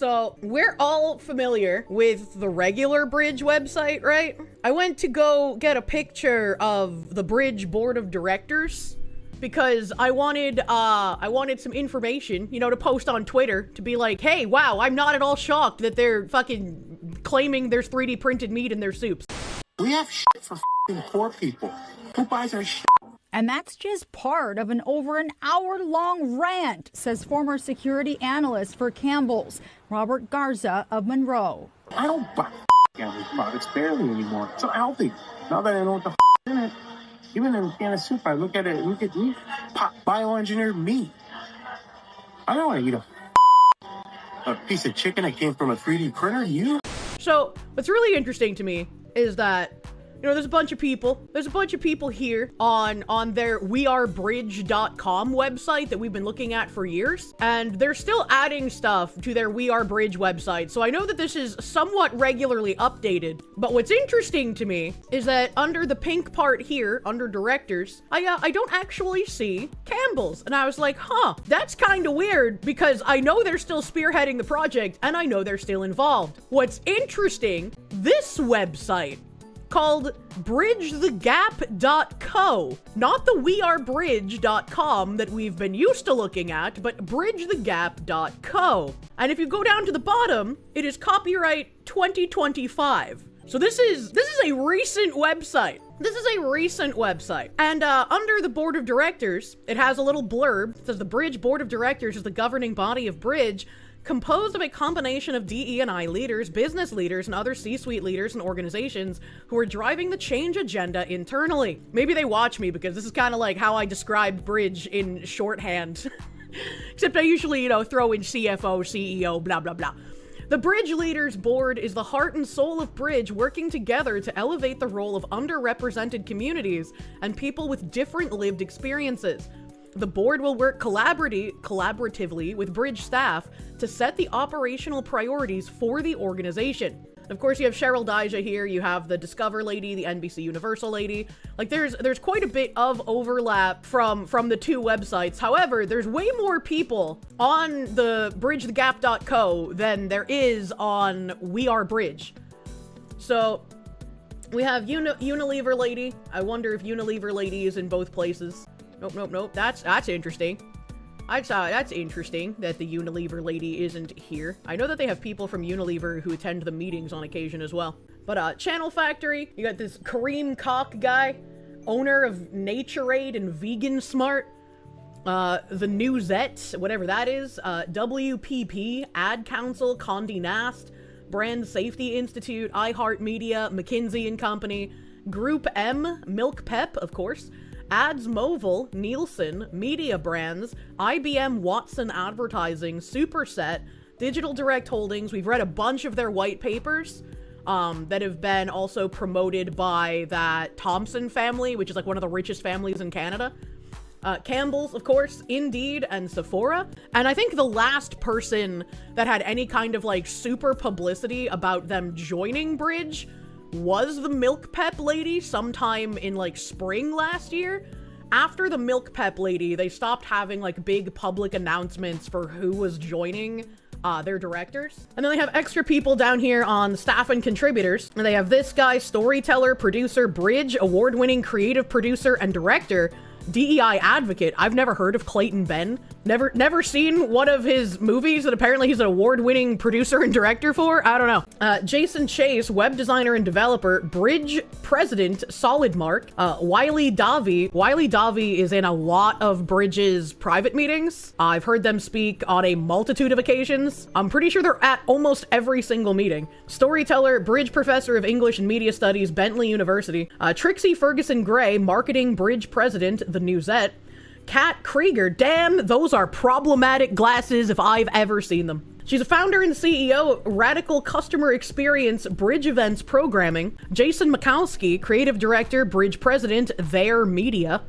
So we're all familiar with the regular Bridge website, right? I went to go get a picture of the Bridge board of directors because I wanted some information, you know, to post on Twitter to be like, hey, wow, I'm not at all shocked that they're fucking claiming there's 3D printed meat in their soups. We have shit for f***ing poor people. Who buys our shit? And that's just part of an over an hour-long rant, says former security analyst for Campbell's, Robert Garza of Monroe. I don't buy Campbell's products barely anymore. It's so healthy. Now that I know what the in it, even in a can of soup, I look at meat, bioengineered meat. I don't want to eat a piece of chicken that came from a 3D printer. So what's really interesting to me is that, you know, there's a bunch of people here on their wearebridge.com website that we've been looking at for years, and they're still adding stuff to their We Are Bridge website. So I know that this is somewhat regularly updated, but what's interesting to me is that under the pink part here, under directors, I don't actually see Campbell's. And I was like, huh, that's kind of weird because I know they're still spearheading the project and I know they're still involved. What's interesting, this website called bridgethegap.co, not the wearebridge.com that we've been used to looking at, but bridgethegap.co. And if you go down to the bottom, it is copyright 2025. So this is a recent website. And under the board of directors, it has a little blurb. It says the Bridge board of directors is the governing body of Bridge, composed of a combination of DE&I leaders, business leaders, and other C-suite leaders and organizations who are driving the change agenda internally. Maybe they watch me because this is kind of like how I describe Bridge in shorthand. Except I usually, you know, throw in CFO, CEO, blah, blah, blah. The Bridge Leaders Board is the heart and soul of Bridge, working together to elevate the role of underrepresented communities and people with different lived experiences. The board will work collaboratively with Bridge staff to set the operational priorities for the organization. Of course, you have Cheryl Dijah here, you have the Discover lady, the NBC Universal lady. Like, there's quite a bit of overlap from the two websites. However, there's way more people on the bridgethegap.co than there is on We Are Bridge. So, we have Unilever lady. I wonder if Unilever lady is in both places. Nope. That's interesting. That's interesting that the Unilever lady isn't here. I know that they have people from Unilever who attend the meetings on occasion as well. But Channel Factory, you got this Kareem Koch guy, owner of Naturade and Vegan Smart. The Newsette, whatever that is. WPP, Ad Council, Condé Nast, Brand Safety Institute, iHeartMedia, McKinsey & Company, Group M, Milk Pep, of course, Ads Mobile, Nielsen, Media Brands, IBM Watson Advertising, Superset, Digital Direct Holdings. We've read a bunch of their white papers that have been also promoted by that Thompson family, which is like one of the richest families in Canada. Campbell's, of course, Indeed, and Sephora. And I think the last person that had any kind of like super publicity about them joining Bridge was the Milk Pep lady sometime in like spring last year. After the Milk Pep lady, they stopped having like big public announcements for who was joining their directors. And then they have extra people down here on staff and contributors. And they have this guy, storyteller, producer, Bridge, award-winning creative producer and director, DEI advocate. I've never heard of Clayton Ben. Never seen one of his movies that apparently he's an award-winning producer and director for. I don't know. Jason Chase, web designer and developer, Bridge president, SolidMark. Wiley Davi. Wiley Davi is in a lot of Bridge's private meetings. I've heard them speak on a multitude of occasions. I'm pretty sure they're at almost every single meeting. Storyteller, Bridge professor of English and Media Studies, Bentley University. Trixie Ferguson Gray, marketing Bridge president, The Newsette. Kat Krieger, damn, those are problematic glasses if I've ever seen them. She's a founder and CEO, Radical Customer Experience, Bridge Events Programming. Jason Mikowski, creative director, Bridge president, Their Media.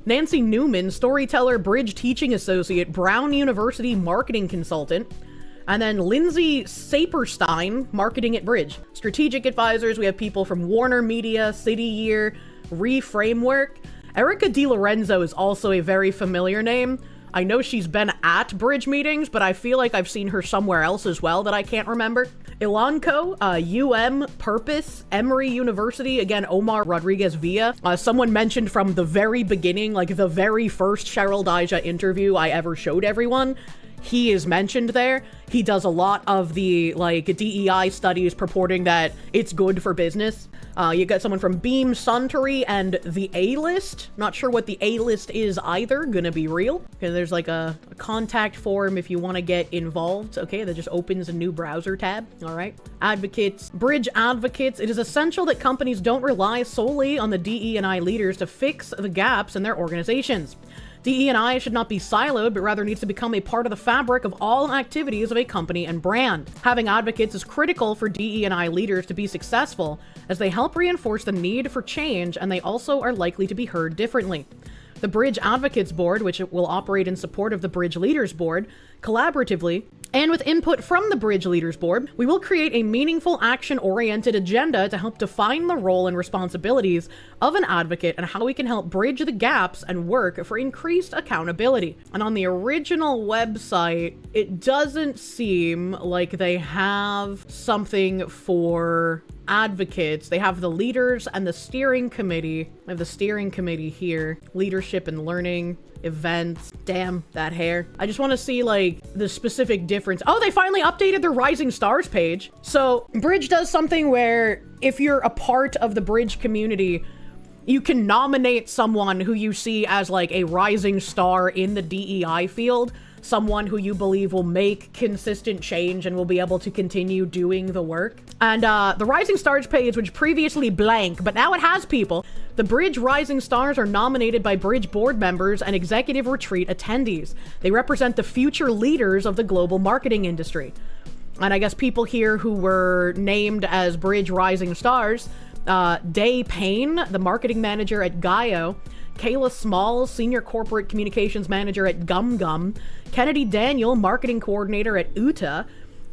Nancy Newman, storyteller, Bridge teaching associate, Brown University marketing consultant. And then Lindsay Saperstein, marketing at Bridge. Strategic advisors, we have people from Warner Media, City Year, Reframework. Erica DiLorenzo is also a very familiar name. I know she's been at Bridge meetings, but I feel like I've seen her somewhere else as well that I can't remember. Ilanco, Purpose, Emory University, again, Omar Rodriguez Villa. Someone mentioned from the very beginning, like the very first Cheryl Daija interview I ever showed everyone, he is mentioned there. He does a lot of the like DEI studies purporting that it's good for business. You got someone from Beam Suntory and the A-List. Not sure what the A-List is either. Gonna be real. Okay, there's like a contact form if you want to get involved. Okay, that just opens a new browser tab. All right. Advocates. Bridge advocates. It is essential that companies don't rely solely on the DE&I leaders to fix the gaps in their organizations. DE&I should not be siloed, but rather needs to become a part of the fabric of all activities of a company and brand. Having advocates is critical for DE&I leaders to be successful, as they help reinforce the need for change, and they also are likely to be heard differently. The Bridge Advocates Board, which will operate in support of the Bridge Leaders Board, collaboratively, and with input from the Bridge Leaders Board, we will create a meaningful, action-oriented agenda to help define the role and responsibilities of an advocate and how we can help bridge the gaps and work for increased accountability. And on the original website, it doesn't seem like they have something for advocates. They have the leaders and the steering committee. I have the steering committee here. Leadership and learning, events. Damn, that hair. I just want to see like the specific difference. Oh, they finally updated their Rising Stars page. So Bridge does something where if you're a part of the Bridge community, you can nominate someone who you see as like a rising star in the DEI field, someone who you believe will make consistent change and will be able to continue doing the work. And the Rising Stars page was previously blank, but now it has people. The Bridge Rising Stars are nominated by Bridge board members and executive retreat attendees. They represent the future leaders of the global marketing industry. And I guess people here who were named as Bridge Rising Stars, Day Payne, the marketing manager at Gaio, Kayla Small, Senior Corporate Communications Manager at Gum Gum, Kennedy Daniel, Marketing Coordinator at Uta,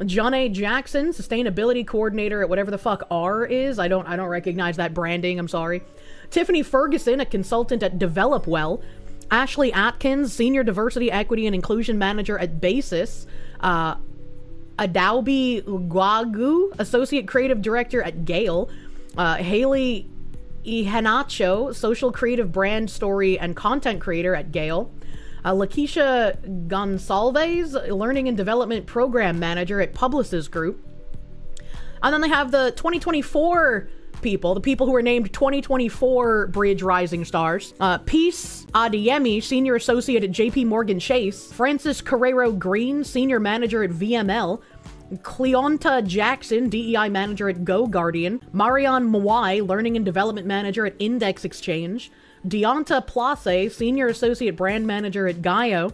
John A. Jackson, Sustainability Coordinator at whatever the fuck R is. I don't recognize that branding, I'm sorry. Tiffany Ferguson, a consultant at Develop Well, Ashley Atkins, Senior Diversity, Equity, and Inclusion Manager at Basis, Adaubi Guagu, Associate Creative Director at Gale, Haley Ihenacho, Social Creative Brand Story and Content Creator at Gale, Lakeisha Gonsalves, Learning and Development Program Manager at Publicis Group. And then they have the 2024 people, the people who were named 2024 Bridge Rising Stars. Peace Adeyemi, Senior Associate at JP Morgan Chase, Francis Carrero Green, Senior Manager at VML, Cleonta Jackson, DEI Manager at Go Guardian, Marianne Mawai, Learning and Development Manager at Index Exchange, Deonta Place, Senior Associate Brand Manager at Gaio,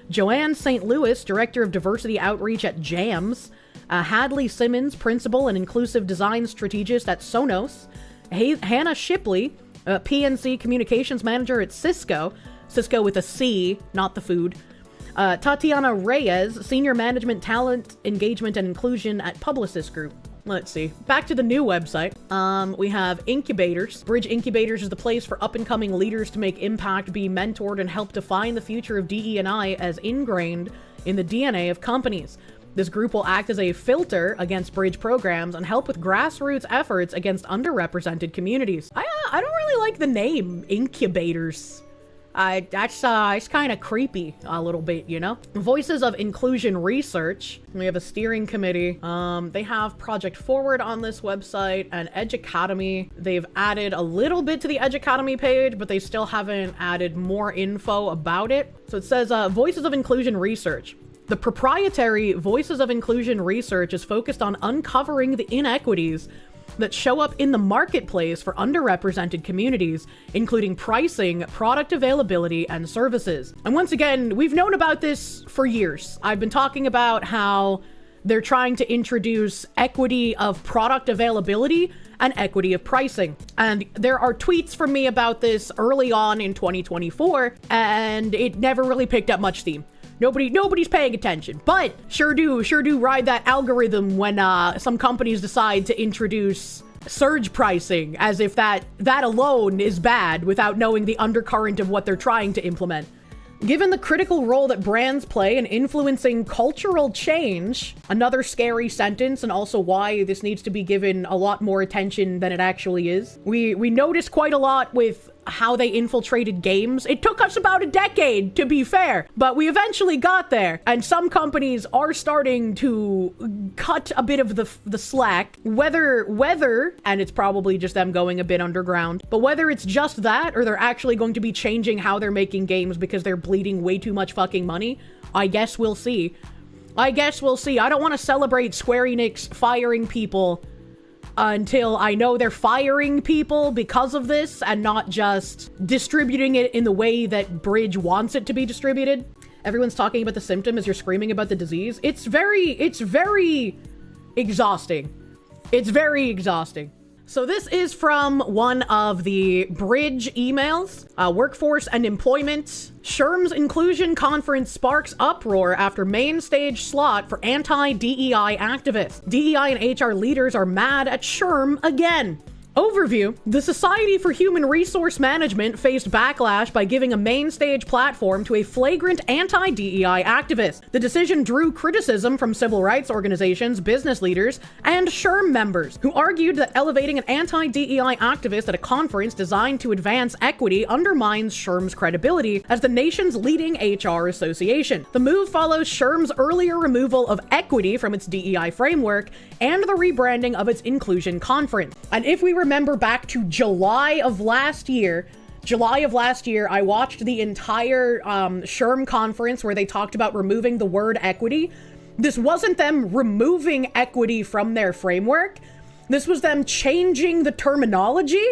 Joanne St. Louis, Director of Diversity Outreach at JAMS, Hadley Simmons, Principal and Inclusive Design Strategist at Sonos, Hannah Shipley, PNC Communications Manager at Cisco with a C, not the food, Tatiana Reyes, Senior Management Talent, Engagement, and Inclusion at Publicis Group. Let's see. Back to the new website. We have Incubators. Bridge Incubators is the place for up-and-coming leaders to make impact, be mentored, and help define the future of DE&I as ingrained in the DNA of companies. This group will act as a filter against Bridge programs and help with grassroots efforts against underrepresented communities. I don't really like the name Incubators. It's kind of creepy a little bit, you know? Voices of Inclusion Research. We have a steering committee. They have Project Forward on this website and Edge Academy. They've added a little bit to the Edge Academy page, but they still haven't added more info about it. So it says, Voices of Inclusion Research. The proprietary Voices of Inclusion Research is focused on uncovering the inequities that show up in the marketplace for underrepresented communities, including pricing, product availability, and services. And once again, we've known about this for years. I've been talking about how they're trying to introduce equity of product availability and equity of pricing. And there are tweets from me about this early on in 2024, and it never really picked up much steam. Nobody's paying attention, but sure do ride that algorithm when some companies decide to introduce surge pricing, as if that alone is bad without knowing the undercurrent of what they're trying to implement. Given the critical role that brands play in influencing cultural change, another scary sentence, and also why this needs to be given a lot more attention than it actually is. We noticed quite a lot with how they infiltrated games. It took us about a decade, to be fair, but we eventually got there. And some companies are starting to cut a bit of the slack, whether, and it's probably just them going a bit underground, but whether it's just that or they're actually going to be changing how they're making games because they're bleeding way too much fucking money, I guess we'll see. I don't want to celebrate Square Enix firing people until I know they're firing people because of this and not just distributing it in the way that Bridge wants it to be distributed. Everyone's talking about the symptom as you're screaming about the disease. It's very exhausting. It's very exhausting. So this is from one of the Bridge emails. Workforce and employment. SHRM's inclusion conference sparks uproar after main stage slot for anti-DEI activists. DEI and HR leaders are mad at SHRM again. Overview. The Society for Human Resource Management faced backlash by giving a main stage platform to a flagrant anti-DEI activist. The decision drew criticism from civil rights organizations, business leaders, and SHRM members, who argued that elevating an anti-DEI activist at a conference designed to advance equity undermines SHRM's credibility as the nation's leading HR association. The move follows SHRM's earlier removal of equity from its DEI framework and the rebranding of its inclusion conference. And if we remember back to July of last year, I watched the entire SHRM conference where they talked about removing the word equity. This wasn't them removing equity from their framework. This was them changing the terminology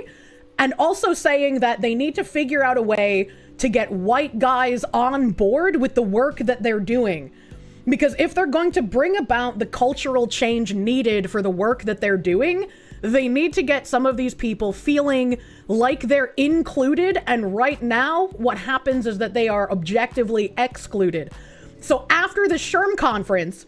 and also saying that they need to figure out a way to get white guys on board with the work that they're doing. Because if they're going to bring about the cultural change needed for the work that they're doing, they need to get some of these people feeling like they're included, and right now, what happens is that they are objectively excluded. So after the SHRM conference,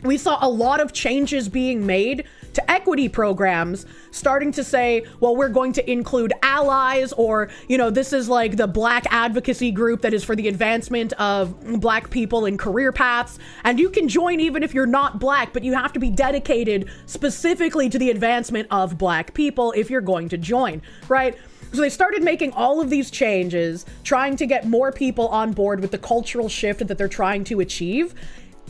we saw a lot of changes being made to equity programs, starting to say, well, we're going to include allies, or, you know, this is like the Black advocacy group that is for the advancement of Black people in career paths. And you can join even if you're not Black, but you have to be dedicated specifically to the advancement of Black people if you're going to join, right? So they started making all of these changes, trying to get more people on board with the cultural shift that they're trying to achieve.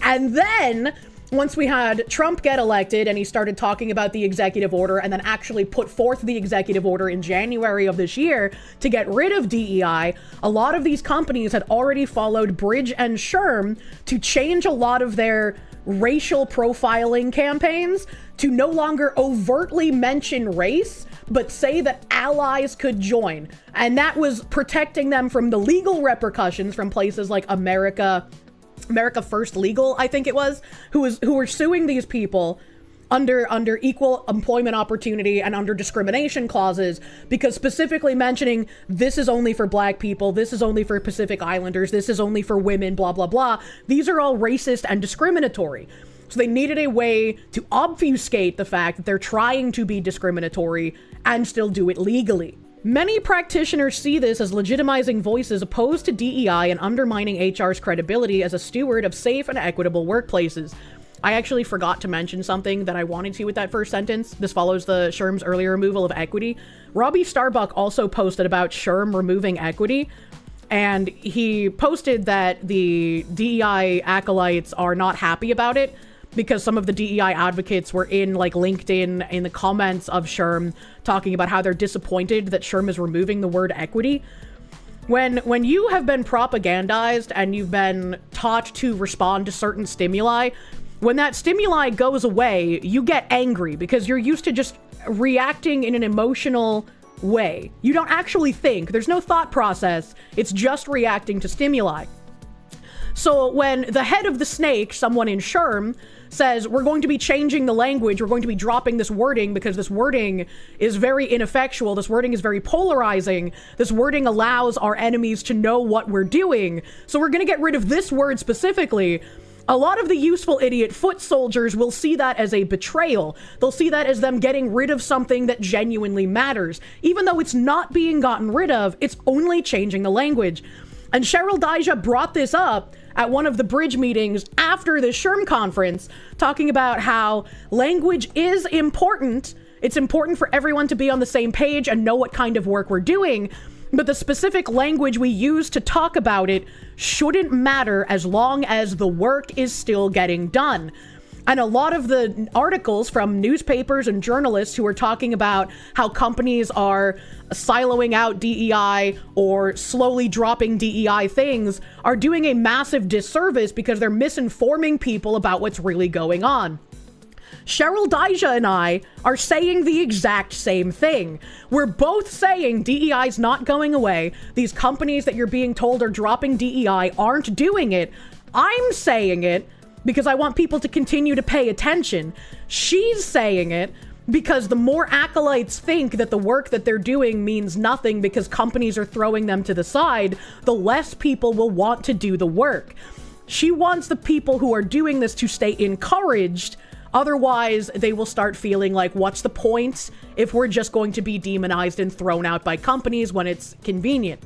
And then once we had Trump get elected and he started talking about the executive order and then actually put forth the executive order in January of this year to get rid of DEI, a lot of these companies had already followed Bridge and SHRM to change a lot of their racial profiling campaigns to no longer overtly mention race, but say that allies could join. And that was protecting them from the legal repercussions from places like America First Legal, I think it was, who were suing these people under equal employment opportunity and under discrimination clauses, because specifically mentioning this is only for Black people, this is only for Pacific Islanders, this is only for women, blah, blah, blah. These are all racist and discriminatory. So they needed a way to obfuscate the fact that they're trying to be discriminatory and still do it legally. Many practitioners see this as legitimizing voices opposed to DEI and undermining HR's credibility as a steward of safe and equitable workplaces. I actually forgot to mention something that I wanted to with that first sentence. This follows the SHRM's earlier removal of equity. Robby Starbuck also posted about SHRM removing equity, and he posted that the DEI acolytes are not happy about it, because some of the DEI advocates were in like LinkedIn in the comments of SHRM talking about how they're disappointed that SHRM is removing the word equity. When you have been propagandized and you've been taught to respond to certain stimuli, when that stimuli goes away, you get angry because you're used to just reacting in an emotional way. You don't actually think. There's no thought process. It's just reacting to stimuli. So when the head of the snake, someone in SHRM, says, we're going to be changing the language, we're going to be dropping this wording because this wording is very ineffectual, this wording is very polarizing, this wording allows our enemies to know what we're doing, so we're going to get rid of this word specifically. A lot of the useful idiot foot soldiers will see that as a betrayal. They'll see that as them getting rid of something that genuinely matters. Even though it's not being gotten rid of, it's only changing the language. And Cheryl Dijja brought this up at one of the Bridge meetings after the SHRM conference, talking about how language is important. It's important for everyone to be on the same page and know what kind of work we're doing, but the specific language we use to talk about it shouldn't matter as long as the work is still getting done. And a lot of the articles from newspapers and journalists who are talking about how companies are siloing out DEI or slowly dropping DEI things are doing a massive disservice because they're misinforming people about what's really going on. Cheryl Dijja and I are saying the exact same thing. We're both saying DEI is not going away. These companies that you're being told are dropping DEI aren't doing it. I'm saying it because I want people to continue to pay attention. She's saying it because the more acolytes think that the work that they're doing means nothing because companies are throwing them to the side, the less people will want to do the work. She wants the people who are doing this to stay encouraged. Otherwise, they will start feeling like, what's the point if we're just going to be demonized and thrown out by companies when it's convenient?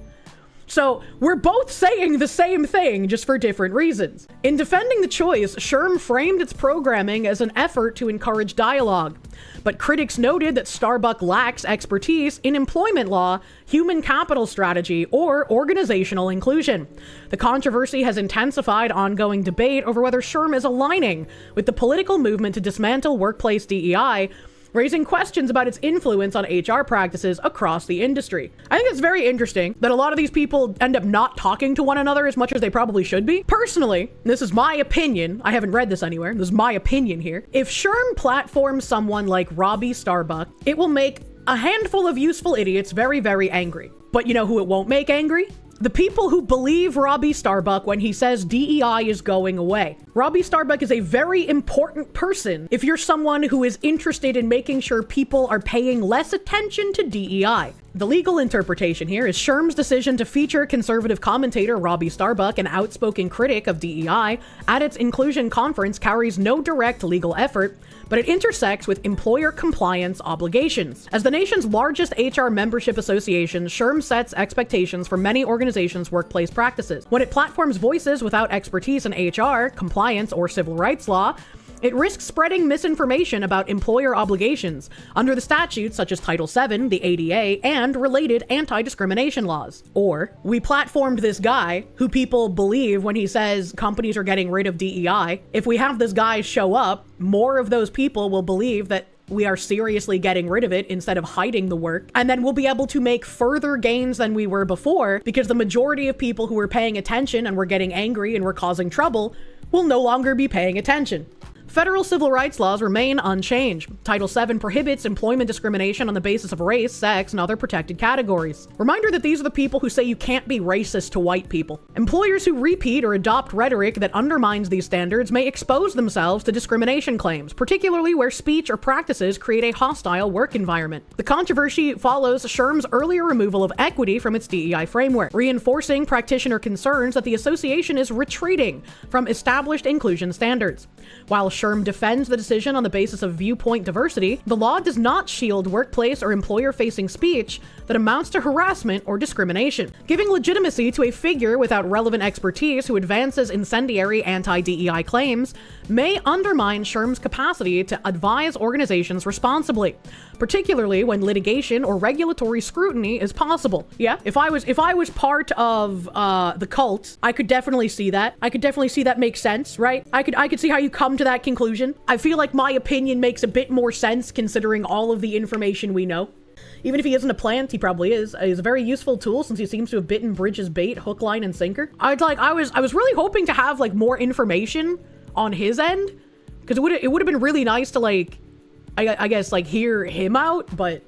So we're both saying the same thing, just for different reasons. In defending the choice, SHRM framed its programming as an effort to encourage dialogue. But critics noted that Starbuck lacks expertise in employment law, human capital strategy, or organizational inclusion. The controversy has intensified ongoing debate over whether SHRM is aligning with the political movement to dismantle workplace DEI, raising questions about its influence on HR practices across the industry. I think it's very interesting that a lot of these people end up not talking to one another as much as they probably should be. Personally, this is my opinion, I haven't read this anywhere, this is my opinion here. If SHRM platforms someone like Robby Starbuck, it will make a handful of useful idiots very, very angry. But you know who it won't make angry? The people who believe Robby Starbuck when he says DEI is going away. Robby Starbuck is a very important person if you're someone who is interested in making sure people are paying less attention to DEI. The legal interpretation here is SHRM's decision to feature conservative commentator Robby Starbuck, an outspoken critic of DEI, at its inclusion conference carries no direct legal effort, but it intersects with employer compliance obligations. As the nation's largest HR membership association, SHRM sets expectations for many organizations' workplace practices. When it platforms voices without expertise in HR, compliance, or civil rights law, it risks spreading misinformation about employer obligations under the statutes such as Title VII, the ADA, and related anti-discrimination laws. Or, we platformed this guy who people believe when he says companies are getting rid of DEI. If we have this guy show up, more of those people will believe that we are seriously getting rid of it instead of hiding the work. And then we'll be able to make further gains than we were before because the majority of people who were paying attention and were getting angry and were causing trouble will no longer be paying attention. Federal civil rights laws remain unchanged. Title VII prohibits employment discrimination on the basis of race, sex, and other protected categories. Reminder that these are the people who say you can't be racist to white people. Employers who repeat or adopt rhetoric that undermines these standards may expose themselves to discrimination claims, particularly where speech or practices create a hostile work environment. The controversy follows SHRM's earlier removal of equity from its DEI framework, reinforcing practitioner concerns that the association is retreating from established inclusion standards. While SHRM defends the decision on the basis of viewpoint diversity, the law does not shield workplace or employer-facing speech that amounts to harassment or discrimination. Giving legitimacy to a figure without relevant expertise who advances incendiary anti-DEI claims may undermine SHRM's capacity to advise organizations responsibly, particularly when litigation or regulatory scrutiny is possible. Yeah, if I was part of the cult, I could definitely see that. I could definitely see that make sense, right? I could see how you come to that conclusion. I feel like my opinion makes a bit more sense considering all of the information we know. Even if he isn't a plant, he probably is. He's a very useful tool since he seems to have bitten Bridge's bait, hook, line, and sinker. I was really hoping to have like more information on his end, because it would have been really nice to like, I guess like hear him out, but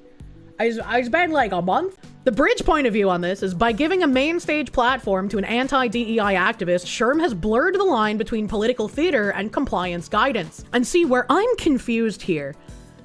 it's been like a month. The Bridge point of view on this is by giving a main stage platform to an anti-DEI activist, SHRM has blurred the line between political theater and compliance guidance. And see, where I'm confused here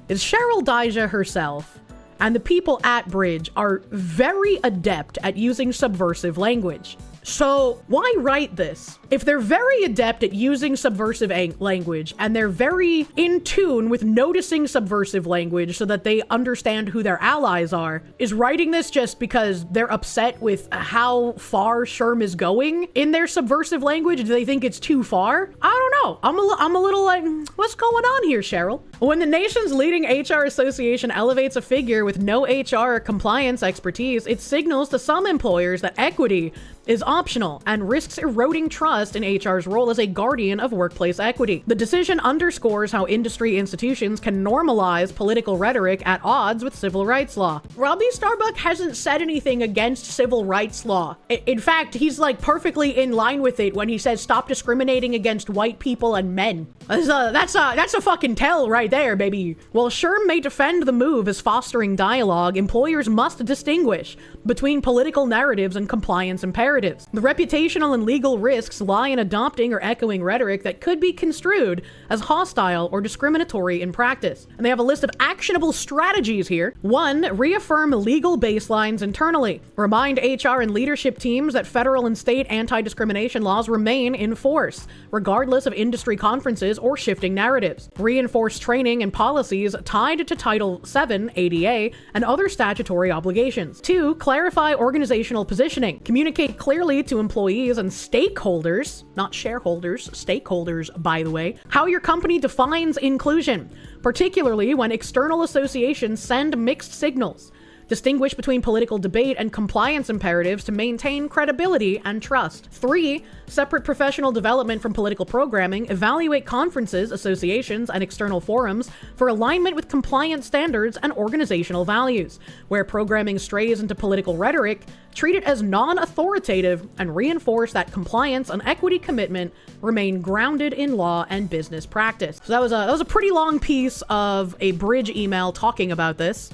is Cheryl Dijja herself and the people at Bridge are very adept at using subversive language. So why write this? If they're very adept at using subversive language and they're very in tune with noticing subversive language so that they understand who their allies are, is writing this just because they're upset with how far SHRM is going in their subversive language? Do they think it's too far? I don't know. I'm a little like, what's going on here, Cheryl? When the nation's leading HR association elevates a figure with no HR compliance expertise, it signals to some employers that equity is optional and risks eroding trust in HR's role as a guardian of workplace equity. The decision underscores how industry institutions can normalize political rhetoric at odds with civil rights law. Robby Starbuck hasn't said anything against civil rights law. In fact, he's like perfectly in line with it when he says stop discriminating against white people and men. That's a fucking tell right there, baby. While SHRM may defend the move as fostering dialogue, employers must distinguish between political narratives and compliance imperatives. The reputational and legal risks lie in adopting or echoing rhetoric that could be construed as hostile or discriminatory in practice. And they have a list of actionable strategies here. 1. Reaffirm legal baselines internally. Remind HR and leadership teams that federal and state anti-discrimination laws remain in force, regardless of industry conferences or shifting narratives. Reinforce training and policies tied to Title VII, ADA, and other statutory obligations. 2. Clarify organizational positioning. Communicate clearly to employees and stakeholders, not shareholders, stakeholders, by the way, how your company defines inclusion, particularly when external associations send mixed signals. Distinguish between political debate and compliance imperatives to maintain credibility and trust. 3. Separate professional development from political programming. Evaluate conferences, associations, and external forums for alignment with compliance standards and organizational values. Where programming strays into political rhetoric, treat it as non-authoritative and reinforce that compliance and equity commitment remain grounded in law and business practice. So that was a pretty long piece of a bridge email talking about this,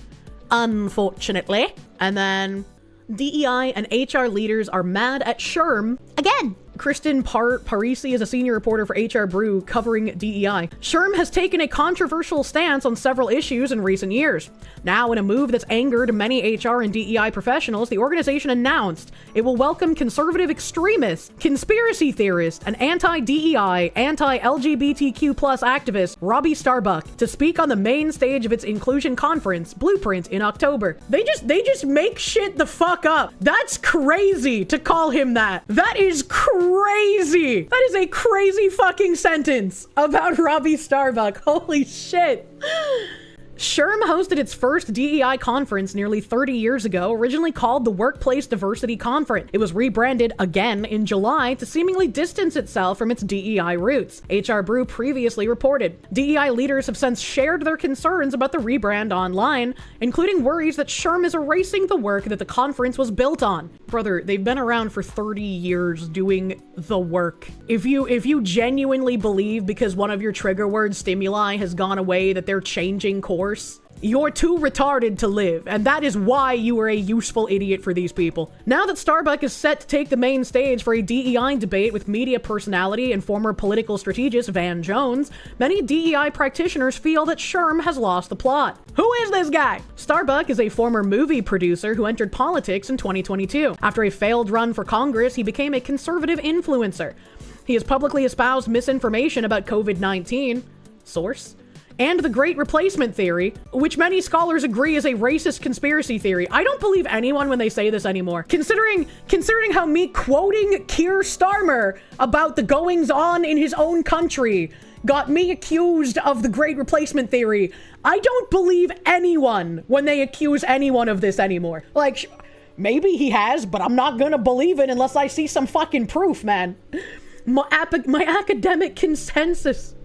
unfortunately. And then DEI and HR leaders are mad at SHRM again. Kristen Parisi is a senior reporter for HR Brew covering DEI. SHRM has taken a controversial stance on several issues in recent years. Now, in a move that's angered many HR and DEI professionals, the organization announced it will welcome conservative extremists, conspiracy theorists, and anti-DEI, anti-LGBTQ+ activist Robby Starbuck to speak on the main stage of its inclusion conference, Blueprint, in October. They just make shit the fuck up. That's crazy to call him that. That is crazy. That is a crazy fucking sentence about Robby Starbuck. Holy shit. SHRM hosted its first DEI conference nearly 30 years ago, originally called the Workplace Diversity Conference. It was rebranded again in July to seemingly distance itself from its DEI roots. HR Brew previously reported. DEI leaders have since shared their concerns about the rebrand online, including worries that SHRM is erasing the work that the conference was built on. Brother, they've been around for 30 years doing the work. If you genuinely believe because one of your trigger word stimuli has gone away that they're changing course, you're too retarded to live, and that is why you are a useful idiot for these people. Now that Starbuck is set to take the main stage for a DEI debate with media personality and former political strategist Van Jones, many DEI practitioners feel that SHRM has lost the plot. Who is this guy? Starbuck is a former movie producer who entered politics in 2022. After a failed run for Congress, he became a conservative influencer. He has publicly espoused misinformation about COVID-19. Source? And the Great Replacement Theory, which many scholars agree is a racist conspiracy theory. I don't believe anyone when they say this anymore. Considering how me quoting Keir Starmer about the goings-on in his own country got me accused of the Great Replacement Theory, I don't believe anyone when they accuse anyone of this anymore. Like, maybe he has, but I'm not gonna believe it unless I see some fucking proof, man. My academic consensus.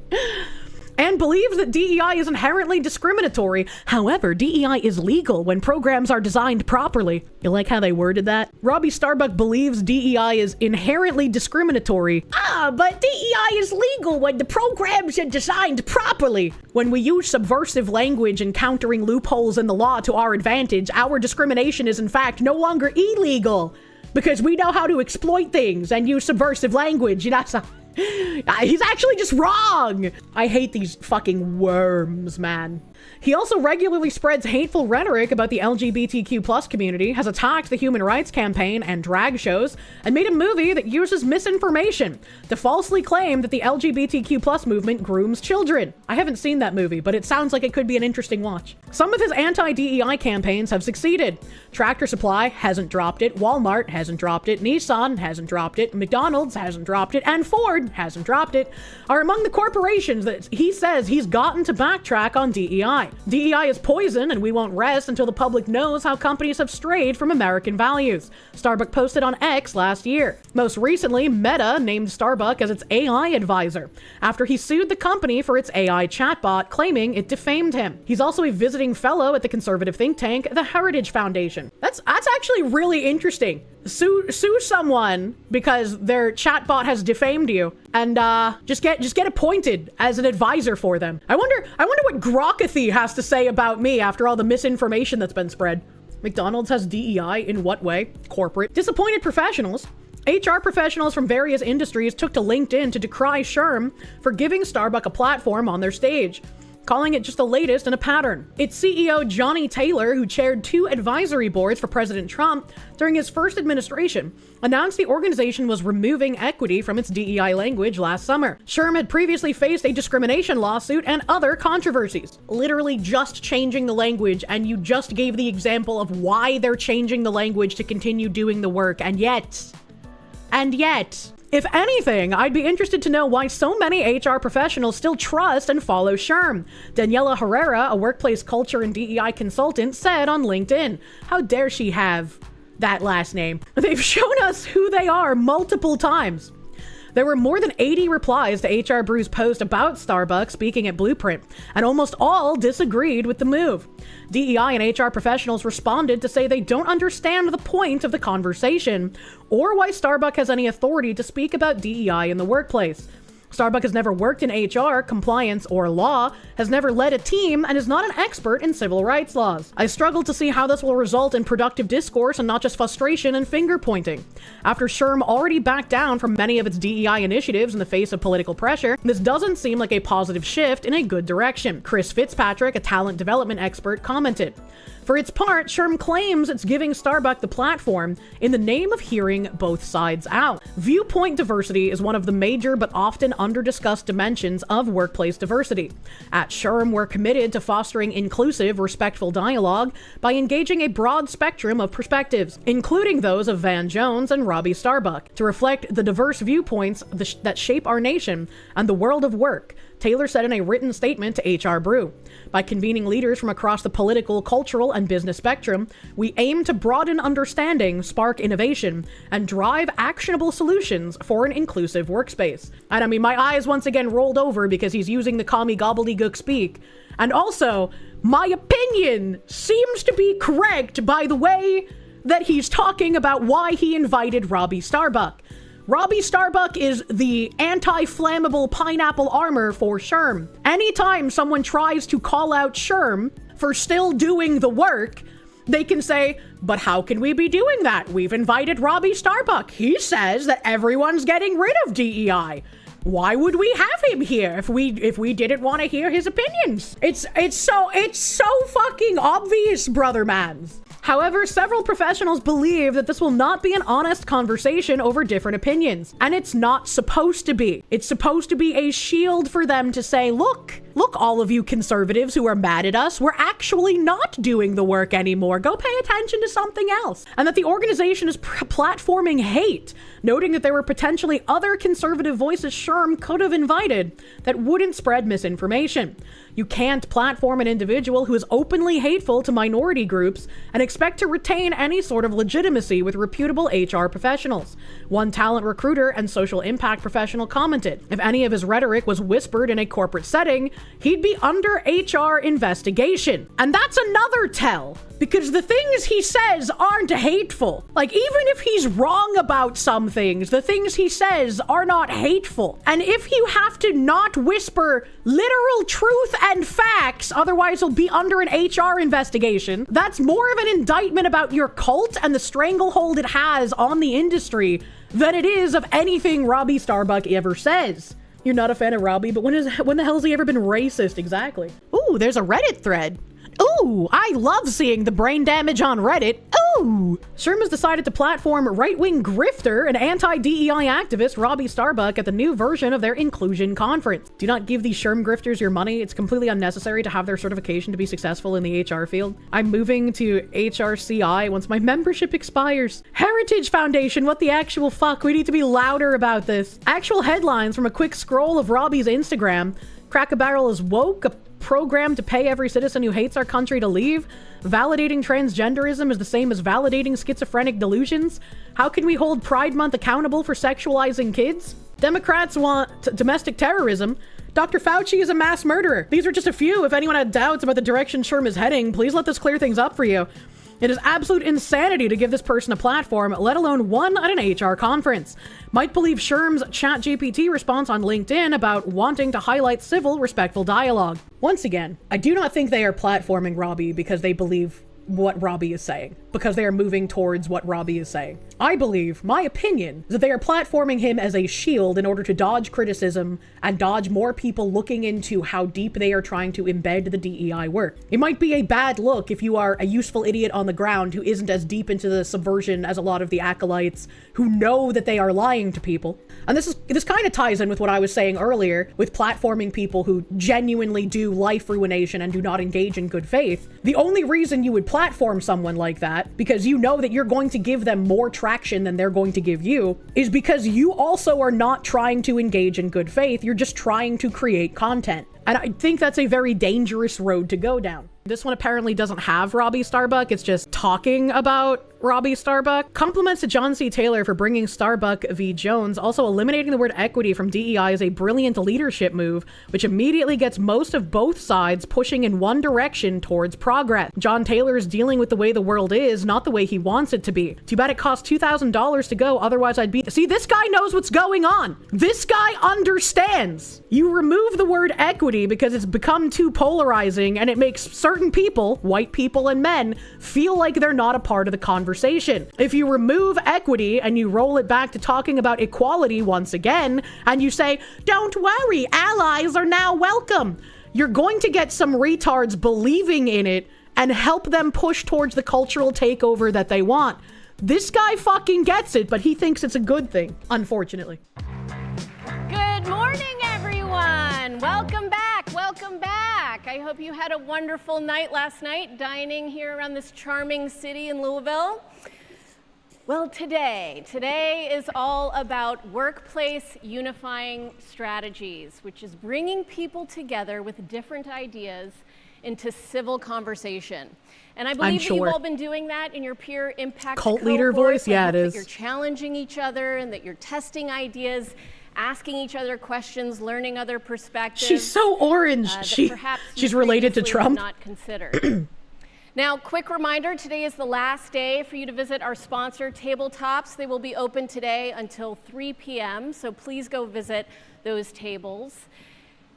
And believes that DEI is inherently discriminatory. However, DEI is legal when programs are designed properly. You like how they worded that? Robby Starbuck believes DEI is inherently discriminatory. But DEI is legal when the programs are designed properly. When we use subversive language and countering loopholes in the law to our advantage, our discrimination is in fact no longer illegal. Because we know how to exploit things and use subversive language. You know, so he's actually just wrong. I hate these fucking worms, man. He also regularly spreads hateful rhetoric about the LGBTQ plus community, has attacked the Human Rights Campaign and drag shows, and made a movie that uses misinformation to falsely claim that the LGBTQ plus movement grooms children. I haven't seen that movie, but it sounds like it could be an interesting watch. Some of his anti-DEI campaigns have succeeded. Tractor Supply hasn't dropped it, Walmart hasn't dropped it, Nissan hasn't dropped it, McDonald's hasn't dropped it, and Ford hasn't dropped it, are among the corporations that he says he's gotten to backtrack on DEI. DEI is poison, and we won't rest until the public knows how companies have strayed from American values, Starbuck posted on X last year. Most recently, Meta named Starbuck as its AI advisor after he sued the company for its AI chatbot, claiming it defamed him. He's also a visiting fellow at the conservative think tank, the Heritage Foundation. That's actually really interesting. Sue someone because their chatbot has defamed you, and just get appointed as an advisor for them. I wonder what Grokathy has to say about me after all the misinformation that's been spread. McDonald's has DEI in what way? Corporate. Disappointed professionals. HR professionals from various industries took to LinkedIn to decry SHRM for giving Starbuck a platform on their stage, calling it just the latest in a pattern. Its CEO, Johnny Taylor, who chaired 2 advisory boards for President Trump during his first administration, announced the organization was removing equity from its DEI language last summer. SHRM had previously faced a discrimination lawsuit and other controversies. Literally just changing the language, and you just gave the example of why they're changing the language to continue doing the work, and yet... If anything, I'd be interested to know why so many HR professionals still trust and follow SHRM. Daniela Herrera, a workplace culture and DEI consultant, said on LinkedIn. How dare she have that last name? They've shown us who they are multiple times. There were more than 80 replies to HR Brew's post about Starbucks speaking at Blueprint, and almost all disagreed with the move. DEI and HR professionals responded to say they don't understand the point of the conversation or why Starbucks has any authority to speak about DEI in the workplace. Starbuck has never worked in HR, compliance, or law, has never led a team, and is not an expert in civil rights laws. I struggle to see how this will result in productive discourse and not just frustration and finger pointing. After SHRM already backed down from many of its DEI initiatives in the face of political pressure, this doesn't seem like a positive shift in a good direction. Chris Fitzpatrick, a talent development expert, commented. For its part, SHRM claims it's giving Starbuck the platform in the name of hearing both sides out. Viewpoint diversity is one of the major but often under-discussed dimensions of workplace diversity. At SHRM, we're committed to fostering inclusive, respectful dialogue by engaging a broad spectrum of perspectives, including those of Van Jones and Robby Starbuck, to reflect the diverse viewpoints that shape our nation and the world of work, Taylor said in a written statement to HR Brew. By convening leaders from across the political, cultural, and business spectrum, we aim to broaden understanding, spark innovation, and drive actionable solutions for an inclusive workspace. And I mean, my eyes once again rolled over because he's using the commie gobbledygook speak. And also, my opinion seems to be correct by the way that he's talking about why he invited Robby Starbuck. Robby Starbuck is the anti-flammable pineapple armor for SHRM. Anytime someone tries to call out SHRM for still doing the work, they can say, but how can we be doing that? We've invited Robby Starbuck. He says that everyone's getting rid of DEI. Why would we have him here if we didn't want to hear his opinions? It's so fucking obvious, brother mans. However, several professionals believe that this will not be an honest conversation over different opinions, and it's not supposed to be. It's supposed to be a shield for them to say, look, all of you conservatives who are mad at us, we're actually not doing the work anymore. Go pay attention to something else. And that the organization is platforming hate, noting that there were potentially other conservative voices SHRM could have invited that wouldn't spread misinformation. You can't platform an individual who is openly hateful to minority groups and expect to retain any sort of legitimacy with reputable HR professionals. One talent recruiter and social impact professional commented, if any of his rhetoric was whispered in a corporate setting, he'd be under HR investigation. And that's another tell, because the things he says aren't hateful. Like, even if he's wrong about some things, the things he says are not hateful. And if you have to not whisper literal truth and facts, otherwise he'll be under an HR investigation, that's more of an indictment about your cult and the stranglehold it has on the industry than it is of anything Robby Starbuck ever says. You're not a fan of Robby, but when the hell has he ever been racist? Exactly. Ooh, there's a Reddit thread. Ooh, I love seeing the brain damage on Reddit. Ooh! SHRM has decided to platform right-wing grifter and anti-DEI activist Robby Starbuck at the new version of their inclusion conference. Do not give these SHRM grifters your money. It's completely unnecessary to have their certification to be successful in the HR field. I'm moving to HRCI once my membership expires. Heritage Foundation, what the actual fuck? We need to be louder about this. Actual headlines from a quick scroll of Robby's Instagram. Crack a Barrel is woke, a program to pay every citizen who hates our country to leave. Validating transgenderism is the same as validating schizophrenic delusions. How can we hold Pride Month accountable for sexualizing kids? Democrats want domestic terrorism. Dr. Fauci is a mass murderer. These are just a few. If anyone had doubts about the direction SHRM is heading, please let this clear things up for you. It is absolute insanity to give this person a platform, let alone one at an HR conference. Might believe SHRM's ChatGPT response on LinkedIn about wanting to highlight civil, respectful dialogue. Once again, I do not think they are platforming Robby because they believe what Robby is saying, because they are moving towards what Robby is saying. I believe, my opinion, is that they are platforming him as a shield in order to dodge criticism and dodge more people looking into how deep they are trying to embed the DEI work. It might be a bad look if you are a useful idiot on the ground who isn't as deep into the subversion as a lot of the acolytes who know that they are lying to people. And this kind of ties in with what I was saying earlier with platforming people who genuinely do life ruination and do not engage in good faith. The only reason you would platform someone like that, because you know that you're going to give them more traction than they're going to give you, is because you also are not trying to engage in good faith. You're just trying to create content. And I think that's a very dangerous road to go down. This one apparently doesn't have Robby Starbuck. It's just talking about Robby Starbuck. Compliments to John C. Taylor for bringing Starbuck v. Jones. Also, eliminating the word equity from DEI is a brilliant leadership move, which immediately gets most of both sides pushing in one direction towards progress. John Taylor is dealing with the way the world is, not the way he wants it to be. Too bad it cost $2,000 to go, otherwise I'd be... See, this guy knows what's going on. This guy understands. You remove the word equity because it's become too polarizing and it makes certain people, white people and men, feel like they're not a part of the conversation. If you remove equity and you roll it back to talking about equality once again, and you say, don't worry, allies are now welcome, you're going to get some retards believing in it and help them push towards the cultural takeover that they want. This guy fucking gets it, but he thinks it's a good thing, unfortunately. Good morning, everyone. Welcome back. Welcome back. I hope you had a wonderful night last night, dining here around this charming city in Louisville. Well, today is all about workplace unifying strategies, which is bringing people together with different ideas into civil conversation. And I believe that you've all been doing that in your peer impact cult leader voice. Yeah, it is. That you're challenging each other and that you're testing ideas, asking each other questions, learning other perspectives. She's so orange. She's related to Trump. Not considered. Now, quick reminder, today is the last day for you to visit our sponsor, Tabletops. They will be open today until 3 p.m., so please go visit those tables.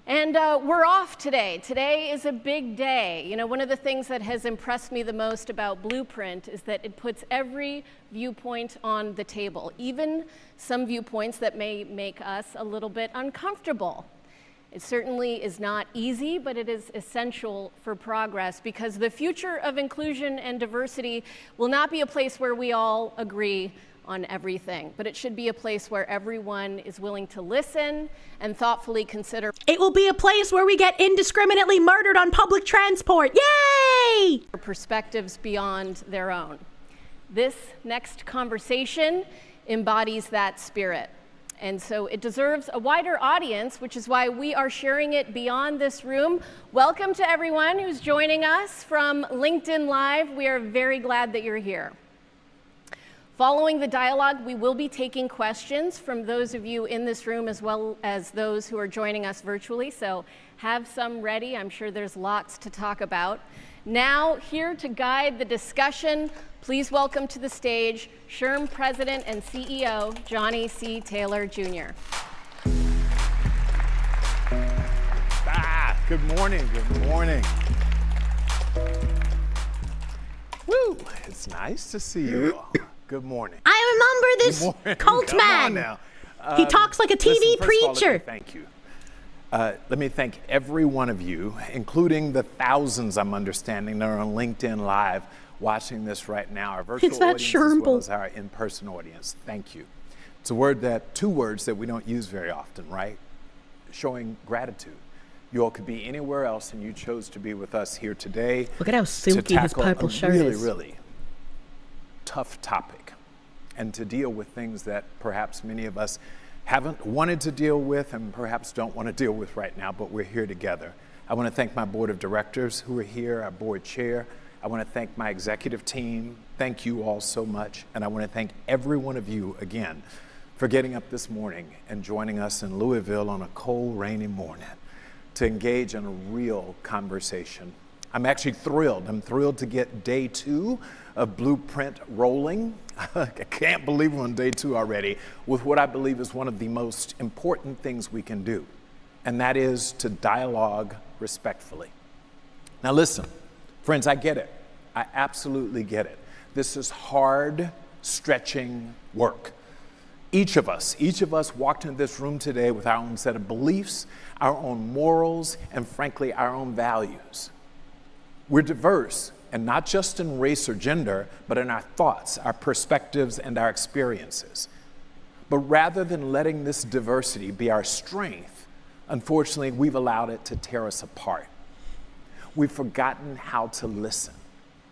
And we're off today. Today is a big day. You know, one of the things that has impressed me the most about Blueprint is that it puts every viewpoint on the table, even some viewpoints that may make us a little bit uncomfortable. It certainly is not easy, but it is essential for progress, because the future of inclusion and diversity will not be a place where we all agree on everything, but it should be a place where everyone is willing to listen and thoughtfully consider. It will be a place where we get indiscriminately murdered on public transport. Yay! Perspectives beyond their own. This next conversation embodies that spirit. And so it deserves a wider audience, which is why we are sharing it beyond this room. Welcome to everyone who's joining us from LinkedIn Live. We are very glad that you're here. Following the dialogue, we will be taking questions from those of you in this room as well as those who are joining us virtually, so have some ready. I'm sure there's lots to talk about. Now, here to guide the discussion, please welcome to the stage SHRM President and CEO, Johnny C. Taylor, Jr. Good morning, good morning. Woo, it's nice to see you all. Good morning. I remember this cult man. Now. He talks like a TV listen, first of all, preacher. thank you Let me thank every one of you, including the thousands I'm understanding that are on LinkedIn Live watching this right now, our virtual audience as well as our in-person audience. Thank you. It's two words that we don't use very often, right? Showing gratitude. You all could be anywhere else, and you chose to be with us here today. Look at how silky his purple shirt is. Really tough topic, and to deal with things that perhaps many of us haven't wanted to deal with and perhaps don't want to deal with right now, but we're here together. I want to thank my board of directors who are here, our board chair. I want to thank my executive team. Thank you all so much. And I want to thank every one of you again for getting up this morning and joining us in Louisville on a cold, rainy morning to engage in a real conversation. I'm actually thrilled. I'm thrilled to get day 2 of Blueprint rolling. I can't believe we're on day 2 already with what I believe is one of the most important things we can do, and that is to dialogue respectfully. Now listen, friends, I get it. I absolutely get it. This is hard, stretching work. Each of us walked into this room today with our own set of beliefs, our own morals, and frankly, our own values. We're diverse, and not just in race or gender, but in our thoughts, our perspectives, and our experiences. But rather than letting this diversity be our strength, unfortunately, we've allowed it to tear us apart. We've forgotten how to listen,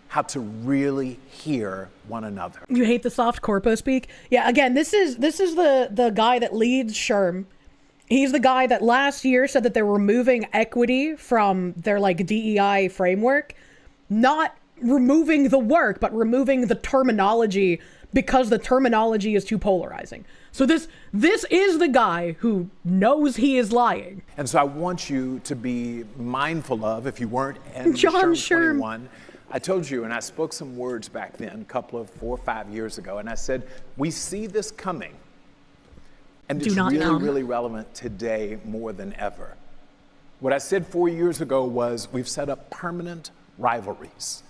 how to really hear one another. You hate the soft corpo speak? Yeah, again, this is the guy that leads SHRM. He's the guy that last year said that they're removing equity from their DEI framework, not removing the work, but removing the terminology because the terminology is too polarizing. So this is the guy who knows he is lying. And so I want you to be mindful of, if you weren't in John SHRM 21, I told you, and I spoke some words back then, a couple of 4 or 5 years ago, and I said, we see this coming. And it's really relevant today more than ever. What I said 4 years ago was we've set up permanent rivalries,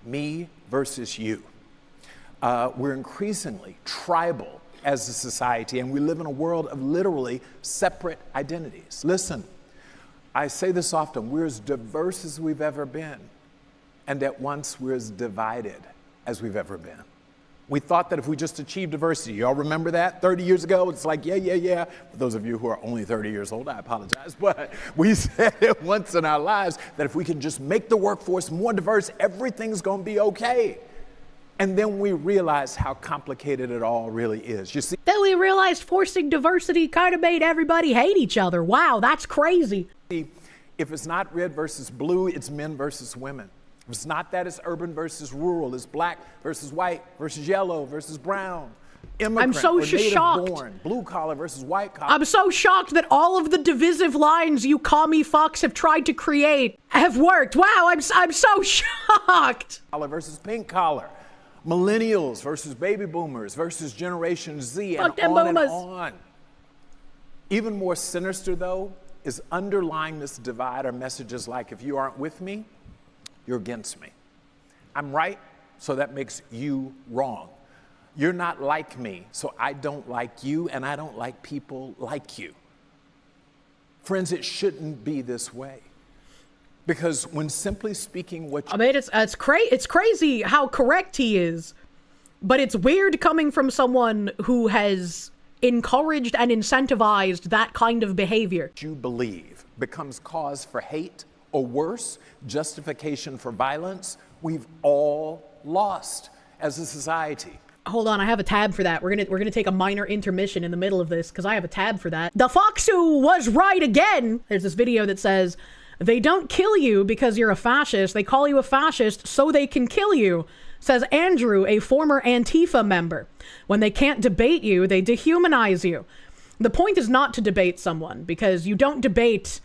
me versus you. We're increasingly tribal as a society, and we live in a world of literally separate identities. Listen, I say this often, we're as diverse as we've ever been, and at once we're as divided as we've ever been. We thought that if we just achieved diversity, y'all remember that 30 years ago? It's like, yeah. For those of you who are only 30 years old, I apologize, but we said it once in our lives that if we can just make the workforce more diverse, everything's gonna be okay. And then we realized how complicated it all really is. You see? Then we realized forcing diversity kind of made everybody hate each other. Wow, that's crazy. If it's not red versus blue, it's men versus women. If it's not that, it's urban versus rural. It's black versus white versus yellow versus brown. Immigrant I'm so or native shocked. born. Blue collar versus white collar. I'm so shocked that all of the divisive lines you commie fucks have tried to create have worked. Wow, I'm so shocked. Collar versus pink collar. Millennials versus baby boomers versus Generation Z, Fuck and them on boomers. and on. Even more sinister, though, is underlying this divide are messages like, if you aren't with me, you're against me. I'm right, so that makes you wrong. You're not like me, so I don't like you, and I don't like people like you. Friends, it shouldn't be this way. Because when simply speaking what you... I mean, it's crazy how correct he is, but it's weird coming from someone who has encouraged and incentivized that kind of behavior. You believe becomes cause for hate, or worse, justification for violence. We've all lost as a society. Hold on, I have a tab for that. We're gonna take a minor intermission in the middle of this because I have a tab for that. The Foxu was right again. There's this video that says, they don't kill you because you're a fascist. They call you a fascist so they can kill you, says Andrew, a former Antifa member. When they can't debate you, they dehumanize you. The point is not to debate someone, because you don't debate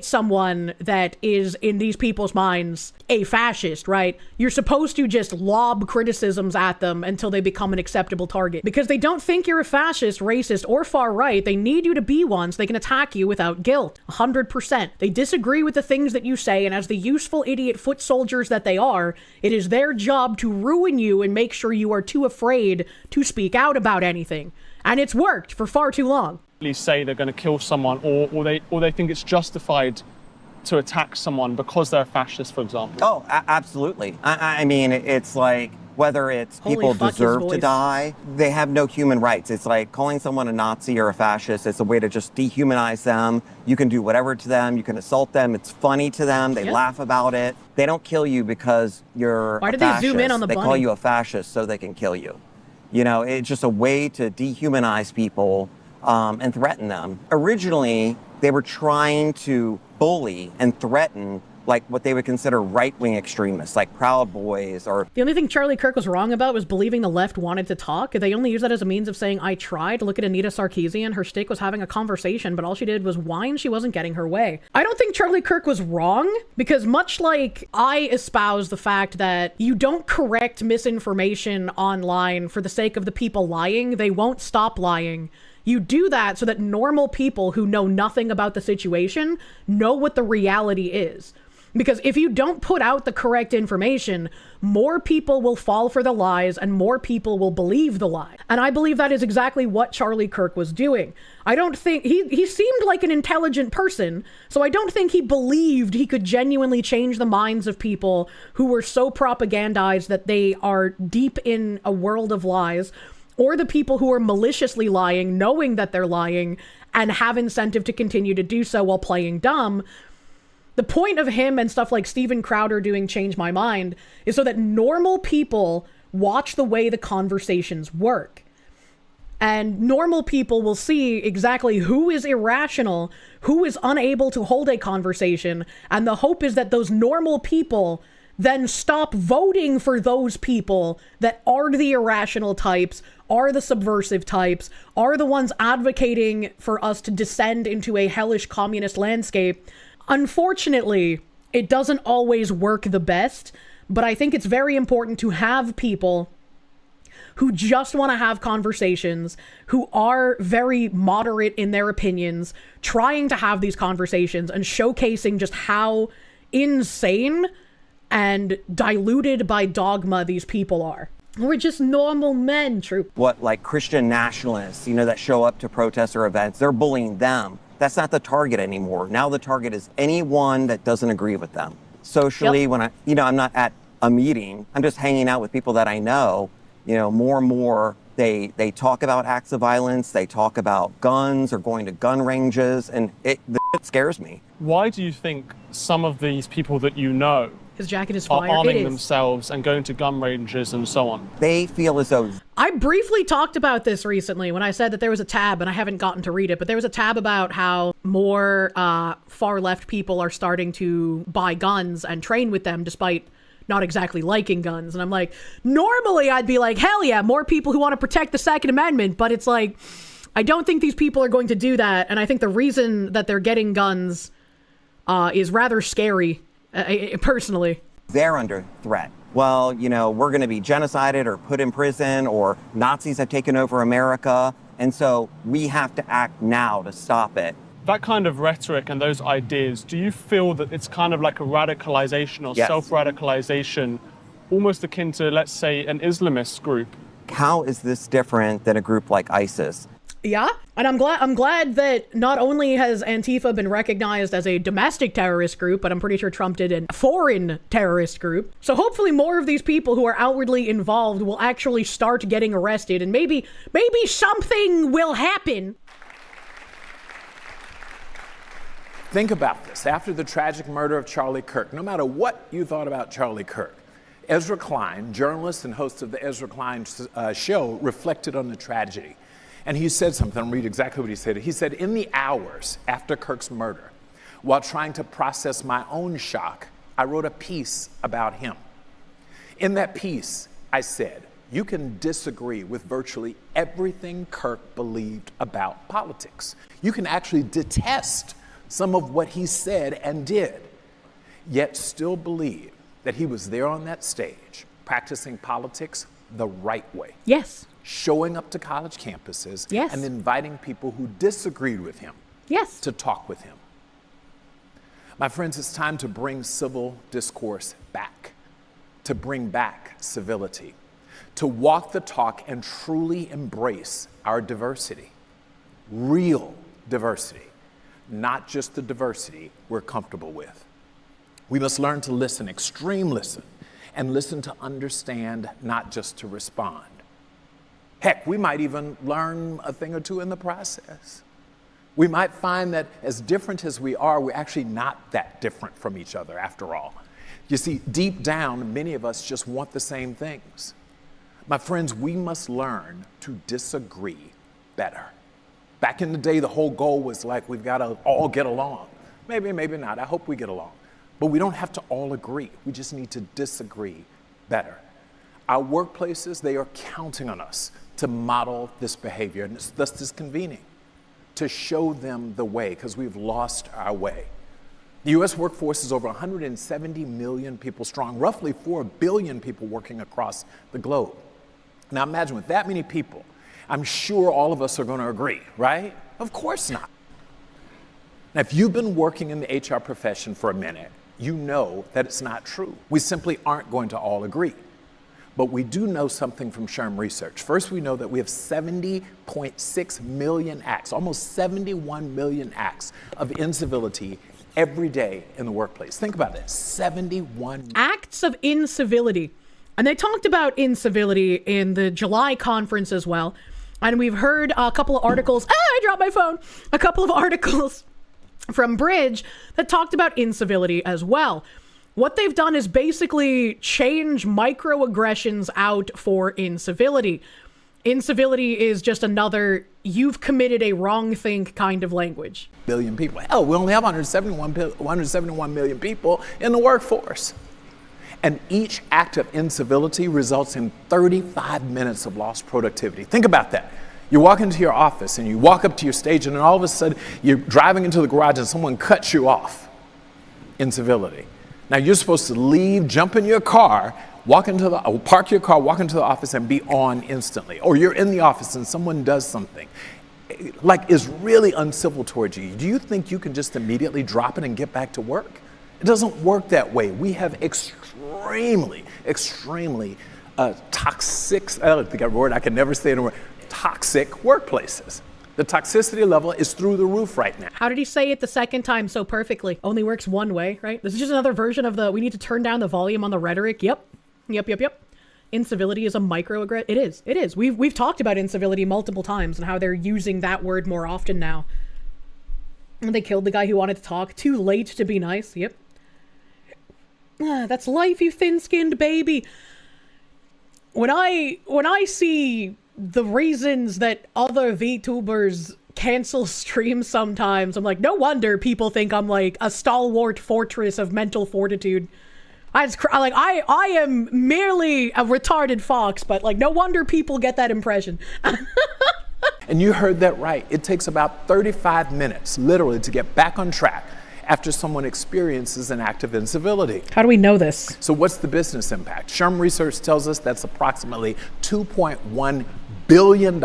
someone that is, in these people's minds, a fascist, right? You're supposed to just lob criticisms at them until they become an acceptable target. Because they don't think you're a fascist, racist, or far right. They need you to be one so they can attack you without guilt. 100%. They disagree with the things that you say, and as the useful idiot foot soldiers that they are, it is their job to ruin you and make sure you are too afraid to speak out about anything. And it's worked for far too long. say they're going to kill someone, or they think it's justified to attack someone because they're a fascist, for example? Oh, absolutely. I mean, it's like, whether it's people deserve to die, they have no human rights. It's like calling someone a Nazi or a fascist. It's a way to just dehumanize them. You can do whatever to them. You can assault them. It's funny to them. They laugh about it. They don't kill you because you're a fascist. Why did they zoom in on the bunny? They call you a fascist so they can kill you. You know, it's just a way to dehumanize people and threaten them. Originally, they were trying to bully and threaten like what they would consider right-wing extremists, like Proud Boys or... The only thing Charlie Kirk was wrong about was believing the left wanted to talk. They only used that as a means of saying, I tried. Look at Anita Sarkeesian. Her stick was having a conversation, but all she did was whine. She wasn't getting her way. I don't think Charlie Kirk was wrong, because much like I espouse the fact that you don't correct misinformation online for the sake of the people lying, they won't stop lying. You do that so that normal people who know nothing about the situation know what the reality is. Because if you don't put out the correct information, more people will fall for the lies and more people will believe the lie. And I believe that is exactly what Charlie Kirk was doing. I don't think he seemed like an intelligent person, so I don't think he believed he could genuinely change the minds of people who were so propagandized that they are deep in a world of lies, or the people who are maliciously lying, knowing that they're lying, and have incentive to continue to do so while playing dumb. The point of him and stuff like Steven Crowder doing Change My Mind is so that normal people watch the way the conversations work. And normal people will see exactly who is irrational, who is unable to hold a conversation, and the hope is that those normal people then stop voting for those people that are the irrational types, are the subversive types, are the ones advocating for us to descend into a hellish communist landscape. Unfortunately, it doesn't always work the best, but I think it's very important to have people who just want to have conversations, who are very moderate in their opinions, trying to have these conversations and showcasing just how insane and diluted by dogma these people are. We're just normal men, Troop. What, like Christian nationalists, you know, that show up to protests or events, they're bullying them. That's not the target anymore. Now the target is anyone that doesn't agree with them. Socially, when I'm not at a meeting, I'm just hanging out with people that I know, you know, more and more they talk about acts of violence, they talk about guns or going to gun ranges, and the shit scares me. Why do you think some of these people that you know his jacket is are fire. arming themselves and going to gun ranges and so on? They feel as though... I briefly talked about this recently when I said that there was a tab, and I haven't gotten to read it, but there was a tab about how more far left people are starting to buy guns and train with them despite not exactly liking guns. And I'm like, normally I'd be like, hell yeah, more people who want to protect the Second Amendment, but it's like, I don't think these people are going to do that. And I think the reason that they're getting guns is rather scary. Personally, they're under threat. Well, you know, we're going to be genocided or put in prison, or Nazis have taken over America. And so we have to act now to stop it. That kind of rhetoric and those ideas, do you feel that it's kind of like a radicalization or self-radicalization, almost akin to, let's say, an Islamist group? How is this different than a group like ISIS? Yeah, and I'm glad that not only has Antifa been recognized as a domestic terrorist group, but I'm pretty sure Trump did a foreign terrorist group. So hopefully more of these people who are outwardly involved will actually start getting arrested, and maybe something will happen. Think about this. After the tragic murder of Charlie Kirk, no matter what you thought about Charlie Kirk, Ezra Klein, journalist and host of the Ezra Klein show, reflected on the tragedy. And he said something, I'll read exactly what he said. He said, in the hours after Kirk's murder, while trying to process my own shock, I wrote a piece about him. In that piece, I said, you can disagree with virtually everything Kirk believed about politics. You can actually detest some of what he said and did, yet still believe that he was there on that stage, practicing politics the right way. Yes. Showing up to college campuses and inviting people who disagreed with him to talk with him. My friends, it's time to bring civil discourse back, to bring back civility, to walk the talk and truly embrace our diversity. real diversity, not just the diversity we're comfortable with. We must learn to listen, extreme listen, and listen to understand, not just to respond. Heck, we might even learn a thing or two in the process. We might find that as different as we are, we're actually not that different from each other after all. You see, deep down, many of us just want the same things. My friends, we must learn to disagree better. Back in the day, the whole goal was like, we've got to all get along. Maybe, maybe not. I hope we get along. But we don't have to all agree. We just need to disagree better. Our workplaces, they are counting on us to model this behavior, and it's thus disconvening to show them the way, because we've lost our way. The U.S. workforce is over 170 million people strong, roughly 4 billion people working across the globe. Now imagine with that many people, I'm sure all of us are going to agree, right? Of course not. Now, if you've been working in the HR profession for a minute, you know that it's not true. We simply aren't going to all agree. But we do know something from SHRM research. First, we know that we have 70.6 million acts, almost 71 million acts of incivility every day in the workplace. Think about this, 71 acts of incivility. And they talked about incivility in the July conference as well. And we've heard a couple of articles, I dropped my phone, a couple of articles from Bridge that talked about incivility as well. What they've done is basically change microaggressions out for incivility. Incivility is just another, you've committed a wrong thing kind of language. Billion people. Hell, we only have 171 million people in the workforce. And each act of incivility results in 35 minutes of lost productivity. Think about that. You walk into your office and you walk up to your station, and all of a sudden you're driving into the garage and someone cuts you off. Incivility. Now you're supposed to leave, jump in your car, park your car, walk into the office and be on instantly. Or you're in the office and someone does something like is really uncivil towards you. Do you think you can just immediately drop it and get back to work? It doesn't work that way. We have extremely toxic, I don't think that word, I can never say it in a word, toxic workplaces. The toxicity level is through the roof right now. How did he say it the second time so perfectly? Only works one way, right? This is just another version of we need to turn down the volume on the rhetoric. Yep. Incivility is a microaggression. It is. We've talked about incivility multiple times and how they're using that word more often now. And they killed the guy who wanted to talk. Too late to be nice. Yep. That's life, you thin-skinned baby. When I see the reasons that other VTubers cancel streams sometimes, I'm like, no wonder people think I'm like a stalwart fortress of mental fortitude. I am merely a retarded fox, but like, no wonder people get that impression. And you heard that right. It takes about 35 minutes, literally, to get back on track after someone experiences an act of incivility. How do we know this? So what's the business impact? SHRM research tells us that's approximately $2.1 billion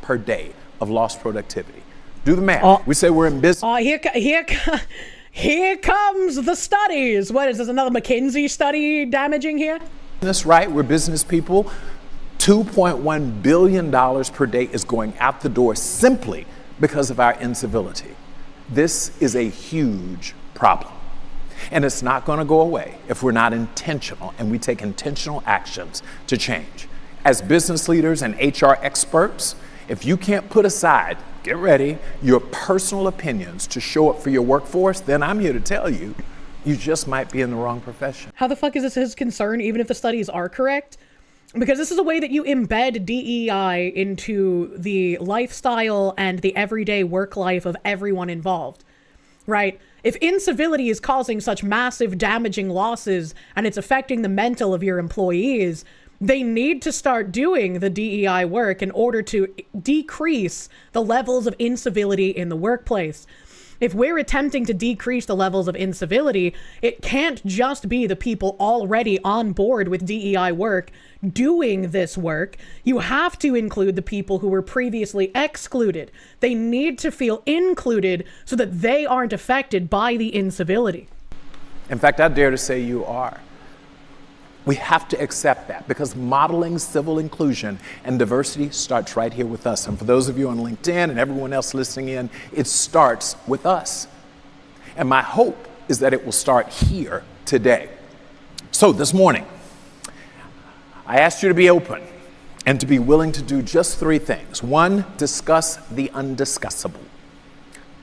per day of lost productivity. Do the math. We say we're in business. Here comes the studies. What is this, another McKinsey study damaging here? That's right, we're business people. $2.1 billion per day is going out the door simply because of our incivility. This is a huge problem. And it's not going to go away if we're not intentional and we take intentional actions to change. As business leaders and HR experts, if you can't put aside, get ready, your personal opinions to show up for your workforce, then I'm here to tell you, you just might be in the wrong profession. How the fuck is this his concern, even if the studies are correct? Because this is a way that you embed DEI into the lifestyle and the everyday work life of everyone involved, right? If incivility is causing such massive damaging losses and it's affecting the mental of your employees, they need to start doing the DEI work in order to decrease the levels of incivility in the workplace. If we're attempting to decrease the levels of incivility, it can't just be the people already on board with DEI work doing this work. You have to include the people who were previously excluded. They need to feel included so that they aren't affected by the incivility. In fact, I dare to say you are. We have to accept that because modeling civil inclusion and diversity starts right here with us. And for those of you on LinkedIn and everyone else listening in, it starts with us. And my hope is that it will start here today. So this morning, I asked you to be open and to be willing to do just 3 things. 1, discuss the undiscussable.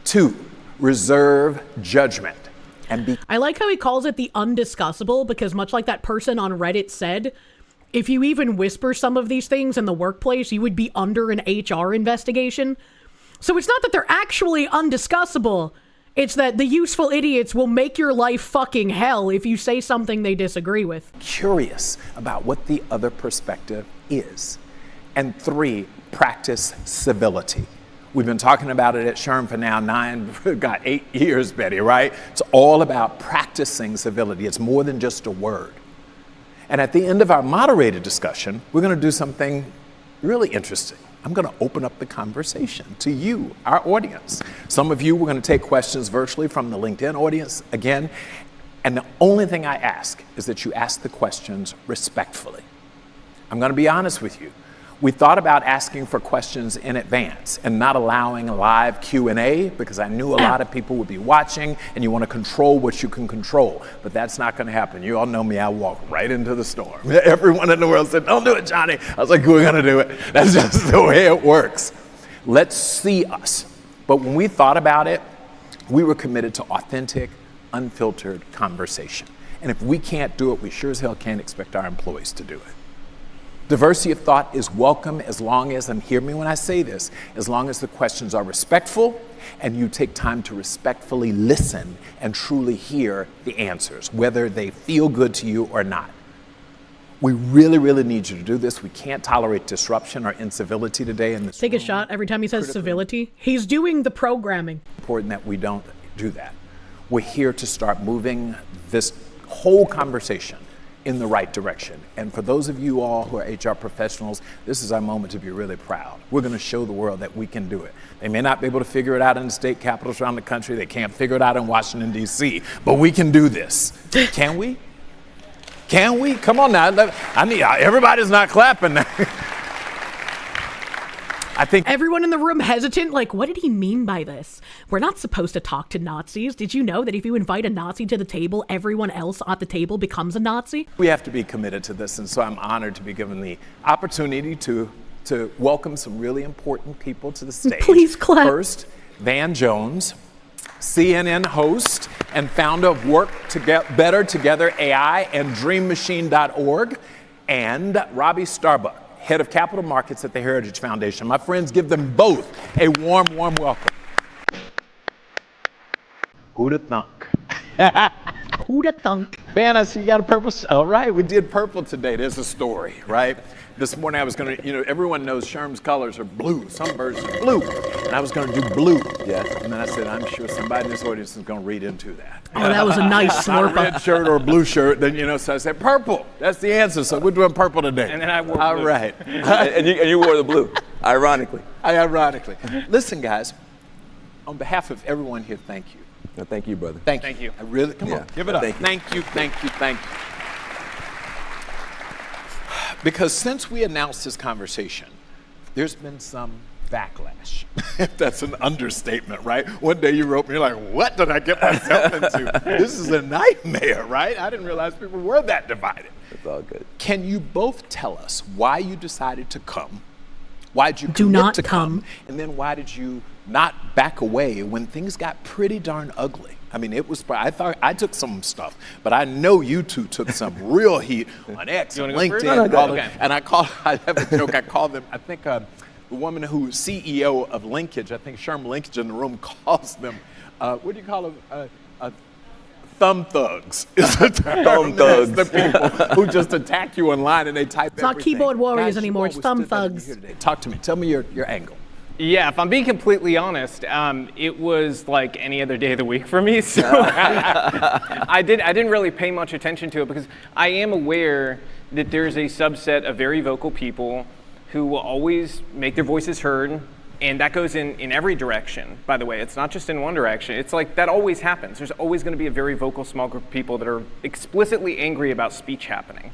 2, reserve judgment. I like how he calls it the undiscussable, because much like that person on Reddit said, if you even whisper some of these things in the workplace, you would be under an HR investigation. So it's not that they're actually undiscussable. It's that the useful idiots will make your life fucking hell if you say something they disagree with. Curious about what the other perspective is. And 3, practice civility. We've been talking about it at SHRM for now 8 years, Betty, right? It's all about practicing civility. It's more than just a word. And at the end of our moderated discussion, we're going to do something really interesting. I'm going to open up the conversation to you, our audience. Some of you, we're going to take questions virtually from the LinkedIn audience again. And the only thing I ask is that you ask the questions respectfully. I'm going to be honest with you. We thought about asking for questions in advance and not allowing a live Q&A because I knew a lot of people would be watching and you want to control what you can control. But that's not going to happen. You all know me. I walk right into the storm. Everyone in the world said, don't do it, Johnny. I was like, we're going to do it. That's just the way it works. Let's see us. But when we thought about it, we were committed to authentic, unfiltered conversation. And if we can't do it, we sure as hell can't expect our employees to do it. Diversity of thought is welcome as long as, and hear me when I say this, as long as the questions are respectful and you take time to respectfully listen and truly hear the answers, whether they feel good to you or not. We really, really need you to do this. We can't tolerate disruption or incivility today in this Take a shot every time he says civility. He's doing the programming. Important that we don't do that. We're here to start moving this whole conversation in the right direction. And for those of you all who are HR professionals, this is our moment to be really proud. We're going to show the world that we can do it. They may not be able to figure it out in the state capitals around the country. They can't figure it out in Washington, D.C., but we can do this. Can we? Can we? Come on now. Everybody's not clapping now. I think everyone in the room hesitant, like, what did he mean by this? We're not supposed to talk to Nazis. Did you know that if you invite a Nazi to the table, everyone else at the table becomes a Nazi? We have to be committed to this, and so I'm honored to be given the opportunity to welcome some really important people to the stage. Please clap. First, Van Jones, CNN host and founder of Work Better Together AI and DreamMachine.org, and Robby Starbuck, head of capital markets at the Heritage Foundation. My friends, give them both a warm, warm welcome. Who'da thunk? Who'da thunk? Man, I see you got a purple. All right, we did purple today. There's a story, right? This morning I was going to, everyone knows SHRM's colors are blue. Some versions are blue. And I was going to do blue. Yeah. And then I said, I'm sure somebody in this audience is going to read into that. Oh, that was a nice slurp. A red shirt or a blue shirt. Then, so I said, purple. That's the answer. So we're doing purple today. And then I wore blue. All right. and you wore the blue, ironically. Ironically. Listen, guys, on behalf of everyone here, thank you. No, thank you, brother. Thank you. I really, come on, give it up. Thank you. Because since we announced this conversation, there's been some backlash. If that's an understatement, right? One day you wrote me, you're like, what did I get myself into? This is a nightmare, right? I didn't realize people were that divided. It's all good. Can you both tell us why you decided to come? Why did you do commit not to come? And then why did you not back away when things got pretty darn ugly? I mean, I thought I took some stuff, but I know you two took some real heat on X, LinkedIn, and I have a joke. I call them, I think the woman who's CEO of Linkage, I think SHRM Linkage in the room calls them, what do you call them? Thumb thugs is the term. Thumb thugs. The people who just attack you online and they type It's not keyboard warriors anymore, it's thumb thugs. Talk to me. Tell me your angle. Yeah, if I'm being completely honest, it was like any other day of the week for me. So I didn't really pay much attention to it because I am aware that there's a subset of very vocal people who will always make their voices heard, And that goes in every direction, by the way. It's not just in one direction. It's like that always happens. There's always going to be a very vocal small group of people that are explicitly angry about speech happening.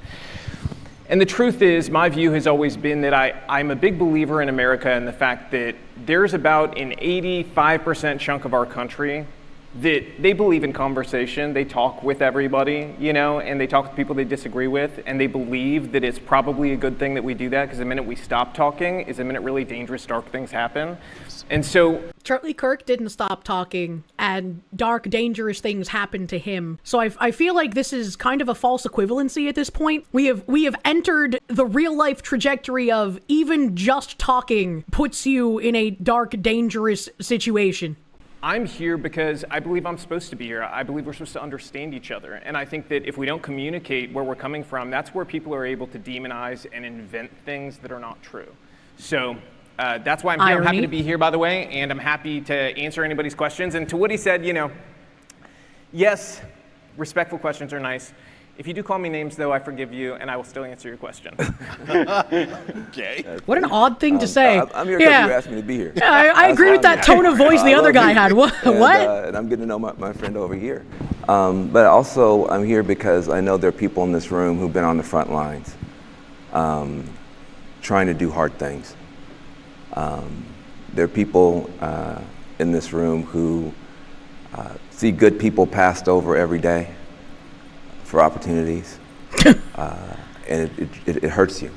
And the truth is, my view has always been that I'm a big believer in America and the fact that there's about an 85% chunk of our country that they believe in conversation. They talk with everybody, you know, and they talk with people they disagree with, and they believe that it's probably a good thing that we do that, because the minute we stop talking is the minute really dangerous, dark things happen. And so Charlie Kirk didn't stop talking, and dark, dangerous things happened to him. So I feel like this is kind of a false equivalency at this point. We have entered the real life trajectory of even just talking puts you in a dark, dangerous situation. I'm here because I believe I'm supposed to be here. I believe we're supposed to understand each other. And I think that if we don't communicate where we're coming from, that's where people are able to demonize and invent things that are not true. So that's why I'm here. I'm happy to be here, by the way, and I'm happy to answer anybody's questions. And to what he said, you know, yes, respectful questions are nice. If you do call me names, though, I forgive you, and I will still answer your question. Okay. What an odd thing to say. I'm here because you asked me to be here. Yeah, I agree with that tone of voice the other guy had. What? And I'm getting to know my friend over here. But also, I'm here because I know there are people in this room who've been on the front lines trying to do hard things. There are people in this room who see good people passed over every day for opportunities, and it hurts you.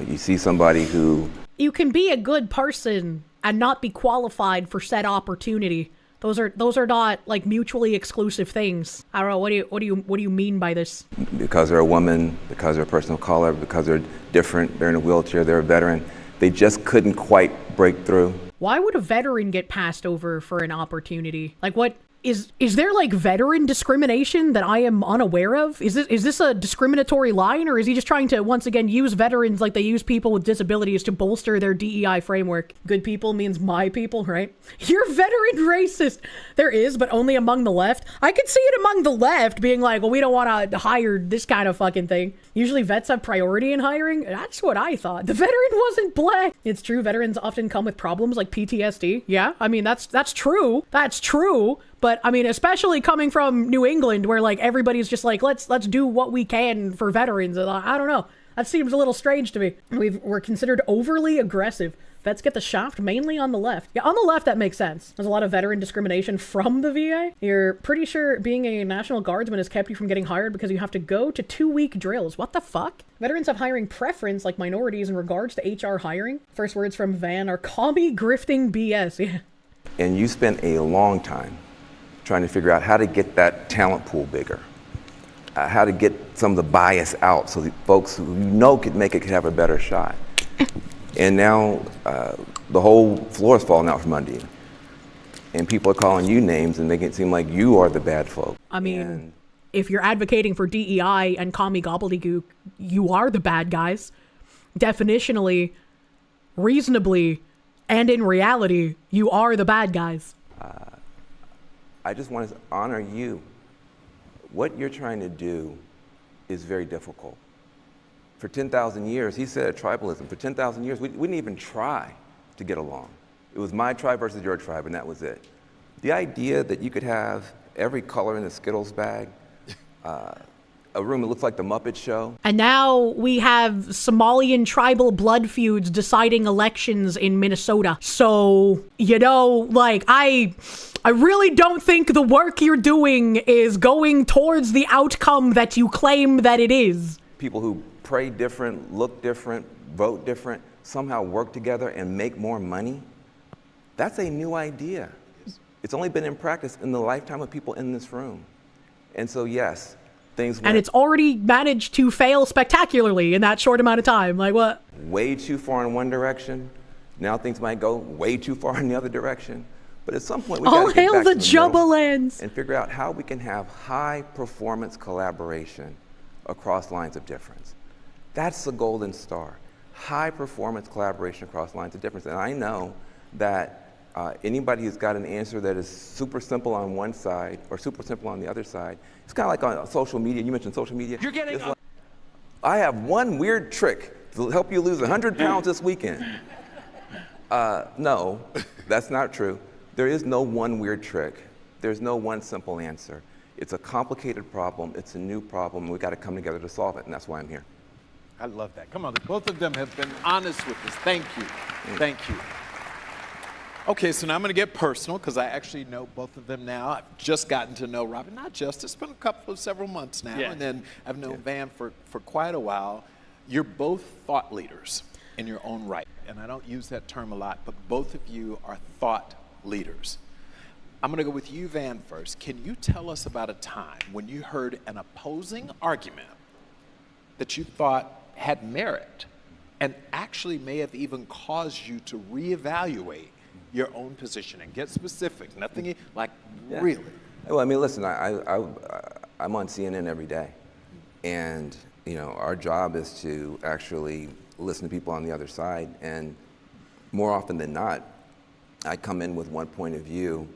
You see somebody who... You can be a good person and not be qualified for said opportunity. Those are not like mutually exclusive things. I don't know. What do you mean by this? Because they're a woman, because they're a person of color, because they're different, they're in a wheelchair, they're a veteran, they just couldn't quite break through. Why would a veteran get passed over for an opportunity? Like, what is there like veteran discrimination that I am unaware of? Is this a discriminatory line, or is he just trying to once again use veterans like they use people with disabilities to bolster their DEI framework? Good people means my people, right? You're veteran racist. There is, but only among the left. I could see it among the left being like, well, we don't want to hire this kind of fucking thing. Usually vets have priority in hiring. That's what I thought. The veteran wasn't black. It's true. Veterans often come with problems like PTSD. Yeah, I mean, that's true. That's true. But I mean, especially coming from New England, where like everybody's just like, let's do what we can for veterans. I don't know. That seems a little strange to me. We're considered overly aggressive. Vets get the shaft mainly on the left. Yeah, on the left, that makes sense. There's a lot of veteran discrimination from the VA. You're pretty sure being a National Guardsman has kept you from getting hired because you have to go to 2-week drills. What the fuck? Veterans have hiring preference like minorities in regards to HR hiring. First words from Van are commie grifting BS. Yeah. And you spent a long time trying to figure out how to get that talent pool bigger, how to get some of the bias out so that folks who you know could make it could have a better shot. And now the whole floor is falling out from under you. And people are calling you names and making it seem like you are the bad folk. I mean, if you're advocating for DEI and commie gobbledygook, you are the bad guys. Definitionally, reasonably, and in reality, you are the bad guys. I just want to honor you. What you're trying to do is very difficult. For 10,000 years, he said tribalism, for 10,000 years, we didn't even try to get along. It was my tribe versus your tribe, and that was it. The idea that you could have every color in a Skittles bag, a room that looks like the Muppet Show. And now we have Somalian tribal blood feuds deciding elections in Minnesota. So, you know, like, I really don't think the work you're doing is going towards the outcome that you claim that it is. People who pray different, look different, vote different, somehow work together and make more money. That's a new idea. It's only been in practice in the lifetime of people in this room. And so, yes, things went... And it's already managed to fail spectacularly in that short amount of time. Like, what? Way too far in one direction. Now things might go way too far in the other direction. But at some point, we got to get back to the middle and figure out how we can have high-performance collaboration across lines of difference. That's the golden star. High-performance collaboration across lines of difference. And I know that anybody who's got an answer that is super simple on one side or super simple on the other side, it's kind of like on social media. You mentioned social media. You're getting... Like, I have one weird trick to help you lose 100 pounds this weekend. No, that's not true. There is no one weird trick. There's no one simple answer. It's a complicated problem. It's a new problem. We've got to come together to solve it, and that's why I'm here. I love that. Come on, both of them have been honest with us. Thank you. Thank you. Okay, so now I'm going to get personal because I actually know both of them now. I've just gotten to know Robby, not just, it's been several months now, and then I've known Van for quite a while. You're both thought leaders in your own right, and I don't use that term a lot, but both of you are thought leaders. I'm going to go with you, Van, first. Can you tell us about a time when you heard an opposing argument that you thought had merit and actually may have even caused you to reevaluate your own position? And get specific, nothing like really. Well, I mean, listen, I'm on CNN every day, and our job is to actually listen to people on the other side, and more often than not, I come in with one point of view,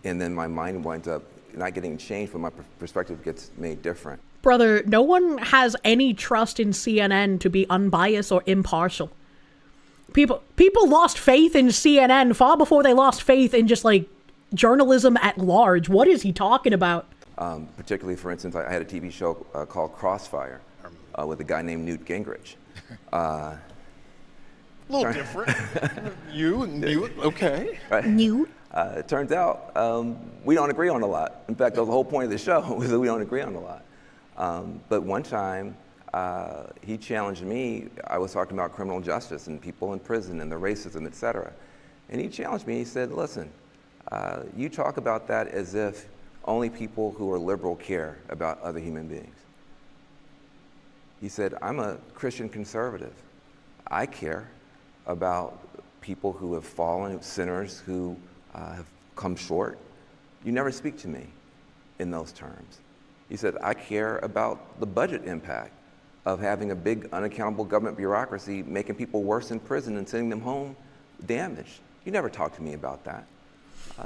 and then my mind winds up not getting changed, but my perspective gets made different. Brother, no one has any trust in CNN to be unbiased or impartial. People lost faith in CNN far before they lost faith in just like journalism at large. What is he talking about? Particularly, for instance, I had a TV show called Crossfire with a guy named Newt Gingrich. A little different. You, okay. Right. Newt? It turns out we don't agree on a lot. In fact, the whole point of the show was that we don't agree on a lot. But one time, he challenged me. I was talking about criminal justice and people in prison and the racism, et cetera. And he challenged me. He said, listen, you talk about that as if only people who are liberal care about other human beings. He said, I'm a Christian conservative. I care about people who have fallen, sinners who have come short. You never speak to me in those terms. He said, I care about the budget impact of having a big unaccountable government bureaucracy making people worse in prison and sending them home damaged. You never talk to me about that.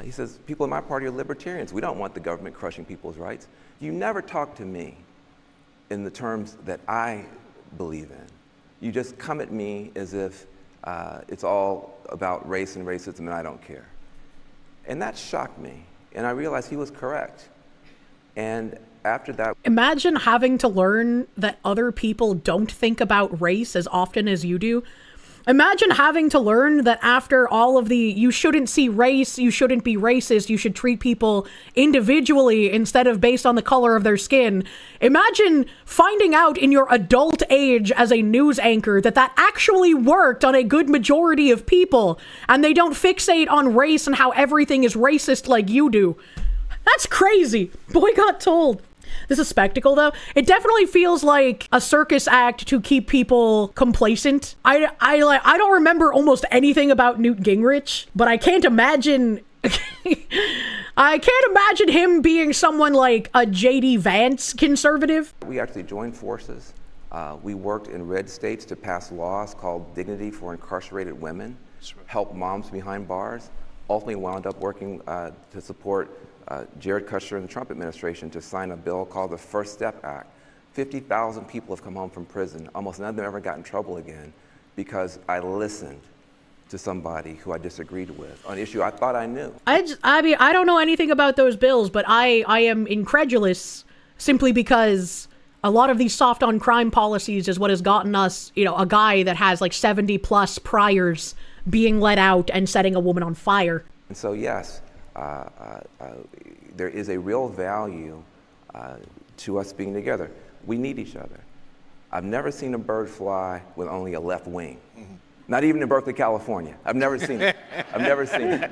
He says, people in my party are libertarians. We don't want the government crushing people's rights. You never talk to me in the terms that I believe in. You just come at me as if it's all about race and racism and I don't care. And that shocked me. And I realized he was correct. And after that, imagine having to learn that other people don't think about race as often as you do. Imagine having to learn that after all of the, you shouldn't see race, you shouldn't be racist, you should treat people individually instead of based on the color of their skin. Imagine finding out in your adult age as a news anchor that actually worked on a good majority of people, and they don't fixate on race and how everything is racist like you do. That's crazy. Boy got told. This is a spectacle, though. It definitely feels like a circus act to keep people complacent. I don't remember almost anything about Newt Gingrich, but I can't imagine him being someone like a J.D. Vance conservative. We actually joined forces. We worked in red states to pass laws called Dignity for Incarcerated Women, help moms behind bars. Ultimately wound up working to support Jared Kushner and the Trump administration to sign a bill called the First Step Act. 50,000 people have come home from prison. Almost none of them ever got in trouble again because I listened to somebody who I disagreed with on an issue I thought I knew. I mean, I don't know anything about those bills, but I am incredulous simply because a lot of these soft on crime policies is what has gotten us, a guy that has like 70 plus priors being let out and setting a woman on fire. And so, yes, there is a real value to us being together. We need each other. I've never seen a bird fly with only a left wing. Mm-hmm. Not even in Berkeley, California. I've never seen it. I've never seen it.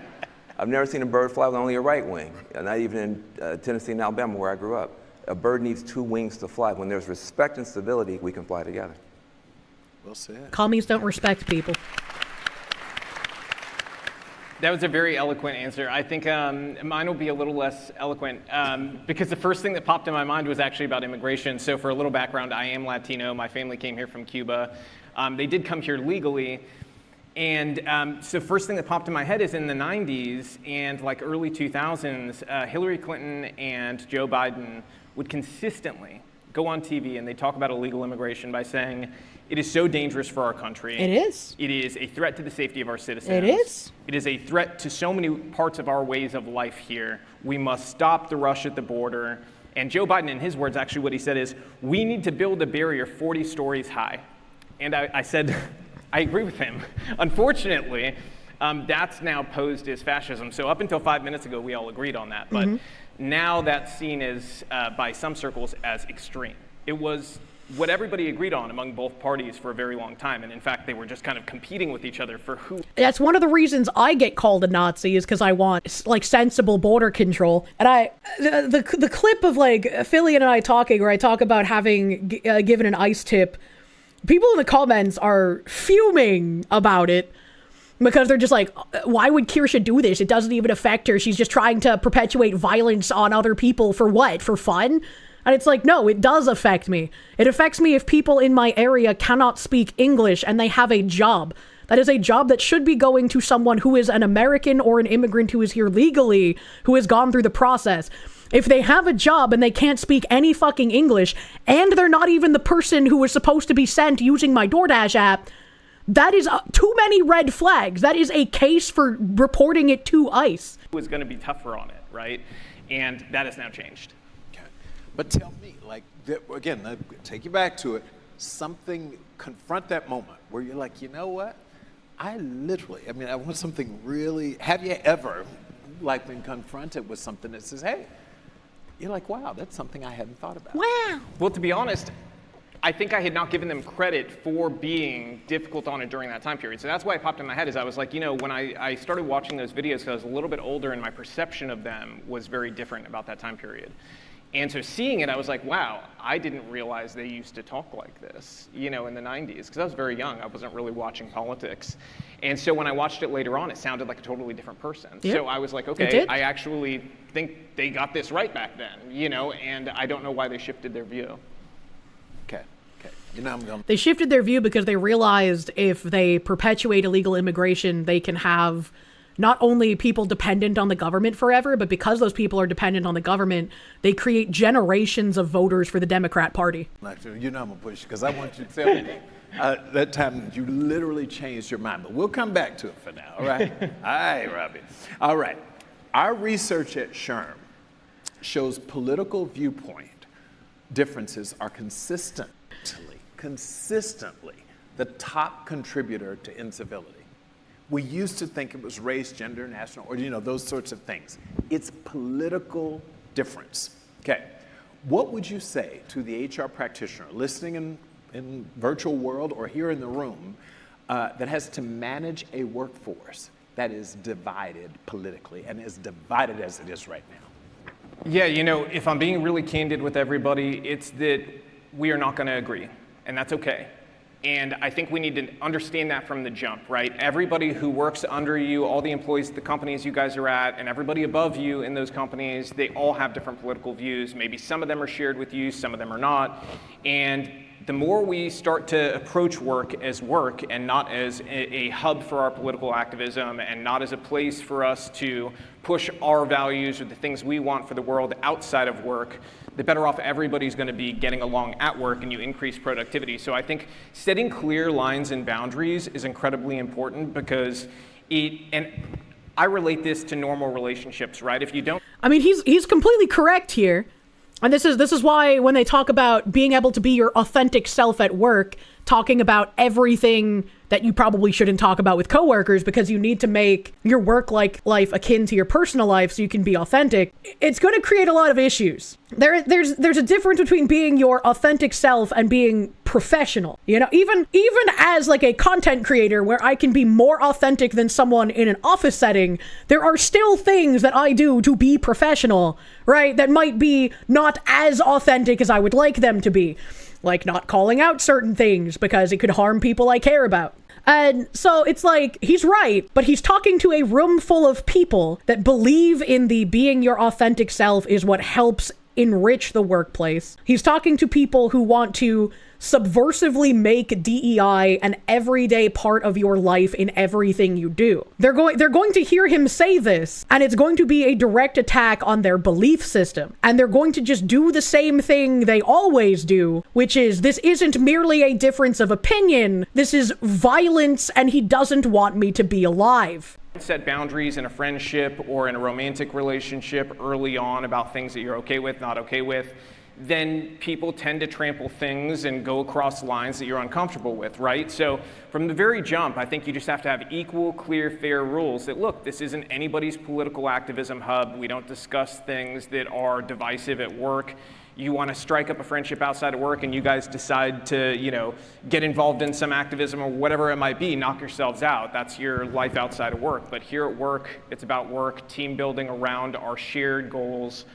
I've never seen a bird fly with only a right wing. Not even in Tennessee and Alabama, where I grew up. A bird needs two wings to fly. When there's respect and civility, we can fly together. Well said. Commies don't respect people. That was a very eloquent answer. I think mine will be a little less eloquent because the first thing that popped in my mind was actually about immigration. So for a little background, I am Latino. My family came here from Cuba. They did come here legally. And so first thing that popped in my head is in the 90s and like early 2000s, Hillary Clinton and Joe Biden would consistently go on TV and they talk about illegal immigration by saying it is so dangerous for our country. It is. It is a threat to the safety of our citizens. It is. It is a threat to so many parts of our ways of life here. We must stop the rush at the border. And Joe Biden, in his words, actually what he said is, we need to build a barrier 40 stories high. And I said, I agree with him. Unfortunately, that's now posed as fascism. So up until 5 minutes ago, we all agreed on that. But now that's seen as, by some circles, as extreme. It was what everybody agreed on among both parties for a very long time. And in fact, they were just kind of competing with each other for who. That's one of the reasons I get called a Nazi, is because I want like sensible border control. And the clip of like Philly and I talking, where I talk about having given an ice tip, people in the comments are fuming about it. Because they're just like, why would Kirsche do this? It doesn't even affect her. She's just trying to perpetuate violence on other people for what? For fun? And it's like, no, it does affect me. It affects me if people in my area cannot speak English and they have a job. That is a job that should be going to someone who is an American or an immigrant who is here legally, who has gone through the process. If they have a job and they can't speak any fucking English, and they're not even the person who was supposed to be sent using my DoorDash app, that is too many red flags. That is a case for reporting it to ICE. It was going to be tougher on it, right? And that has now changed. But tell me, like, again, take you back to it, confront that moment where you're like, you know what? I want something really, have you ever, like, been confronted with something that says, hey, you're like, wow, that's something I hadn't thought about. Wow. Well, to be honest, I think I had not given them credit for being difficult on it during that time period. So that's why it popped in my head, is I was like, you know, when I started watching those videos, because I was a little bit older and my perception of them was very different about that time period. And so seeing it, I was like, wow, I didn't realize they used to talk like this, you know, in the 90s, because I was very young. I wasn't really watching politics. And so when I watched it later on, it sounded like a totally different person. Yeah. So I was like, okay, I actually think they got this right back then, you know, and I don't know why they shifted their view. Okay. You know, they shifted their view because they realized if they perpetuate illegal immigration, they can have not only people dependent on the government forever, but because those people are dependent on the government, they create generations of voters for the Democrat Party. You know I'm going to push, because I want you to tell me that time that you literally changed your mind. But we'll come back to it for now, all right? All right, Robby. All right. Our research at SHRM shows political viewpoint differences are consistently the top contributor to incivility. We used to think it was race, gender, national, or, you know, those sorts of things. It's political difference. Okay. What would you say to the HR practitioner listening in virtual world or here in the room that has to manage a workforce that is divided politically and as divided as it is right now? Yeah, you know, if I'm being really candid with everybody, it's that we are not going to agree, and that's okay. And I think we need to understand that from the jump, right? Everybody who works under you, all the employees at the companies you guys are at, and everybody above you in those companies, they all have different political views. Maybe some of them are shared with you, some of them are not. And the more we start to approach work and not as a hub for our political activism and not as a place for us to push our values or the things we want for the world outside of work, the better off everybody's going to be getting along at work, and you increase productivity. So I think setting clear lines and boundaries is incredibly important, because and I relate this to normal relationships, right? If you don't, I mean, he's completely correct here. And this is why when they talk about being able to be your authentic self at work, talking about everything that you probably shouldn't talk about with coworkers, because you need to make your work life akin to your personal life so you can be authentic. It's going to create a lot of issues. There's a difference between being your authentic self and being professional. You know, even as like a content creator where I can be more authentic than someone in an office setting, there are still things that I do to be professional, right? That might be not as authentic as I would like them to be. Like not calling out certain things because it could harm people I care about. And so it's like, he's right, but he's talking to a room full of people that believe in the being your authentic self is what helps enrich the workplace. He's talking to people who want to subversively make DEI an everyday part of your life in everything you do. They're going to hear him say this, and it's going to be a direct attack on their belief system. And they're going to just do the same thing they always do, which is, this isn't merely a difference of opinion, this is violence, and he doesn't want me to be alive. Set boundaries in a friendship or in a romantic relationship early on about things that you're okay with, not okay with, then people tend to trample things and go across lines that you're uncomfortable with, right? So from the very jump, I think you just have to have equal, clear, fair rules that, look, this isn't anybody's political activism hub. We don't discuss things that are divisive at work. You want to strike up a friendship outside of work and you guys decide to, get involved in some activism or whatever it might be, knock yourselves out. That's your life outside of work. But here at work, it's about work, team building around our shared goals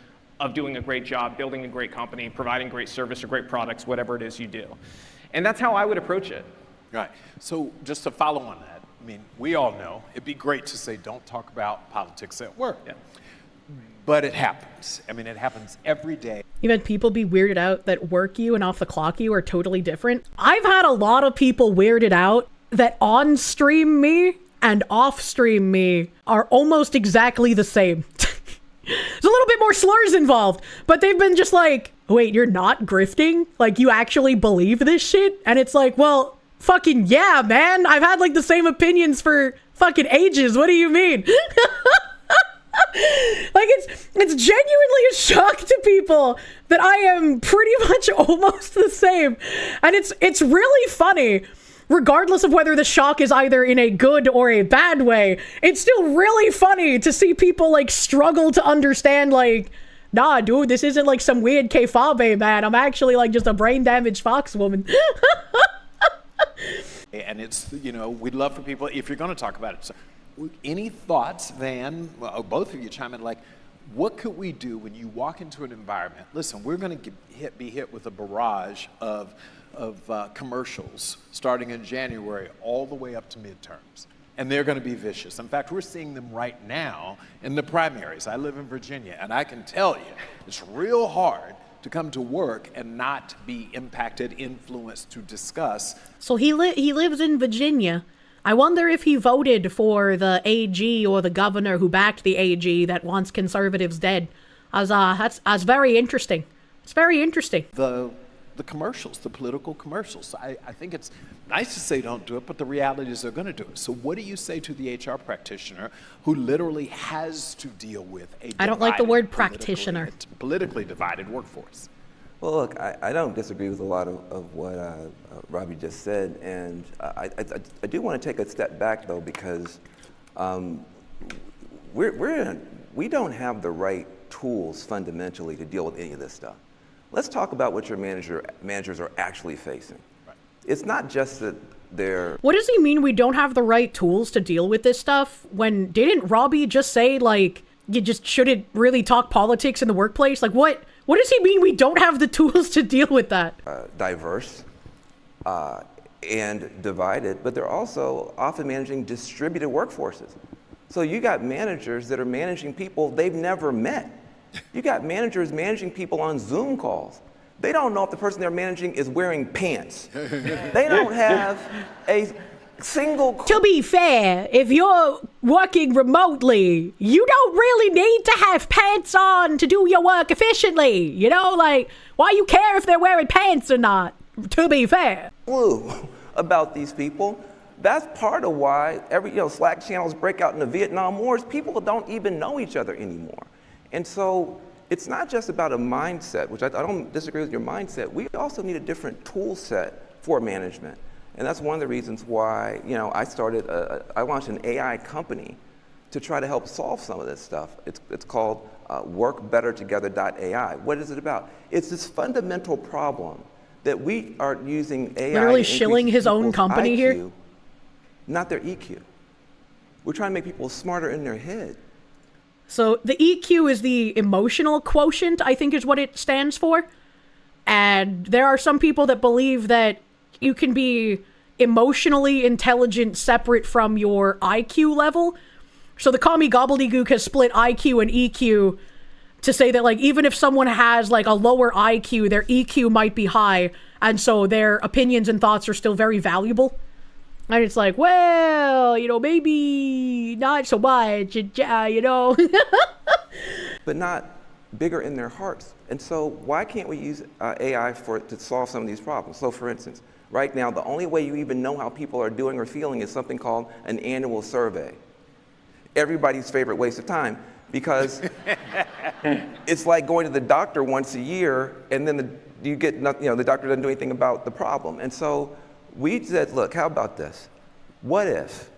of doing a great job, building a great company, providing great service or great products, whatever it is you do. And that's how I would approach it. Right. So just to follow on that, I mean, we all know it'd be great to say don't talk about politics at work. Yeah. But it happens. I mean, it happens every day. You've had people be weirded out that work you and off the clock you are totally different. I've had a lot of people weirded out that on stream me and off stream me are almost exactly the same. There's a little bit more slurs involved, but they've been just like, wait, you're not grifting? Like, you actually believe this shit? And it's like, well, fucking yeah, man. I've had like the same opinions for fucking ages. What do you mean? Like, it's genuinely a shock to people that I am pretty much almost the same. And it's really funny. Regardless of whether the shock is either in a good or a bad way, it's still really funny to see people like struggle to understand, like, nah, dude, this isn't like some weird kayfabe, man. I'm actually like just a brain damaged fox woman. And it's, we'd love for people, if you're going to talk about it. So, any thoughts, Van, well, both of you chime in, like, what could we do when you walk into an environment? Listen, we're going to be hit with a barrage of commercials starting in January all the way up to midterms. And they're going to be vicious. In fact, we're seeing them right now in the primaries. I live in Virginia, and I can tell you, it's real hard to come to work and not be impacted, influenced, to discuss. So he lives in Virginia. I wonder if he voted for the AG or the governor who backed the AG that wants conservatives dead. That's very interesting. It's very interesting. The commercials, the political commercials. I think it's nice to say don't do it, but the reality is they're going to do it. So what do you say to the HR practitioner who literally has to deal with a I don't like the word practitioner. Politically divided workforce? Well, look, I don't disagree with a lot of what Robby just said, and I do want to take a step back, though, because we don't have the right tools fundamentally to deal with any of this stuff. Let's talk about what your managers are actually facing. Right. It's not just that they're... What does he mean we don't have the right tools to deal with this stuff? When didn't Robby just say, like, you just shouldn't really talk politics in the workplace? Like, what does he mean we don't have the tools to deal with that? Diverse and divided, but they're also often managing distributed workforces. So you got managers that are managing people they've never met. You got managers managing people on Zoom calls. They don't know if the person they're managing is wearing pants. They don't have a single... To be fair, if you're working remotely, you don't really need to have pants on to do your work efficiently. Like, why you care if they're wearing pants or not? To be fair. About these people. That's part of why Slack channels break out in the Vietnam Wars. People don't even know each other anymore. And so it's not just about a mindset, which I don't disagree with your mindset. We also need a different tool set for management. And that's one of the reasons why, I launched an AI company to try to help solve some of this stuff. It's called workbettertogether.ai. What is it about? It's this fundamental problem that we are using AI literally shilling his own company IQ, here? Not their EQ. We're trying to make people smarter in their head. So the EQ is the emotional quotient, I think is what it stands for. And there are some people that believe that you can be emotionally intelligent separate from your IQ level. So the commie gobbledygook has split IQ and EQ to say that like even if someone has like a lower IQ, their EQ might be high, and so their opinions and thoughts are still very valuable. And it's like, well, you know, maybe not so much, you know. But not bigger in their hearts. And so why can't we use AI to solve some of these problems? So for instance, right now, the only way you even know how people are doing or feeling is something called an annual survey. Everybody's favorite waste of time, because it's like going to the doctor once a year and then you get nothing, you know, the doctor doesn't do anything about the problem. And so we said, look, how about this? What if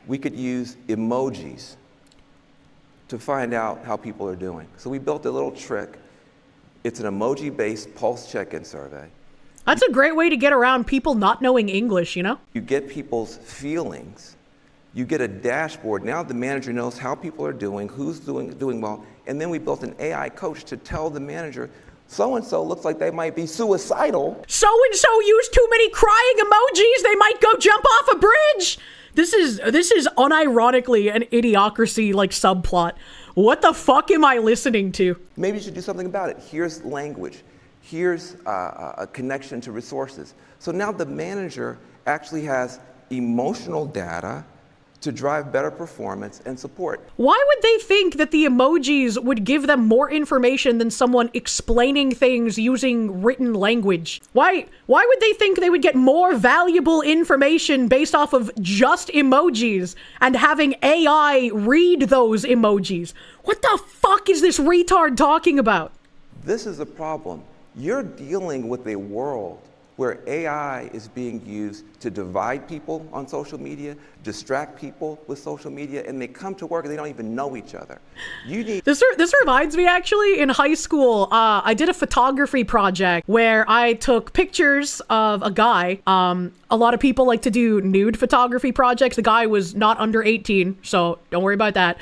we could use emojis to find out how people are doing? So we built a little trick. It's an emoji-based pulse check-in survey. That's a great way to get around people not knowing English, you know? You get people's feelings. You get a dashboard. Now the manager knows how people are doing, who's doing well, and then we built an AI coach to tell the manager, so-and-so looks like they might be suicidal. So-and-so used too many crying emojis, they might go jump off a bridge. This is unironically an idiocracy like subplot. What the fuck am I listening to? Maybe you should do something about it. Here's language. Here's a connection to resources. So now the manager actually has emotional data to drive better performance and support. Why would they think that the emojis would give them more information than someone explaining things using written language? Why would they think they would get more valuable information based off of just emojis and having AI read those emojis? What the fuck is this retard talking about? This is a problem. You're dealing with a world where AI is being used to divide people on social media, distract people with social media, and they come to work and they don't even know each other. This reminds me, actually, in high school, I did a photography project where I took pictures of a guy. A lot of people like to do nude photography projects. The guy was not under 18, so don't worry about that.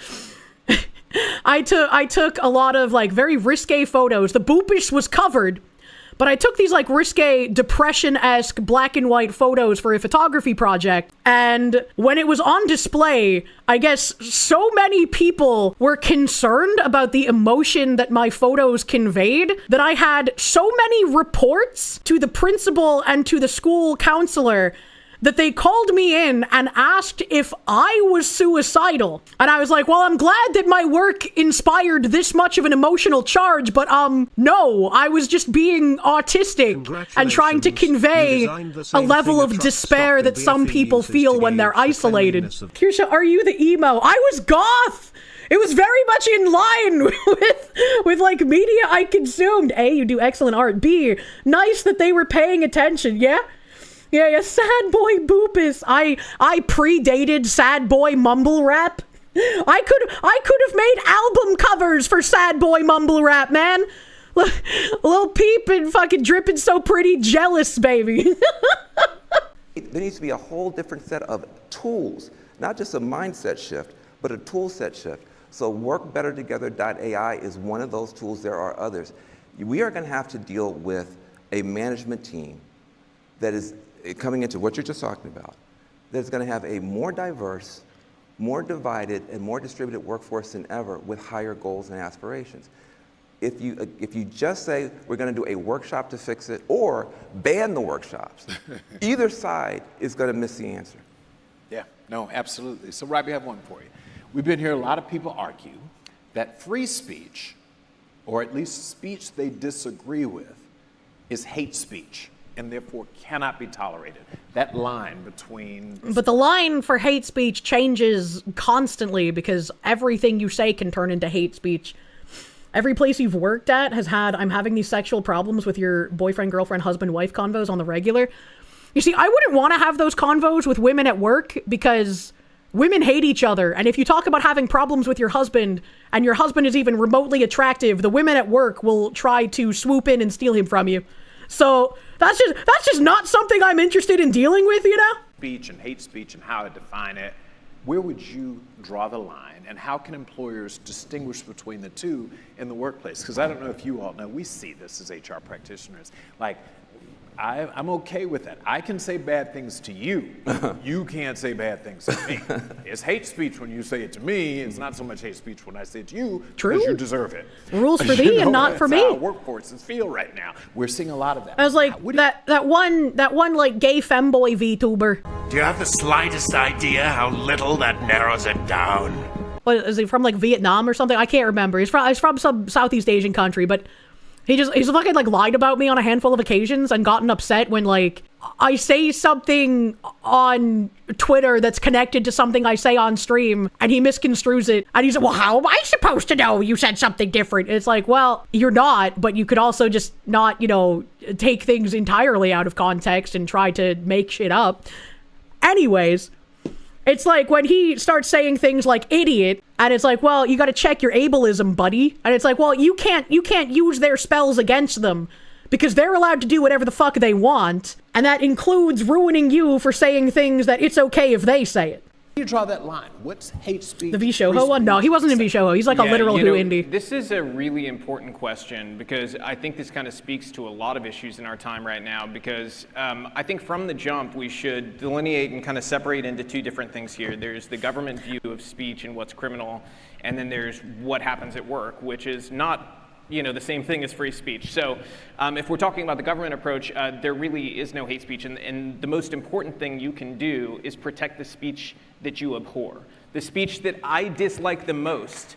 I took a lot of like very risque photos. The boopish was covered. But I took these like risque, depression-esque black and white photos for a photography project. And when it was on display, I guess so many people were concerned about the emotion that my photos conveyed that I had so many reports to the principal and to the school counselor that they called me in and asked if I was suicidal. And I was like, well, I'm glad that my work inspired this much of an emotional charge, but no, I was just being autistic and trying to convey a level of despair that some people feel when they're isolated. Kirsche, are you the emo? I was goth! It was very much in line with like media I consumed. A, you do excellent art. B, nice that they were paying attention, yeah? Yeah, sad boy boopus. I predated sad boy mumble rap. I could have made album covers for sad boy mumble rap, man. Lil Peep and fucking Drippin' So Pretty Jealous, baby. There needs to be a whole different set of tools, not just a mindset shift, but a tool set shift. So workbettertogether.ai is one of those tools. There are others. We are going to have to deal with a management team that is coming into what you're just talking about, that's going to have a more diverse, more divided, and more distributed workforce than ever with higher goals and aspirations. If you just say we're going to do a workshop to fix it or ban the workshops, either side is going to miss the answer. Yeah, no, absolutely. So Robby, I have one for you. We've been hearing a lot of people argue that free speech, or at least speech they disagree with, is hate speech, and therefore cannot be tolerated. That line between... But the line for hate speech changes constantly because everything you say can turn into hate speech. Every place you've worked at has had, I'm having these sexual problems with your boyfriend, girlfriend, husband, wife convos on the regular. You see, I wouldn't want to have those convos with women at work because women hate each other. And if you talk about having problems with your husband and your husband is even remotely attractive, the women at work will try to swoop in and steal him from you. So that's just not something I'm interested in dealing with, you know? Speech and hate speech and how to define it. Where would you draw the line, and how can employers distinguish between the two in the workplace? Because I don't know if you all know, we see this as HR practitioners. Like, I'm okay with that. I can say bad things to you. You can't say bad things to me. It's hate speech when you say it to me. It's not so much hate speech when I say it to you. True. Because you deserve it. Rules for thee and not for me. That's how workforces feel right now. We're seeing a lot of that. I was like, that one like gay femboy VTuber. Do you have the slightest idea how little that narrows it down? What, is he from like Vietnam or something? I can't remember. He's from some Southeast Asian country, but he's fucking like lied about me on a handful of occasions and gotten upset when like I say something on Twitter that's connected to something I say on stream and he misconstrues it and he's like, well, how am I supposed to know you said something different? It's like, well, you're not, but you could also just not, take things entirely out of context and try to make shit up. Anyways, it's like when he starts saying things like idiot, and it's like, well, you got to check your ableism, buddy. And it's like, well, you can't use their spells against them because they're allowed to do whatever the fuck they want, and that includes ruining you for saying things that it's okay if they say it. You draw that line. What's hate speech? The VShoho one? No, he wasn't in VShoho. He's like a literal Who indie. This is a really important question because I think this kind of speaks to a lot of issues in our time right now because I think from the jump we should delineate and kind of separate into two different things here. There's the government view of speech and what's criminal, and then there's what happens at work, which is not the same thing as free speech. So if we're talking about the government approach, there really is no hate speech. And the most important thing you can do is protect the speech that you abhor. The speech that I dislike the most,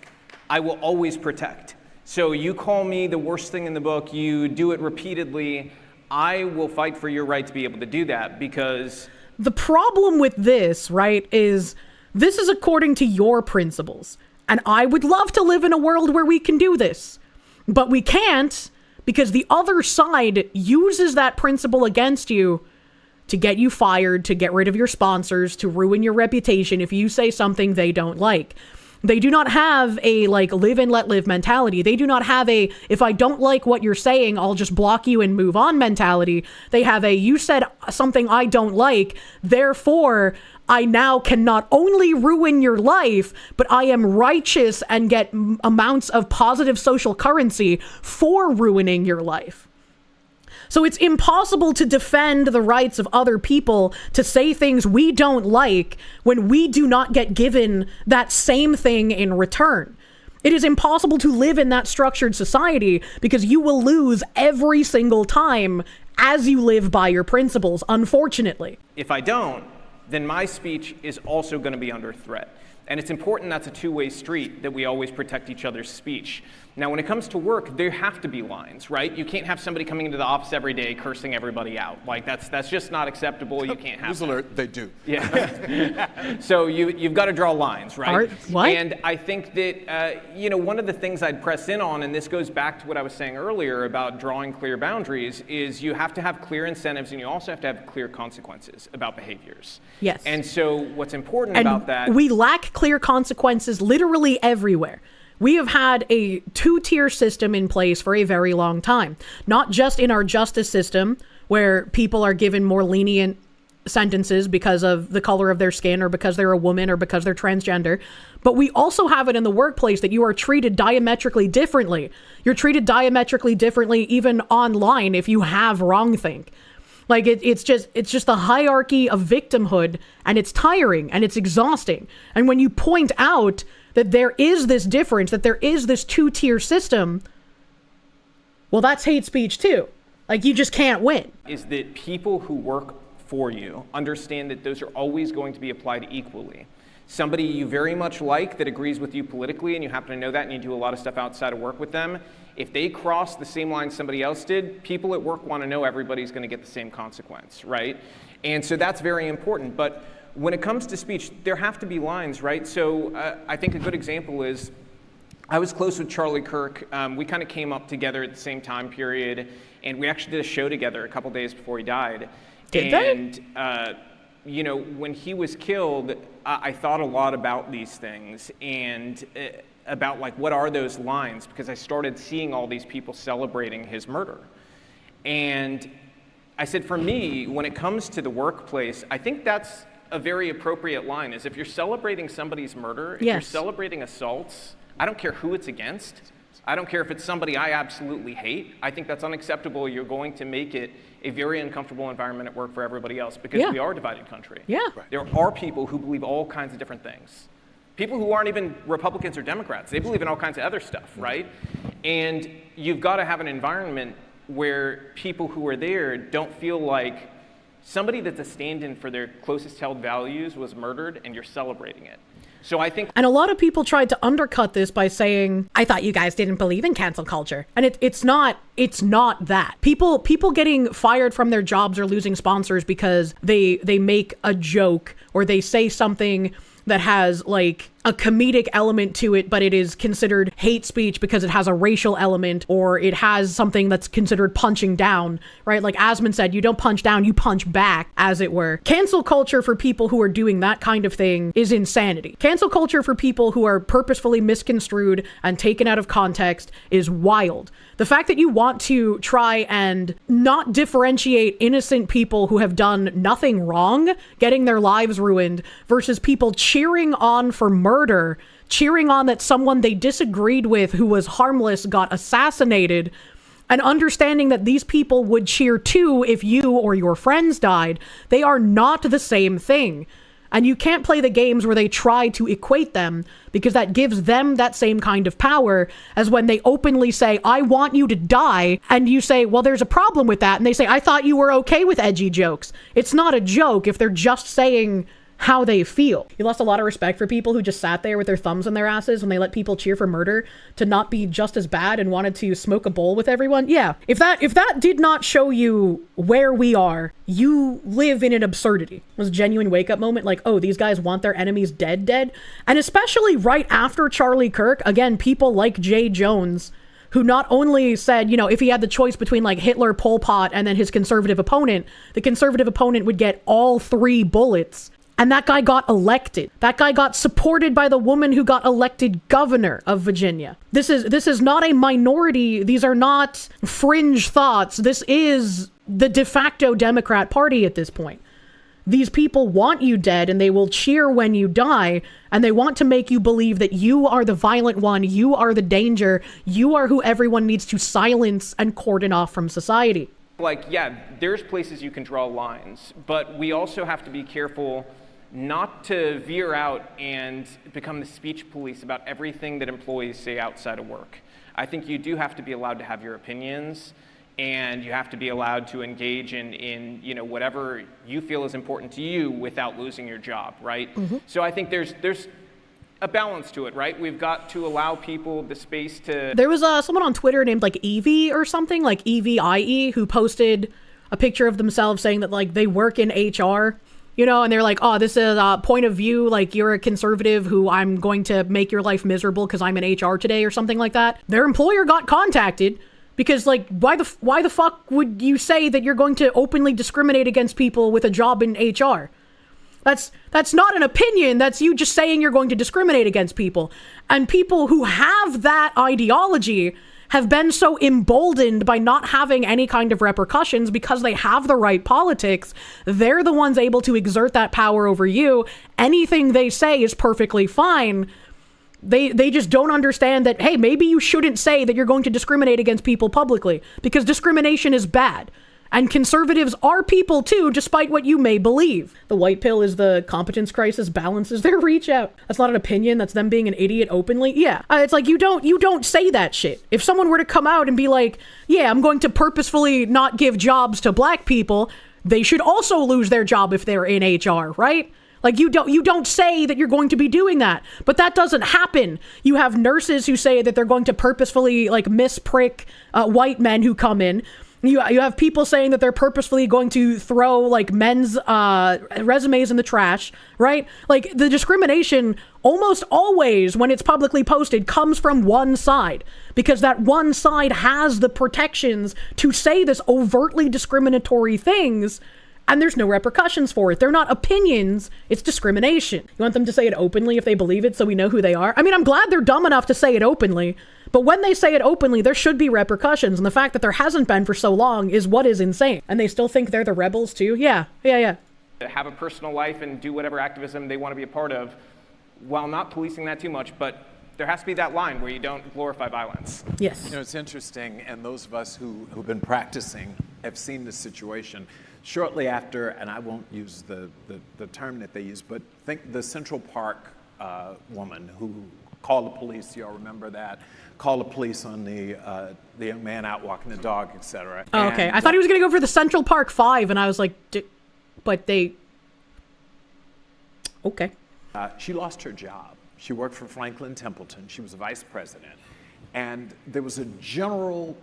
I will always protect. So you call me the worst thing in the book, you do it repeatedly, I will fight for your right to be able to do that because... The problem with this, right, is this is according to your principles. And I would love to live in a world where we can do this. But we can't because the other side uses that principle against you to get you fired, to get rid of your sponsors, to ruin your reputation if you say something they don't like. They do not have a live and let live mentality. They do not have a if I don't like what you're saying, I'll just block you and move on mentality. They have a you said something I don't like, therefore I now can not only ruin your life, but I am righteous and get amounts of positive social currency for ruining your life. So it's impossible to defend the rights of other people to say things we don't like when we do not get given that same thing in return. It is impossible to live in that structured society because you will lose every single time as you live by your principles, unfortunately. If I don't, then my speech is also going to be under threat. And it's important that's a two-way street, that we always protect each other's speech. Now, when it comes to work, there have to be lines, right? You can't have somebody coming into the office every day cursing everybody out. Like, that's just not acceptable. You can't have News alert, they do. Yeah. So you've got to draw lines, right? What? And I think that, one of the things I'd press in on, and this goes back to what I was saying earlier about drawing clear boundaries, is you have to have clear incentives and you also have to have clear consequences about behaviors. Yes. And so what's important about that... We lack clear consequences literally everywhere. We have had a two-tier system in place for a very long time, not just in our justice system, where people are given more lenient sentences because of the color of their skin or because they're a woman or because they're transgender, but we also have it in the workplace that you are treated diametrically differently. You're treated diametrically differently even online if you have wrongthink. Like it's just the hierarchy of victimhood, and it's tiring and it's exhausting. And when you point out that there is this difference, that there is this two-tier system, well, that's hate speech too. Like, you just can't win. Is that people who work for you understand that those are always going to be applied equally. Somebody you very much like that agrees with you politically and you happen to know that and you do a lot of stuff outside of work with them, if they cross the same line somebody else did, people at work want to know everybody's going to get the same consequence, right? And so that's very important. But when it comes to speech, there have to be lines, right? So I think a good example is I was close with Charlie Kirk. We kind of came up together at the same time period, and we actually did a show together a couple days before he died. Did they? When he was killed, I thought a lot about these things and about what are those lines, because I started seeing all these people celebrating his murder. And I said, for me, when it comes to the workplace, I think that's a very appropriate line, is if you're celebrating somebody's murder, if you're celebrating assaults, I don't care who it's against, I don't care if it's somebody I absolutely hate. I think that's unacceptable. You're going to make it a very uncomfortable environment at work for everybody else because we are a divided country. Yeah. There are people who believe all kinds of different things. People who aren't even Republicans or Democrats. They believe in all kinds of other stuff, right? And you've got to have an environment where people who are there don't feel like somebody that's a stand-in for their closest held values was murdered and you're celebrating it. So I think, and a lot of people tried to undercut this by saying, I thought you guys didn't believe in cancel culture. And it's not that. People getting fired from their jobs or losing sponsors because they make a joke or they say something that has like a comedic element to it, but it is considered hate speech because it has a racial element or it has something that's considered punching down, right? Like Asmund said, you don't punch down, you punch back, as it were. Cancel culture for people who are doing that kind of thing is insanity. Cancel culture for people who are purposefully misconstrued and taken out of context is wild. The fact that you want to try and not differentiate innocent people who have done nothing wrong, getting their lives ruined, versus people cheering on for murder, cheering on that someone they disagreed with who was harmless got assassinated, and understanding that these people would cheer too if you or your friends died, they are not the same thing. And you can't play the games where they try to equate them, because that gives them that same kind of power as when they openly say, I want you to die. And you say, well, there's a problem with that. And they say, I thought you were okay with edgy jokes. It's not a joke if they're just saying how they feel. You lost a lot of respect for people who just sat there with their thumbs in their asses when they let people cheer for murder to not be just as bad and wanted to smoke a bowl with everyone. Yeah, if that did not show you where we are, you live in an absurdity. It was a genuine wake-up moment, like, oh, these guys want their enemies dead. And especially right after Charlie Kirk, again, people like Jay Jones, who not only said, you know, if he had the choice between like Hitler, Pol Pot, and then his conservative opponent, the conservative opponent would get all 3 bullets. And that guy got elected. That guy got supported by the woman who got elected governor of Virginia. This is not a minority. These are not fringe thoughts. This is the de facto Democrat Party at this point. These people want you dead and they will cheer when you die, and they want to make you believe that you are the violent one, you are the danger, you are who everyone needs to silence and cordon off from society. Like, yeah, there's places you can draw lines, but we also have to be careful not to veer out and become the speech police about everything that employees say outside of work. I think you do have to be allowed to have your opinions, and you have to be allowed to engage in you know, whatever you feel is important to you without losing your job, right? Mm-hmm. So I think there's a balance to it, right? We've got to allow people the space to... There was someone on Twitter named like Evie or something, like EVIE, who posted a picture of themselves saying that like they work in HR. You know, and they're like, oh, this is a point of view, like you're a conservative who I'm going to make your life miserable because I'm in HR today or something like that. Their employer got contacted because like, why the fuck would you say that you're going to openly discriminate against people with a job in HR? That's not an opinion. That's you just saying you're going to discriminate against people. And people who have that ideology have been so emboldened by not having any kind of repercussions because they have the right politics. They're the ones able to exert that power over you. Anything they say is perfectly fine. They just don't understand that, hey, maybe you shouldn't say that you're going to discriminate against people publicly because discrimination is bad. And conservatives are people too, despite what you may believe. The white pill is the competence crisis balances their reach out. That's not an opinion. That's them being an idiot openly. Yeah. It's like, you don't say that shit. If someone were to come out and be like, yeah, I'm going to purposefully not give jobs to black people, they should also lose their job if they're in HR, right? Like you don't say that you're going to be doing that, but that doesn't happen. You have nurses who say that they're going to purposefully like misprick white men who come in. You have people saying that they're purposefully going to throw like men's resumes in the trash, right? Like the discrimination almost always when it's publicly posted comes from one side, because that one side has the protections to say this overtly discriminatory things, and there's no repercussions for it. They're not opinions, it's discrimination. You want them to say it openly if they believe it so we know who they are? I mean, I'm glad they're dumb enough to say it openly, but when they say it openly, there should be repercussions, and the fact that there hasn't been for so long is what is insane. And they still think they're the rebels too? Yeah. Have a personal life and do whatever activism they want to be a part of while not policing that too much, but There has to be that line where you don't glorify violence. Yes. You know, it's interesting, and those of us who've been practicing have seen this situation. Shortly after, and I won't use the term that they use, but think the Central Park woman who called the police, y'all remember that? Called the police on the young man out walking the dog, etc. Oh, okay, I thought he was going to go for the Central Park 5, and I was like, but they... Okay. She lost her job. She worked for Franklin Templeton. She was a vice president. And there was a general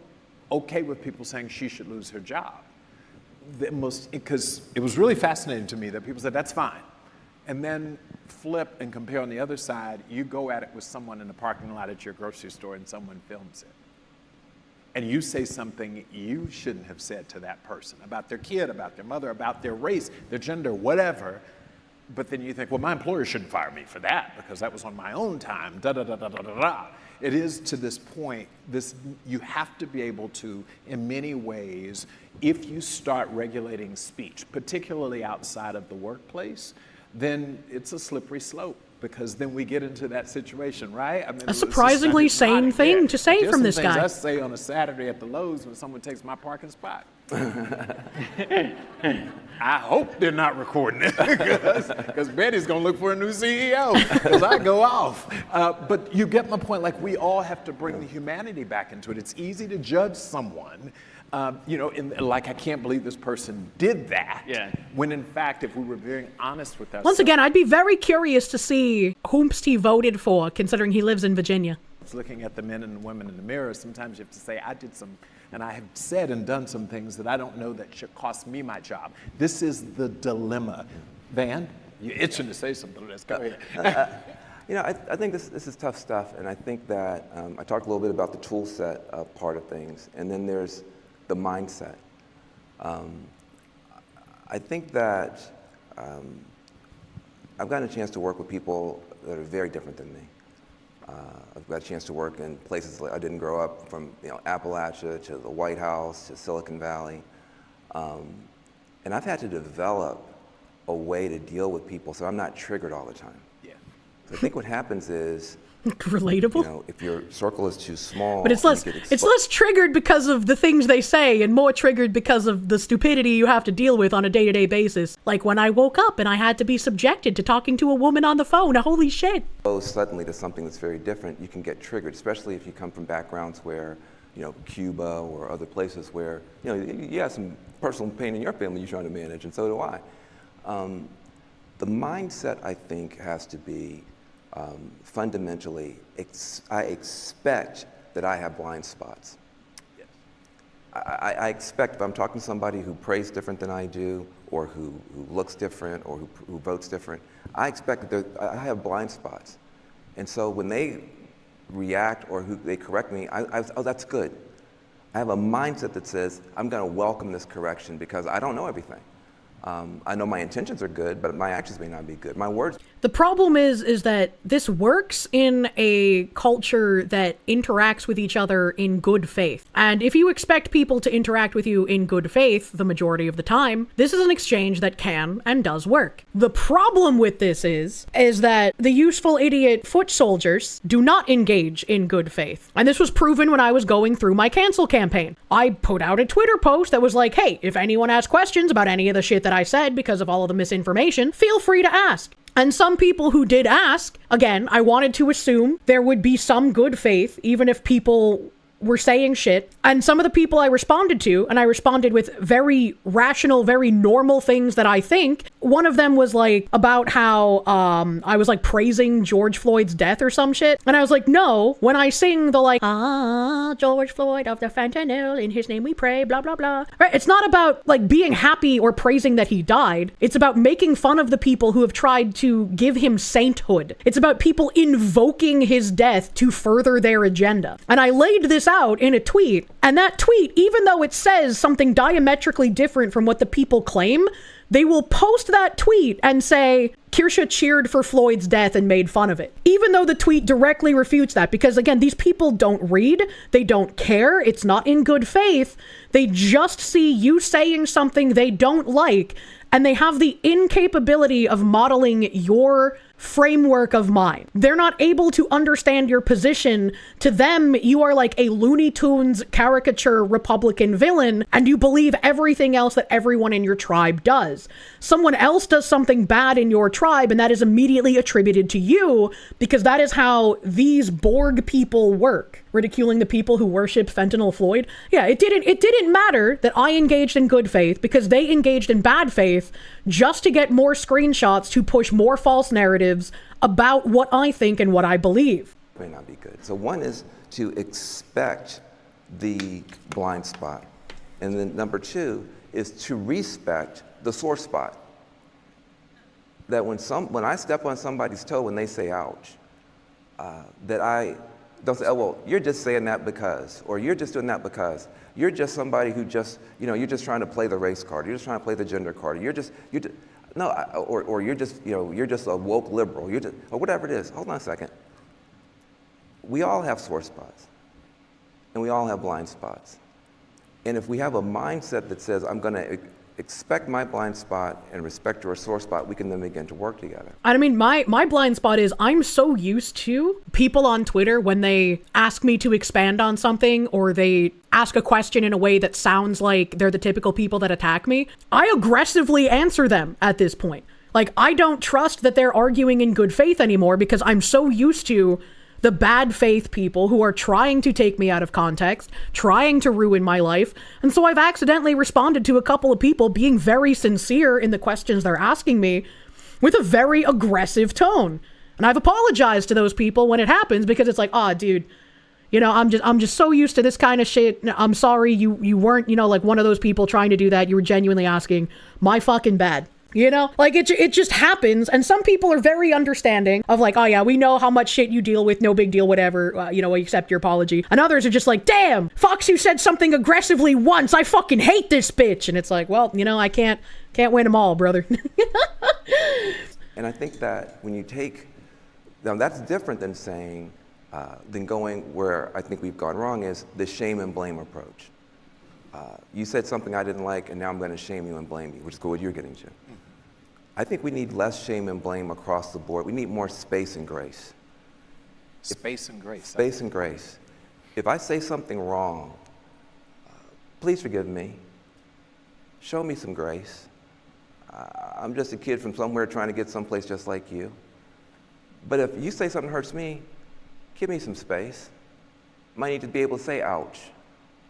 okay with people saying she should lose her job. Because it was really fascinating to me that people said, that's fine. And then flip and compare on the other side, you go at it with someone in the parking lot at your grocery store and someone films it. And you say something you shouldn't have said to that person about their kid, about their mother, about their race, their gender, whatever. But then you think, well, my employer shouldn't fire me for that because that was on my own time, da-da-da-da-da-da-da. It is to this point, you have to be able to, in many ways, if you start regulating speech, particularly outside of the workplace, then it's a slippery slope because then we get into that situation, right? I mean, a surprisingly sane thing to say from this guy. There's some things I say on a Saturday at the Lowe's when someone takes my parking spot. I hope they're not recording it because Betty's going to look for a new CEO because I go off. But you get my point. Like, we all have to bring the humanity back into it. It's easy to judge someone, like, I can't believe this person did that. Yeah. When in fact, if we were very honest with ourselves. Once again, I'd be very curious to see whomst he voted for, considering he lives in Virginia. Looking at the men and the women in the mirror, sometimes you have to say, I did some, and I have said and done some things that I don't know that should cost me my job. This is the dilemma. Van, you're itching to say something. Let's go ahead. I think this is tough stuff, and I think that I talked a little bit about the tool set part of things, and then there's the mindset. I think that I've gotten a chance to work with people that are very different than me. I've got a chance to work in places like I didn't grow up, from Appalachia to the White House to Silicon Valley, and I've had to develop a way to deal with people so I'm not triggered all the time. Yeah. So I think what happens is relatable. If your circle is too small, but it's less triggered because of the things they say and more triggered because of the stupidity you have to deal with on a day-to-day basis. Like when I woke up and I had to be subjected to talking to a woman on the phone. Holy shit. Suddenly to something that's very different, you can get triggered, especially if you come from backgrounds where, Cuba or other places where, you have some personal pain in your family you're trying to manage, and so do I. The mindset, I think, has to be fundamentally, I expect that I have blind spots. Yes. I expect if I'm talking to somebody who prays different than I do, or who looks different, or who votes different, I expect that I have blind spots. And so when they react or they correct me, oh, that's good. I have a mindset that says, I'm going to welcome this correction because I don't know everything. I know my intentions are good, but my actions may not be good. My words. The problem is that this works in a culture that interacts with each other in good faith. And if you expect people to interact with you in good faith the majority of the time, this is an exchange that can and does work. The problem with this is that the useful idiot foot soldiers do not engage in good faith. And this was proven when I was going through my cancel campaign. I put out a Twitter post that was like, hey, if anyone has questions about any of the shit that I said because of all of the misinformation, feel free to ask. And some people who did ask, again, I wanted to assume there would be some good faith, even if people were saying shit. And some of the people I responded to, and I responded with very rational, very normal things that I think. One of them was like about how I was like praising George Floyd's death or some shit. And I was like, no, when I sing the like, George Floyd of the fentanyl, in his name we pray, blah, blah, blah. Right? It's not about like being happy or praising that he died. It's about making fun of the people who have tried to give him sainthood. It's about people invoking his death to further their agenda. And I laid this out in a tweet, and that tweet, even though it says something diametrically different from what the people claim, they will post that tweet and say, Kirsche cheered for Floyd's death and made fun of it. Even though the tweet directly refutes that, because again, these people don't read, they don't care, it's not in good faith. They just see you saying something they don't like, and they have the incapability of modeling your framework of mind. They're not able to understand your position. To them, you are like a Looney Tunes caricature Republican villain, and you believe everything else that everyone in your tribe does. Someone else does something bad in your tribe, and that is immediately attributed to you, because that is how these Borg people work. Ridiculing the people who worship Fentanyl Floyd. Yeah, it didn't matter that I engaged in good faith, because they engaged in bad faith just to get more screenshots to push more false narratives about what I think and what I believe. May not be good. So one is to expect the blind spot. And then number two is to respect the sore spot. That when I step on somebody's toe when they say ouch, that I don't say, oh, well, you're just saying that because, or you're just doing that because. You're just somebody who just, you're just trying to play the race card. You're just trying to play the gender card. Or you're just, you're just a woke liberal. Or whatever it is. Hold on a second. We all have sore spots, and we all have blind spots. And if we have a mindset that says, I'm going to expect my blind spot and respect your sore spot, we can then begin to work together. I mean, my blind spot is I'm so used to people on Twitter when they ask me to expand on something, or they ask a question in a way that sounds like they're the typical people that attack me. I aggressively answer them at this point. Like, I don't trust that they're arguing in good faith anymore, because I'm so used to the bad faith people who are trying to take me out of context, trying to ruin my life. And so I've accidentally responded to a couple of people being very sincere in the questions they're asking me with a very aggressive tone. And I've apologized to those people when it happens, because it's like, dude, I'm just so used to this kind of shit. I'm sorry you weren't, like one of those people trying to do that. You were genuinely asking. My fucking bad. Like it just happens. And some people are very understanding of like, oh yeah, we know how much shit you deal with. No big deal, whatever. We accept your apology. And others are just like, damn, Fox, you said something aggressively once. I fucking hate this bitch. And it's like, well, I can't win them all, brother. And I think that when you now that's different than saying, than going where I think we've gone wrong is the shame and blame approach. You said something I didn't like, and now I'm going to shame you and blame you, which is what you're getting to. I think we need less shame and blame across the board. We need more space and grace. Space and grace. Space and grace. If I say something wrong, please forgive me. Show me some grace. I'm just a kid from somewhere trying to get someplace just like you. But if you say something hurts me, give me some space. I might need to be able to say ouch.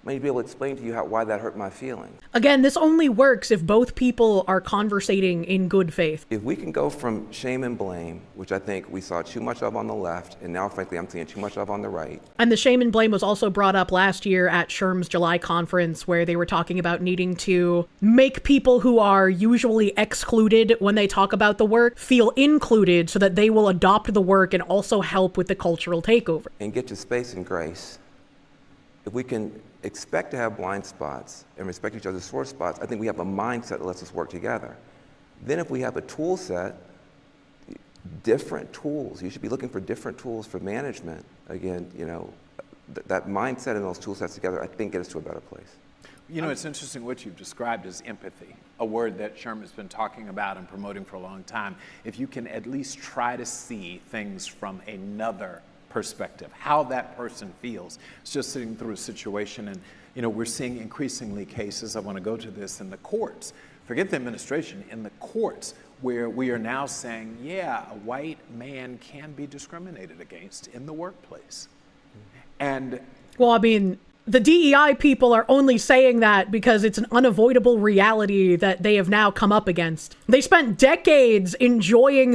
I might be able to explain to you why that hurt my feelings. Again, this only works if both people are conversating in good faith. If we can go from shame and blame, which I think we saw too much of on the left, and now frankly I'm seeing too much of on the right. And the shame and blame was also brought up last year at SHRM's July conference, where they were talking about needing to make people who are usually excluded when they talk about the work feel included, so that they will adopt the work and also help with the cultural takeover. And get to space and grace. If we can expect to have blind spots and respect each other's sore spots, I think we have a mindset that lets us work together. Then if we have a tool set, different tools, you should be looking for different tools for management. Again, that mindset and those tool sets together, I think, get us to a better place. It's interesting what you've described as empathy, a word that SHRM has been talking about and promoting for a long time. If you can at least try to see things from another perspective, how that person feels. It's just sitting through a situation, and we're seeing increasingly cases, I want to go to this, in the courts, forget the administration, in the courts, where we are now saying, yeah, a white man can be discriminated against in the workplace. And well, I mean, the DEI people are only saying that because it's an unavoidable reality that they have now come up against. They spent decades enjoying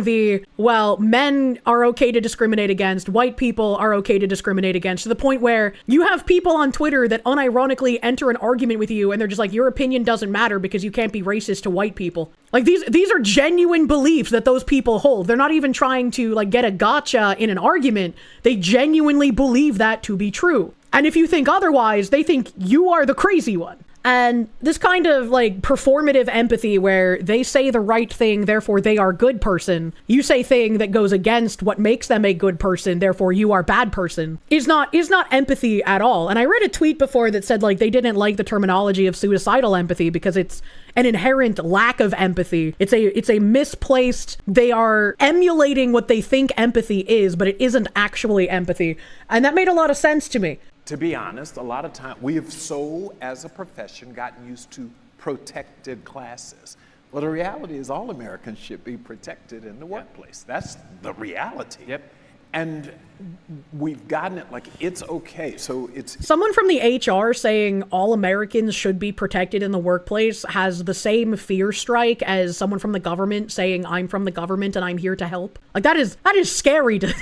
men are okay to discriminate against, white people are okay to discriminate against, to the point where you have people on Twitter that unironically enter an argument with you, and they're just like, your opinion doesn't matter because you can't be racist to white people. Like, these are genuine beliefs that those people hold. They're not even trying to get a gotcha in an argument. They genuinely believe that to be true. And if you think otherwise, they think you are the crazy one. And this kind of like performative empathy where they say the right thing, therefore they are good person. You say thing that goes against what makes them a good person, therefore you are bad person, is not empathy at all. And I read a tweet before that said like they didn't like the terminology of suicidal empathy because it's an inherent lack of empathy. It's a misplaced, they are emulating what they think empathy is, but it isn't actually empathy. And that made a lot of sense to me. To be honest, a lot of time we have so, as a profession, gotten used to protected classes. Well, the reality is all Americans should be protected in the workplace. That's the reality. Yep. And we've gotten it like it's okay. So it's someone from the HR saying all Americans should be protected in the workplace has the same fear strike as someone from the government saying I'm from the government and I'm here to help. Like that is scary to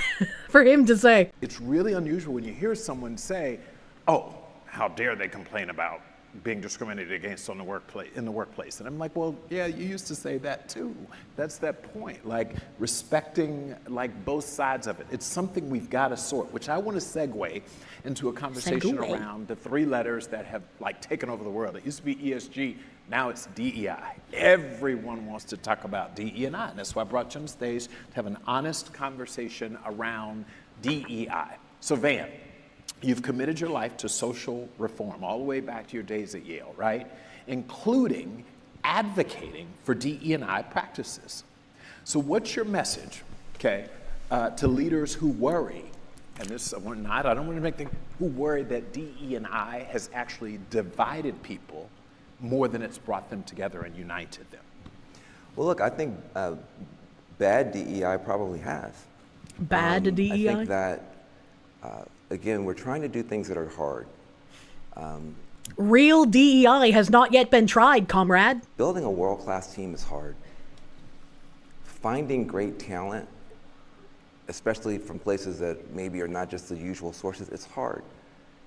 for him to say. It's really unusual when you hear someone say, "Oh, how dare they complain about being discriminated against in the workplace." And I'm like, well, yeah, you used to say that too. That's that point, like respecting like both sides of it. It's something we've got to sort, which I want to segue into a conversation around the three letters that have like taken over the world. It used to be ESG, now it's DEI. Everyone wants to talk about DE&I, and that's why I brought you on stage to have an honest conversation around DEI. So Van, you've committed your life to social reform all the way back to your days at Yale, right? Including advocating for DE&I practices. So what's your message, okay, to leaders who worry, and this, I don't want to make things, who worry that DE&I has actually divided people more than it's brought them together and united them? Well, look, I think bad DEI probably has. Bad DEI? I think that, again, we're trying to do things that are hard. Real DEI has not yet been tried, comrade. Building a world-class team is hard. Finding great talent, especially from places that maybe are not just the usual sources, it's hard.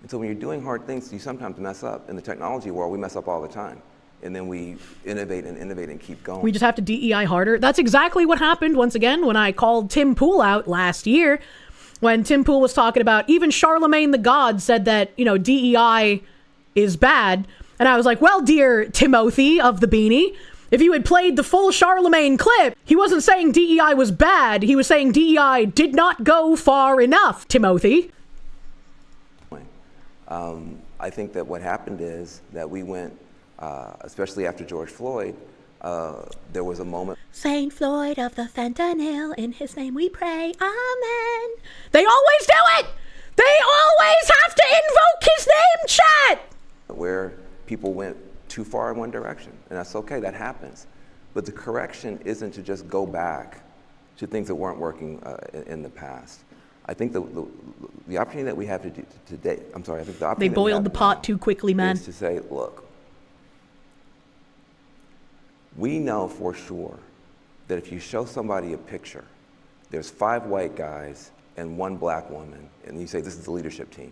And so when you're doing hard things, you sometimes mess up. In the technology world, we mess up all the time. And then we innovate and keep going. We just have to DEI harder. That's exactly what happened, once again, when I called Tim Pool out last year. When Tim Pool was talking about, even Charlemagne the God said that, DEI is bad. And I was like, well, dear Timothy of the Beanie, if you had played the full Charlemagne clip, he wasn't saying DEI was bad. He was saying DEI did not go far enough, Timothy. I think that what happened is that we went, especially after George Floyd, there was a moment. Saint Floyd of the fentanyl, in his name we pray, amen. They always do it! They always have to invoke his name, chat! Where people went too far in one direction, and that's okay, that happens. But the correction isn't to just go back to things that weren't working in the past. I think the opportunity that we have today, I think the opportunity they boiled the pot too quickly, man. Is to say, look, we know for sure that if you show somebody a picture, there's 5 white guys and 1 black woman, and you say this is the leadership team.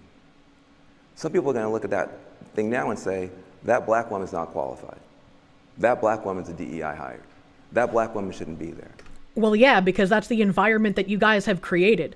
Some people are going to look at that thing now and say, that black woman's not qualified. That black woman's a DEI hired. That black woman shouldn't be there. Well, yeah, because that's the environment that you guys have created.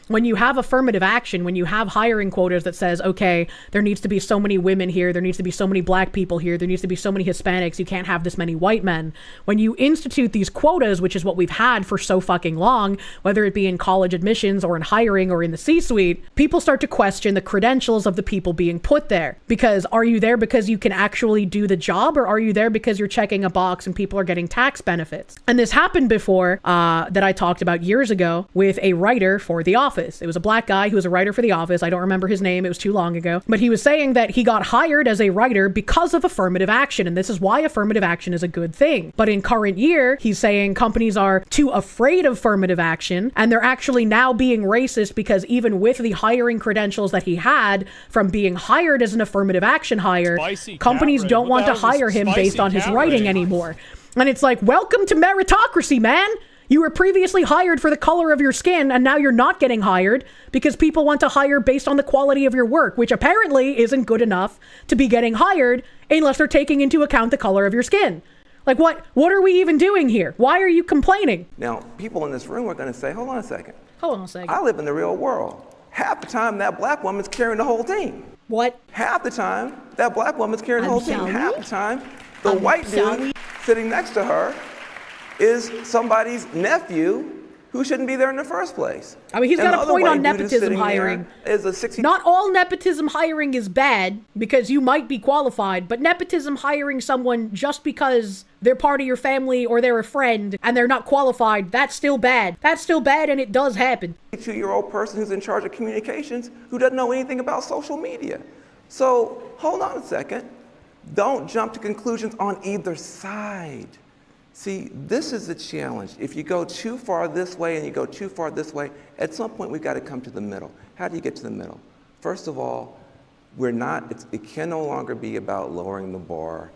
When you have affirmative action, when you have hiring quotas that says, okay, there needs to be so many women here, there needs to be so many black people here, there needs to be so many Hispanics, you can't have this many white men. When you institute these quotas, which is what we've had for so fucking long, whether it be in college admissions or in hiring or in the C-suite, people start to question the credentials of the people being put there. Because are you there because you can actually do the job, or are you there because you're checking a box and people are getting tax benefits? And this happened before that I talked about years ago with a writer for The Office. It was a black guy who was a writer for The Office. I don't remember his name. It was too long ago. But he was saying that he got hired as a writer because of affirmative action. And this is why affirmative action is a good thing. But in current year, he's saying companies are too afraid of affirmative action. And they're actually now being racist because even with the hiring credentials that he had from being hired as an affirmative action hire, companies don't want to hire him based on his writing anymore. And it's like, welcome to meritocracy, man. You were previously hired for the color of your skin, and now you're not getting hired because people want to hire based on the quality of your work, which apparently isn't good enough to be getting hired unless they're taking into account the color of your skin. Like, what are we even doing here? Why are you complaining? Now, people in this room are going to say, hold on a second. Hold on a second. I live in the real world. Half the time, that black woman's carrying the whole team. What? Half the time, that black woman's carrying the whole team. Half the time, the white dude sitting next to her is somebody's nephew who shouldn't be there in the first place. I mean, he's got a point on nepotism hiring. Not all nepotism hiring is bad, because you might be qualified, but nepotism hiring someone just because they're part of your family or they're a friend and they're not qualified, that's still bad. That's still bad, and it does happen. A 2-year-old person who's in charge of communications who doesn't know anything about social media. So hold on a second. Don't jump to conclusions on either side. See, this is the challenge. If you go too far this way and you go too far this way, at some point we've got to come to the middle. How do you get to the middle? First of all, it can no longer be about lowering the bar,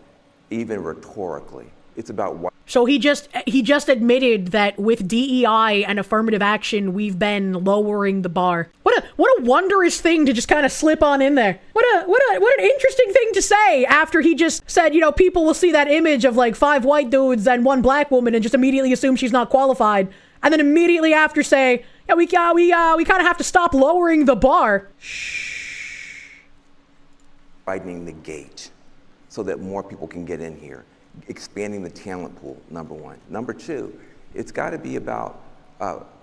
even rhetorically. It's about what. So he just admitted that with DEI and affirmative action, we've been lowering the bar. What a wondrous thing to just kind of slip on in there. What an interesting thing to say after he just said, you know, people will see that image of like 5 white dudes and 1 black woman and just immediately assume she's not qualified, and then immediately after say, yeah, we kind of have to stop lowering the bar. Shh. Widening the gate so that more people can get in here. Expanding the talent pool, number 1. Number 2, it's got to be about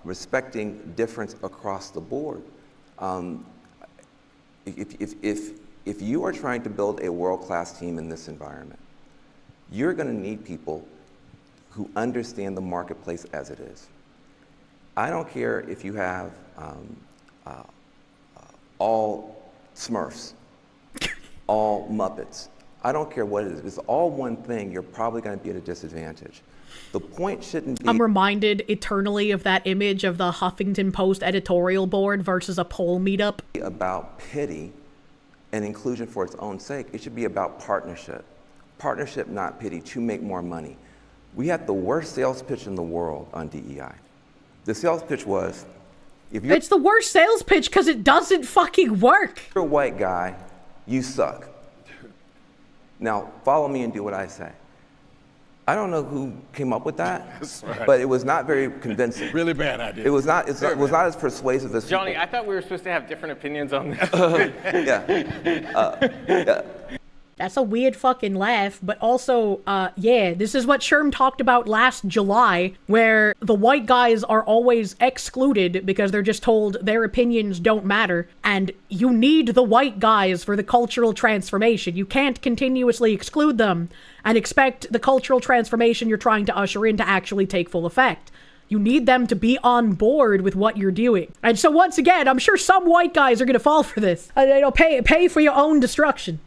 respecting difference across the board. If you are trying to build a world-class team in this environment, you're going to need people who understand the marketplace as it is. I don't care if you have all Smurfs, all Muppets. I don't care what it is. If it's all one thing, you're probably going to be at a disadvantage. The point shouldn't be... I'm reminded eternally of that image of the Huffington Post editorial board versus a poll meetup. ...about pity and inclusion for its own sake. It should be about partnership. Partnership, not pity, to make more money. We had the worst sales pitch in the world on DEI. The sales pitch was... It's the worst sales pitch because it doesn't fucking work. If you're a white guy, you suck. Now, follow me and do what I say. I don't know who came up with that, right, but it was not very convincing. Really bad idea. It was not as persuasive as Johnny, people. I thought we were supposed to have different opinions on this. Yeah. That's a weird fucking laugh, but also, yeah, this is what SHRM talked about last July, where the white guys are always excluded because they're just told their opinions don't matter, and you need the white guys for the cultural transformation. You can't continuously exclude them and expect the cultural transformation you're trying to usher in to actually take full effect. You need them to be on board with what you're doing. And so once again, I'm sure some white guys are gonna fall for this. Pay for your own destruction.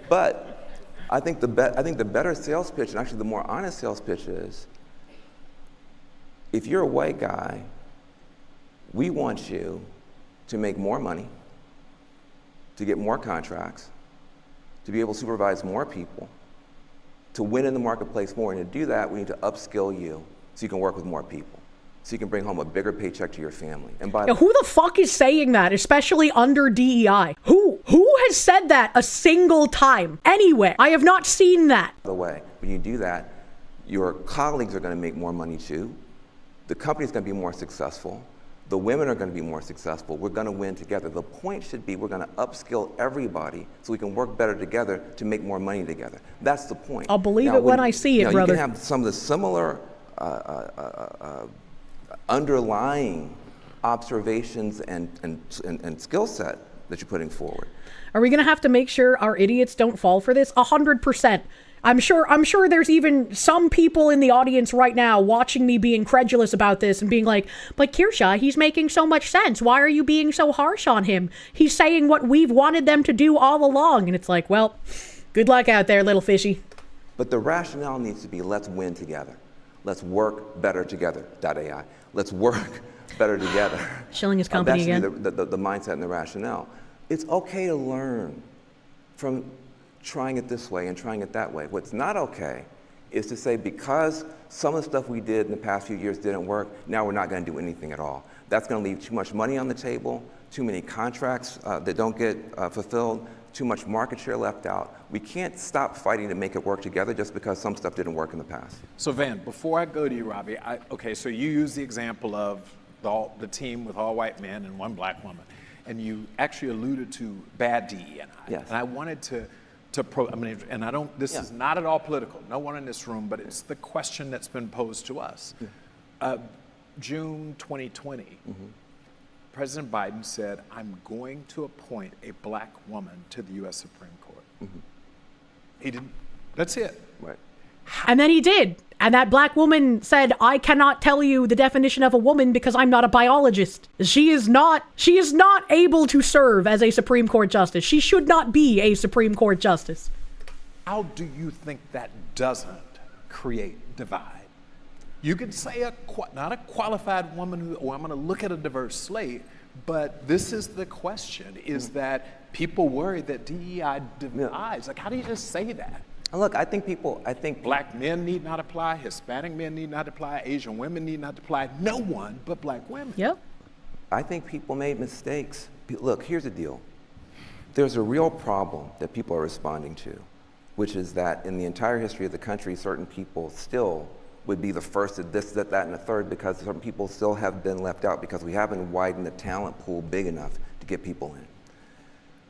But I think the better sales pitch, and actually the more honest sales pitch, is if you're a white guy, we want you to make more money, to get more contracts, to be able to supervise more people, to win in the marketplace more. And to do that, we need to upskill you so you can work with more people, so you can bring home a bigger paycheck to your family. And by who the fuck is saying that, especially under DEI? Who has said that a single time anywhere? I have not seen that. By the way, when you do that, your colleagues are going to make more money too. The company's going to be more successful. The women are going to be more successful. We're going to win together. The point should be we're going to upskill everybody so we can work better together to make more money together. That's the point. I'll believe it when I see it, brother. You can have some of the similar underlying observations and skill set that you're putting forward. Are we gonna have to make sure our idiots don't fall for this? 100%. I'm sure there's even some people in the audience right now watching me be incredulous about this and being like, but Kirsche, he's making so much sense. Why are you being so harsh on him? He's saying what we've wanted them to do all along. And it's like, well, good luck out there, little fishy. But the rationale needs to be, let's win together. Let's work better together, .ai. Let's work better together. Shilling his company again. That's the mindset and the rationale. It's okay to learn from trying it this way and trying it that way. What's not okay is to say because some of the stuff we did in the past few years didn't work, now we're not going to do anything at all. That's going to leave too much money on the table, too many contracts that don't get fulfilled, too much market share left out. We can't stop fighting to make it work together just because some stuff didn't work in the past. So Van, before I go to you, Robby, okay, so you use the example of the team with all white men and 1 black woman. and you actually alluded to bad DEI. Yes. And I wanted and I don't, this is not at all political, no one in this room, but it's the question that's been posed to us. June 2020, President Biden said, I'm going to appoint a black woman to the U.S. Supreme Court. He didn't, that's it. Right. And then he did. And that black woman said, I cannot tell you the definition of a woman because I'm not a biologist. She is not able to serve as a Supreme Court justice. She should not be a Supreme Court justice. How do you think that doesn't create divide? You could say not a qualified woman I'm going to look at a diverse slate, but this is the question, is that people worry that DEI divides. Like, how do you just say that? Look, I think black men need not apply, Hispanic men need not apply, Asian women need not apply, no one but black women. Yep. I think people made mistakes. Look, here's the deal. There's a real problem that people are responding to, which is that in the entire history of the country, certain people still would be the first at this, that, and the third, because certain people still have been left out because we haven't widened the talent pool big enough to get people in.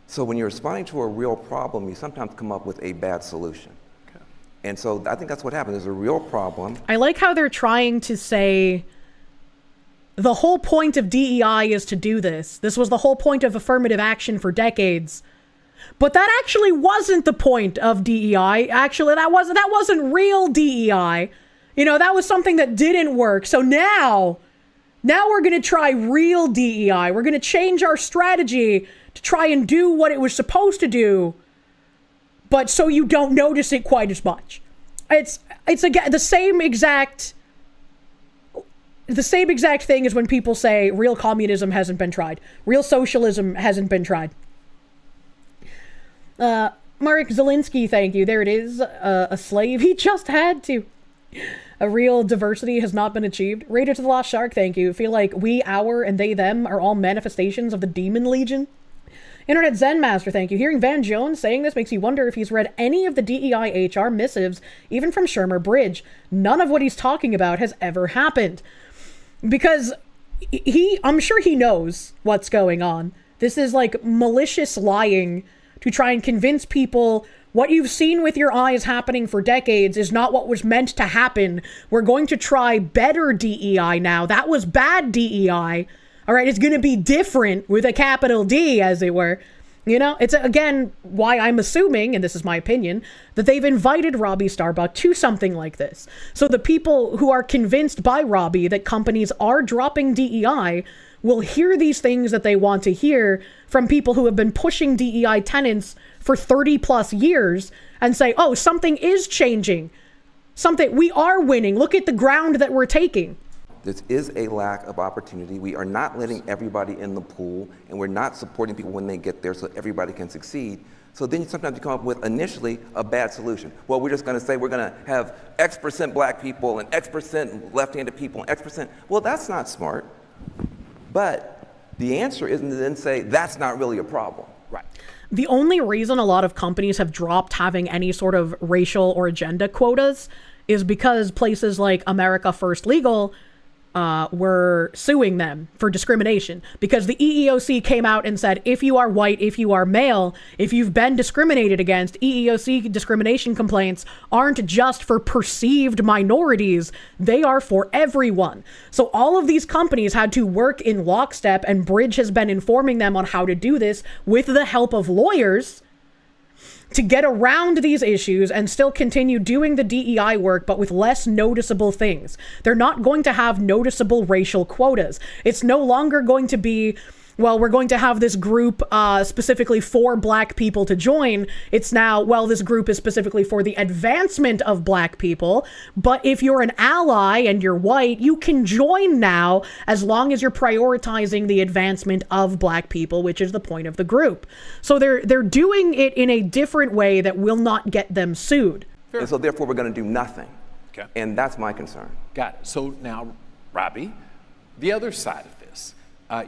So when you're responding to a real problem, you sometimes come up with a bad solution. Okay. And so I think that's what happened. There's a real problem. I like how they're trying to say the whole point of DEI is to do this. This was the whole point of affirmative action for decades. But that actually wasn't the point of DEI. Actually, that wasn't real DEI. You know, that was something that didn't work. So now we're going to try real DEI. We're going to change our strategy to try and do what it was supposed to do, but so you don't notice it quite as much. It's again the same exact thing as when people say real communism hasn't been tried, real socialism hasn't been tried. Marek Zelinsky, thank you. There it is. A slave. He just had to. A real diversity has not been achieved. Raider to the Lost Shark, thank you. I feel like we, our, and they, them are all manifestations of the Demon Legion. Internet Zen Master, thank you. Hearing Van Jones saying this makes you wonder if he's read any of the DEI HR missives, even from SHRM or Bridge. None of what he's talking about has ever happened. Because I'm sure he knows what's going on. This is like malicious lying to try and convince people what you've seen with your eyes happening for decades is not what was meant to happen. We're going to try better DEI now. That was bad DEI. All right, it's going to be different with a capital D, as it were. You know, it's, again, why I'm assuming, and this is my opinion, that they've invited Robby Starbuck to something like this. So the people who are convinced by Robby that companies are dropping DEI will hear these things that they want to hear from people who have been pushing DEI tenets for 30 plus years and say, oh, something is changing. We are winning. Look at the ground that we're taking. There is a lack of opportunity. We are not letting everybody in the pool, and we're not supporting people when they get there so everybody can succeed. So then sometimes you come up with initially a bad solution. Well, we're just going to say we're going to have X% black people and X% left-handed people and X%. Well, that's not smart. But the answer isn't to then say that's not really a problem. Right. The only reason a lot of companies have dropped having any sort of racial or agenda quotas is because places like America First Legal were suing them for discrimination, because the EEOC came out and said, if you are white, if you are male, if you've been discriminated against, EEOC discrimination complaints aren't just for perceived minorities, they are for everyone. So all of these companies had to work in lockstep, and Bridge has been informing them on how to do this with the help of lawyers to get around these issues and still continue doing the DEI work, but with less noticeable things. They're not going to have noticeable racial quotas. It's no longer going to be, well, we're going to have this group specifically for black people to join. It's now, well, this group is specifically for the advancement of black people. But if you're an ally and you're white, you can join now as long as you're prioritizing the advancement of black people, which is the point of the group. So they're doing it in a different way that will not get them sued. And so therefore we're going to do nothing. Okay. And that's my concern. Got it. So now, Robby, the other side of this.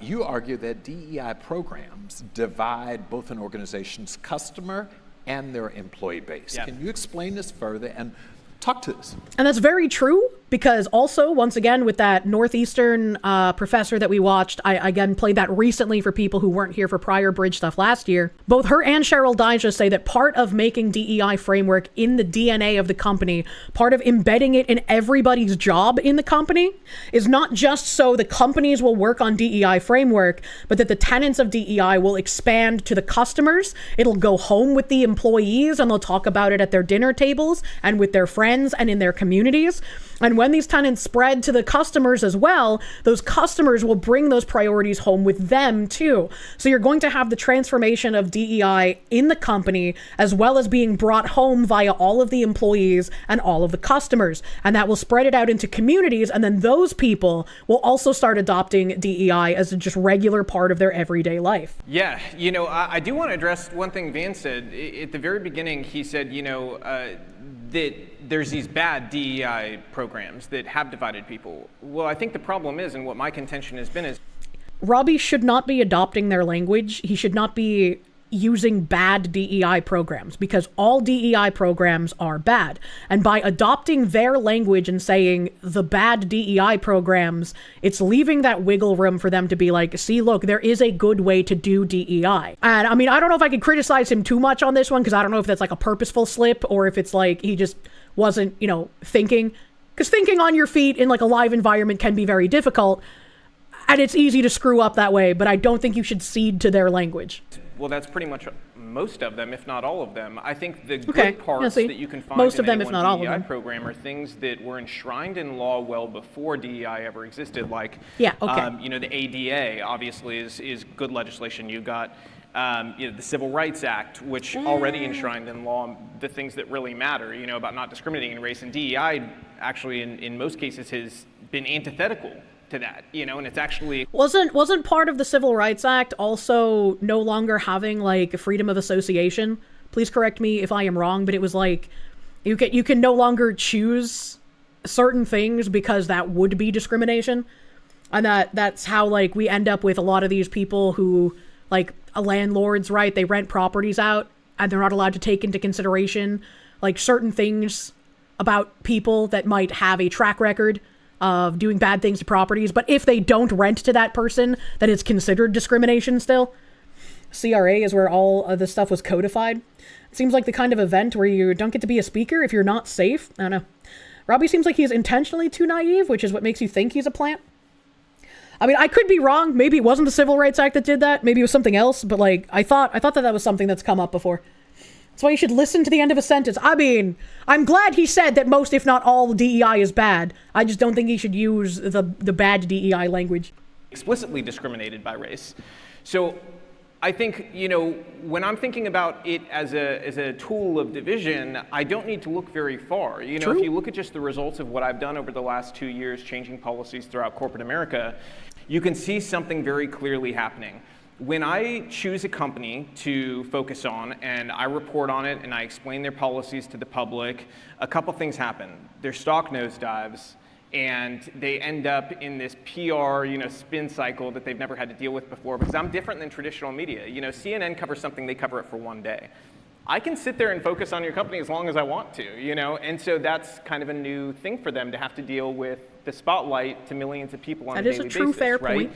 You argue that DEI programs divide both an organization's customer and their employee base. Yeah. Can you explain this further and talk to this? And that's very true, Because also, once again, with that Northeastern professor that we watched, I again played that recently for people who weren't here for prior Bridge stuff last year. Both her and Cheryl Dijja say that part of making DEI framework in the DNA of the company, part of embedding it in everybody's job in the company, is not just so the companies will work on DEI framework, but that the tenets of DEI will expand to the customers. It'll go home with the employees and they'll talk about it at their dinner tables and with their friends and in their communities. And when these tenets spread to the customers as well, those customers will bring those priorities home with them too. So you're going to have the transformation of DEI in the company as well as being brought home via all of the employees and all of the customers. And that will spread it out into communities. And then those people will also start adopting DEI as a just regular part of their everyday life. Yeah, you know, I do want to address one thing Van said. At the very beginning, he said, you know, that there's these bad DEI programs that have divided people. Well, I think the problem is, and what my contention has been is, Robby should not be adopting their language. He should not be using bad DEI programs, because all DEI programs are bad. And by adopting their language and saying the bad DEI programs, it's leaving that wiggle room for them to be like, see, look, there is a good way to do DEI. And I mean, I don't know if I could criticize him too much on this one, because I don't know if that's like a purposeful slip or if it's like he just wasn't, you know, thinking. Because thinking on your feet in like a live environment can be very difficult, and it's easy to screw up that way, but I don't think you should cede to their language. Well, that's pretty much most of them, if not all of them. I think the good parts that you can find most in of them, any if not one all of DEI them, program are things that were enshrined in law well before DEI ever existed, like you know, the ADA obviously is good legislation. You got you know, the Civil Rights Act, which already enshrined in law the things that really matter, you know, about not discriminating in race. And DEI actually in most cases has been antithetical to that, you know, and it's actually wasn't part of the Civil Rights Act also no longer having like freedom of association? Please correct me if I am wrong, but it was like you can no longer choose certain things because that would be discrimination, and that's how like we end up with a lot of these people who like landlords, right? They rent properties out and they're not allowed to take into consideration like certain things about people that might have a track record of doing bad things to properties, but if they don't rent to that person, then it's considered discrimination still. CRA is where all of this stuff was codified. It seems like the kind of event where you don't get to be a speaker if you're not safe. I don't know. Robby seems like he's intentionally too naive, which is what makes you think he's a plant. I mean, I could be wrong. Maybe it wasn't the Civil Rights Act that did that. Maybe it was something else, but like, I thought that was something that's come up before. That's why you should listen to the end of a sentence. I mean, I'm glad he said that most, if not all, DEI is bad. I just don't think he should use the bad DEI language. Explicitly discriminated by race. So I think, you know, when I'm thinking about it as a tool of division, I don't need to look very far. You know, if you look at just the results of what I've done over the last 2 years, changing policies throughout corporate America, you can see something very clearly happening. When I choose a company to focus on and I report on it and I explain their policies to the public, a couple things happen. Their stock nosedives and they end up in this PR, you know, spin cycle that they've never had to deal with before, because I'm different than traditional media. You know, CNN covers something, they cover it for one day. I can sit there and focus on your company as long as I want to, you know, and so that's kind of a new thing for them to have to deal with the spotlight to millions of people on a daily basis. That is a true fair point.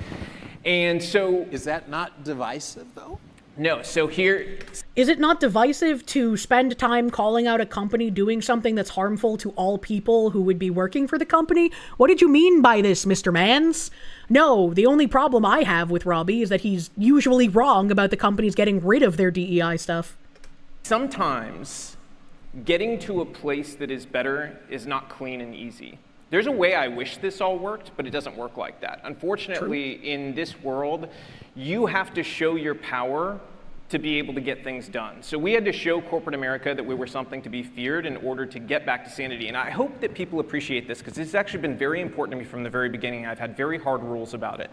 And so, is that not divisive, though? No. So here, is it not divisive to spend time calling out a company doing something that's harmful to all people who would be working for the company? What did you mean by this, Mr. Mans? No, the only problem I have with Robby is that he's usually wrong about the companies getting rid of their DEI stuff. Sometimes getting to a place that is better is not clean and easy. There's a way I wish this all worked, but it doesn't work like that. Unfortunately, in this world, you have to show your power to be able to get things done. So we had to show corporate America that we were something to be feared in order to get back to sanity. And I hope that people appreciate this, because this has actually been very important to me from the very beginning. I've had very hard rules about it.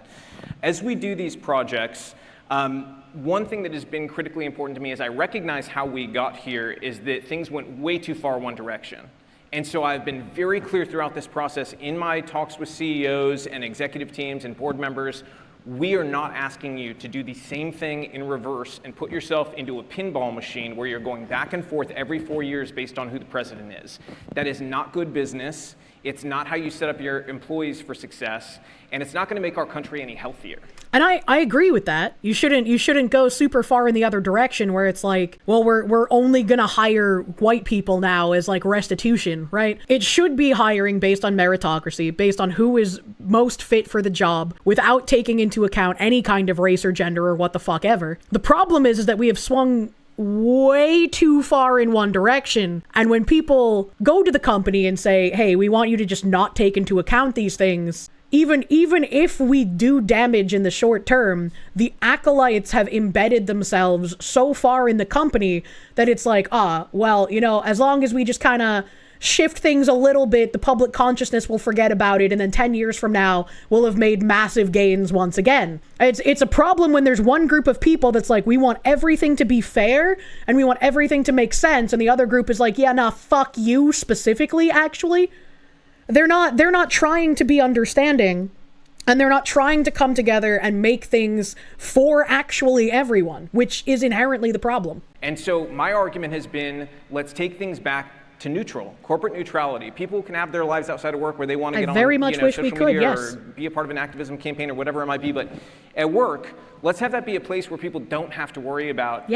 As we do these projects, one thing that has been critically important to me is I recognize how we got here is that things went way too far one direction. And so I've been very clear throughout this process in my talks with CEOs and executive teams and board members, we are not asking you to do the same thing in reverse and put yourself into a pinball machine where you're going back and forth every 4 years based on who the president is. That is not good business. It's not how you set up your employees for success, and it's not going to make our country any healthier. And I agree with that. You shouldn't go super far in the other direction where it's like, well, we're only gonna hire white people now as like restitution, right? It should be hiring based on meritocracy, based on who is most fit for the job, without taking into account any kind of race or gender or what the fuck ever. The problem is that we have swung way too far in one direction. And when people go to the company and say, hey, we want you to just not take into account these things, even if we do damage in the short term, the acolytes have embedded themselves so far in the company that it's like, well, you know, as long as we just kind of shift things a little bit, the public consciousness will forget about it, and then 10 years from now, we'll have made massive gains once again. It's a problem when there's one group of people that's like, we want everything to be fair, and we want everything to make sense, and the other group is like, yeah, nah, fuck you specifically, actually. They're not trying to be understanding, and they're not trying to come together and make things for actually everyone, which is inherently the problem. And so my argument has been, let's take things back to neutral, corporate neutrality. People can have their lives outside of work where they want to get on, very much wish social we could, media, yes, or be a part of an activism campaign or whatever it might be. But at work, let's have that be a place where people don't have to worry about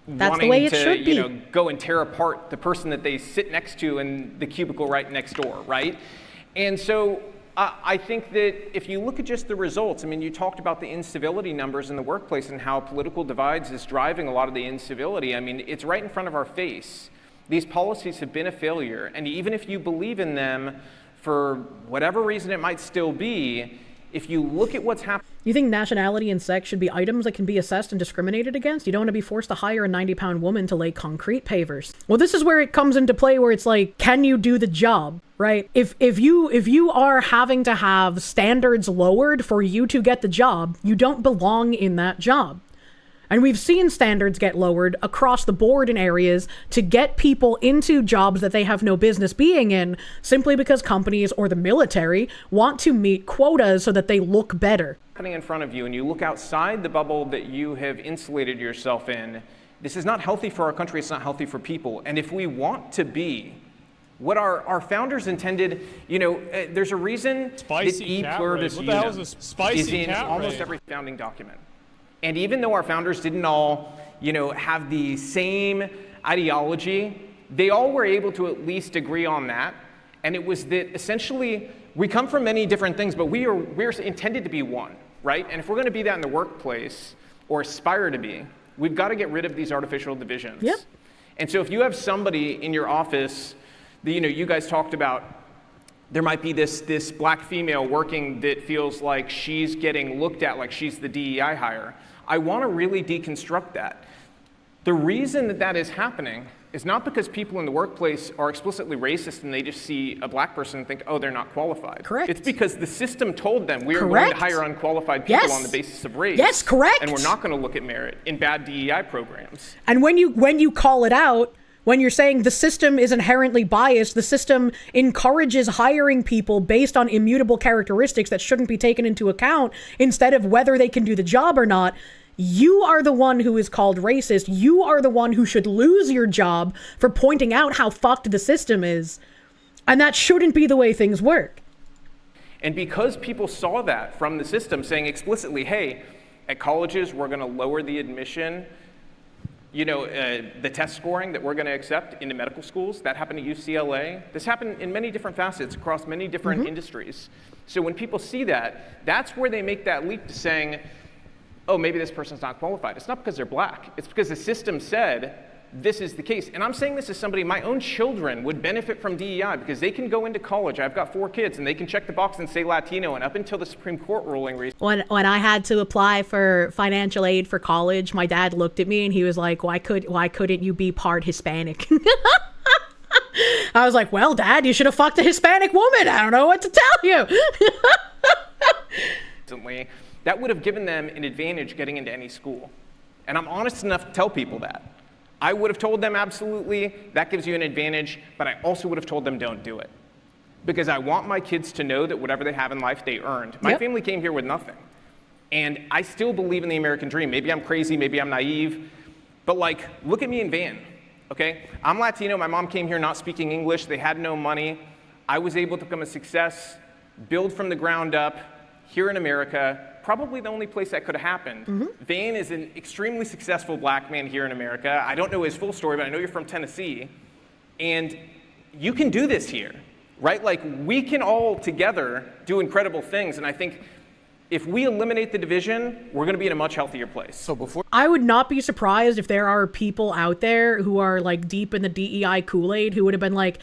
that's the way it should be. Go and tear apart the person that they sit next to in the cubicle right next door, right? And so I think that if you look at just the results, I mean, you talked about the incivility numbers in the workplace and how political divides is driving a lot of the incivility. I mean, it's right in front of our face. These policies have been a failure, and even if you believe in them, for whatever reason it might still be, if you look at what's happening. You think nationality and sex should be items that can be assessed and discriminated against? You don't want to be forced to hire a 90-pound woman to lay concrete pavers. Well, this is where it comes into play, where it's like, can you do the job, right? If you are having to have standards lowered for you to get the job, you don't belong in that job. And we've seen standards get lowered across the board in areas to get people into jobs that they have no business being in, simply because companies or the military want to meet quotas so that they look better. Happening in front of you, and you look outside the bubble that you have insulated yourself in, this is not healthy for our country, it's not healthy for people. And if we want to be what our founders intended, there's a reason that E pluribus unum is in almost every founding document. And even though our founders didn't all, have the same ideology, they all were able to at least agree on that. And it was that essentially we come from many different things, but we're intended to be one, right? And if we're going to be that in the workplace, or aspire to be, we've got to get rid of these artificial divisions. Yep. And so if you have somebody in your office, you guys talked about, there might be this black female working that feels like she's getting looked at like she's the DEI hire. I want to really deconstruct that. The reason that is happening is not because people in the workplace are explicitly racist and they just see a black person and think, oh, they're not qualified. Correct. It's because the system told them we are going to hire unqualified people on the basis of race. Yes, correct. And we're not going to look at merit in bad DEI programs. And when you call it out, when you're saying the system is inherently biased, the system encourages hiring people based on immutable characteristics that shouldn't be taken into account instead of whether they can do the job or not, you are the one who is called racist. You are the one who should lose your job for pointing out how fucked the system is. And that shouldn't be the way things work. And because people saw that from the system saying explicitly, hey, at colleges, we're going to lower the admission, the test scoring that we're going to accept into medical schools. That happened at UCLA. This happened in many different facets across many different industries. So when people see that, that's where they make that leap to saying, oh, maybe this person's not qualified. It's not because they're black. It's because the system said this is the case. And I'm saying this as somebody, my own children would benefit from DEI because they can go into college. I've got 4 kids, and they can check the box and say Latino. And up until the Supreme Court ruling recently. When I had to apply for financial aid for college, my dad looked at me and he was like, why couldn't you be part Hispanic? I was like, well, Dad, you should have fucked a Hispanic woman. I don't know what to tell you. Recently, that would have given them an advantage getting into any school. And I'm honest enough to tell people that. I would have told them absolutely, that gives you an advantage, but I also would have told them don't do it. Because I want my kids to know that whatever they have in life, they earned. My family came here with nothing. And I still believe in the American dream. Maybe I'm crazy, maybe I'm naive, but look at me in Van, okay? I'm Latino, my mom came here not speaking English, they had no money. I was able to become a success, build from the ground up here in America, probably the only place that could have happened. Vane is an extremely successful black man here in America. I don't know his full story, but I know you're from Tennessee. And you can do this here, right? Like, we can all together do incredible things. And I think if we eliminate the division, we're going to be in a much healthier place. So before I would not be surprised if there are people out there who are like deep in the DEI Kool-Aid who would have been like,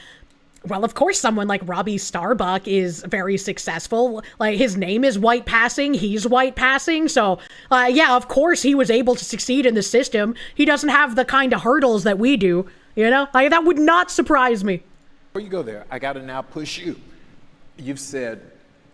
well, of course someone like Robby Starbuck is very successful. Like, his name is white passing, he's white passing, so yeah, of course he was able to succeed in the system. He doesn't have the kind of hurdles that we do, you know? Like, that would not surprise me. Before you go there, I got to now push you. You've said,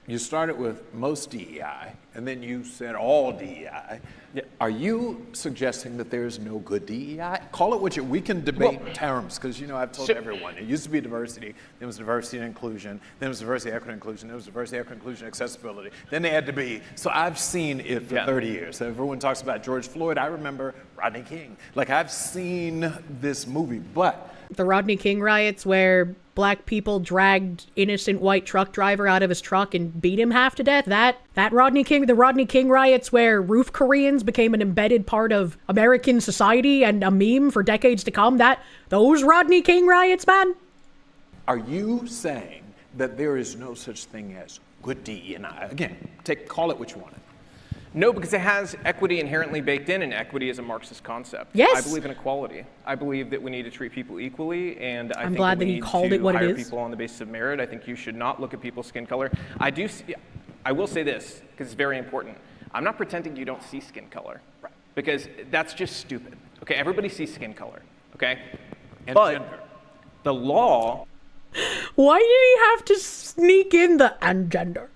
you started with most DEI, and then you said all DEI. Yeah. Are you suggesting that there's no good DEI? Call it what we can debate terms, because, you know, I've told everyone, it used to be diversity, then it was diversity and inclusion, then it was diversity, equity, inclusion, then it was diversity, equity, inclusion, accessibility, then they had to be. So I've seen it for 30 years. So everyone talks about George Floyd, I remember Rodney King. Like, I've seen this movie, but the Rodney King riots where black people dragged innocent white truck driver out of his truck and beat him half to death. The Rodney King riots where roof Koreans became an embedded part of American society and a meme for decades to come. Those Rodney King riots, man. Are you saying that there is no such thing as good DE&I? Again, call it what you want. No, because it has equity inherently baked in, and equity is a Marxist concept. Yes. I believe in equality. I believe that we need to treat people equally, and I'm think glad that he we called need it what to it hire is. people on the basis of merit. I think you should not look at people's skin color. I will say this, because it's very important. I'm not pretending you don't see skin color, because that's just stupid. Okay, everybody sees skin color, okay? But gender. The law... Why did he have to sneak in the and gender?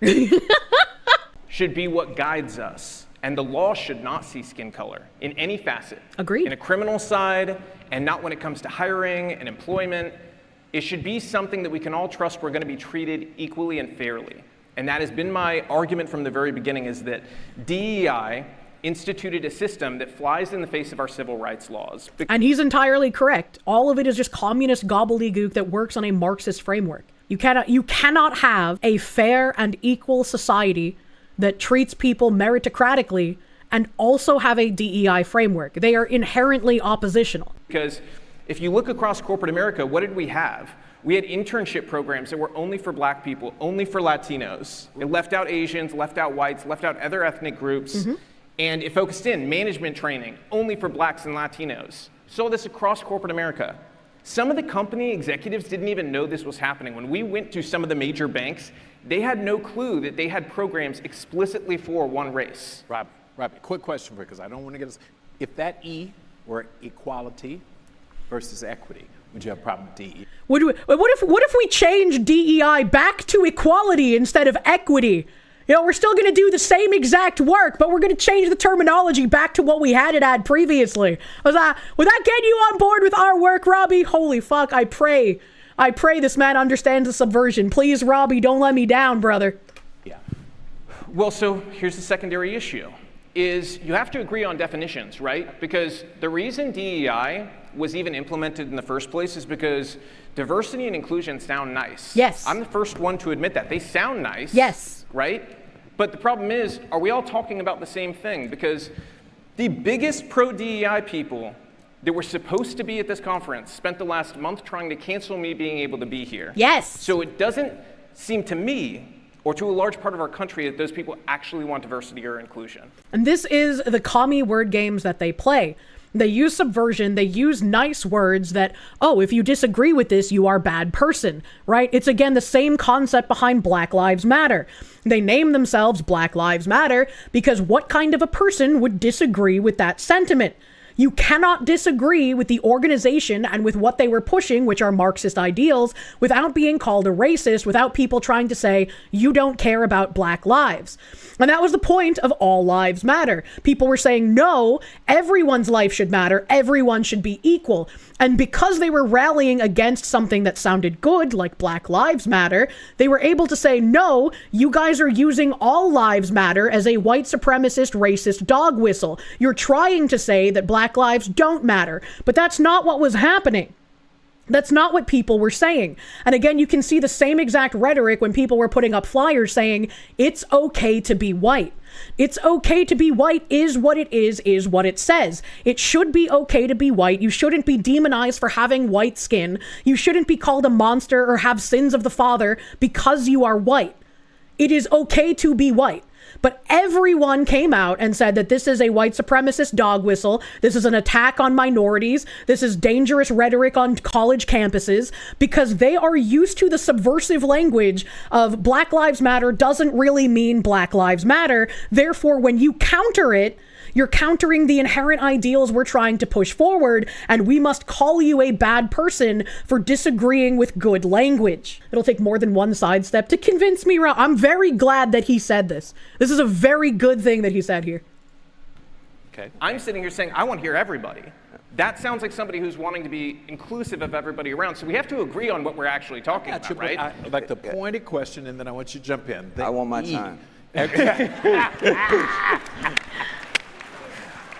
should be what guides us. And the law should not see skin color in any facet. Agreed. In a criminal side, and not when it comes to hiring and employment. It should be something that we can all trust we're going to be treated equally and fairly. And that has been my argument from the very beginning, is that DEI instituted a system that flies in the face of our civil rights laws. And he's entirely correct. All of it is just communist gobbledygook that works on a Marxist framework. You cannot have a fair and equal society that treats people meritocratically and also have a DEI framework. They are inherently oppositional. Because if you look across corporate America, what did we have? We had internship programs that were only for black people, only for Latinos. It left out Asians, left out whites, left out other ethnic groups. And it focused in management training, only for blacks and Latinos. Saw this across corporate America. Some of the company executives didn't even know this was happening. When we went to some of the major banks, they had no clue that they had programs explicitly for one race. Robby, quick question for you, because I don't want to get us. If that E were equality versus equity, would you have a problem with DE? What if we change DEI back to equality instead of equity? You know, we're still going to do the same exact work, but we're going to change the terminology back to what we had it at previously. Would that get you on board with our work, Robby? Holy fuck, I pray this man understands the subversion. Please, Robby, don't let me down, brother. Yeah. Well, so here's the secondary issue, is you have to agree on definitions, right? Because the reason DEI was even implemented in the first place is because diversity and inclusion sound nice. Yes. I'm the first one to admit that. They sound nice. Yes. Right? But the problem is, are we all talking about the same thing? Because the biggest pro-DEI people that were supposed to be at this conference spent the last month trying to cancel me being able to be here. Yes. So it doesn't seem to me, or to a large part of our country, that those people actually want diversity or inclusion. And this is the commie word games that they play. They use subversion, they use nice words that, oh, if you disagree with this, you are a bad person, right? It's again the same concept behind Black Lives Matter. They name themselves Black Lives Matter because what kind of a person would disagree with that sentiment? You cannot disagree with the organization and with what they were pushing, which are Marxist ideals, without being called a racist, without people trying to say, you don't care about black lives. And that was the point of All Lives Matter. People were saying, no, everyone's life should matter. Everyone should be equal. And because they were rallying against something that sounded good, like Black Lives Matter, they were able to say, no, you guys are using All Lives Matter as a white supremacist, racist dog whistle. You're trying to say that black lives don't matter, but that's not what was happening. That's not what people were saying. And again, you can see the same exact rhetoric when people were putting up flyers saying, it's okay to be white. It's okay to be white is what it is what it says. It should be okay to be white. You shouldn't be demonized for having white skin. You shouldn't be called a monster or have sins of the father because you are white. It is okay to be white. But everyone came out and said that this is a white supremacist dog whistle. This is an attack on minorities. This is dangerous rhetoric on college campuses because they are used to the subversive language of Black Lives Matter doesn't really mean Black Lives Matter. Therefore, when you counter it, you're countering the inherent ideals we're trying to push forward, and we must call you a bad person for disagreeing with good language. It'll take more than one sidestep to convince me wrong. I'm very glad that he said this. This is a very good thing that he said here. Okay. I'm sitting here saying, I want to hear everybody. That sounds like somebody who's wanting to be inclusive of everybody around. So we have to agree on what we're actually talking about, right? I'd like the pointed question, and then I want you to jump in. I want my time.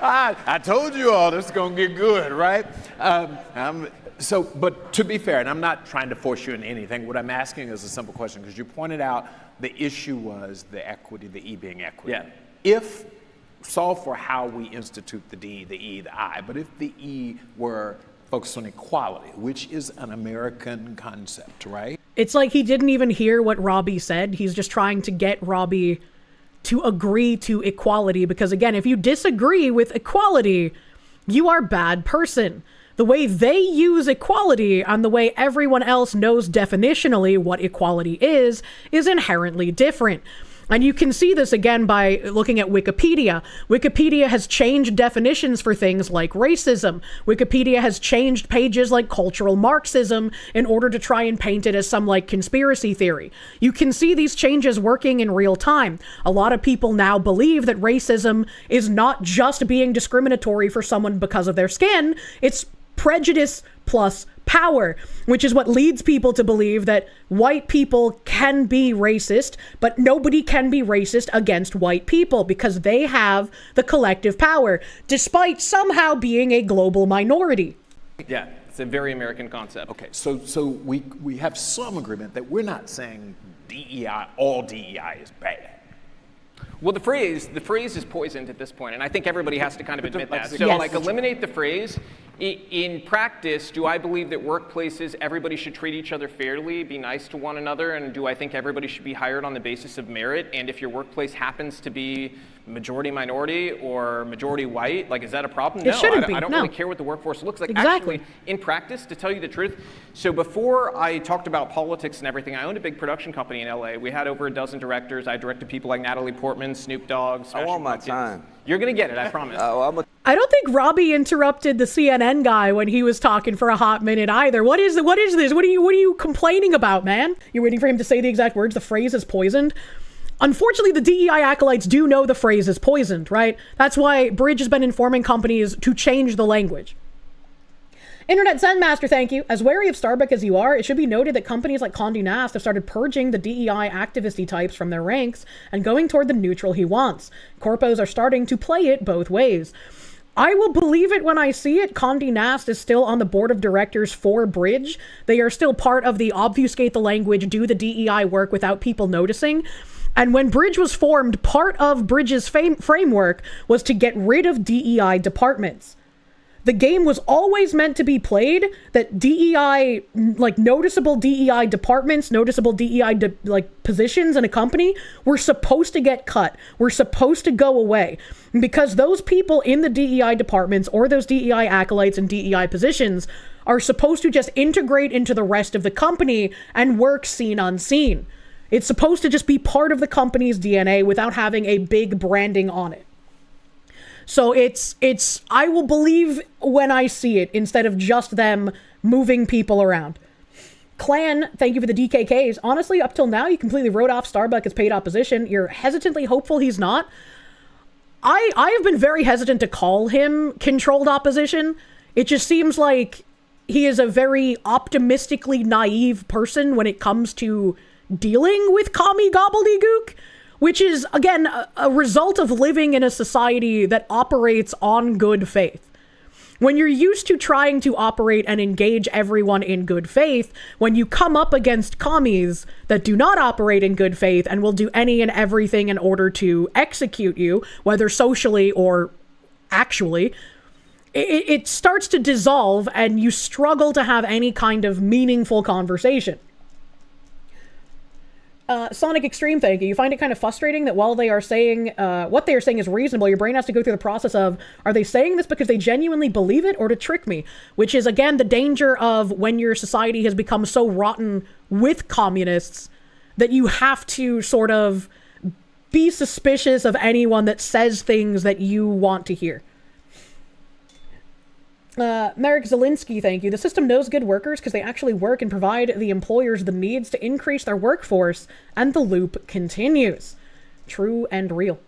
I told you all this is going to get good, right? But to be fair, and I'm not trying to force you into anything, what I'm asking is a simple question, because you pointed out the issue was the equity, the E being equity. Yeah. If, solve for how we institute the D, the E, the I, but if the E were focused on equality, which is an American concept, right? It's like he didn't even hear what Robby said. He's just trying to get Robby to agree to equality, because again, if you disagree with equality, you are a bad person. The way they use equality and the way everyone else knows definitionally what equality is inherently different. And you can see this again by looking at Wikipedia. Wikipedia has changed definitions for things like racism. Wikipedia has changed pages like cultural Marxism in order to try and paint it as some like conspiracy theory. You can see these changes working in real time. A lot of people now believe that racism is not just being discriminatory for someone because of their skin. It's prejudice plus power, which is what leads people to believe that white people can be racist, but nobody can be racist against white people because they have the collective power, despite somehow being a global minority. Yeah, it's a very American concept. Okay, so we have some agreement that we're not saying DEI, all DEI is bad. Well, the phrase is poisoned at this point, and I think everybody has to kind of admit that. So, yes. eliminate the phrase. In practice, do I believe that workplaces, everybody should treat each other fairly, be nice to one another, and do I think everybody should be hired on the basis of merit? And if your workplace happens to be majority minority or majority white, is that a problem? No, I don't really care what the workforce looks like. Exactly. Actually, in practice, to tell you the truth, so before I talked about politics and everything, I owned a big production company in LA. We had over a dozen directors. I directed people like Natalie Portman, Snoop Dogg, I want my time. You're going to get it, I promise. I don't think Robby interrupted the CNN guy when he was talking for a hot minute either. What is this? What are you complaining about, man? You're waiting for him to say the exact words. The phrase is poisoned. Unfortunately, the DEI acolytes do know the phrase is poisoned, right? That's why Bridge has been informing companies to change the language. Internet Zenmaster, thank you. As wary of Starbuck as you are, it should be noted that companies like Condé Nast have started purging the DEI activist-y types from their ranks and going toward the neutral he wants. Corpos are starting to play it both ways. I will believe it when I see it. Condé Nast is still on the board of directors for Bridge. They are still part of the obfuscate the language, do the DEI work without people noticing. And when Bridge was formed, part of Bridge's framework was to get rid of DEI departments. The game was always meant to be played that DEI, noticeable DEI departments, noticeable DEI positions in a company were supposed to get cut, were supposed to go away. Because those people in the DEI departments or those DEI acolytes and DEI positions are supposed to just integrate into the rest of the company and work seen unseen. It's supposed to just be part of the company's DNA without having a big branding on it. So I will believe when I see it instead of just them moving people around. Clan, thank you for the DKKs. Honestly, up till now, you completely wrote off Starbuck as paid opposition. You're hesitantly hopeful he's not. I have been very hesitant to call him controlled opposition. It just seems like he is a very optimistically naive person when it comes to dealing with commie gobbledygook, which is, again, a result of living in a society that operates on good faith. When you're used to trying to operate and engage everyone in good faith, when you come up against commies that do not operate in good faith and will do any and everything in order to execute you, whether socially or actually, it starts to dissolve and you struggle to have any kind of meaningful conversation. Sonic Extreme, thank you. You find it kind of frustrating that while they are saying what they are saying is reasonable, your brain has to go through the process of, are they saying this because they genuinely believe it or to trick me? Which is, again, the danger of when your society has become so rotten with communists that you have to sort of be suspicious of anyone that says things that you want to hear. Merrick Zelinsky, thank you. The system knows good workers because they actually work and provide the employers the needs to increase their workforce, and the loop continues. True and real.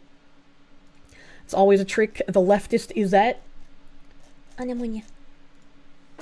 It's always a trick the leftist is at.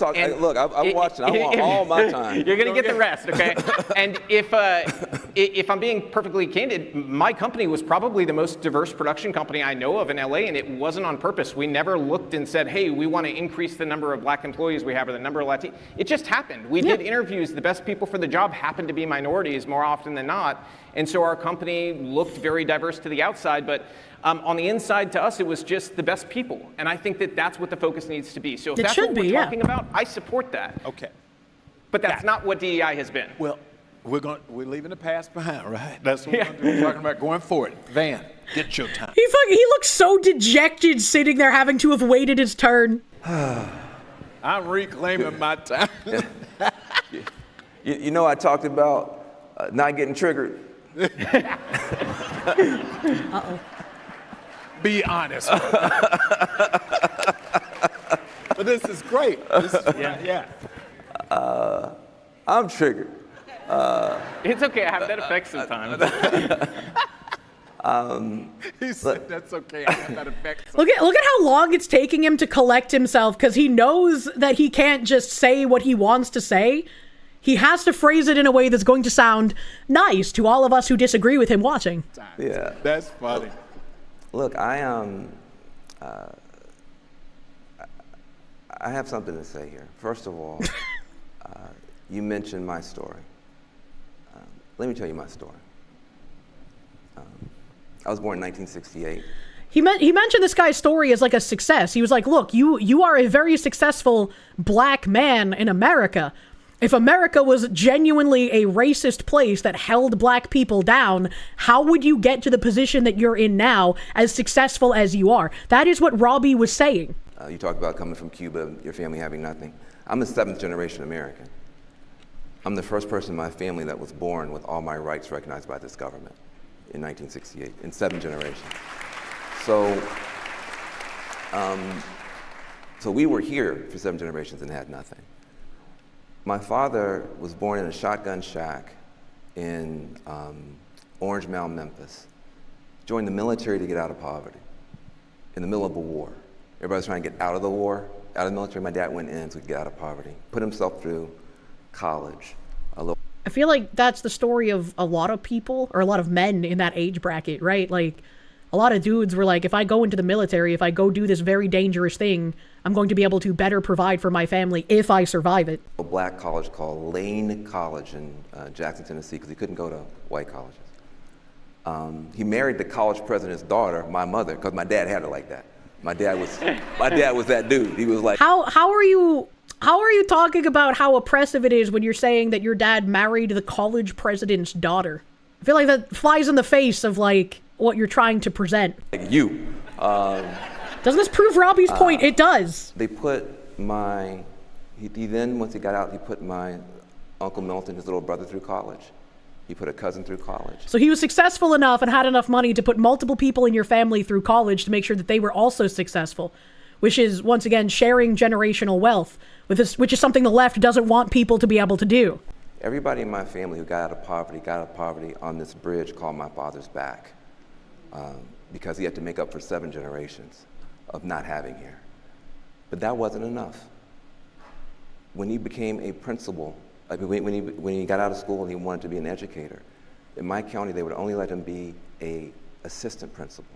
Look, I'm watching. I want all my time. You're going to get the rest, okay? And if I'm being perfectly candid, my company was probably the most diverse production company I know of in LA, and it wasn't on purpose. We never looked and said, hey, we want to increase the number of black employees we have or the number of Latino. It just happened. We did interviews. The best people for the job happened to be minorities more often than not. And so our company looked very diverse to the outside, but on the inside, to us, it was just the best people. And I think that that's what the focus needs to be. So if that's what we're talking about, I support that. Okay. But that's not what DEI has been. Well, we're leaving the past behind, right? That's what we're talking about going forward. Van, get your time. He looks so dejected sitting there having to have waited his turn. I'm reclaiming my time. You know, I talked about not getting triggered. Uh-oh. Be honest. But this is great. This is I'm triggered. It's okay. I have that effect sometimes. He said that's okay. I have that effect. Look at how long it's taking him to collect himself, because he knows that he can't just say what he wants to say. He has to phrase it in a way that's going to sound nice to all of us who disagree with him watching. Yeah, that's funny. Look, I have something to say here. First of all, you mentioned my story. Let me tell you my story. I was born in 1968. He mentioned this guy's story as like a success. He was like, look, you are a very successful black man in America. If America was genuinely a racist place that held black people down, how would you get to the position that you're in now, as successful as you are? That is what Robby was saying. You talked about coming from Cuba, your family having nothing. I'm a 7th generation American. I'm the first person in my family that was born with all my rights recognized by this government in 1968, in 7 generations. So we were here for 7 generations and had nothing. My father was born in a shotgun shack in Orange Mound, Memphis. Joined the military to get out of poverty in the middle of a war. Everybody was trying to get out of the war, out of the military. My dad went in so he could get out of poverty. Put himself through college. I feel like that's the story of a lot of people, or a lot of men in that age bracket, right? Like, a lot of dudes were like, if I go into the military, if I go do this very dangerous thing, I'm going to be able to better provide for my family if I survive it. A black college called Lane College in Jackson, Tennessee, because he couldn't go to white colleges. He married the college president's daughter, my mother, because my dad had her like that. My dad was that dude. He was like, How are you talking about how oppressive it is when you're saying that your dad married the college president's daughter? I feel like that flies in the face of like what you're trying to present. Like you. Doesn't this prove Robby's point? It does. They put he then, once he got out, he put my Uncle Milton, his little brother, through college. He put a cousin through college. So he was successful enough and had enough money to put multiple people in your family through college to make sure that they were also successful, which is, once again, sharing generational wealth, which is something the left doesn't want people to be able to do. Everybody in my family who got out of poverty on this bridge called my father's back, because he had to make up for 7 generations of not having here. But that wasn't enough. When he became a principal, when he got out of school and he wanted to be an educator, in my county they would only let him be an assistant principal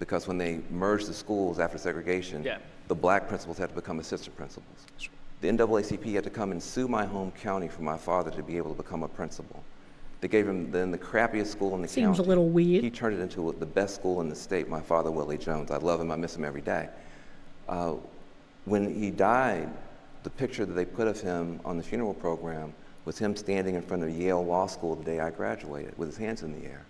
because when they merged the schools after segregation, the black principals had to become assistant principals. The NAACP had to come and sue my home county for my father to be able to become a principal. They gave him then the crappiest school in the county. Seems a little weird. He turned it into the best school in the state, my father, Willie Jones. I love him, I miss him every day. When he died, the picture that they put of him on the funeral program was him standing in front of Yale Law School the day I graduated with his hands in the air.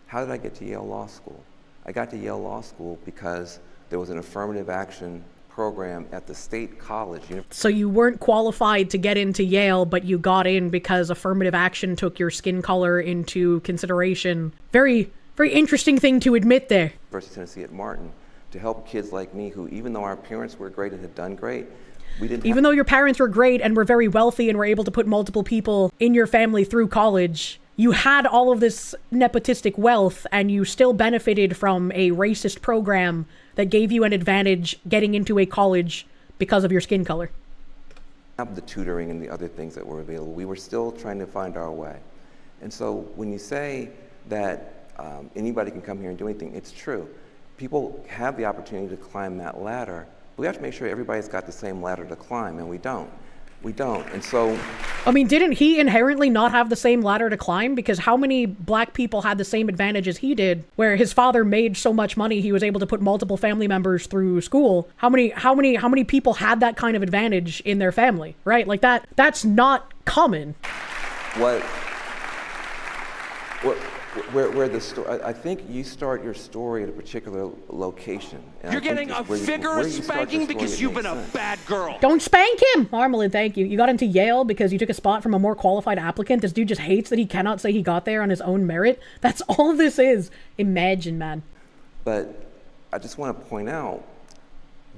How did I get to Yale Law School? I got to Yale Law School because there was an affirmative action program at the state college. So you weren't qualified to get into Yale, but you got in because affirmative action took your skin color into consideration. Very, very interesting thing to admit there. University of Tennessee at Martin, to help kids like me who, even though our parents were great and had done great, we didn't even though your parents were great and were very wealthy and were able to put multiple people in your family through college, you had all of this nepotistic wealth and you still benefited from a racist program that gave you an advantage getting into a college because of your skin color. The tutoring and the other things that were available, we were still trying to find our way. And so when you say that anybody can come here and do anything, it's true. People have the opportunity to climb that ladder. We have to make sure everybody's got the same ladder to climb, and we don't. We don't, and so... I mean, didn't he inherently not have the same ladder to climb? Because how many black people had the same advantage as he did, where his father made so much money he was able to put multiple family members through school? How many people had that kind of advantage in their family, right? Like that's not common. Where the story, I think you start your story at a particular location. You're getting a vigorous spanking because you've been a bad girl. Don't spank him! Marmalade, thank you. You got into Yale because you took a spot from a more qualified applicant. This dude just hates that he cannot say he got there on his own merit. That's all this is. Imagine, man. But I just want to point out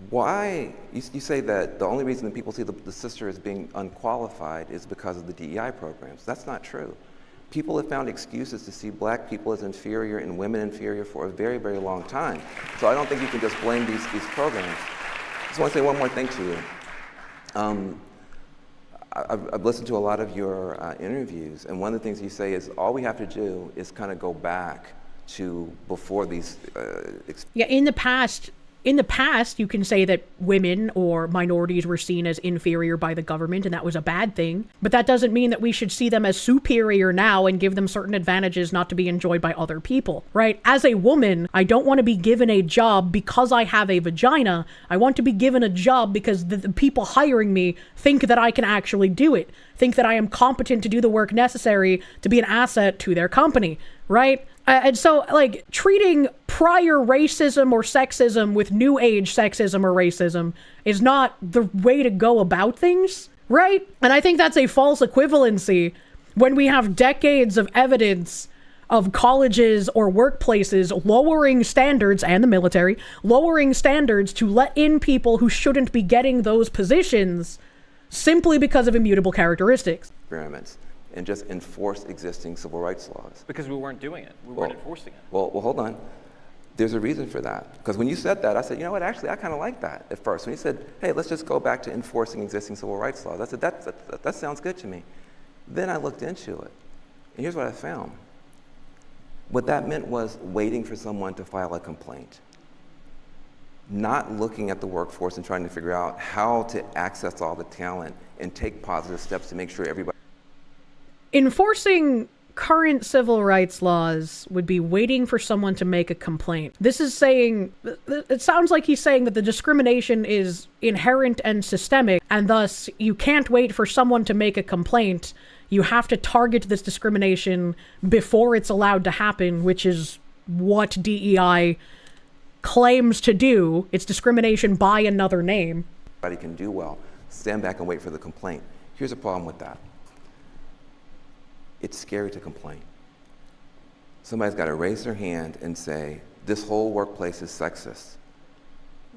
why you say that the only reason that people see the sister as being unqualified is because of the DEI programs. That's not true. People have found excuses to see black people as inferior and women inferior for a very, very long time. So I don't think you can just blame these programs. I just want to say one more thing to you. I've listened to a lot of your interviews, and one of the things you say is all we have to do is kind of go back to before these... Yeah, in the past, you can say that women or minorities were seen as inferior by the government, and that was a bad thing. But that doesn't mean that we should see them as superior now and give them certain advantages not to be enjoyed by other people, right? As a woman, I don't want to be given a job because I have a vagina. I want to be given a job because the people hiring me think that I can actually do it, think that I am competent to do the work necessary to be an asset to their company, right? And so, like, treating prior racism or sexism with new age sexism or racism is not the way to go about things, right? And I think that's a false equivalency when we have decades of evidence of colleges or workplaces lowering standards, and the military, lowering standards to let in people who shouldn't be getting those positions simply because of immutable characteristics. Experiments. And just enforce existing civil rights laws. Because we weren't doing it. We weren't enforcing it. Well, hold on. There's a reason for that. Because when you said that, I said, you know what, actually, I kind of like that at first. When you said, hey, let's just go back to enforcing existing civil rights laws, I said, that sounds good to me. Then I looked into it. And here's what I found. What that meant was waiting for someone to file a complaint. Not looking at the workforce and trying to figure out how to access all the talent and take positive steps to make sure everybody... Enforcing current civil rights laws would be waiting for someone to make a complaint. This is saying, it sounds like he's saying that the discrimination is inherent and systemic, and thus you can't wait for someone to make a complaint. You have to target this discrimination before it's allowed to happen, which is what DEI claims to do. It's discrimination by another name. Everybody can do well. Stand back and wait for the complaint. Here's a problem with that. It's scary to complain. Somebody's got to raise their hand and say, this whole workplace is sexist.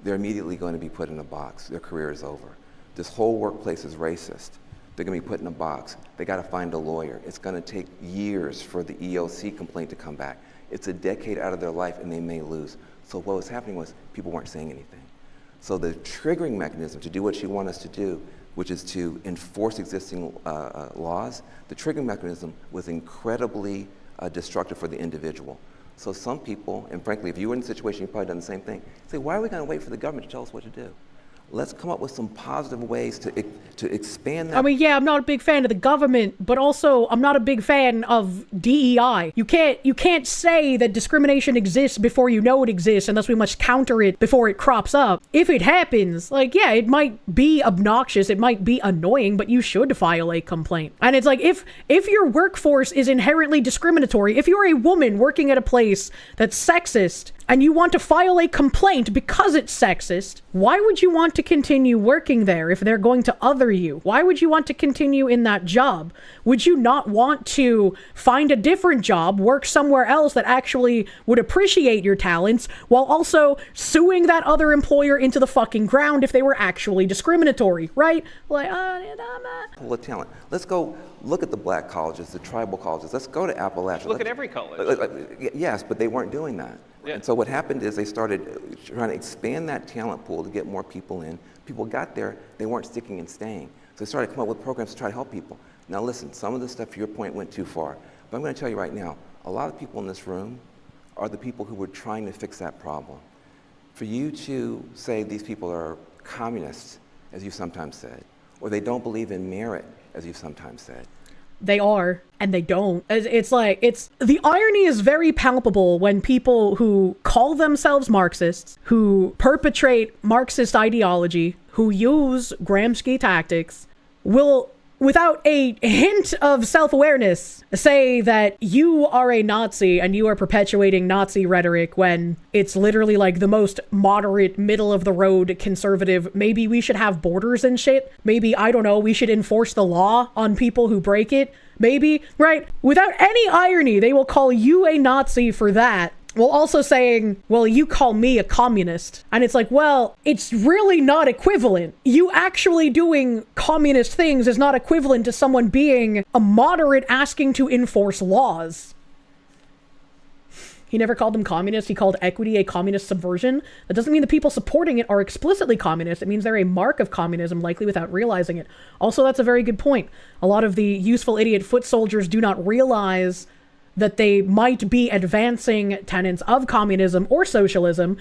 They're immediately going to be put in a box. Their career is over. This whole workplace is racist. They're going to be put in a box. They got to find a lawyer. It's going to take years for the EOC complaint to come back. It's a decade out of their life and they may lose. So what was happening was people weren't saying anything. So the triggering mechanism to do what you want us to do, which is to enforce existing laws, the triggering mechanism was incredibly destructive for the individual. So some people, and frankly, if you were in a situation, you've probably done the same thing, say, why are we going to wait for the government to tell us what to do? Let's come up with some positive ways to expand that. I mean, yeah, I'm not a big fan of the government, but also I'm not a big fan of DEI. You can't say that discrimination exists before you know it exists, unless we must counter it before it crops up. If it happens, like, yeah, it might be obnoxious, it might be annoying, but you should file a complaint. And it's like, if your workforce is inherently discriminatory, if you're a woman working at a place that's sexist, and you want to file a complaint because it's sexist, why would you want to continue working there if they're going to other you? Why would you want to continue in that job? Would you not want to find a different job, work somewhere else that actually would appreciate your talents, while also suing that other employer into the fucking ground if they were actually discriminatory, right? Like, Pull of talent. Let's go look at the black colleges, the tribal colleges. Let's go to Appalachia. Look at every college. Yes, but they weren't doing that. Yeah. And so what happened is they started trying to expand that talent pool to get more people in. People got there, they weren't sticking and staying. So they started to come up with programs to try to help people. Now listen, some of the stuff, to your point, went too far. But I'm going to tell you right now, a lot of people in this room are the people who were trying to fix that problem. For you to say these people are communists, as you sometimes said, or they don't believe in merit, as you've sometimes said, they are, and they don't. It's like, the irony is very palpable when people who call themselves Marxists, who perpetrate Marxist ideology, who use Gramsci tactics, will, without a hint of self-awareness, say that you are a Nazi and you are perpetuating Nazi rhetoric when it's literally like the most moderate, middle-of-the-road conservative. Maybe we should have borders and shit. Maybe, I don't know, we should enforce the law on people who break it. Maybe, right? Without any irony, they will call you a Nazi for that, while also saying, well, you call me a communist. And it's like, well, it's really not equivalent. You actually doing communist things is not equivalent to someone being a moderate asking to enforce laws. He never called them communist. He called equity a communist subversion. That doesn't mean the people supporting it are explicitly communist. It means they're a mark of communism, likely without realizing it. Also, that's a very good point. A lot of the useful idiot foot soldiers do not realize that they might be advancing tenets of communism or socialism,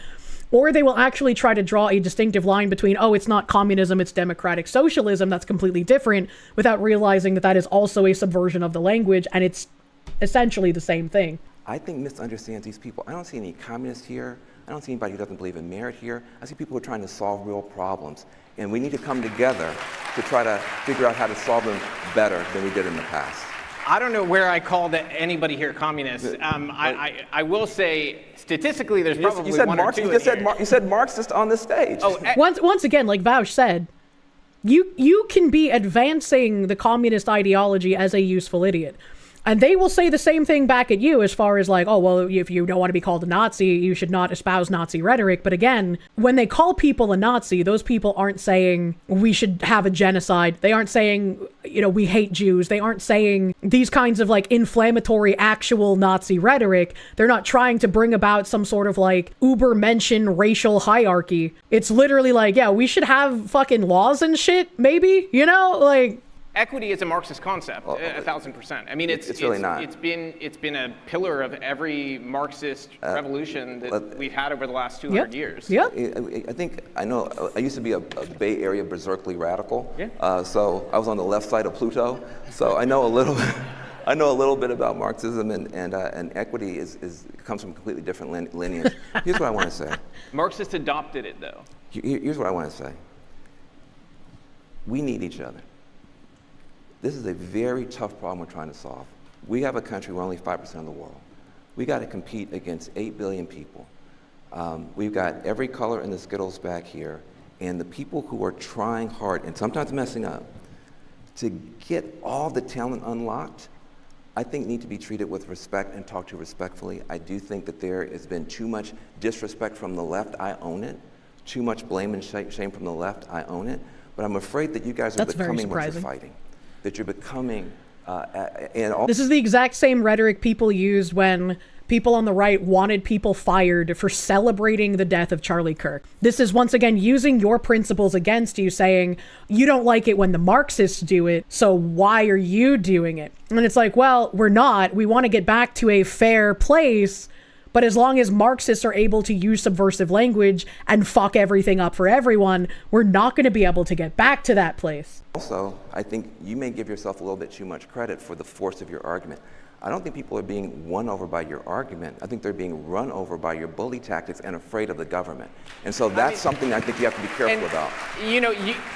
or they will actually try to draw a distinctive line between, oh, it's not communism, it's democratic socialism, that's completely different, without realizing that that is also a subversion of the language, and it's essentially the same thing. I think misunderstands these people. I don't see any communists here. I don't see anybody who doesn't believe in merit here. I see people who are trying to solve real problems. And we need to come together to try to figure out how to solve them better than we did in the past. I don't know where I called anybody here communist. I will say, statistically, there's probably one or two in here. You said Marxist on this stage. Oh, once again, like Vaush said, you can be advancing the communist ideology as a useful idiot. And they will say the same thing back at you as far as like, oh, well, if you don't want to be called a Nazi, you should not espouse Nazi rhetoric. But again, when they call people a Nazi, those people aren't saying we should have a genocide. They aren't saying, you know, we hate Jews. They aren't saying these kinds of like inflammatory actual Nazi rhetoric. They're not trying to bring about some sort of like uber mention racial hierarchy. It's literally like, yeah, we should have fucking laws and shit, maybe, you know, like. Equity is a Marxist concept, 1,000%. I mean, it's really not. It's been a pillar of every Marxist revolution that we've had over the last 200 years. Yeah. I know. I used to be a Bay Area berserkly radical. Yeah. So I was on the left side of Pluto. So I know a little. I know a little bit about Marxism, and equity comes from a completely different lineage. Here's what I want to say. Marxists adopted it, though. Here's what I want to say. We need each other. This is a very tough problem we're trying to solve. We have a country where only 5% of the world. We got to compete against 8 billion people. We've got every color in the Skittles back here, and the people who are trying hard, and sometimes messing up, to get all the talent unlocked, I think need to be treated with respect and talked to respectfully. I do think that there has been too much disrespect from the left. I own it. Too much blame and shame from the left. I own it. But I'm afraid that you guys are becoming what you're fighting. That you're becoming, This is the exact same rhetoric people used when people on the right wanted people fired for celebrating the death of Charlie Kirk. This is once again using your principles against you, saying you don't like it when the Marxists do it, so why are you doing it? And it's like, well, we're not. We want to get back to a fair place, But as long as Marxists are able to use subversive language and fuck everything up for everyone, we're not going to be able to get back to that place. Also, I think you may give yourself a little bit too much credit for the force of your argument. I don't think people are being won over by your argument. I think they're being run over by your bully tactics and afraid of the government. And so that's something I think you have to be careful about. You know,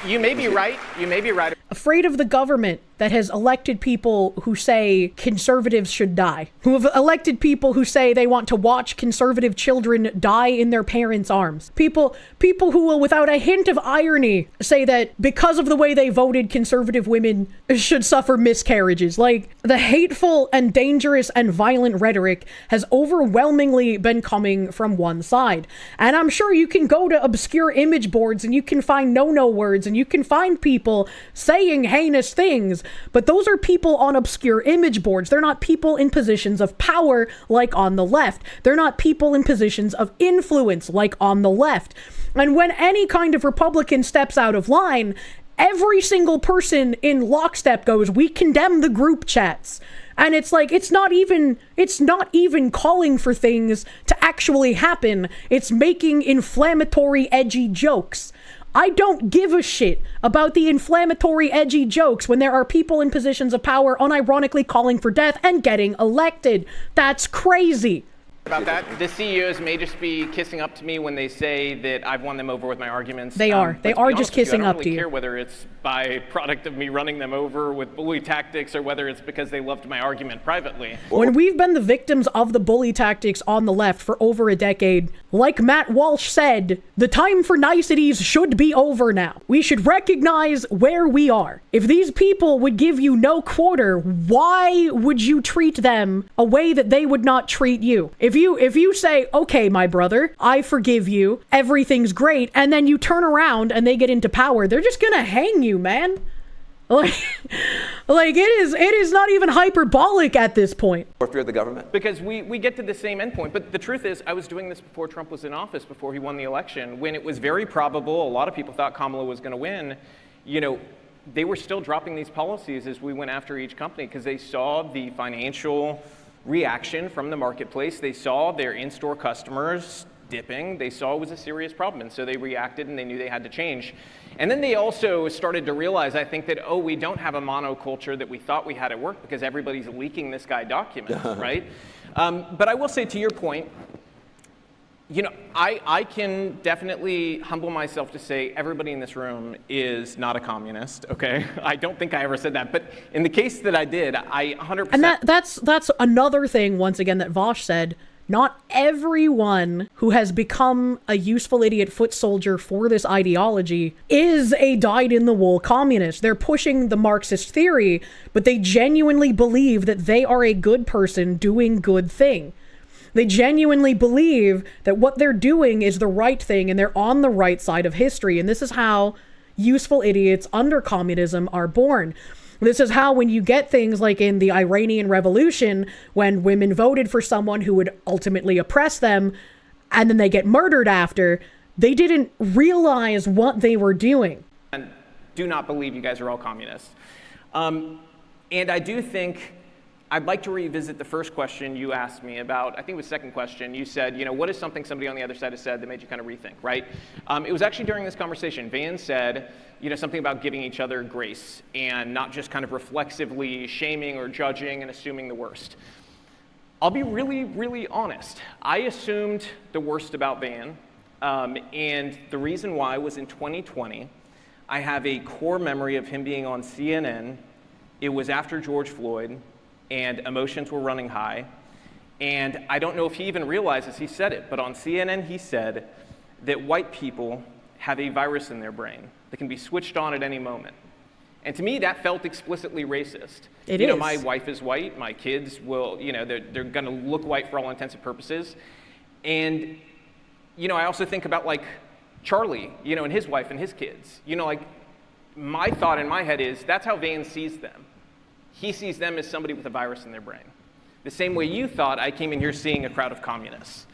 you may be right. You may be right. Afraid of the government that has elected people who say conservatives should die, who have elected people who say they want to watch conservative children die in their parents' arms. People who will, without a hint of irony, say that because of the way they voted, conservative women should suffer miscarriages. Like, the hateful and dangerous and violent rhetoric has overwhelmingly been coming from one side. And I'm sure you can go to obscure image boards and you can find no words and you can find people saying heinous things, but those are people on obscure image boards. They're not people in positions of power like on the left. They're not people in positions of influence like on the left. And when any kind of Republican steps out of line, every single person in lockstep goes, we condemn the group chats. And it's like, it's not even calling for things to actually happen. It's making inflammatory, edgy jokes. I don't give a shit about the inflammatory, edgy jokes when there are people in positions of power unironically calling for death and getting elected. That's crazy. About that, the CEOs may just be kissing up to me when they say that I've won them over with my arguments. They are just kissing up to you. I don't really care whether it's by product of me running them over with bully tactics or whether it's because they loved my argument privately. When we've been the victims of the bully tactics on the left for over a decade, like Matt Walsh said, the time for niceties should be over now. We should recognize where we are. If these people would give you no quarter, why would you treat them a way that they would not treat you? If you say, okay, my brother, I forgive you, everything's great, and then you turn around and they get into power, they're just gonna hang you, man. Like it is not even hyperbolic at this point. Or fear the government? Because we get to the same endpoint. But the truth is, I was doing this before Trump was in office, before he won the election, when it was very probable, a lot of people thought Kamala was gonna win. You know, they were still dropping these policies as we went after each company because they saw the financial reaction from the marketplace. They saw their in-store customers dipping. They saw it was a serious problem, and so they reacted and they knew they had to change. And then they also started to realize, I think, that, we don't have a monoculture that we thought we had at work because everybody's leaking this guy documents, right? But I will say, to your point, you know, I can definitely humble myself to say everybody in this room is not a communist, okay? I don't think I ever said that, but in the case that I did, I 100%... And that's another thing, once again, that Vosh said. Not everyone who has become a useful idiot foot soldier for this ideology is a dyed-in-the-wool communist. They're pushing the Marxist theory, but they genuinely believe that they are a good person doing good thing. They genuinely believe that what they're doing is the right thing and they're on the right side of history. And this is how useful idiots under communism are born. This is how, when you get things like in the Iranian Revolution, when women voted for someone who would ultimately oppress them, and then they get murdered after, they didn't realize what they were doing. And do not believe you guys are all communists. And I do think I'd like to revisit the first question you asked me about. I think it was the second question. You said, you know, what is something somebody on the other side has said that made you kind of rethink, right? It was actually during this conversation. Van said, you know, something about giving each other grace and not just kind of reflexively shaming or judging and assuming the worst. I'll be really, really honest. I assumed the worst about Van, and the reason why was in 2020, I have a core memory of him being on CNN. It was after George Floyd, and emotions were running high. And I don't know if he even realizes he said it, but on CNN he said that white people have a virus in their brain that can be switched on at any moment. And to me, that felt explicitly racist. It is. You know, is. my wife is white, my kids will, you know, they're gonna look white for all intents and purposes. And, you know, I also think about like Charlie, you know, and his wife and his kids. You know, like my thought in my head is that's how Van sees them. He sees them as somebody with a virus in their brain. The same way you thought I came in here seeing a crowd of communists.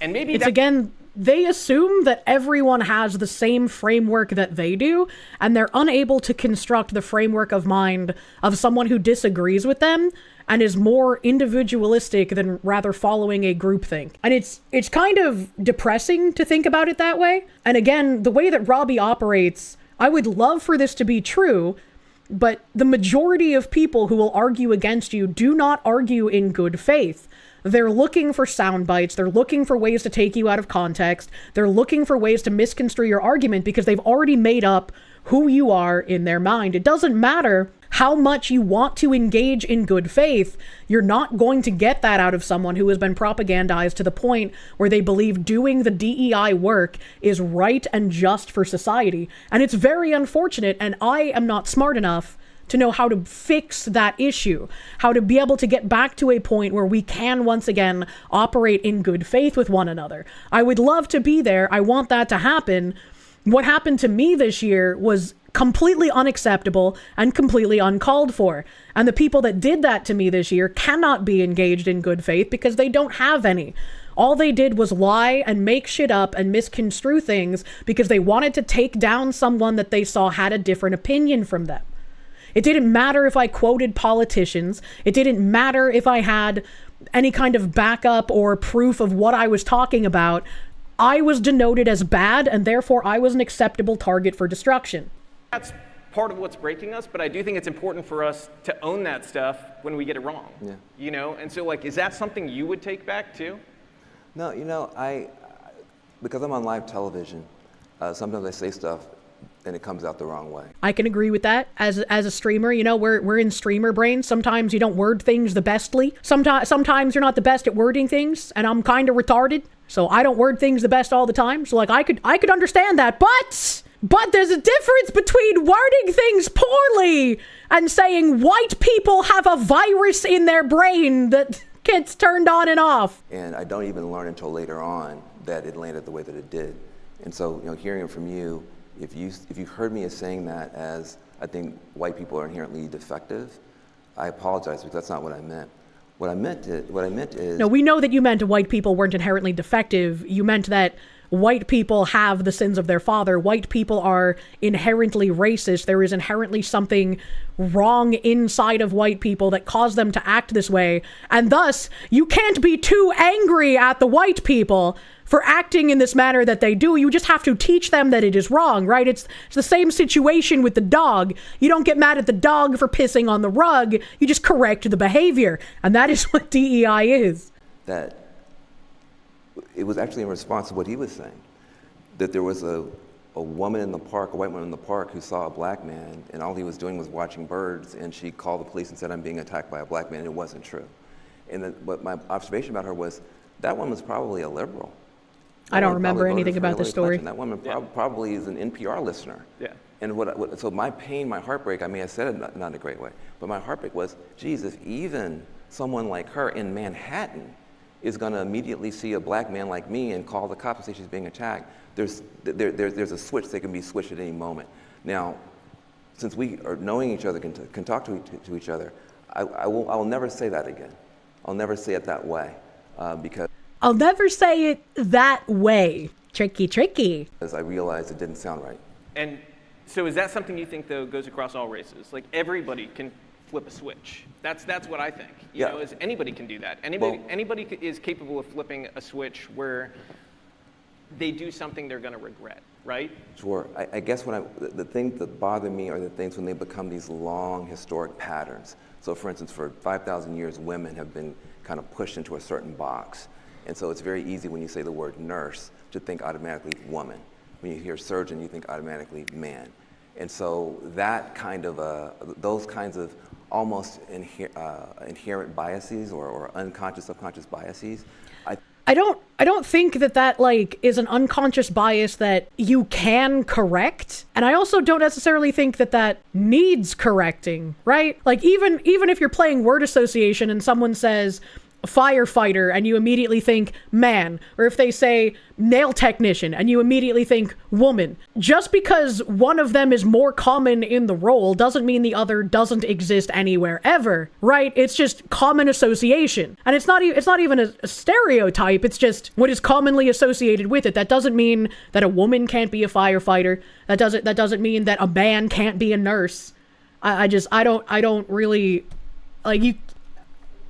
And maybe it's again, they assume that everyone has the same framework that they do, and they're unable to construct the framework of mind of someone who disagrees with them and is more individualistic than rather following a groupthink. And it's kind of depressing to think about it that way. And again, the way that Robby operates, I would love for this to be true, but the majority of people who will argue against you do not argue in good faith. They're looking for sound bites. They're looking for ways to take you out of context. They're looking for ways to misconstrue your argument because they've already made up who you are in their mind. It doesn't matter how much you want to engage in good faith. You're not going to get that out of someone who has been propagandized to the point where they believe doing the DEI work is right and just for society. And it's very unfortunate, and I am not smart enough to know how to fix that issue, how to be able to get back to a point where we can once again operate in good faith with one another. I would love to be there. I want that to happen. What happened to me this year was completely unacceptable and completely uncalled for. And the people that did that to me this year cannot be engaged in good faith because they don't have any. All they did was lie and make shit up and misconstrue things because they wanted to take down someone that they saw had a different opinion from them. It didn't matter if I quoted politicians. It didn't matter if I had any kind of backup or proof of what I was talking about. I was denoted as bad, and therefore I was an acceptable target for destruction. That's part of what's breaking us, but I do think it's important for us to own that stuff when we get it wrong. Yeah. You know, and so like, is that something you would take back too? No, you know, because I'm on live television, sometimes I say stuff and it comes out the wrong way. I can agree with that. As a streamer, you know, we're in streamer brain. Sometimes you don't word things the bestly. Sometimes you're not the best at wording things, and I'm kind of retarded, so I don't word things the best all the time. So like, I could understand that, but there's a difference between wording things poorly and saying white people have a virus in their brain that gets turned on and off. And I don't even learn until later on that it landed the way that it did. And so, you know, hearing it from you, if you heard me as saying that as I think white people are inherently defective, I apologize because that's not what I meant. What I meant is... No, we know that you meant white people weren't inherently defective. You meant that white people have the sins of their father. White people are inherently racist. There is inherently something wrong inside of white people that cause them to act this way. And thus, you can't be too angry at the white people for acting in this manner that they do. You just have to teach them that it is wrong, right? It's the same situation with the dog. You don't get mad at the dog for pissing on the rug. You just correct the behavior. And that is what DEI is. That it was actually in response to what he was saying, that there was a woman in the park, a white woman in the park who saw a black man and all he was doing was watching birds, and she called the police and said, "I'm being attacked by a black man," and it wasn't true. And what my observation about her was, that woman was probably a liberal. I don't remember anything about this story. That woman probably is an NPR listener. Yeah. And so my pain, my heartbreak, I may have said it not in a great way, but my heartbreak was, geez, if even someone like her in Manhattan is going to immediately see a black man like me and call the cops and say she's being attacked, there's a switch that can be switched at any moment. Now, since we are knowing each other, can talk to each other, I will never say that again. I'll never say it that way because... I'll never say it that way. Tricky. As I realized it didn't sound right. And so is that something you think, though, goes across all races? Like, everybody can flip a switch. That's what I think. You know, is anybody can do that. Anybody is capable of flipping a switch where they do something they're going to regret, right? Sure. I guess the things that bother me are the things when they become these long historic patterns. So, for instance, for 5,000 years, women have been kind of pushed into a certain box. And so it's very easy when you say the word nurse to think automatically woman. When you hear surgeon, you think automatically man. And so that kind of, those kinds of almost inherent biases or unconscious, subconscious biases. I don't think that like is an unconscious bias that you can correct. And I also don't necessarily think that needs correcting, right? Like even if you're playing word association and someone says, firefighter and you immediately think man, or if they say nail technician and you immediately think woman. Just because one of them is more common in the role doesn't mean the other doesn't exist anywhere ever, right? It's just common association. And it's not even a stereotype, it's just what is commonly associated with it. That doesn't mean that a woman can't be a firefighter. That doesn't mean that a man can't be a nurse. I don't really, like, you.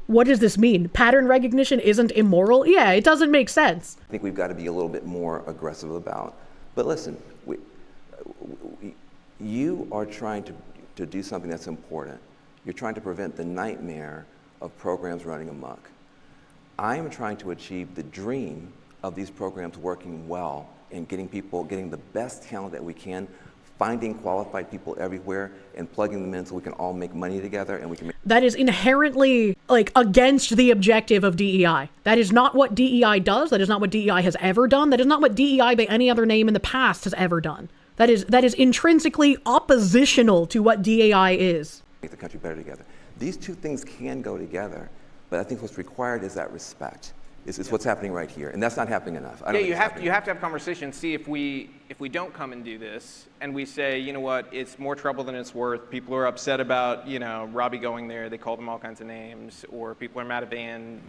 What does this mean? Pattern recognition isn't immoral? Yeah, it doesn't make sense. I think we've got to be a little bit more aggressive about. But listen, you are trying to do something that's important. You're trying to prevent the nightmare of programs running amok. I am trying to achieve the dream of these programs working well and getting the best talent that we can, finding qualified people everywhere and plugging them in so we can all make money together and we can make... That is inherently, like, against the objective of DEI. That is not what DEI does. That is not what DEI has ever done. That is not what DEI by any other name in the past has ever done. That is intrinsically oppositional to what DEI is. Make the country better together. These two things can go together, but I think what's required is that respect. It's what's happening right here, and that's not happening enough. You have to have conversations. See, if we don't come and do this, and we say, you know what, it's more trouble than it's worth. People are upset about, Robby going there. They call them all kinds of names, or people are mad at Van,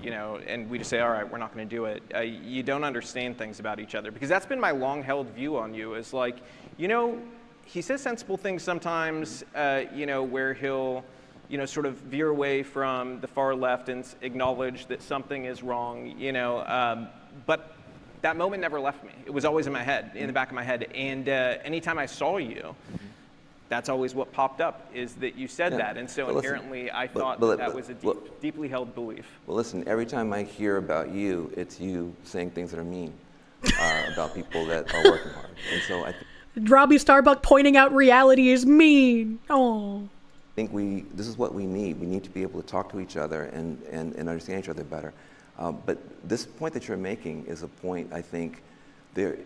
and we just say, all right, we're not going to do it. You don't understand things about each other, because that's been my long-held view on you. Is like, he says sensible things sometimes, where he'll. Sort of veer away from the far left and acknowledge that something is wrong, but that moment never left me. It was always in my head, in the back of my head. And anytime I saw you, that's always what popped up, is that you said that. And so inherently, I thought that was a deeply held belief. Well, listen, every time I hear about you, it's you saying things that are mean about people that are working hard. And so I think Robby Starbuck pointing out reality is mean. Oh. I think this is what we need. We need to be able to talk to each other and understand each other better. But this point that you're making is a point, I think, this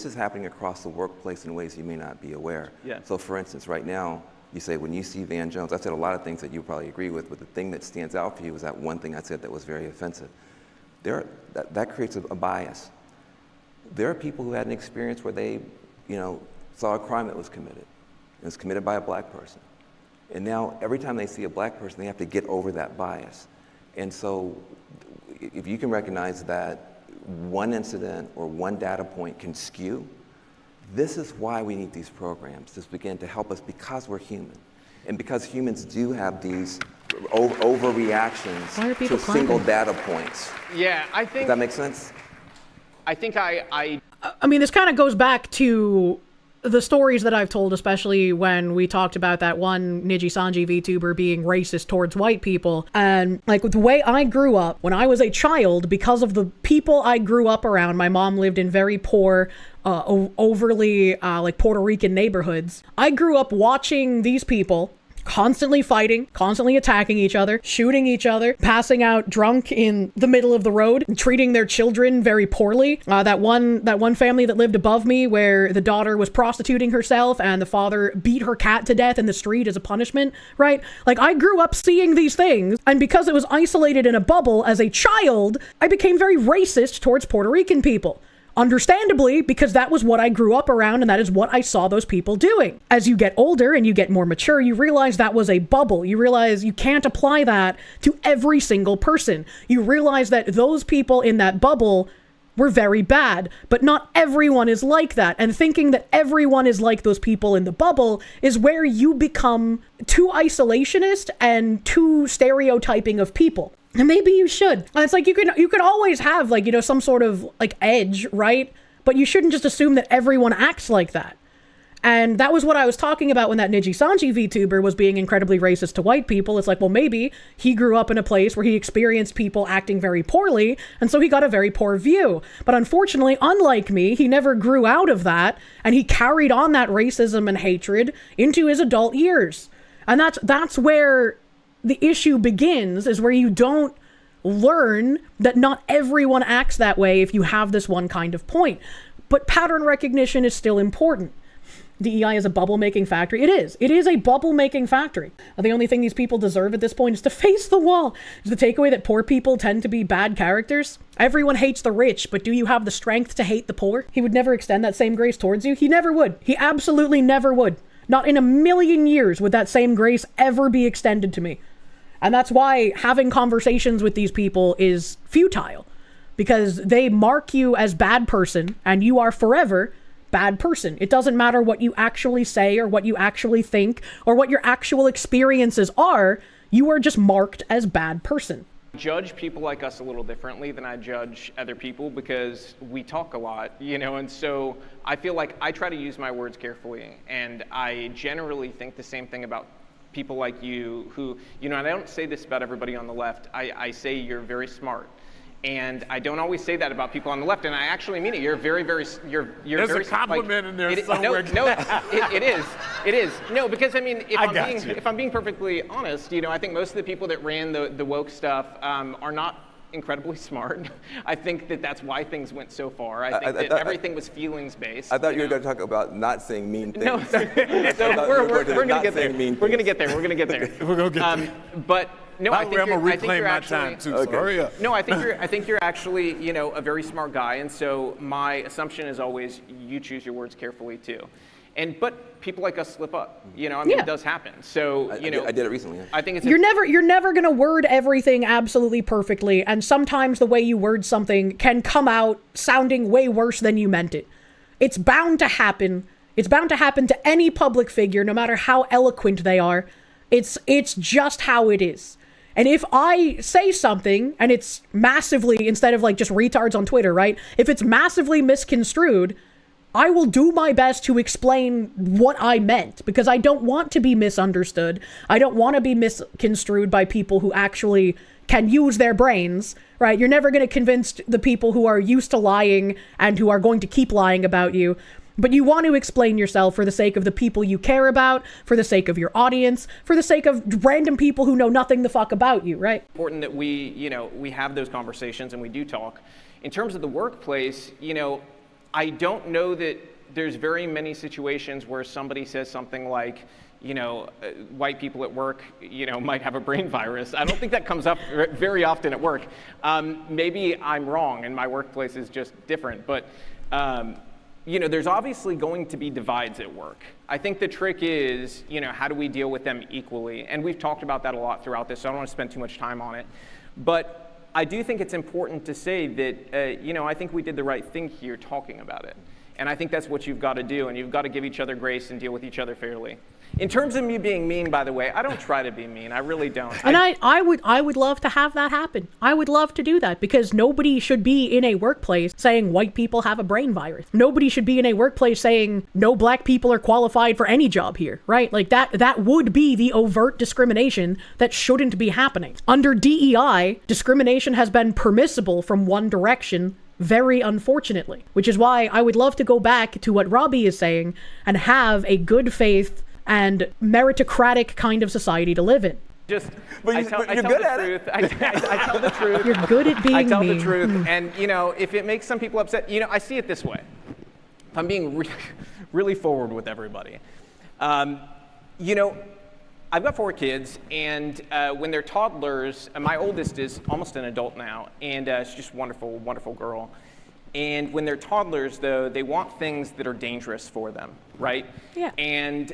is happening across the workplace in ways you may not be aware. Yeah. So for instance, right now, you say when you see Van Jones, I've said a lot of things that you probably agree with, but the thing that stands out for you is that one thing I said that was very offensive. That creates a bias. There are people who had an experience where they, saw a crime that was committed. It was committed by a black person. And now, every time they see a black person, they have to get over that bias. And so, if you can recognize that one incident or one data point can skew, this is why we need these programs to begin to help us, because we're human. And because humans do have these overreactions to single data points. Yeah, I think... Does that make sense? I think I mean, this kind of goes back to the stories that I've told, especially when we talked about that one Niji Sanji VTuber being racist towards white people. And like the way I grew up when I was a child, because of the people I grew up around, my mom lived in very poor, overly like Puerto Rican neighborhoods. I grew up watching these people constantly fighting, constantly attacking each other, shooting each other, passing out drunk in the middle of the road, treating their children very poorly. That one family that lived above me, where the daughter was prostituting herself and the father beat her cat to death in the street as a punishment, right? Like, I grew up seeing these things, and because it was isolated in a bubble as a child, I became very racist towards Puerto Rican people. Understandably, because that was what I grew up around and that is what I saw those people doing. As you get older and you get more mature, you realize that was a bubble. You realize you can't apply that to every single person. You realize that those people in that bubble were very bad, but not everyone is like that. And thinking that everyone is like those people in the bubble is where you become too isolationist and too stereotyping of people. And maybe you should. It's like you can always have, like, some sort of like edge, right? But you shouldn't just assume that everyone acts like that. And that was what I was talking about when that Niji Sanji VTuber was being incredibly racist to white people. It's like, well, maybe he grew up in a place where he experienced people acting very poorly, and so he got a very poor view. But unfortunately, unlike me, he never grew out of that, and he carried on that racism and hatred into his adult years. And that's where the issue begins, is where you don't learn that not everyone acts that way if you have this one kind of point. But pattern recognition is still important. DEI is a bubble-making factory. It is. It is a bubble-making factory. The only thing these people deserve at this point is to face the wall. Is the takeaway that poor people tend to be bad characters? Everyone hates the rich, but do you have the strength to hate the poor? He would never extend that same grace towards you. He never would. He absolutely never would. Not in a million years would that same grace ever be extended to me. And that's why having conversations with these people is futile. Because they mark you as bad person, and you are forever bad person. It doesn't matter what you actually say or what you actually think or what your actual experiences are. You are just marked as bad person. Judge people like us a little differently than I judge other people because we talk a lot, you know, and so I feel like I try to use my words carefully, and I generally think the same thing about people like you who, you know, and I don't say this about everybody on the left. I say you're very smart. And I don't always say that about people on the left, and I actually mean it. You're very, very, you're There's very, a compliment in there somewhere. It is. No, because I mean, if I'm being perfectly honest, you know, I think most of the people that ran the woke stuff are not incredibly smart. I think that's why things went so far. I think that everything was feelings based. I thought you were going to talk about not saying mean things. No, so we're going to get there. We're going to get there. We're going to get there. We're going to get there. But. No, I'm gonna reclaim my time too. So hurry up. No, I think you're actually, you know, a very smart guy, and so my assumption is always you choose your words carefully too. But people like us slip up, you know. I mean, it does happen. So I did it recently. Yeah. I think it's you're never gonna word everything absolutely perfectly, and sometimes the way you word something can come out sounding way worse than you meant it. It's bound to happen. It's bound to happen to any public figure, no matter how eloquent they are. It's just how it is. And if I say something and it's massively, instead of like just retards on Twitter, right? If it's massively misconstrued, I will do my best to explain what I meant, because I don't want to be misunderstood. I don't want to be misconstrued by people who actually can use their brains, right? You're never going to convince the people who are used to lying and who are going to keep lying about you. But you want to explain yourself for the sake of the people you care about, for the sake of your audience, for the sake of random people who know nothing the fuck about you, right? Important that we have those conversations and we do talk. In terms of the workplace, you know, I don't know that there's very many situations where somebody says something like, you know, white people at work, you know, might have a brain virus. I don't think that comes up very often at work. Maybe I'm wrong and my workplace is just different, but you know, there's obviously going to be divides at work. I think the trick is, you know, how do we deal with them equally? And we've talked about that a lot throughout this, so I don't want to spend too much time on it. But I do think it's important to say that, you know, I think we did the right thing here talking about it. And I think that's what you've got to do, and you've got to give each other grace and deal with each other fairly. In terms of me being mean, by the way, I don't try to be mean. I really don't. And I would love to have that happen. I would love to do that, because nobody should be in a workplace saying white people have a brain virus. Nobody should be in a workplace saying no black people are qualified for any job here, right? Like that would be the overt discrimination that shouldn't be happening. Under DEI, discrimination has been permissible from one direction, very unfortunately, which is why I would love to go back to what Robby is saying and have a good faith and meritocratic kind of society to live in. I tell the truth. You're good at being mean. I tell the truth, and you know, if it makes some people upset, you know, I see it this way. If I'm being really forward with everybody, you know, I've got 4 kids, and when they're toddlers, my oldest is almost an adult now, and she's just a wonderful, wonderful girl. And when they're toddlers, though, they want things that are dangerous for them, right? Yeah. And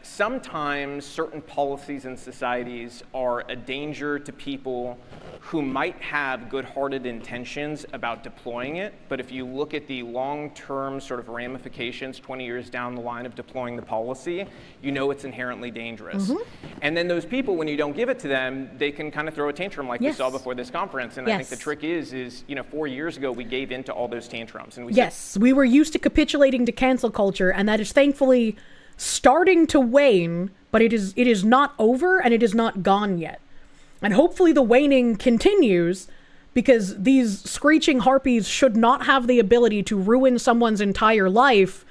sometimes certain policies and societies are a danger to people who might have good-hearted intentions about deploying it, but if you look at the long-term sort of ramifications 20 years down the line of deploying the policy, you know it's inherently dangerous. Mm-hmm. And then those people, when you don't give it to them, they can kind of throw a tantrum like we saw before this conference. And I think the trick is, you know, 4 years ago, we gave in to all those tantrums. And we were used to capitulating to cancel culture, and that is thankfully starting to wane, but it is not over and it is not gone yet. And hopefully the waning continues, because these screeching harpies should not have the ability to ruin someone's entire life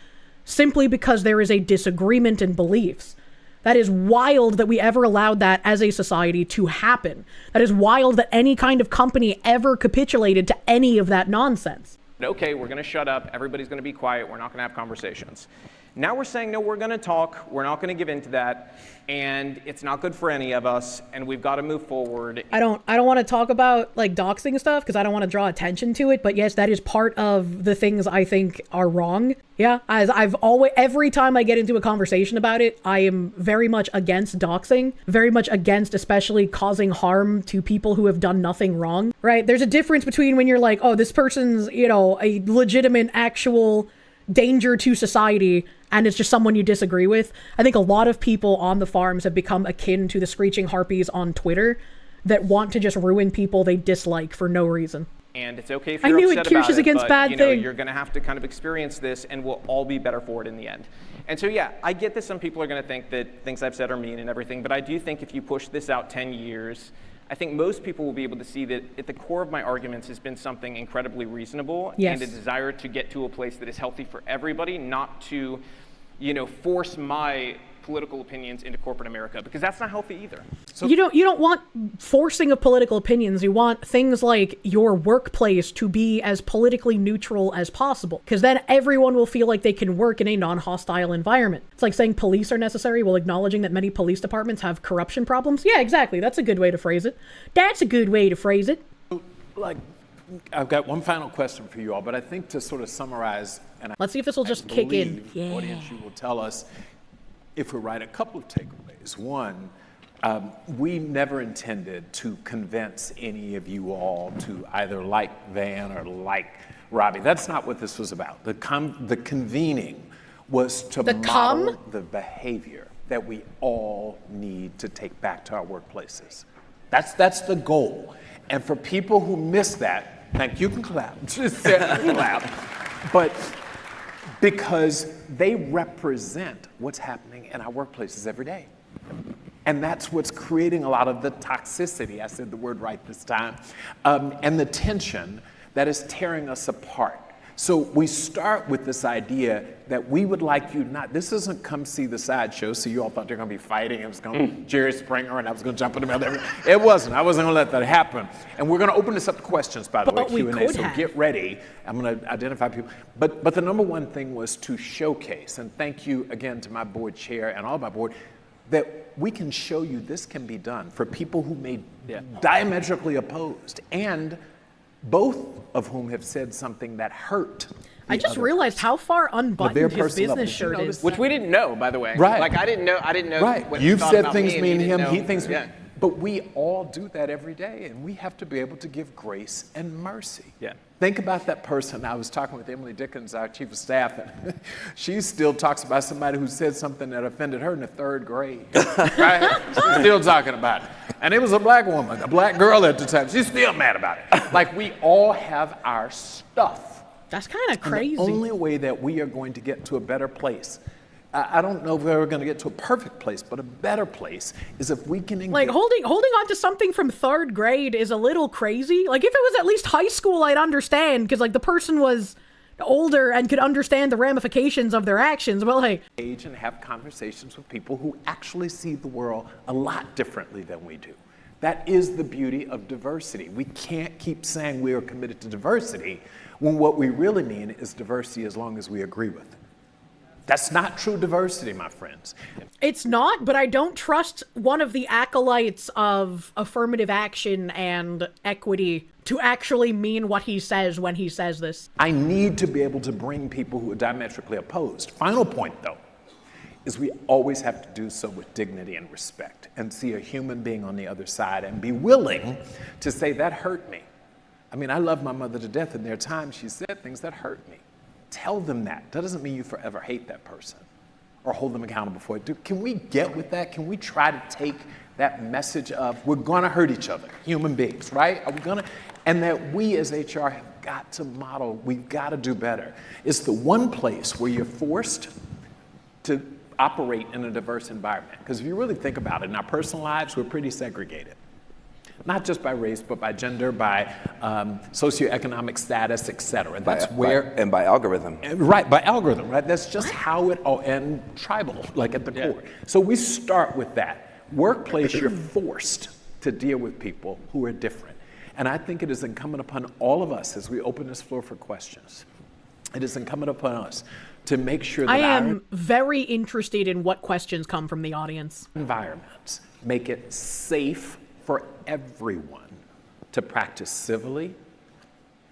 simply because there is a disagreement in beliefs. That is wild that we ever allowed that as a society to happen. That is wild that any kind of company ever capitulated to any of that nonsense. Okay, we're going to shut up. Everybody's going to be quiet. We're not going to have conversations. Now we're saying, no, we're going to talk. We're not going to give in to that. And it's not good for any of us. And we've got to move forward. I don't want to talk about like doxing stuff because I don't want to draw attention to it. But yes, that is part of the things I think are wrong. Yeah, as I've always, every time I get into a conversation about it, I am very much against doxing, very much against especially causing harm to people who have done nothing wrong, right? There's a difference between when you're like, oh, this person's, you know, a legitimate, actual danger to society, and it's just someone you disagree with. I think a lot of people on the farms have become akin to the screeching harpies on Twitter that want to just ruin people they dislike for no reason. And it's okay if you're upset about it. I knew it. Kirsche is against bad thing. You're going to have to kind of experience this, and we'll all be better for it in the end. And so, yeah, I get that some people are going to think that things I've said are mean and everything, but I do think if you push this out 10 years, I think most people will be able to see that at the core of my arguments has been something incredibly reasonable and a desire to get to a place that is healthy for everybody, not to, you know, force my political opinions into corporate America, because that's not healthy either. So you don't want forcing of political opinions. You want things like your workplace to be as politically neutral as possible, because then everyone will feel like they can work in a non-hostile environment. It's like saying police are necessary while acknowledging that many police departments have corruption problems. Yeah, exactly. That's a good way to phrase it. That's a good way to phrase it. Like, I've got one final question for you all, but I think to sort of summarize, and let's see if this will just kick in. The audience, you will tell us if we're right, a couple of takeaways. One, we never intended to convince any of you all to either like Van or like Robby. That's not what this was about. The convening was to model the behavior that we all need to take back to our workplaces. That's the goal. And for people who miss that, thank you, can clap. Just clap. But because they represent what's happening in our workplaces every day. And that's what's creating a lot of the toxicity, I said the word right this time, and the tension that is tearing us apart. So we start with this idea that we would like you not, this isn't come see the sideshow, so you all thought they're gonna be fighting, it was gonna be Jerry Springer and I was gonna jump in the middle. It wasn't, I wasn't gonna let that happen. And we're gonna open this up to questions, by the way, Q&A, so get ready. I'm gonna identify people. But the number one thing was to showcase, and thank you again to my board chair and all my board, that we can show you this can be done for people who may diametrically opposed, and both of whom have said something that hurt. I just realized how far unbuttoned his business shirt is. Which we didn't know, by the way. Right. Like I didn't know right. what You've he said about things me mean to him, he thinks yeah. But we all do that every day, and we have to be able to give grace and mercy. Yeah. Think about that person. I was talking with Emily Dickens, our chief of staff, and she still talks about somebody who said something that offended her in the 3rd grade. Right? She's still talking about it. And it was a black woman, a black girl at the time. She's still mad about it. Like, we all have our stuff. That's kind of crazy. And the only way that we are going to get to a better place, I don't know if we're ever going to get to a perfect place, but a better place is if we can engage. Like holding on to something from 3rd grade is a little crazy. Like if it was at least high school, I'd understand, because like the person was older and could understand the ramifications of their actions. But like, engage and have conversations with people who actually see the world a lot differently than we do. That is the beauty of diversity. We can't keep saying we are committed to diversity when what we really mean is diversity as long as we agree with it. That's not true diversity, my friends. It's not, but I don't trust one of the acolytes of affirmative action and equity to actually mean what he says when he says this. I need to be able to bring people who are diametrically opposed. Final point, though, is we always have to do so with dignity and respect and see a human being on the other side and be willing to say, that hurt me. I mean, I love my mother to death, and there are times she said things that hurt me. Tell them that. That doesn't mean you forever hate that person or hold them accountable for it. Can we get with that? Can we try to take that message of we're gonna hurt each other, human beings, right? Are we gonna? And that we as HR have got to model, we've got to do better. It's the one place where you're forced to operate in a diverse environment. Because if you really think about it, in our personal lives, we're pretty segregated. Not just by race, but by gender, by socioeconomic status, et cetera. That's and by algorithm. Right, by algorithm, right? That's just how it all, and tribal, like at the core. So we start with that. Workplace, you're forced to deal with people who are different. And I think it is incumbent upon all of us as we open this floor for questions It is incumbent upon us to make sure that I am very interested in what questions come from the audience. Environments make it safe for everyone to practice civilly,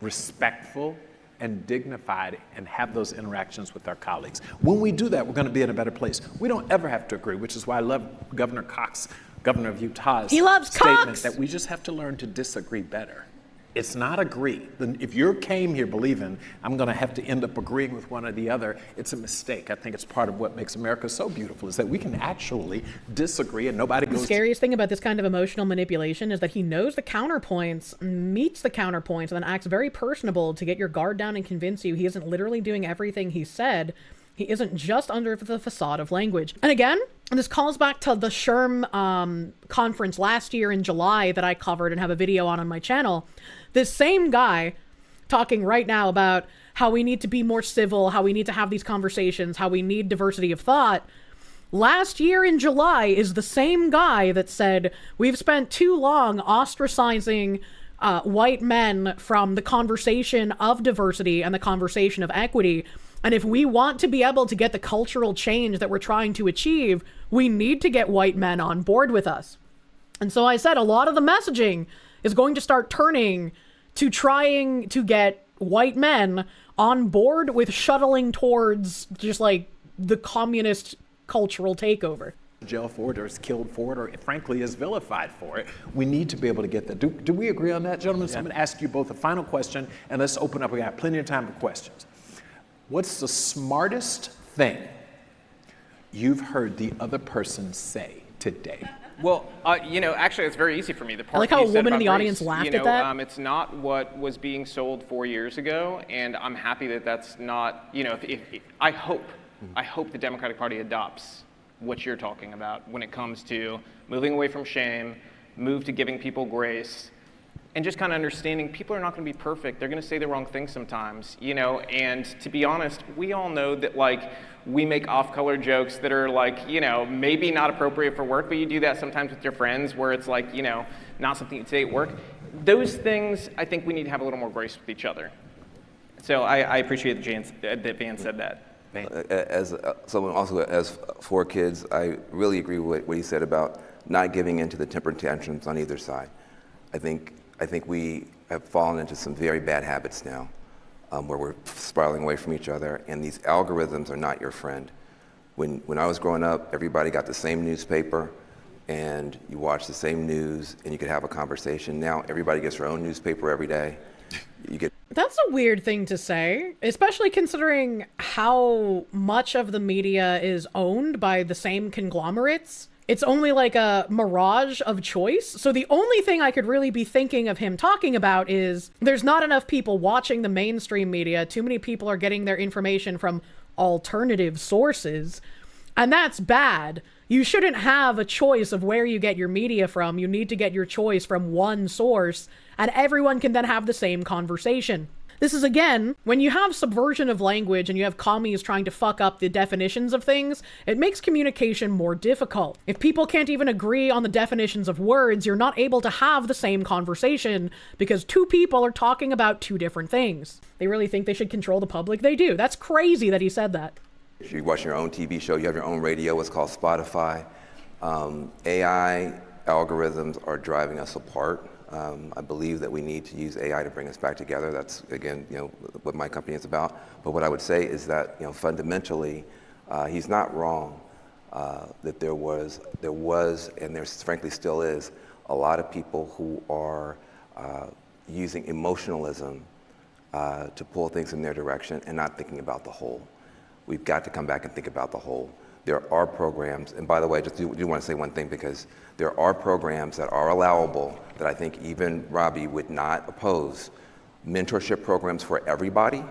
respectful, and dignified, and have those interactions with our colleagues. When we do that, we're going to be in a better place. We don't ever have to agree, which is why I love Governor Cox, Governor of Utah's statement that we just have to learn to disagree better. It's not agree. If you came here believing I'm going to have to end up agreeing with one or the other, it's a mistake. I think it's part of what makes America so beautiful is that we can actually disagree and nobody goes. The scariest thing about this kind of emotional manipulation is that he knows the counterpoints, meets the counterpoints, and then acts very personable to get your guard down and convince you he isn't literally doing everything he said. He isn't just under the facade of language. And again, this calls back to the SHRM conference last year in July that I covered and have a video on my channel. This same guy talking right now about how we need to be more civil, how we need to have these conversations, how we need diversity of thought. Last year in July is the same guy that said, we've spent too long ostracizing white men from the conversation of diversity and the conversation of equity. And if we want to be able to get the cultural change that we're trying to achieve, we need to get white men on board with us. And so I said a lot of the messaging is going to start turning to trying to get white men on board with shuttling towards just like the communist cultural takeover. Jail for it, or is killed for it, or frankly is vilified for it. We need to be able to get that. Do we agree on that, gentlemen? So I'm going to ask you both a final question, and let's open up. We got plenty of time for questions. What's the smartest thing you've heard the other person say today? Well, actually, it's very easy for me. The part I like how a woman in the race, audience laughed at that. It's not what was being sold 4 years ago, and I'm happy that that's not. I hope the Democratic Party adopts what you're talking about when it comes to moving away from shame, move to giving people grace, and just kind of understanding people are not going to be perfect. They're going to say the wrong thing sometimes, and to be honest, we all know that we make off-color jokes that are maybe not appropriate for work, but you do that sometimes with your friends where it's not something you'd say at work. Those things, I think we need to have a little more grace with each other. So I appreciate that Van said that. As someone also has 4 kids, I really agree with what he said about not giving in to the temper tantrums on either side. I think we have fallen into some very bad habits now, where we're spiraling away from each other, and these algorithms are not your friend. When I was growing up, everybody got the same newspaper, and you watched the same news, and you could have a conversation. Now everybody gets their own newspaper every day. That's a weird thing to say, especially considering how much of the media is owned by the same conglomerates. It's only like a mirage of choice. So the only thing I could really be thinking of him talking about is there's not enough people watching the mainstream media. Too many people are getting their information from alternative sources. And that's bad. You shouldn't have a choice of where you get your media from. You need to get your choice from one source, and everyone can then have the same conversation. This is, again, when you have subversion of language and you have commies trying to fuck up the definitions of things, it makes communication more difficult. If people can't even agree on the definitions of words, you're not able to have the same conversation because 2 people are talking about 2 different things. They really think they should control the public? They do. That's crazy that he said that. You watch your own TV show, you have your own radio, what's called Spotify. AI algorithms are driving us apart. I believe that we need to use AI to bring us back together. That's, again, what my company is about. But what I would say is that, fundamentally, he's not wrong that there was, and there frankly still is, a lot of people who are using emotionalism to pull things in their direction and not thinking about the whole. We've got to come back and think about the whole. There are programs, and by the way, I just do want to say one thing, because there are programs that are allowable that I think even Robby would not oppose. Mentorship programs for everybody.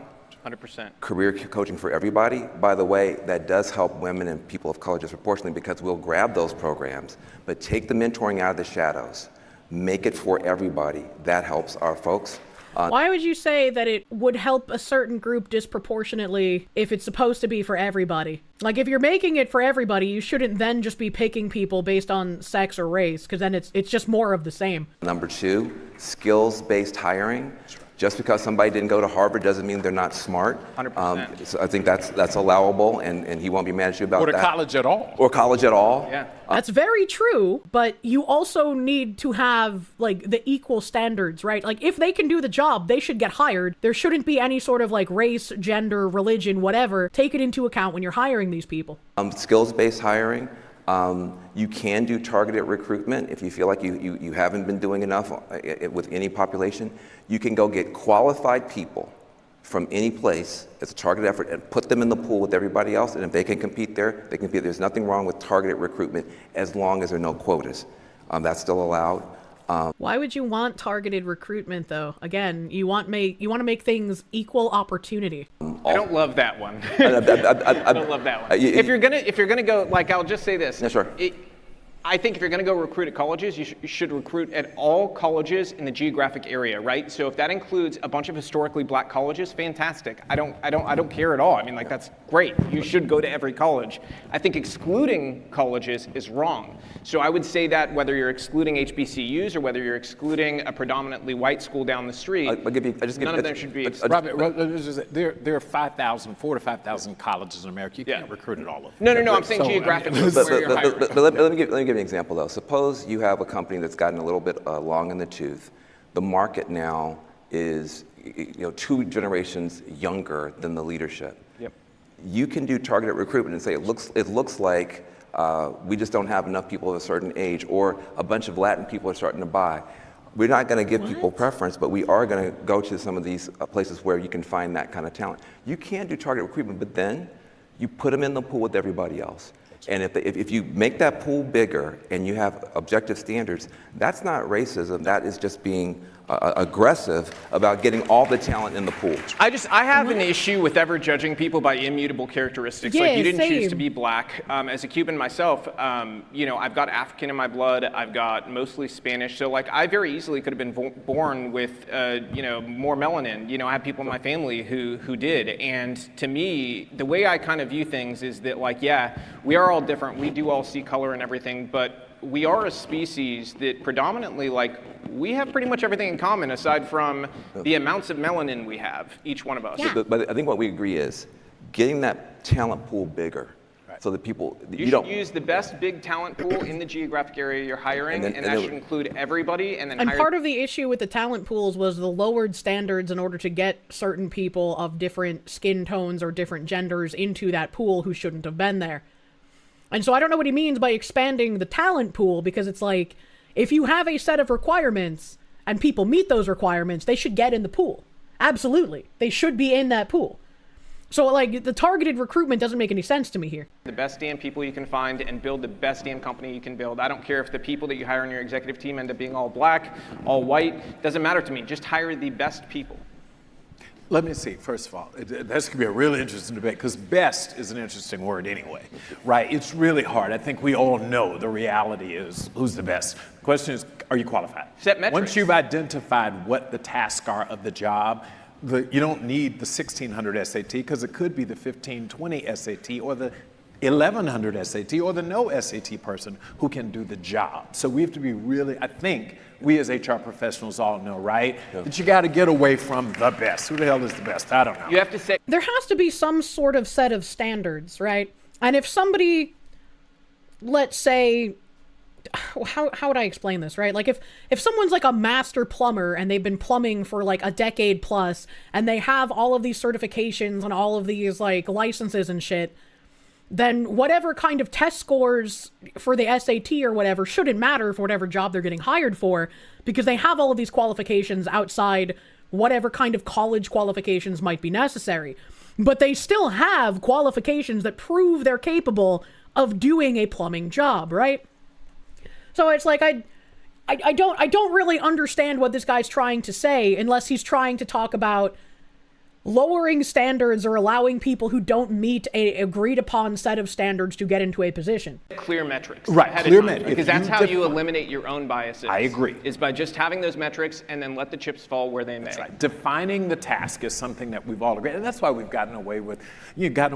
100%. Career coaching for everybody. By the way, that does help women and people of color disproportionately, because we'll grab those programs, but take the mentoring out of the shadows. Make it for everybody. That helps our folks. Why would you say that it would help a certain group disproportionately if it's supposed to be for everybody? Like, if you're making it for everybody, you shouldn't then just be picking people based on sex or race, because then it's just more of the same. Number 2, skills-based hiring. Just because somebody didn't go to Harvard doesn't mean they're not smart. 100%. So I think that's allowable, and he won't be mad at you about that. Or to college at all. Or college at all. Yeah. That's very true, but you also need to have like the equal standards, right? Like if they can do the job, they should get hired. There shouldn't be any sort of like race, gender, religion, whatever. Take it into account when you're hiring these people. Skills-based hiring. You can do targeted recruitment if you feel like you haven't been doing enough with any population. You can go get qualified people from any place as a targeted effort and put them in the pool with everybody else. And if they can compete there, they can compete. There's nothing wrong with targeted recruitment as long as there are no quotas. That's still allowed. Why would you want targeted recruitment, though? Again, you want to make things equal opportunity. I don't love that one. I don't love that one. If you're gonna go, like, I'll just say this. Yeah, sure. I think if you're going to go recruit at colleges, you should recruit at all colleges in the geographic area, right? So if that includes a bunch of historically black colleges, fantastic. I don't care at all. I mean, like, that's great. You should go to every college. I think excluding colleges is wrong. So I would say that whether you're excluding HBCUs or whether you're excluding a predominantly white school down the street, none of them should be excluded. Robert, there are 4,000 to 5,000 colleges in America. You can't recruit at all of them. No, I'm saying geographically where you're hiring. But let me give you an example, though. Suppose you have a company that's gotten a little bit long in the tooth. The market now is 2 generations younger than the leadership. Yep. You can do targeted recruitment and say it looks like we just don't have enough people of a certain age, or a bunch of Latin people are starting to buy. We're not going to give people preference, but we are going to go to some of these places where you can find that kind of talent. You can do targeted recruitment, but then you put them in the pool with everybody else. And if you make that pool bigger and you have objective standards, that's not racism. That is just being aggressive about getting all the talent in the pool. I have an issue with ever judging people by immutable characteristics. Yeah, like you didn't choose same. to be black. As a Cuban myself, I've got African in my blood. I've got mostly Spanish. So like I very easily could have been born with more melanin. I have people in my family who did. And to me, the way I kind of view things is that like, yeah, we are all different. We do all see color and everything, but we are a species that predominantly, like, we have pretty much everything in common aside from the amounts of melanin we have, each one of us. Yeah. But I think what we agree is getting that talent pool bigger, so that people you should use the best big talent pool in the geographic area you're hiring, and that should include everybody. And part of the issue with the talent pools was the lowered standards in order to get certain people of different skin tones or different genders into that pool who shouldn't have been there. And so I don't know what he means by expanding the talent pool, because it's like, if you have a set of requirements and people meet those requirements, they should get in the pool. Absolutely. They should be in that pool. So like the targeted recruitment doesn't make any sense to me here. The best damn people you can find and build the best damn company you can build. I don't care if the people that you hire on your executive team end up being all black, all white. Doesn't matter to me. Just hire the best people. Let me see, first of all, this could be a really interesting debate, because best is an interesting word anyway, right? It's really hard. I think we all know the reality is who's the best. The question is, are you qualified? Set metrics. Once you've identified what the tasks are of the job, you don't need the 1600 SAT, because it could be the 1520 SAT or the 1100 SAT or the no SAT person who can do the job. So we have to be really, I think, we as HR professionals all know, right? Yeah. That you got to get away from the best. Who the hell is the best? I don't know. You have to say there has to be some sort of set of standards, right? And if somebody, let's say, how would I explain this, right? Like if someone's like a master plumber and they've been plumbing for like a decade plus and they have all of these certifications and all of these like licenses and shit, then whatever kind of test scores for the SAT or whatever shouldn't matter for whatever job they're getting hired for, because they have all of these qualifications outside whatever kind of college qualifications might be necessary. But they still have qualifications that prove they're capable of doing a plumbing job, right? So it's like I don't really understand what this guy's trying to say, unless he's trying to talk about lowering standards or allowing people who don't meet a agreed upon set of standards to get into a position. Clear metrics. Right, clear metrics. Because that's how you eliminate your own biases. I agree. Is by just having those metrics and then let the chips fall where they may. That's right. Defining the task is something that we've all agreed, and that's why we've gotten away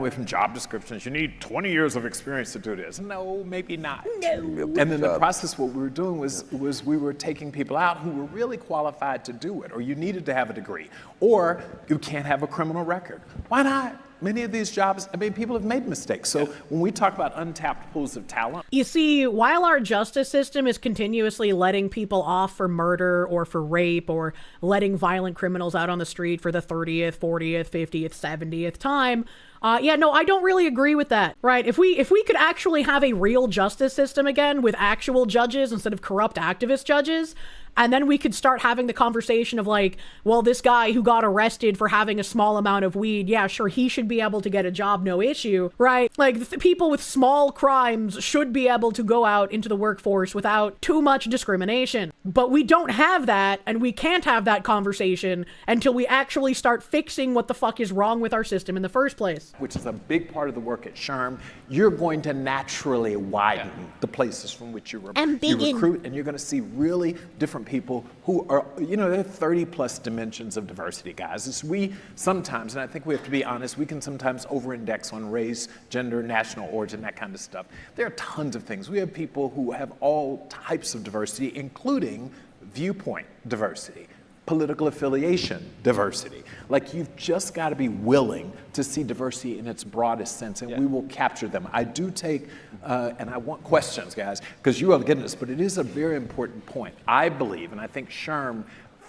from job descriptions. You need 20 years of experience to do this. No, maybe not. No. And then the process, what we were doing was we were taking people out who were really qualified to do it, or you needed to have a degree, or you can't have a criminal record. Why not? Many of these jobs, I mean, people have made mistakes. So when we talk about untapped pools of talent. You see, while our justice system is continuously letting people off for murder or for rape or letting violent criminals out on the street for the 30th, 40th, 50th, 70th time, I don't really agree with that, right? If we could actually have a real justice system again with actual judges instead of corrupt activist judges, and then we could start having the conversation of like, well, this guy who got arrested for having a small amount of weed, yeah, sure, he should be able to get a job, no issue, right? Like, people with small crimes should be able to go out into the workforce without too much discrimination. But we don't have that, and we can't have that conversation until we actually start fixing what the fuck is wrong with our system in the first place. Which is a big part of the work at SHRM. You're going to naturally widen the places from which you recruit, and you're going to see really different people who are, there are 30 plus dimensions of diversity, guys. It's we sometimes, and I think we have to be honest, we can sometimes over-index on race, gender, national origin, that kind of stuff. There are tons of things. We have people who have all types of diversity, including viewpoint diversity, political affiliation diversity. Like, you've just got to be willing to see diversity in its broadest sense, and we will capture them. I do take, and I want questions, guys, because you are getting this, but it is a very important point. I believe, and I think SHRM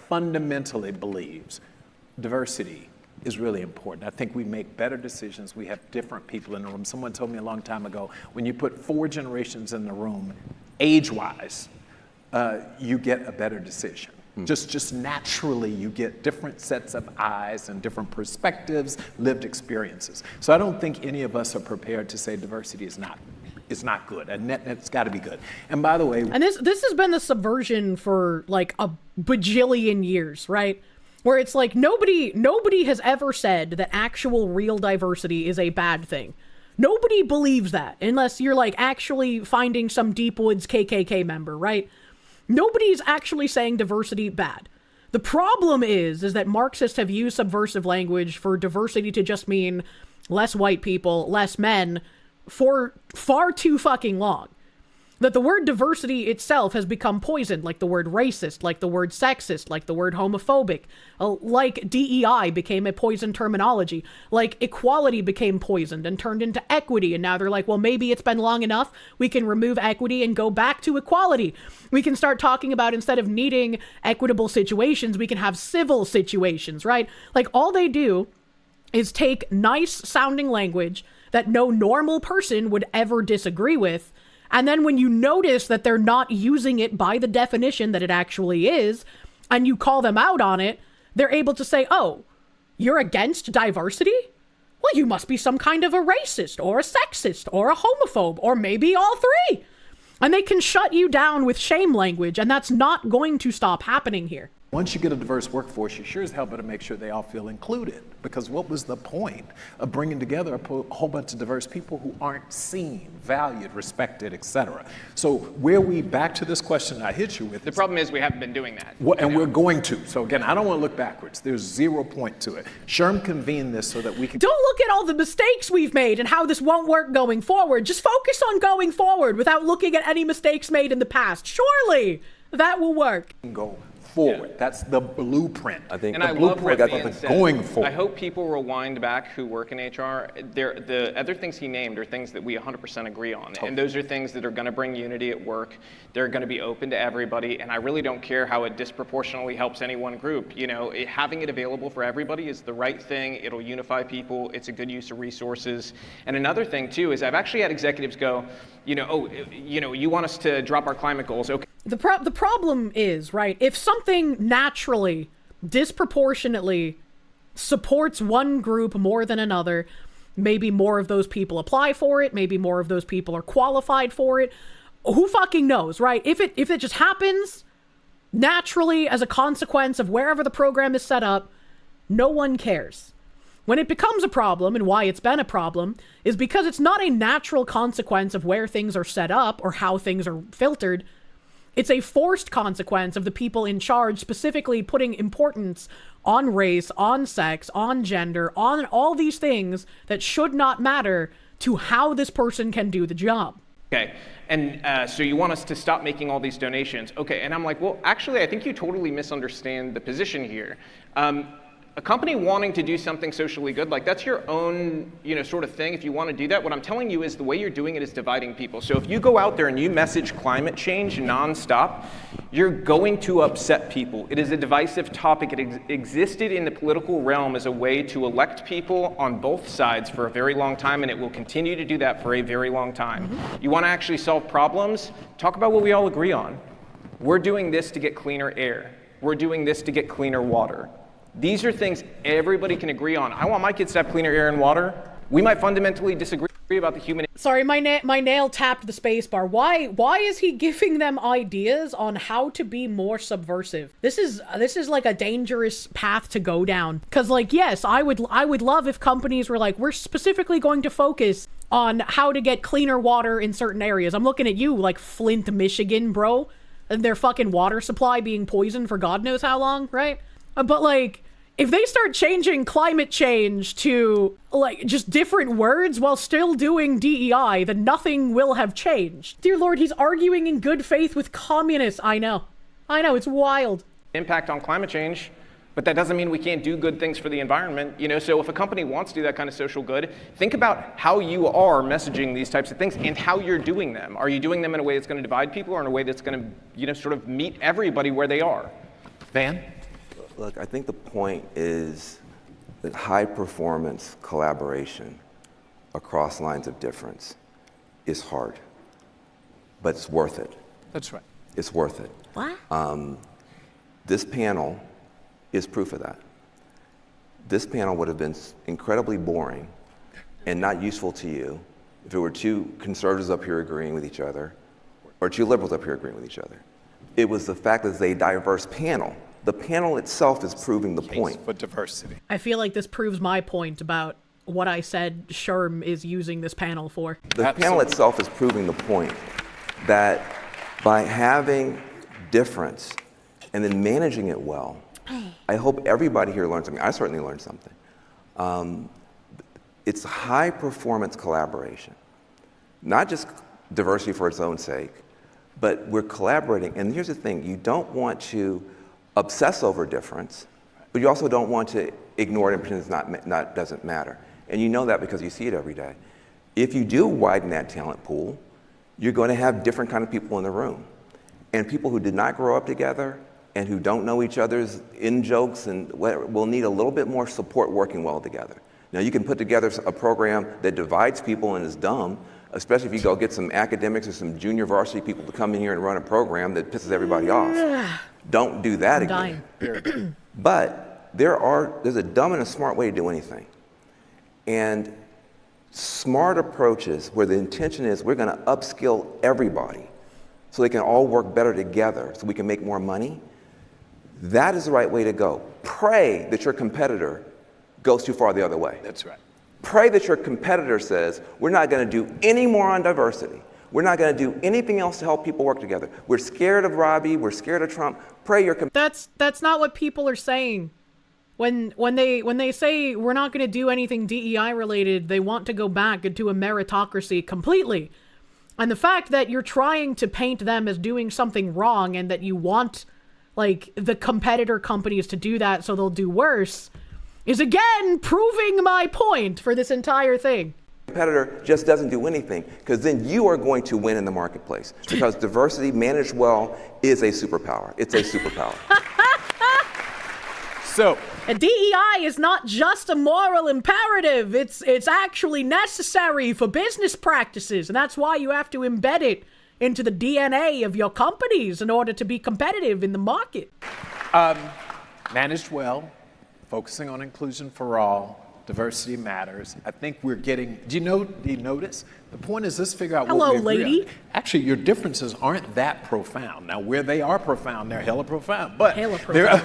fundamentally believes, diversity is really important. I think we make better decisions. We have different people in the room. Someone told me a long time ago, when you put 4 generations in the room, age-wise, you get a better decision. Just naturally, you get different sets of eyes and different perspectives, lived experiences. So I don't think any of us are prepared to say diversity is not good, and it's got to be good. And by the way, and this has been the subversion for like a bajillion years, right? Where it's like nobody has ever said that actual real diversity is a bad thing. Nobody believes that unless you're like actually finding some deep woods KKK member, right? Nobody's actually saying diversity bad. The problem is that Marxists have used subversive language for diversity to just mean less white people, less men, for far too fucking long. That the word diversity itself has become poisoned, like the word racist, like the word sexist, like the word homophobic, like DEI became a poisoned terminology, like equality became poisoned and turned into equity, and now they're like, well, maybe it's been long enough, we can remove equity and go back to equality. We can start talking about, instead of needing equitable situations, we can have civil situations, right? Like, all they do is take nice sounding language that no normal person would ever disagree with, and then when you notice that they're not using it by the definition that it actually is, and you call them out on it, they're able to say, oh, you're against diversity? Well, you must be some kind of a racist or a sexist or a homophobe, or maybe all three. And they can shut you down with shame language, and that's not going to stop happening here. Once you get a diverse workforce, you sure as hell better make sure they all feel included. Because what was the point of bringing together a whole bunch of diverse people who aren't seen, valued, respected, etc.? So back to this question I hit you with. The problem is we haven't been doing that. We're going to. So again, I don't want to look backwards. There's 0 point to it. SHRM convened this so that we can... Don't look at all the mistakes we've made and how this won't work going forward. Just focus on going forward without looking at any mistakes made in the past. Surely that will work. Go forward. Yeah. That's the blueprint. I think. And I love what Ian said. Going forward. I hope people rewind back who work in HR. The other things he named are things that we 100% agree on. Totally. And those are things that are going to bring unity at work. They're going to be open to everybody. And I really don't care how it disproportionately helps any one group. Having it available for everybody is the right thing. It'll unify people. It's a good use of resources. And another thing too is I've actually had executives go, you want us to drop our climate goals. Okay. The problem is, right, if something naturally, disproportionately supports one group more than another, maybe more of those people apply for it, maybe more of those people are qualified for it, who fucking knows, right? If it just happens naturally as a consequence of wherever the program is set up, no one cares. When it becomes a problem, and why it's been a problem, is because it's not a natural consequence of where things are set up or how things are filtered. It's a forced consequence of the people in charge specifically putting importance on race, on sex, on gender, on all these things that should not matter to how this person can do the job. Okay, and so you want us to stop making all these donations. Okay, and I'm like, well, actually, I think you totally misunderstand the position here. A company wanting to do something socially good, like that's your own, sort of thing. If you want to do that, what I'm telling you is the way you're doing it is dividing people. So if you go out there and you message climate change nonstop, you're going to upset people. It is a divisive topic. It existed in the political realm as a way to elect people on both sides for a very long time, and it will continue to do that for a very long time. You want to actually solve problems? Talk about what we all agree on. We're doing this to get cleaner air. We're doing this to get cleaner water. These are things everybody can agree on. I want my kids to have cleaner air and water. We might fundamentally disagree about the human... Sorry, my nail tapped the space bar. Why is he giving them ideas on how to be more subversive? This is like a dangerous path to go down. Cause like, yes, I would love if companies were like, we're specifically going to focus on how to get cleaner water in certain areas. I'm looking at you like Flint, Michigan, bro. And their fucking water supply being poisoned for God knows how long, right? But like, if they start changing climate change to like just different words while still doing DEI, then nothing will have changed. Dear Lord, he's arguing in good faith with communists. I know, it's wild. Impact on climate change, but that doesn't mean we can't do good things for the environment. So if a company wants to do that kind of social good, think about how you are messaging these types of things and how you're doing them. Are you doing them in a way that's going to divide people, or in a way that's going to, sort of meet everybody where they are? Van? Look, I think the point is that high-performance collaboration across lines of difference is hard, but it's worth it. That's right. It's worth it. What? This panel is proof of that. This panel would have been incredibly boring and not useful to you if it were two conservatives up here agreeing with each other or two liberals up here agreeing with each other. It was the fact that it's a diverse panel. The panel itself is proving the point. For diversity. I feel like this proves my point about what I said SHRM is using this panel for. The panel itself is proving the point that by having difference and then managing it well, I hope everybody here learns something. I certainly learned something. It's high performance collaboration, not just diversity for its own sake, but we're collaborating. And here's the thing, you don't want to obsess over difference, but you also don't want to ignore it and pretend it doesn't matter. And you know that because you see it every day. If you do widen that talent pool, you're going to have different kind of people in the room. And people who did not grow up together and who don't know each other's in-jokes and will need a little bit more support working well together. Now, you can put together a program that divides people and is dumb, especially if you go get some academics or some junior varsity people to come in here and run a program that pisses everybody off. Don't do that again. But there's a dumb and a smart way to do anything. And smart approaches where the intention is we're going to upskill everybody so they can all work better together so we can make more money, that is the right way to go. Pray that your competitor goes too far the other way. That's right. Pray that your competitor says, we're not going to do any more on diversity. We're not going to do anything else to help people work together. We're scared of Robby. We're scared of Trump. Pray your That's not what people are saying. When they say we're not going to do anything DEI related, they want to go back into a meritocracy completely. And the fact that you're trying to paint them as doing something wrong and that you want like the competitor companies to do that so they'll do worse is again proving my point for this entire thing. Competitor just doesn't do anything, because then you are going to win in the marketplace, because diversity managed well is a superpower. It's a superpower. So, and DEI is not just a moral imperative. It's actually necessary for business practices, and that's why you have to embed it into the DNA of your companies in order to be competitive in the market. Managed well, focusing on inclusion for all, Diversity matters. I think we're getting, do you notice? The point is, let's figure out Hello, what we agree lady. on. Actually, your differences aren't that profound. Now, where they are profound, they're hella profound. But Hella profound.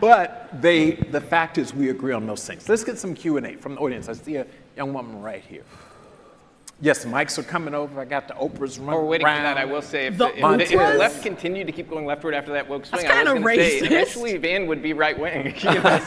but the fact is we agree on most things. Let's get some Q&A from the audience. I see a young woman right here. Yes, the mics are coming over. I got the Oprahs running While we're waiting around. for that, I will say, if The the Oprahs? left continued to keep going leftward after that woke swing, That's I was kinda going to say, racist. eventually Van would be right wing. You know,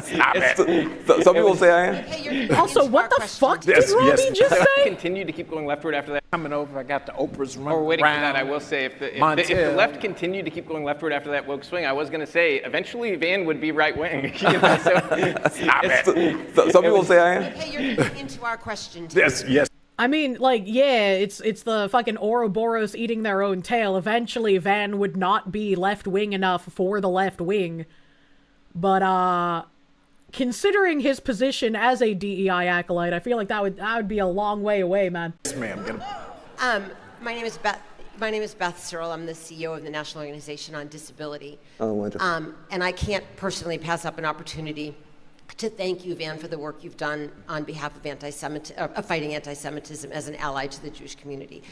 Stop it. Some people say I am. Also, what the fuck did Yes, Robby yes. just say? continue to keep going leftward after that. Coming over. I got the Oprahs running While we're waiting around. for that, I will say, if the Montel. left continued to keep going leftward after that woke swing, I was going to say, eventually Van would be right wing. You know, Stop it. Some people say I am. Hey, you're getting into our question, too. Yes, yes. I mean, like, yeah, it's the fucking Ouroboros eating their own tail. Eventually, Van would not be left-wing enough for the left wing. But, considering his position as a DEI acolyte, I feel like that would be a long way away, man. Yes, ma'am. My name is Beth Searle. I'm the CEO of the National Organization on Disability. Oh, wonderful. And I can't personally pass up an opportunity to thank you, Van, for the work you've done on behalf of fighting anti-Semitism as an ally to the Jewish community.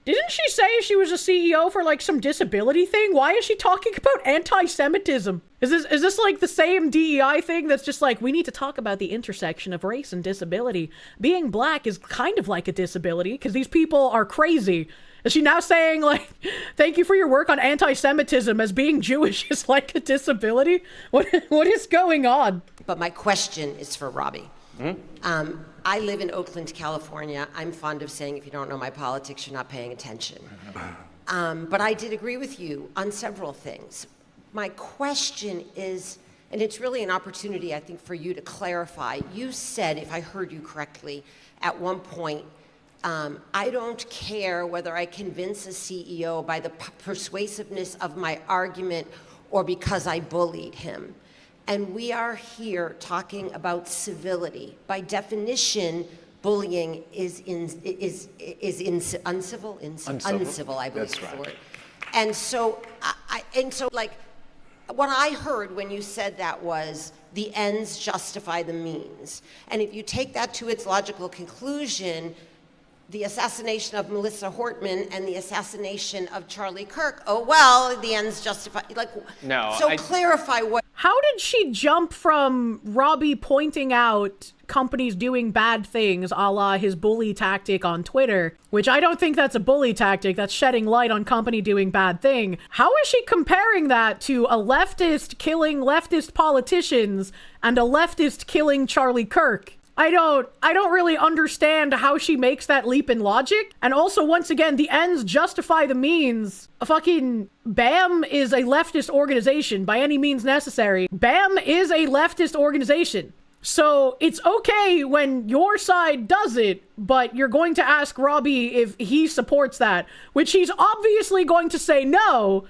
Didn't she say she was a CEO for, like, some disability thing? Why is she talking about anti-Semitism? Is this like the same DEI thing that's just like, we need to talk about the intersection of race and disability? Being black is kind of like a disability, because these people are crazy. Is she now saying, like, thank you for your work on anti-Semitism as being Jewish is like a disability? What is going on? But my question is for Robby. I live in Oakland, California. I'm fond of saying, if you don't know my politics, you're not paying attention. But I did agree with you on several things. My question is, and it's really an opportunity, I think, for you to clarify. You said, if I heard you correctly, at one point, I don't care whether I convince a CEO by the persuasiveness of my argument or because I bullied him. And we are here talking about civility. By definition, bullying is uncivil, I believe is the word. And so, like, what I heard when you said that was the ends justify the means. And if you take that to its logical conclusion, the assassination of Melissa Hortman and the assassination of Charlie Kirk, oh, well, the ends justify, like, No, so clarify what. How did she jump from Robby pointing out companies doing bad things, a la his bully tactic on Twitter, which I don't think that's a bully tactic, that's shedding light on company doing bad thing. How is she comparing that to a leftist killing leftist politicians and a leftist killing Charlie Kirk? I don't really understand how she makes that leap in logic. And also, once again, the ends justify the means. Fucking BAM is a leftist organization by any means necessary. BAM is a leftist organization. So it's okay when your side does it, but you're going to ask Robby if he supports that, which he's obviously going to say no,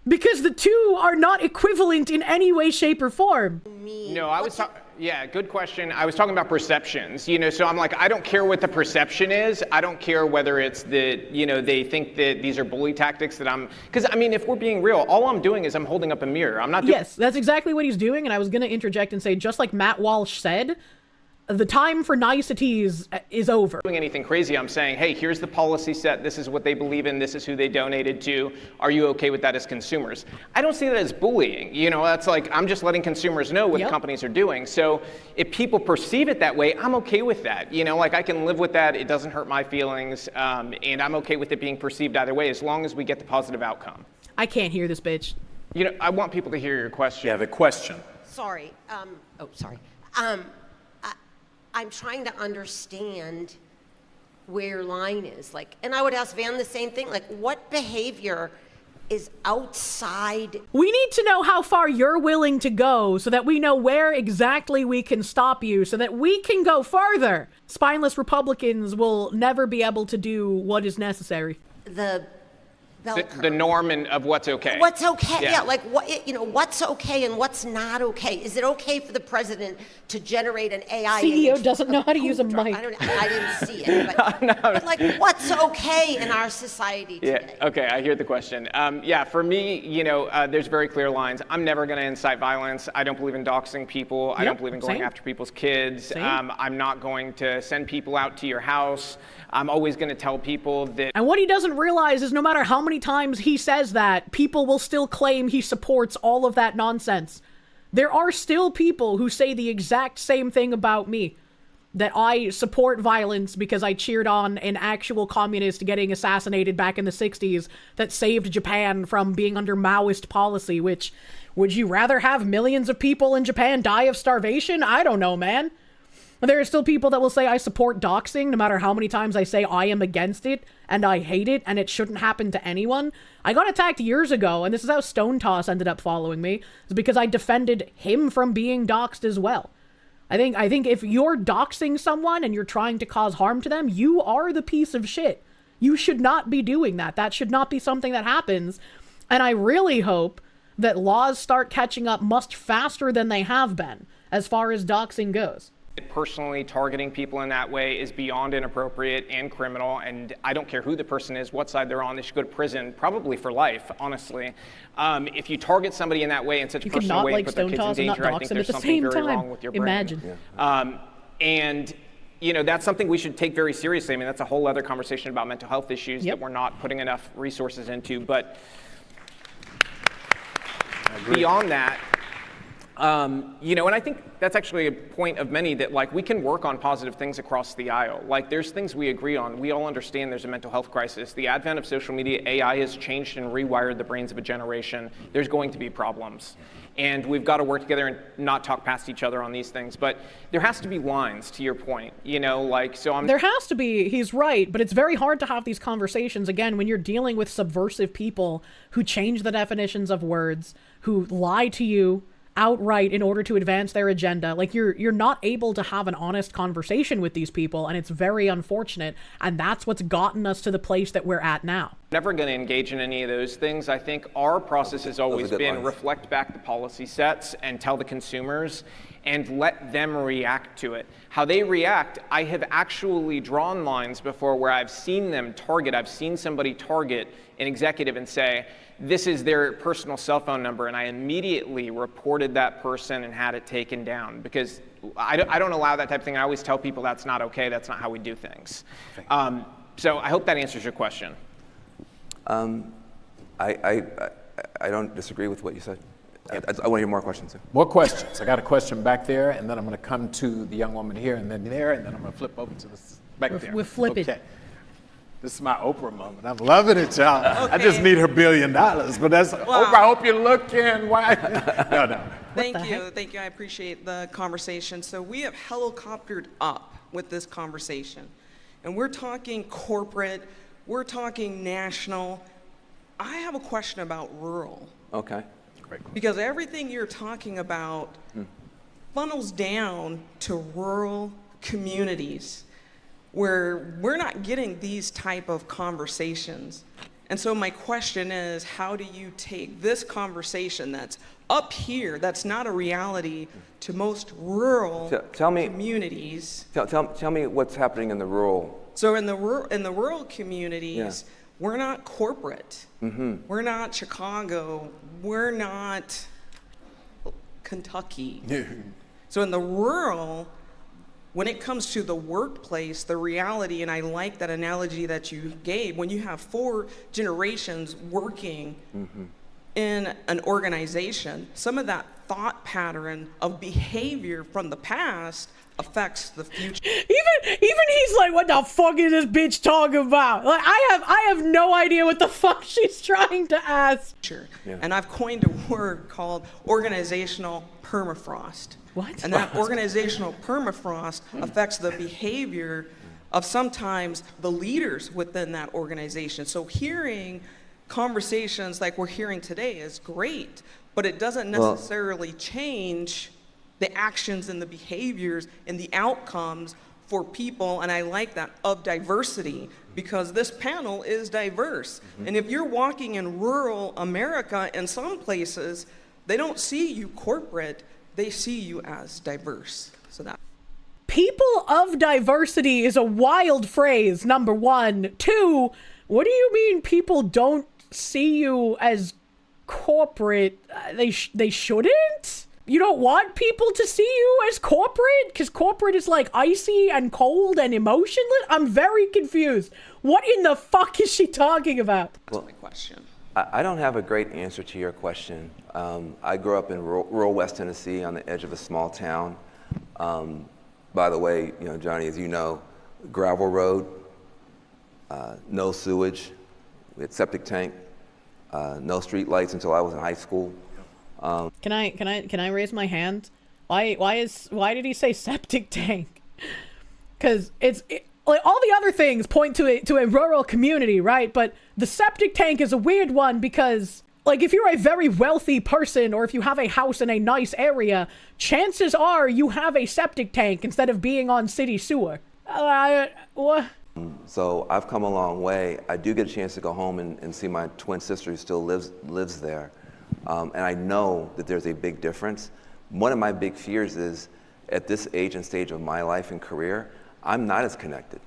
because the two are not equivalent in any way, shape, or form. No, I was talking. Yeah, good question. I was talking about perceptions, you know, so I'm like, I don't care what the perception is. I don't care whether it's that, you know, they think that these are bully tactics that because I mean, if we're being real, all I'm doing is I'm holding up a mirror. I'm not doing. Yes, that's exactly what he's doing. And I was going to interject and say, just like Matt Walsh said, the time for niceties is over. Doing anything crazy. I'm saying, hey, here's the policy set. This is what they believe in. This is who they donated to. Are you okay with that as consumers? I don't see that as bullying. You know, that's like, I'm just letting consumers know what companies are doing. So if people perceive it that way, I'm okay with that. You know, like I can live with that. It doesn't hurt my feelings. And I'm okay with it being perceived either way, as long as we get the positive outcome. I can't hear this bitch. You know, I want people to hear your question. Yeah, the question. Sorry. I'm trying to understand where your line is. Like, and I would ask Van the same thing. Like, what behavior is outside? We need to know how far you're willing to go so that we know where exactly we can stop you so that we can go farther. Spineless Republicans will never be able to do what is necessary. The The norm of what's okay. What's okay? Yeah, like what, you know, what's okay and what's not okay. Is it okay for the president to generate an AI? CEO doesn't know how to use a mic. I didn't see it, but like, what's okay in our society today? Yeah. Okay, I hear the question. Yeah, for me, you know, there's very clear lines. I'm never going to incite violence. I don't believe in doxing people. I don't believe in going after people's kids. I'm not going to send people out to your house. I'm always going to tell people that. And what he doesn't realize is no matter how many times he says that, people will still claim he supports all of that nonsense. There are still people who say the exact same thing about me. That I support violence because I cheered on an actual communist getting assassinated back in the 60s that saved Japan from being under Maoist policy, which, would you rather have millions of people in Japan die of starvation? I don't know, man. There are still people that will say I support doxing no matter how many times I say I am against it and I hate it and it shouldn't happen to anyone. I got attacked years ago, and this is how Stone Toss ended up following me. It's because I defended him from being doxed as well. I think if you're doxing someone and you're trying to cause harm to them, you are the piece of shit. You should not be doing that. That should not be something that happens. And I really hope that laws start catching up much faster than they have been as far as doxing goes. Personally targeting people in that way is beyond inappropriate and criminal, and I don't care who the person is, what side they're on, they should go to prison, probably for life, honestly. If you target somebody in that way, in such a personal way, and put their kids in danger, I think there's something very wrong with your brain. Imagine. And you know, that's something we should take very seriously. I mean, that's a whole other conversation about mental health issues that we're not putting enough resources into. But beyond that, you know, and I think that's actually a point of many that, like, we can work on positive things across the aisle. Like, there's things we agree on. We all understand there's a mental health crisis. The advent of social media, AI has changed and rewired the brains of a generation. There's going to be problems. And we've got to work together and not talk past each other on these things. But there has to be lines, to your point, you know, like, so There has to be, he's right, but it's very hard to have these conversations, again, when you're dealing with subversive people who change the definitions of words, who lie to you outright in order to advance their agenda. Like, you're not able to have an honest conversation with these people, and it's very unfortunate, and that's what's gotten us to the place that we're at now. Never going to engage in any of those things. I think our process has always been reflect back the policy sets and tell the consumers and let them react to it. How they react, I have actually drawn lines before where I've seen them target. I've seen somebody target an executive and say, this is their personal cell phone number, and I immediately reported that person and had it taken down, because I don't allow that type of thing. I always tell people that's not okay, that's not how we do things. So I hope that answers your question. I don't disagree with what you said. I want to hear more questions. More questions. I got a question back there, and then I'm going to come to the young woman here, and then there, and then I'm going to flip over to this back there. We're flipping. Okay. This is my Oprah moment. I'm loving it, y'all. Okay. I just need her $1 billion, but that's Oprah. I hope you're looking. Why? No. Thank you. I appreciate the conversation. So we have helicoptered up with this conversation, and we're talking corporate. We're talking national. I have a question about rural. Okay. Great. Because everything you're talking about funnels down to rural communities, where we're not getting these type of conversations. And so my question is, how do you take this conversation that's up here, that's not a reality to most rural communities? Tell me what's happening in the rural. So in the rural communities, we're not corporate. We're not Chicago. We're not Kentucky. So in the rural, when it comes to the workplace, the reality, and I like that analogy that you gave, when you have 4 generations working in an organization, some of that thought pattern of behavior from the past affects the future. Even he's like, what the fuck is this bitch talking about? Like, I have no idea what the fuck she's trying to ask. And I've coined a word called organizational permafrost. What? And that organizational permafrost affects the behavior of sometimes the leaders within that organization. So hearing conversations like we're hearing today is great, but it doesn't necessarily change the actions and the behaviors and the outcomes for people, and I like that, of diversity, because this panel is diverse. And if you're walking in rural America, in some places, they don't see you corporate, they see you as diverse. So that. People of diversity is a wild phrase, number one. Two, what do you mean people don't see you as corporate? They shouldn't? You don't want people to see you as corporate? Because corporate is like icy and cold and emotionless? I'm very confused. What in the fuck is she talking about? That's my question. I don't have a great answer to your question. I grew up in rural West Tennessee on the edge of a small town. By the way, you know, Johnny, as you know, gravel road, no sewage, we had septic tank, no street lights until I was in high school. Can I raise my hand? Why did he say septic tank? Because like all the other things point to a rural community, right? But the septic tank is a weird one because, like, if you're a very wealthy person or if you have a house in a nice area, chances are you have a septic tank instead of being on city sewer. What? So I've come a long way. I do get a chance to go home and see my twin sister who still lives there. And I know that there's a big difference. One of my big fears is at this age and stage of my life and career, I'm not as connected.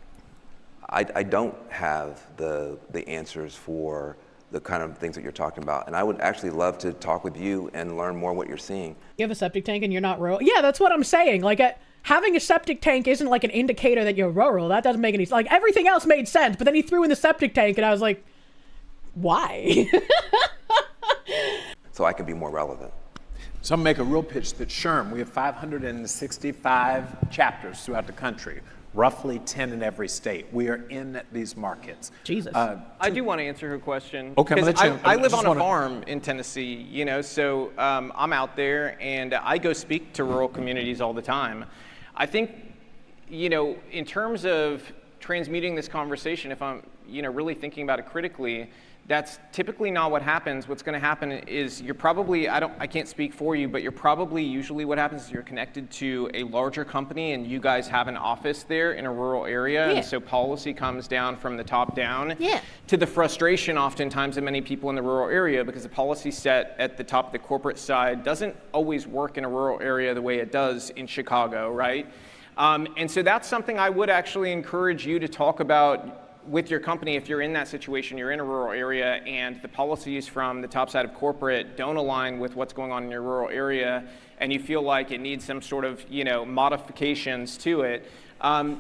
I don't have the answers for the kind of things that you're talking about. And I would actually love to talk with you and learn more what you're seeing. You have a septic tank and you're not rural? Yeah, that's what I'm saying. Like, having a septic tank isn't like an indicator that you're rural. That doesn't make any sense. Like, everything else made sense, but then he threw in the septic tank and I was like, why? So I can be more relevant. So I'm gonna make a real pitch that SHRM, we have 565 chapters throughout the country, roughly 10 in every state. We are in these markets. Jesus. I do want to answer her question. Okay, I live on a farm in Tennessee, you know, so I'm out there and I go speak to rural communities all the time. I think, you know, in terms of transmuting this conversation, if I'm, you know, really thinking about it critically, that's typically not what happens. What's going to happen is you're probably, I can't speak for you, but you're probably usually what happens is you're connected to a larger company and you guys have an office there in a rural area. Yeah. And so policy comes down from the top down yeah. to the frustration oftentimes of many people in the rural area because the policy set at the top of the corporate side doesn't always work in a rural area the way it does in Chicago, right? And so that's something I would actually encourage you to talk about with your company if you're in that situation, you're in a rural area and the policies from the top side of corporate don't align with what's going on in your rural area and you feel like it needs some sort of, you know, modifications to it,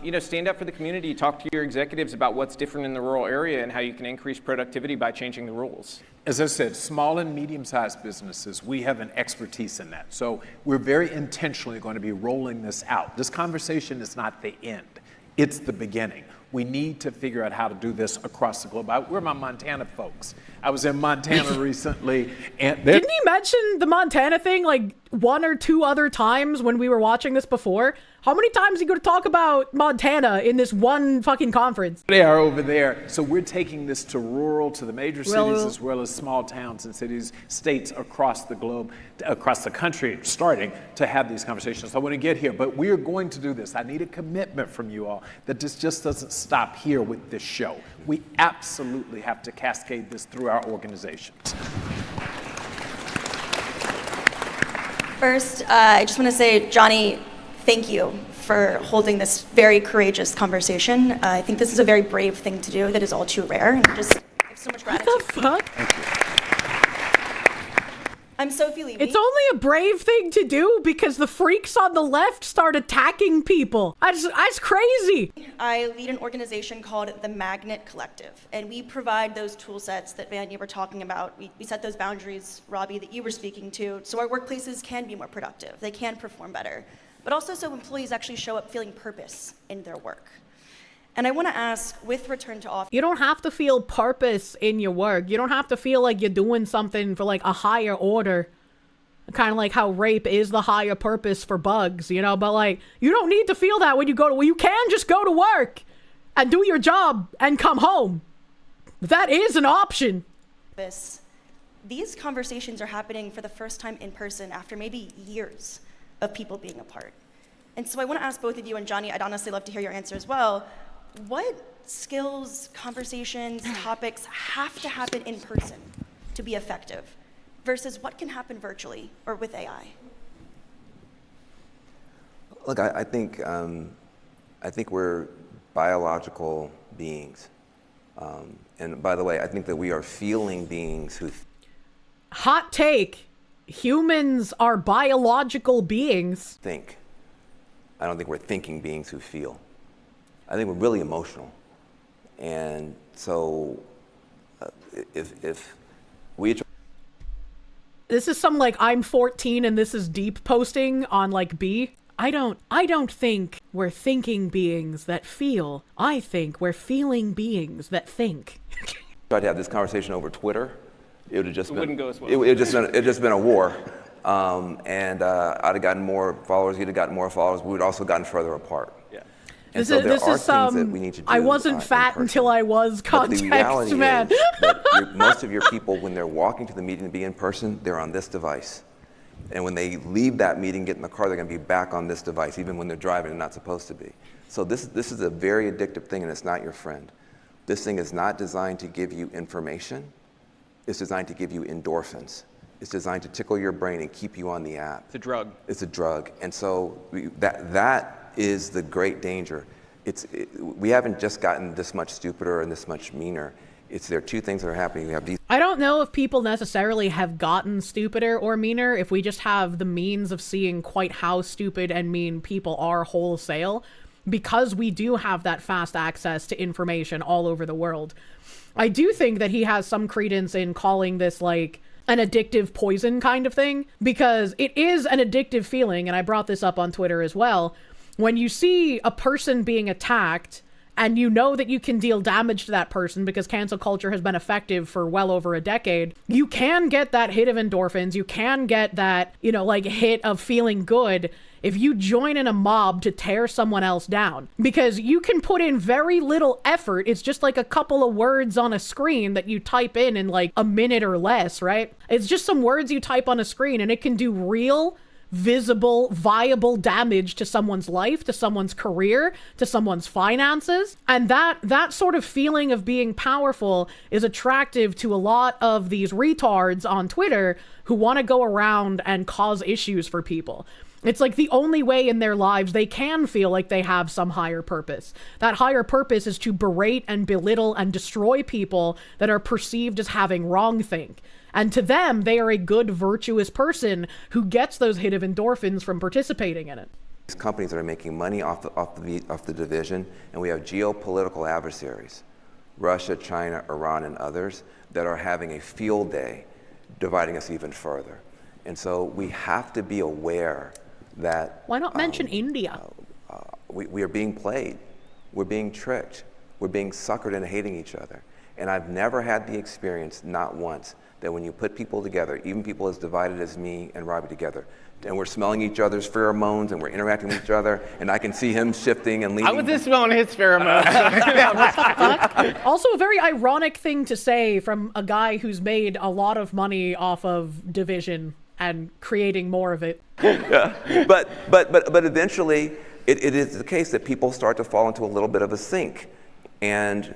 you know, stand up for the community, talk to your executives about what's different in the rural area and how you can increase productivity by changing the rules. As I said, small and medium-sized businesses, we have an expertise in that. So we're very intentionally going to be rolling this out. This conversation is not the end, it's the beginning. We need to figure out how to do this across the globe. We're my Montana folks. I was in Montana recently, and didn't he mention the Montana thing like one or two other times when we were watching this before? How many times are you going to talk about Montana in this one fucking conference? They are over there. So we're taking this to rural, to the major cities, as well as small towns and cities, states across the globe, across the country, starting to have these conversations. So I want to get here, but we're going to do this. I need a commitment from you all that this just doesn't stop here with this show. We absolutely have to cascade this through our organizations. First, I just want to say, Johnny, thank you for holding this very courageous conversation. I think this is a very brave thing to do that is all too rare, and just have so much gratitude. What the fuck? Thank you. I'm Sophie Levy. It's only a brave thing to do because the freaks on the left start attacking people. That's crazy. I lead an organization called the Magnet Collective, and we provide those tool sets that Van, you were talking about. We set those boundaries, Robby, that you were speaking to, so our workplaces can be more productive. They can perform better, but also so employees actually show up feeling purpose in their work. And I want to ask, with return to office... You don't have to feel purpose in your work. You don't have to feel like you're doing something for like a higher order. Kind of like how rape is the higher purpose for bugs, you know? But like, you don't need to feel that when you go to... Well, you can just go to work and do your job and come home. That is an option. These conversations are happening for the first time in person after maybe years of people being apart. And so I want to ask both of you, and Johnny, I'd honestly love to hear your answer as well. What skills, conversations, topics have to happen in person to be effective versus what can happen virtually or with AI? Look, I think we're biological beings. And by the way, I think that we are feeling beings who... Hot take. Humans are biological beings. Think. I don't think we're thinking beings who feel. I think we're really emotional. And so if we... This is some like I'm 14 and this is deep posting on like B. I don't think we're thinking beings that feel. I think we're feeling beings that think. Tried to have this conversation over Twitter. It would have just wouldn't go as well. It just been a war. I'd have gotten more followers, he'd have gotten more followers, we would also gotten further apart. Yeah. And so there are things that we need to do. I wasn't fat until I was context, the reality man. Is that most of your people, when they're walking to the meeting to be in person, they're on this device. And when they leave that meeting, get in the car, they're going to be back on this device, even when they're driving and not supposed to be. So this is a very addictive thing, and it's not your friend. This thing is not designed to give you information. It's designed to give you endorphins. It's designed to tickle your brain and keep you on the app. It's a drug. It's a drug. And so that is the great danger. We haven't just gotten this much stupider and this much meaner. There are two things that are happening. We have these. I don't know if people necessarily have gotten stupider or meaner, if we just have the means of seeing quite how stupid and mean people are wholesale, because we do have that fast access to information all over the world. I do think that he has some credence in calling this like an addictive poison kind of thing, because it is an addictive feeling, and I brought this up on Twitter as well. When you see a person being attacked and you know that you can deal damage to that person because cancel culture has been effective for well over a decade, you can get that hit of endorphins. You can get that, like hit of feeling good if you join in a mob to tear someone else down, because you can put in very little effort. It's just like a couple of words on a screen that you type in like a minute or less, right? It's just some words you type on a screen and it can do real, visible, viable damage to someone's life, to someone's career, to someone's finances. And that sort of feeling of being powerful is attractive to a lot of these retards on Twitter who want to go around and cause issues for people. It's like the only way in their lives they can feel like they have some higher purpose. That higher purpose is to berate and belittle and destroy people that are perceived as having wrongthink. And to them, they are a good, virtuous person who gets those hit of endorphins from participating in it. These companies that are making money off the division, and we have geopolitical adversaries, Russia, China, Iran, and others, that are having a field day dividing us even further. And so we have to be aware that... Why not mention India? We are being played. We're being tricked. We're being suckered into hating each other. And I've never had the experience, not once, that when you put people together, even people as divided as me and Robby together, and we're smelling each other's pheromones and we're interacting with each other, and I can see him shifting and leaving. I was just smelling his pheromones. Also a very ironic thing to say from a guy who's made a lot of money off of division and creating more of it. Yeah. But eventually, it is the case that people start to fall into a little bit of a sink. And,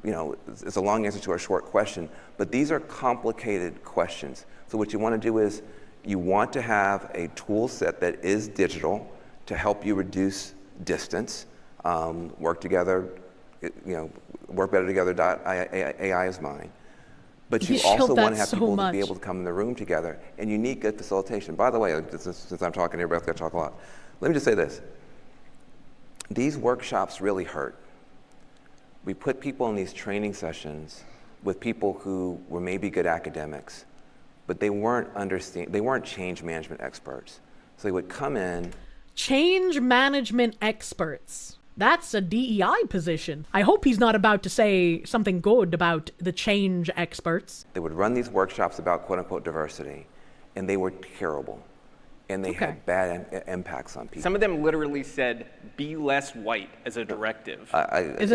it's a long answer to a short question, but these are complicated questions. So what you want to do is you want to have a tool set that is digital to help you reduce distance, work together, work better together. AI is mine. But you also want to have people to be able to come in the room together, and you need good facilitation. By the way, since I'm talking here, everybody's got to talk a lot. Let me just say this. These workshops really hurt. We put people in these training sessions with people who were maybe good academics, but they weren't change management experts. So they would come in. Change management experts. That's a DEI position. I hope he's not about to say something good about the change experts. They would run these workshops about quote unquote diversity, and they were terrible. And they had bad impacts on people. Some of them literally said, be less white as a directive. Is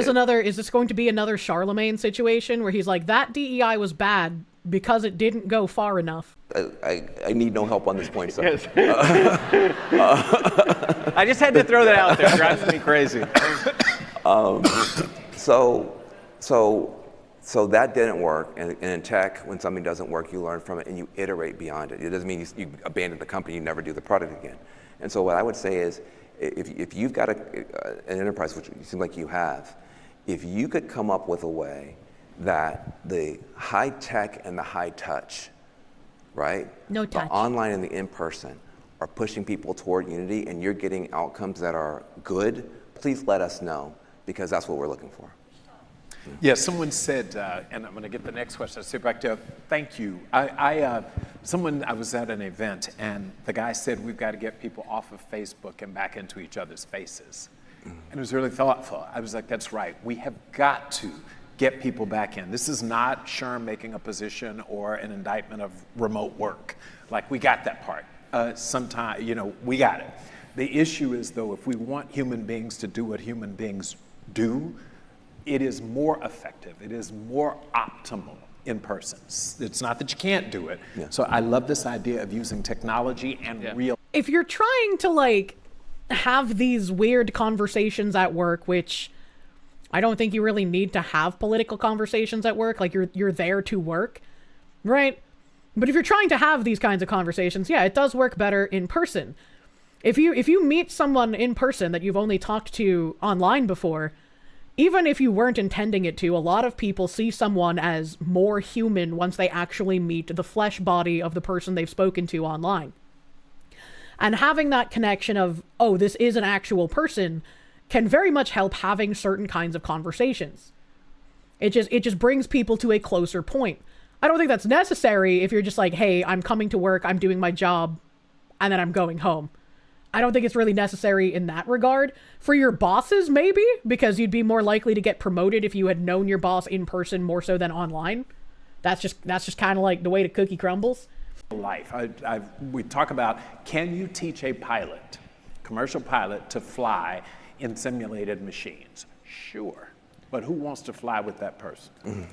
this going to be another Charlemagne situation where he's like, that DEI was bad because it didn't go far enough? I need no help on this point, sir. Yes. I just had to throw that out there. It drives me crazy. So that didn't work, and in tech, when something doesn't work, you learn from it and you iterate beyond it. It doesn't mean you abandon the company, you never do the product again. And so what I would say is, if you've got an enterprise, which you seem like you have, if you could come up with a way that the high tech and the high touch, right? No touch. The online and the in-person are pushing people toward unity, and you're getting outcomes that are good, please let us know, because that's what we're looking for. Yeah, someone said, and I'm going to get the next question. I'll sit back to thank you. I was at an event, and the guy said we've got to get people off of Facebook and back into each other's faces. And it was really thoughtful. I was like, that's right. We have got to get people back in. This is not SHRM making a position or an indictment of remote work. Like, we got that part. Sometimes, we got it. The issue is, though, if we want human beings to do what human beings do, it is more effective, it is more optimal in person. It's not that you can't do it. Yeah. So I love this idea of using technology and real. If you're trying to have these weird conversations at work, which I don't think you really need to have political conversations at work, like you're there to work, right? But if you're trying to have these kinds of conversations, yeah, it does work better in person. If you meet someone in person that you've only talked to online before, even if you weren't intending it to, a lot of people see someone as more human once they actually meet the flesh body of the person they've spoken to online. And having that connection of, oh, this is an actual person, can very much help having certain kinds of conversations. It just brings people to a closer point. I don't think that's necessary if you're just like, hey, I'm coming to work, I'm doing my job, and then I'm going home. I don't think it's really necessary in that regard. For your bosses, maybe, because you'd be more likely to get promoted if you had known your boss in person more so than online. That's just kind of like the way the cookie crumbles. Life. We talk about, can you teach a pilot, commercial pilot, to fly in simulated machines? Sure. But who wants to fly with that person?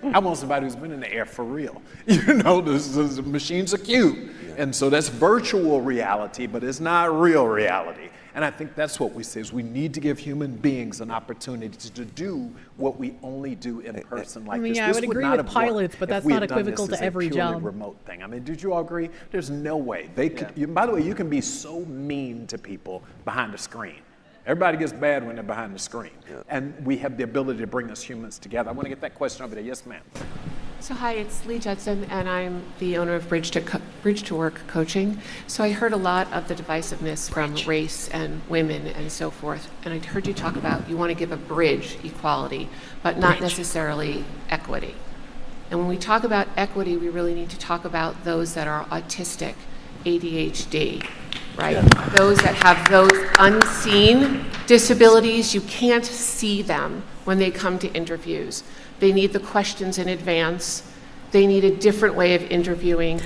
I want somebody who's been in the air for real. The machines are cute. Yeah. And so that's virtual reality, but it's not real reality. And I think that's what we say, is we need to give human beings an opportunity to do what we only do in person like this. I would agree with pilots, but that's not equivocal to every job. Remote thing. Did you all agree? There's no way. They could, by the way, you can be so mean to people behind the screen. Everybody gets bad when they're behind the screen. Yeah. And we have the ability to bring us humans together. I want to get that question over there. Yes, ma'am. So hi, it's Lee Judson, and I'm the owner of Bridge to Work Coaching. So I heard a lot of the divisiveness from race and women and so forth. And I heard you talk about you want to give a bridge equality, but not necessarily equity. And when we talk about equity, we really need to talk about those that are autistic, ADHD, right? Yeah. Those that have those unseen disabilities, you can't see them when they come to interviews. They need the questions in advance. They need a different way of interviewing.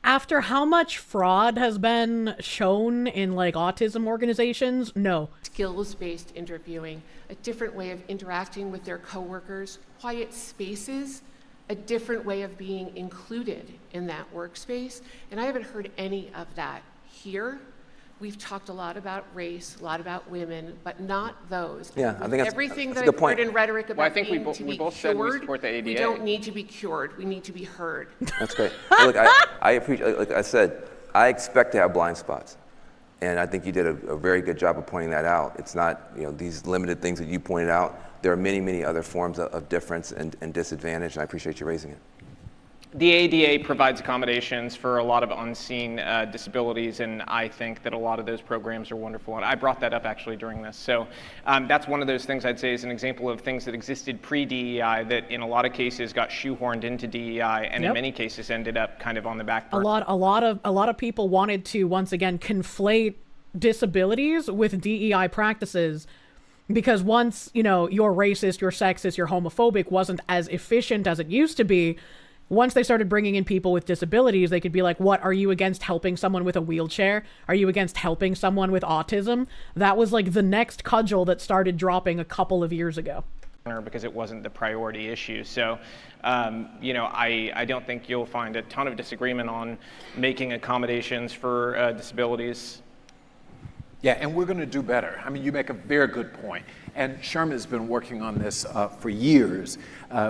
After how much fraud has been shown in autism organizations, no. Skills-based interviewing, a different way of interacting with their coworkers, quiet spaces, a different way of being included in that workspace. And I haven't heard any of that here. We've talked a lot about race, a lot about women, but not those. Yeah, I think everything that's that I've heard in rhetoric about being to be cured, we don't need to be cured. We need to be heard. That's great. Look, I appreciate. Like I said, I expect to have blind spots, and I think you did a very good job of pointing that out. It's not these limited things that you pointed out. There are many, many other forms of difference and disadvantage, and I appreciate you raising it. The ADA provides accommodations for a lot of unseen disabilities, and I think that a lot of those programs are wonderful. And I brought that up actually during this. So that's one of those things I'd say is an example of things that existed pre-DEI that in a lot of cases got shoehorned into DEI, and in many cases ended up kind of on the back burner. A lot of people wanted to once again conflate disabilities with DEI practices. Because once, you're racist, you're sexist, you're homophobic wasn't as efficient as it used to be, once they started bringing in people with disabilities, they could be like, what, are you against helping someone with a wheelchair? Are you against helping someone with autism? That was the next cudgel that started dropping a couple of years ago. Because it wasn't the priority issue. So, I don't think you'll find a ton of disagreement on making accommodations for disabilities. Yeah, and we're going to do better. I mean, you make a very good point. And SHRM has been working on this for years.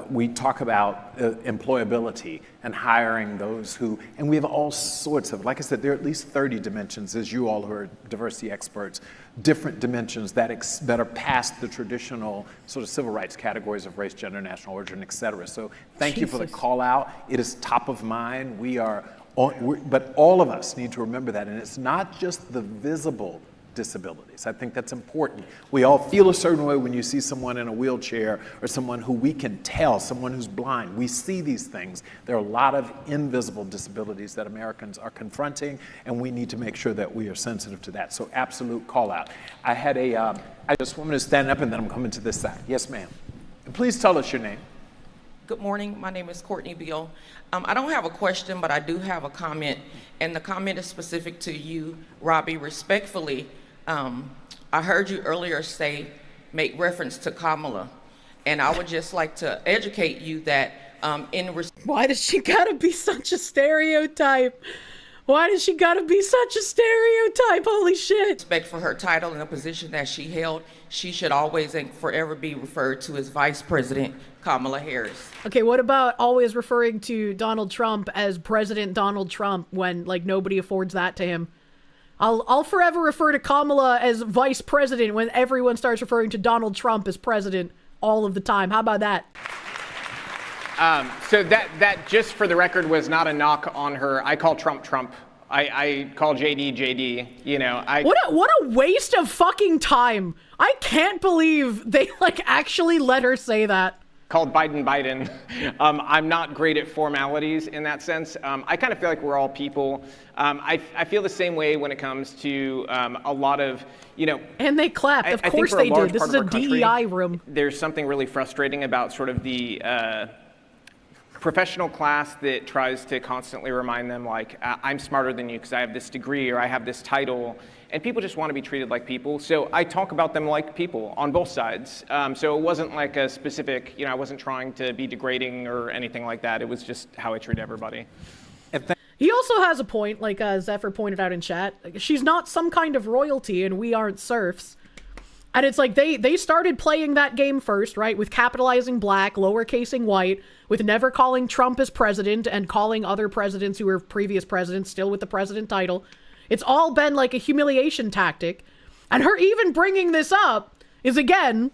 We talk about employability and hiring those who, and we have all sorts of, like I said, there are at least 30 dimensions, as you all who are diversity experts, different dimensions that are past the traditional sort of civil rights categories of race, gender, national origin, et cetera. So thank you for the call out. It is top of mind. But all of us need to remember that. And it's not just the visible disabilities. I think that's important. We all feel a certain way when you see someone in a wheelchair or someone who we can tell, someone who's blind. We see these things. There are a lot of invisible disabilities that Americans are confronting, and we need to make sure that we are sensitive to that. So absolute call out. I had I just want to stand up and then I'm coming to this side. Yes, ma'am. And please tell us your name. Good morning. My name is Courtney Beal. I don't have a question, but I do have a comment, and the comment is specific to you, Robby. Respectfully, I heard you earlier make reference to Kamala, and I would just like to educate you that why does she gotta be such a stereotype? Why does she gotta be such a stereotype? Holy shit. Respect for her title and the position that she held, she should always and forever be referred to as Vice President Kamala Harris. Okay, what about always referring to Donald Trump as President Donald Trump when, like, nobody affords that to him? I'll forever refer to Kamala as Vice President when everyone starts referring to Donald Trump as President all of the time. How about that? So that just for the record was not a knock on her. I call Trump Trump. I call JD JD. You know, what a waste of fucking time. I can't believe they actually let her say that. Called Biden Biden. I'm not great at formalities in that sense. I kind of feel like we're all people. I feel the same way when it comes to a lot of, And they clapped. Of course they did. This is a DEI room. There's something really frustrating about sort of the professional class that tries to constantly remind them, like, I'm smarter than you because I have this degree or I have this title. And people just want to be treated like people. So I talk about them like people on both sides. So it wasn't like a specific, I wasn't trying to be degrading or anything like that. It was just how I treat everybody. He also has a point, like Zephyr pointed out in chat. She's not some kind of royalty and we aren't serfs. And it's like they started playing that game first, right? With capitalizing black, lowercasing white, with never calling Trump as president and calling other presidents who were previous presidents still with the president title. It's all been like a humiliation tactic. And her even bringing this up is, again,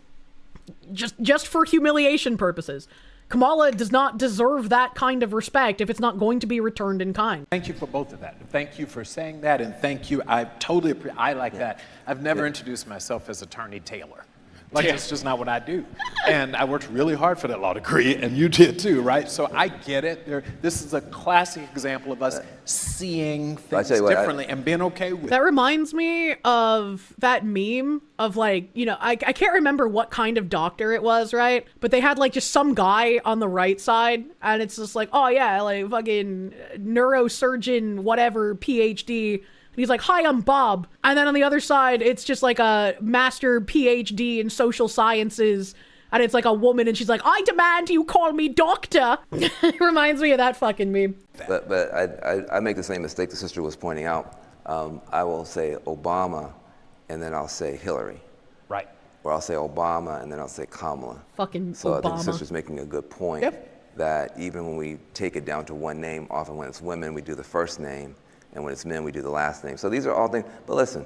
just for humiliation purposes. Kamala does not deserve that kind of respect if it's not going to be returned in kind. Thank you for both of that. Thank you for saying that, and thank you. I totally appreciate. I like that. I've never introduced myself as Attorney Taylor. It's just not what I do. And I worked really hard for that law degree, and you did too, right? So I get it. This is a classic example of us seeing things differently and being okay with it. That reminds me of that meme of I can't remember what kind of doctor it was, right? But they had just some guy on the right side, and it's just like, oh yeah, fucking neurosurgeon, whatever, PhD. He's like, hi, I'm Bob. And then on the other side, it's just like a master PhD in social sciences. And it's like a woman and she's like, I demand you call me doctor. It reminds me of that fucking meme. But I make the same mistake the sister was pointing out. I will say Obama and then I'll say Hillary. Right. Or I'll say Obama and then I'll say Kamala. Fucking so Obama. I think the sister's making a good point. Yep. That even when we take it down to one name, often when it's women, we do the first name. And when it's men, we do the last name. So these are all things. But listen,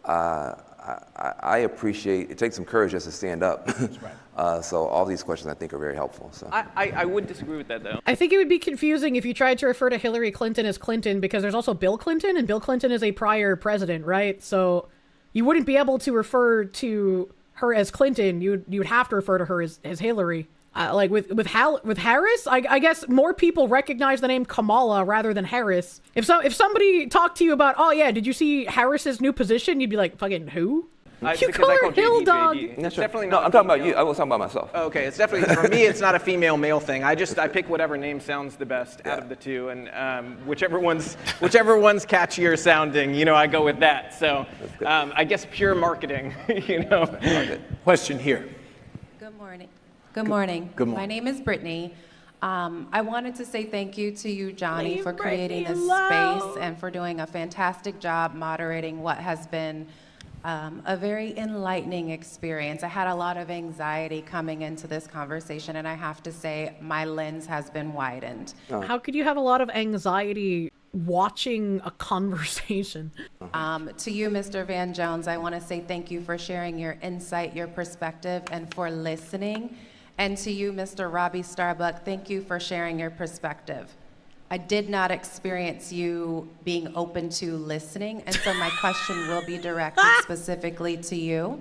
I appreciate, it takes some courage just to stand up. That's right. So all these questions I think are very helpful. So I would disagree with that though. I think it would be confusing if you tried to refer to Hillary Clinton as Clinton because there's also Bill Clinton and Bill Clinton is a prior president, right? So you wouldn't be able to refer to her as Clinton. You would have to refer to her as Hillary. With Harris, I guess more people recognize the name Kamala rather than Harris. If somebody talked to you about, oh yeah, did you see Harris's new position? You'd be like, fucking who? You call her Hill Dog. It's definitely not. I'm talking about you. I was talking about myself. Oh, okay, it's definitely for me. It's not a female-male thing. I pick whatever name sounds the best out of the two, and whichever one's catchier sounding, I go with that. So I guess pure marketing, Question here. Good morning. Good morning. Good morning. My name is Brittany. I wanted to say thank you to you, Johnny, for creating this space and for doing a fantastic job moderating what has been a very enlightening experience. I had a lot of anxiety coming into this conversation, and I have to say my lens has been widened. How could you have a lot of anxiety watching a conversation? To you, Mr. Van Jones, I want to say thank you for sharing your insight, your perspective, and for listening. And to you, Mr. Robby Starbuck, thank you for sharing your perspective. I did not experience you being open to listening, and so my question will be directed specifically to you.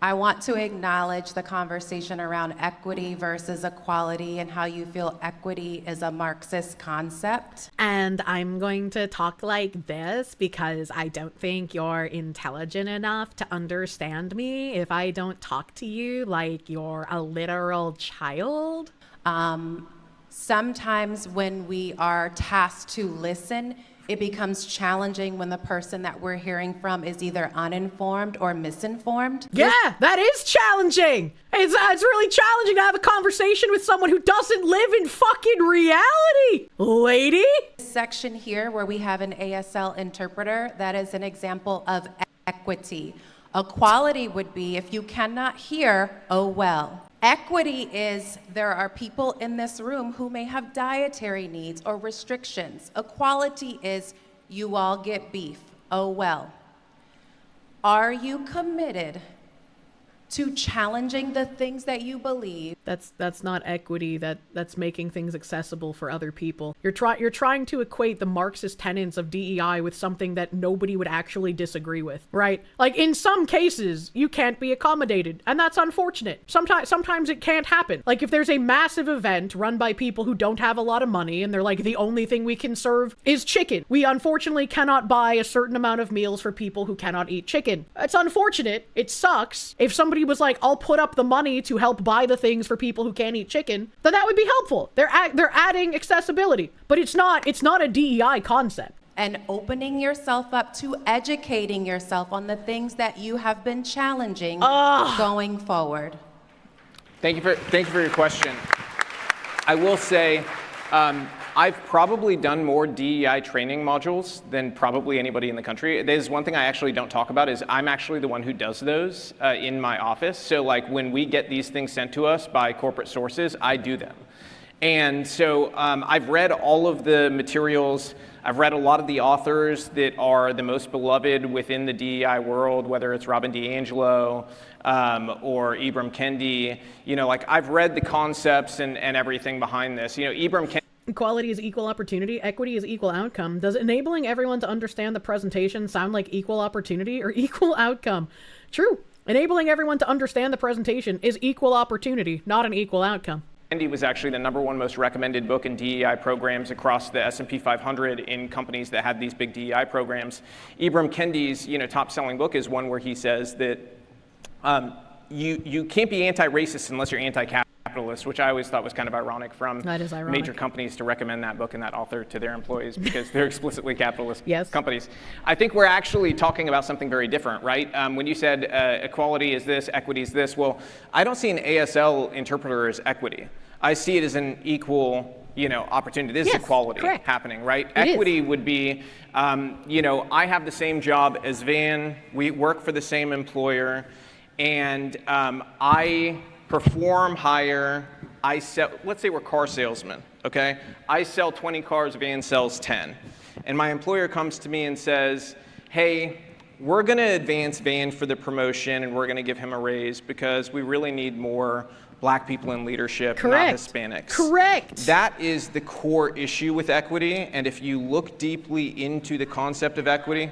I want to acknowledge the conversation around equity versus equality and how you feel equity is a Marxist concept. And I'm going to talk like this because I don't think you're intelligent enough to understand me if I don't talk to you like you're a literal child. Sometimes when we are tasked to listen, it becomes challenging when the person that we're hearing from is either uninformed or misinformed. Yeah, that is challenging. It's really challenging to have a conversation with someone who doesn't live in fucking reality, lady. This section here where we have an ASL interpreter, that is an example of equity. Equality would be if you cannot hear, oh well. Equity is there are people in this room who may have dietary needs or restrictions. Equality is you all get beef. Oh well. Are you committed to challenging the things that you believe? That's not equity. That's making things accessible for other people. You're trying to equate the Marxist tenets of DEI with something that nobody would actually disagree with, right? Like in some cases, you can't be accommodated, and that's unfortunate. Sometimes it can't happen. Like if there's a massive event run by people who don't have a lot of money and they're like, the only thing we can serve is chicken. We unfortunately cannot buy a certain amount of meals for people who cannot eat chicken. It's unfortunate. It sucks. If somebody was like, I'll put up the money to help buy the things for people who can't eat chicken, then that would be helpful. They're adding accessibility, but it's not a DEI concept. And opening yourself up to educating yourself on the things that you have been challenging going forward. Thank you for your question. I will say, I've probably done more DEI training modules than probably anybody in the country. There's one thing I actually don't talk about is I'm actually the one who does those in my office. So like when we get these things sent to us by corporate sources, I do them. And so I've read all of the materials. I've read a lot of the authors that are the most beloved within the DEI world, whether it's Robin DiAngelo or Ibram Kendi. You know, like I've read the concepts and everything behind this. You know, Ibram Kendi. Equality is equal opportunity. Equity is equal outcome. Does enabling everyone to understand the presentation sound like equal opportunity or equal outcome? True. Enabling everyone to understand the presentation is equal opportunity, not an equal outcome. Kendi was actually the #1 most recommended book in DEI programs across the S&P 500 in companies that had these big DEI programs. Ibram Kendi's, top selling book is one where he says that you can't be anti-racist unless you're anti-capitalist, which I always thought was kind of ironic from major companies to recommend that book and that author to their employees because they're explicitly capitalist companies. I think we're actually talking about something very different, right? When you said equality is this, equity is this, well, I don't see an ASL interpreter as equity. I see it as an equal opportunity. This is equality happening, right? Equity would be, I have the same job as Van, we work for the same employer, and I perform higher, I sell, let's say we're car salesmen, okay? I sell 20 cars, Van sells 10. And my employer comes to me and says, hey, we're gonna advance Van for the promotion and we're gonna give him a raise because we really need more Black people in leadership, not Hispanics. Correct. That is the core issue with equity, and if you look deeply into the concept of equity.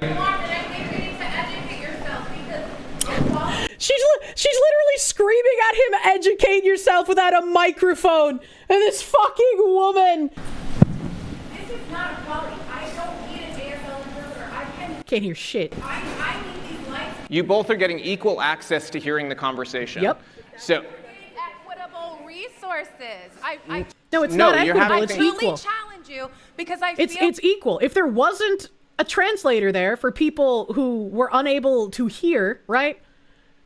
She's literally screaming at him, educate yourself without a microphone. And this fucking woman. This is not equality. I don't need an ASL interpreter. Can't hear shit. I need these lights. You both are getting equal access to hearing the conversation. Yep. So. Equitable resources. No, it's not equitable. It's equal. Challenge you because it's equal. If there wasn't a translator there for people who were unable to hear, right?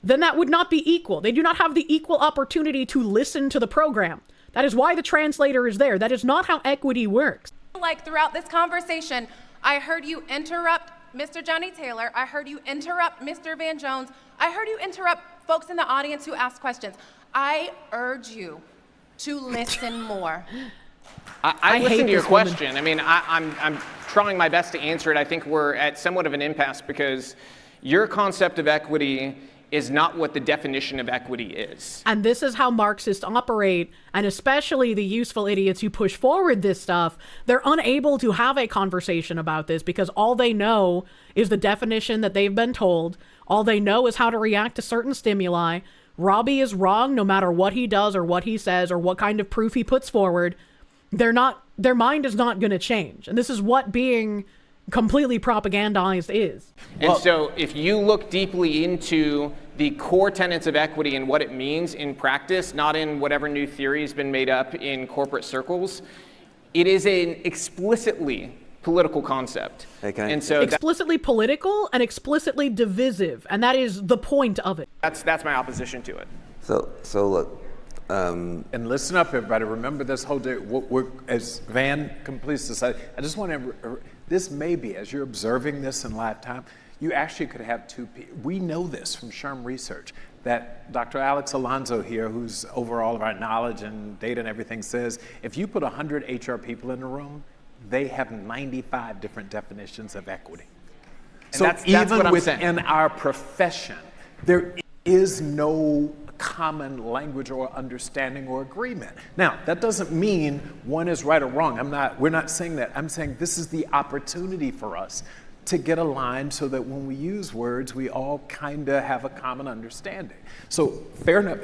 Then that would not be equal. They do not have the equal opportunity to listen to the program. That is why the translator is there. That is not how equity works. Like throughout this conversation, I heard you interrupt Mr. Johnny Taylor. I heard you interrupt Mr. Van Jones. I heard you interrupt folks in the audience who ask questions. I urge you to listen more. I listened to your question. I mean, I'm trying my best to answer it. I think we're at somewhat of an impasse because your concept of equity is not what the definition of equity is. And this is how Marxists operate, and especially the useful idiots who push forward this stuff. They're unable to have a conversation about this because all they know is the definition that they've been told. All they know is how to react to certain stimuli. Robby is wrong no matter what he does or what he says or what kind of proof he puts forward. Their mind is not going to change. And this is what being completely propagandized is. And so if you look deeply into the core tenets of equity and what it means in practice, not in whatever new theory has been made up in corporate circles, it is an explicitly political concept. Okay. And so explicitly political and explicitly divisive, and that is the point of it. That's my opposition to it. So look, and listen up, everybody. Remember this whole day. As Van completes this, I just want to. This may be, as you're observing this in live time, you actually could have two people. We know this from SHRM research that Dr. Alex Alonso here, who's over all of our knowledge and data and everything, says if you put 100 HR people in a room, they have 95 different definitions of equity. And so that's even what I'm within saying. our profession, there is no common language or understanding or agreement. Now, that doesn't mean one is right or wrong. We're not saying that. I'm saying this is the opportunity for us to get aligned so that when we use words, we all kind of have a common understanding. So fair enough,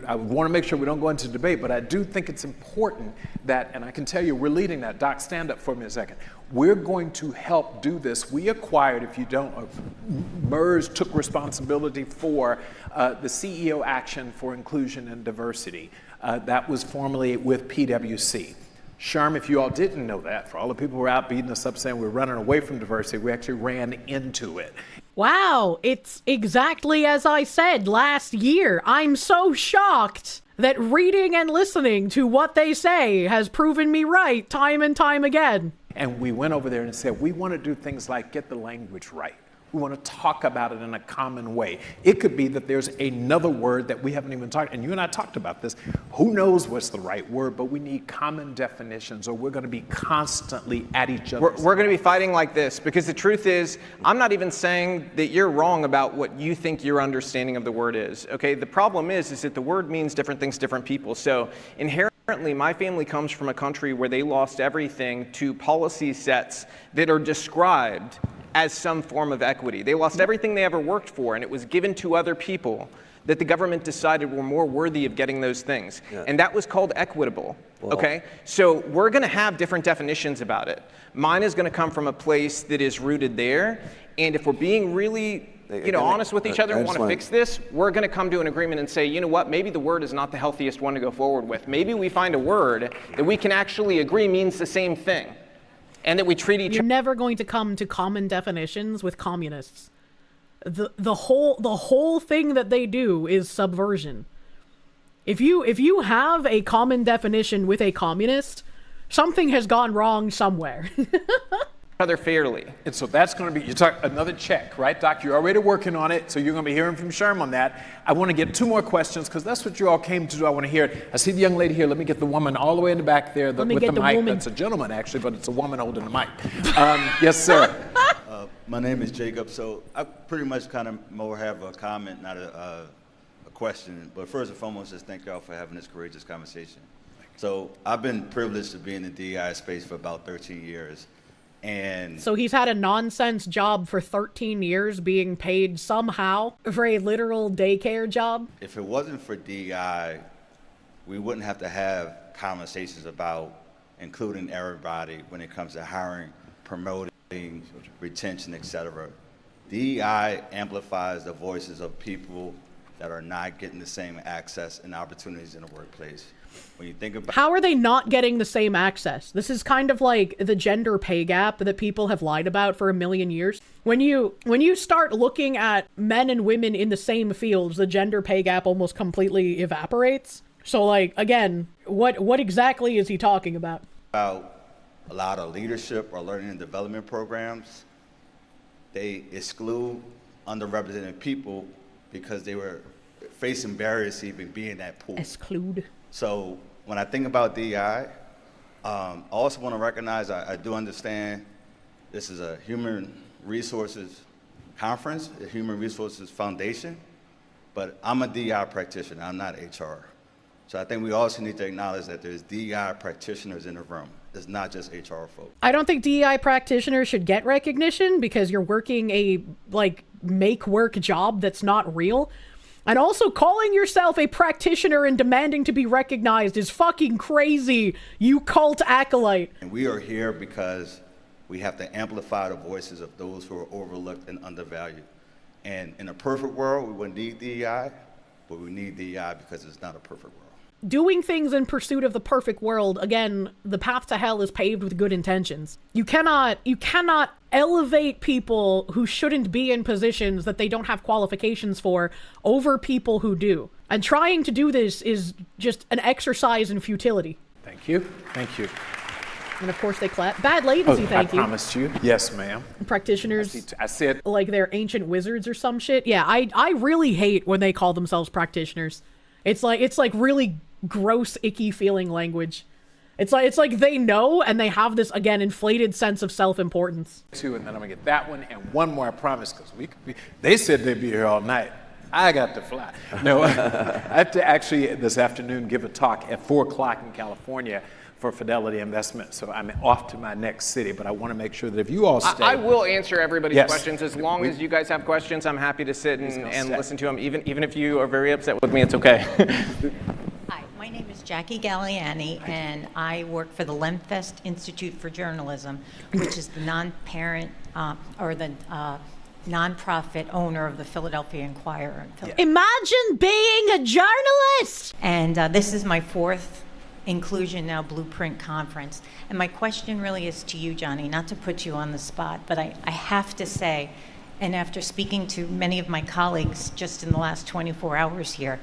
I want to make sure we don't go into debate, but I do think it's important that, and I can tell you we're leading that. Doc, stand up for me a second. We're going to help do this. We acquired, if you don't, MERS took responsibility for the CEO action for inclusion and diversity. That was formerly with PwC. SHRM, if you all didn't know that, for all the people who are out beating us up saying we're running away from diversity, we actually ran into it. Wow, it's exactly as I said last year. I'm so shocked that reading and listening to what they say has proven me right time and time again. And we went over there and said, we want to do things like get the language right. We want to talk about it in a common way. It could be that there's another word that we haven't even talked, and you and I talked about this. Who knows what's the right word, but we need common definitions or we're going to be constantly at each other. We're going to be fighting like this because the truth is, I'm not even saying that you're wrong about what you think your understanding of the word is. Okay, the problem is that the word means different things to different people. So inherently, my family comes from a country where they lost everything to policy sets that are described as some form of equity. They lost everything they ever worked for, and it was given to other people that the government decided were more worthy of getting those things. Yeah. And that was called equitable, okay? So we're gonna have different definitions about it. Mine is gonna come from a place that is rooted there, and if we're being really honest with each other and want to fix this, we're going to come to an agreement and say, you know what, maybe the word is not the healthiest one to go forward with. Maybe we find a word that we can actually agree means the same thing. And that we treat each other. You're never going to come to common definitions with communists. The whole thing that they do is subversion. If you have a common definition with a communist, something has gone wrong somewhere. Other fairly. And so that's going to be, you talk another check, right, Doc? You're already working on it, so you're going to be hearing from SHRM on that. I want to get two more questions because that's what you all came to do. I want to hear it. I see the young lady here. Let me get the woman all the way in the back there with the mic. That's a gentleman, actually, but it's a woman holding the mic. Yes, sir. My name is Jacob. So I pretty much kind of more have a comment, not a question. But first and foremost, just thank y'all for having this courageous conversation. So I've been privileged to be in the DEI space for about 13 years. And so he's had a nonsense job for 13 years being paid somehow for a literal daycare job. If it wasn't for DEI, we wouldn't have to have conversations about including everybody when it comes to hiring, promoting, retention, etc. DEI amplifies the voices of people that are not getting the same access and opportunities in the workplace. When you think about how are they not getting the same access? This is kind of like the gender pay gap that people have lied about for a million years. When you start looking at men and women in the same fields, the gender pay gap almost completely evaporates. So like, again, what exactly is he talking about? About a lot of leadership or learning and development programs. they exclude underrepresented people because they were facing barriers to even be in that pool. Exclude. So when I think about DEI, I also want to recognize, I do understand this is a human resources conference, a human resources foundation, but I'm a DEI practitioner, I'm not HR. So I think we also need to acknowledge that there's DEI practitioners in the room. It's not just HR folks. I don't think DEI practitioners should get recognition because you're working a make work job that's not real. And also calling yourself a practitioner and demanding to be recognized is fucking crazy, you cult acolyte. And we are here because we have to amplify the voices of those who are overlooked and undervalued. And in a perfect world, we wouldn't need DEI, but we need DEI because it's not a perfect world. Doing things in pursuit of the perfect world, again, the path to hell is paved with good intentions. You cannot elevate people who shouldn't be in positions that they don't have qualifications for over people who do. And trying to do this is just an exercise in futility. Thank you. Thank you. And of course they clap. Bad latency, thank you. I promised you. Yes, ma'am. Practitioners. I said like they're ancient wizards or some shit. Yeah, I really hate when they call themselves practitioners. It's like really gross, icky feeling language. It's like they know and they have this, again, inflated sense of self-importance. Two, and then I'm gonna get that one and one more, I promise, because they said they'd be here all night. I got to fly. No, I have to actually this afternoon give a talk at 4 o'clock in California for Fidelity Investment. So I'm off to my next city, but I want to make sure that if you all stay. I will answer everybody's Yes. questions. As long as you guys have questions, I'm happy to sit and listen to them. Even if you are very upset with me, it's okay. Hi, my name is Jackie Galliani, and I work for the Lemfest Institute for Journalism, which is the non-parent or the nonprofit owner of the Philadelphia Inquirer. Imagine being a journalist! And this is my 4th Inclusion Now Blueprint Conference. And my question really is to you, Johnny, not to put you on the spot, but I have to say, and after speaking to many of my colleagues just in the last 24 hours here,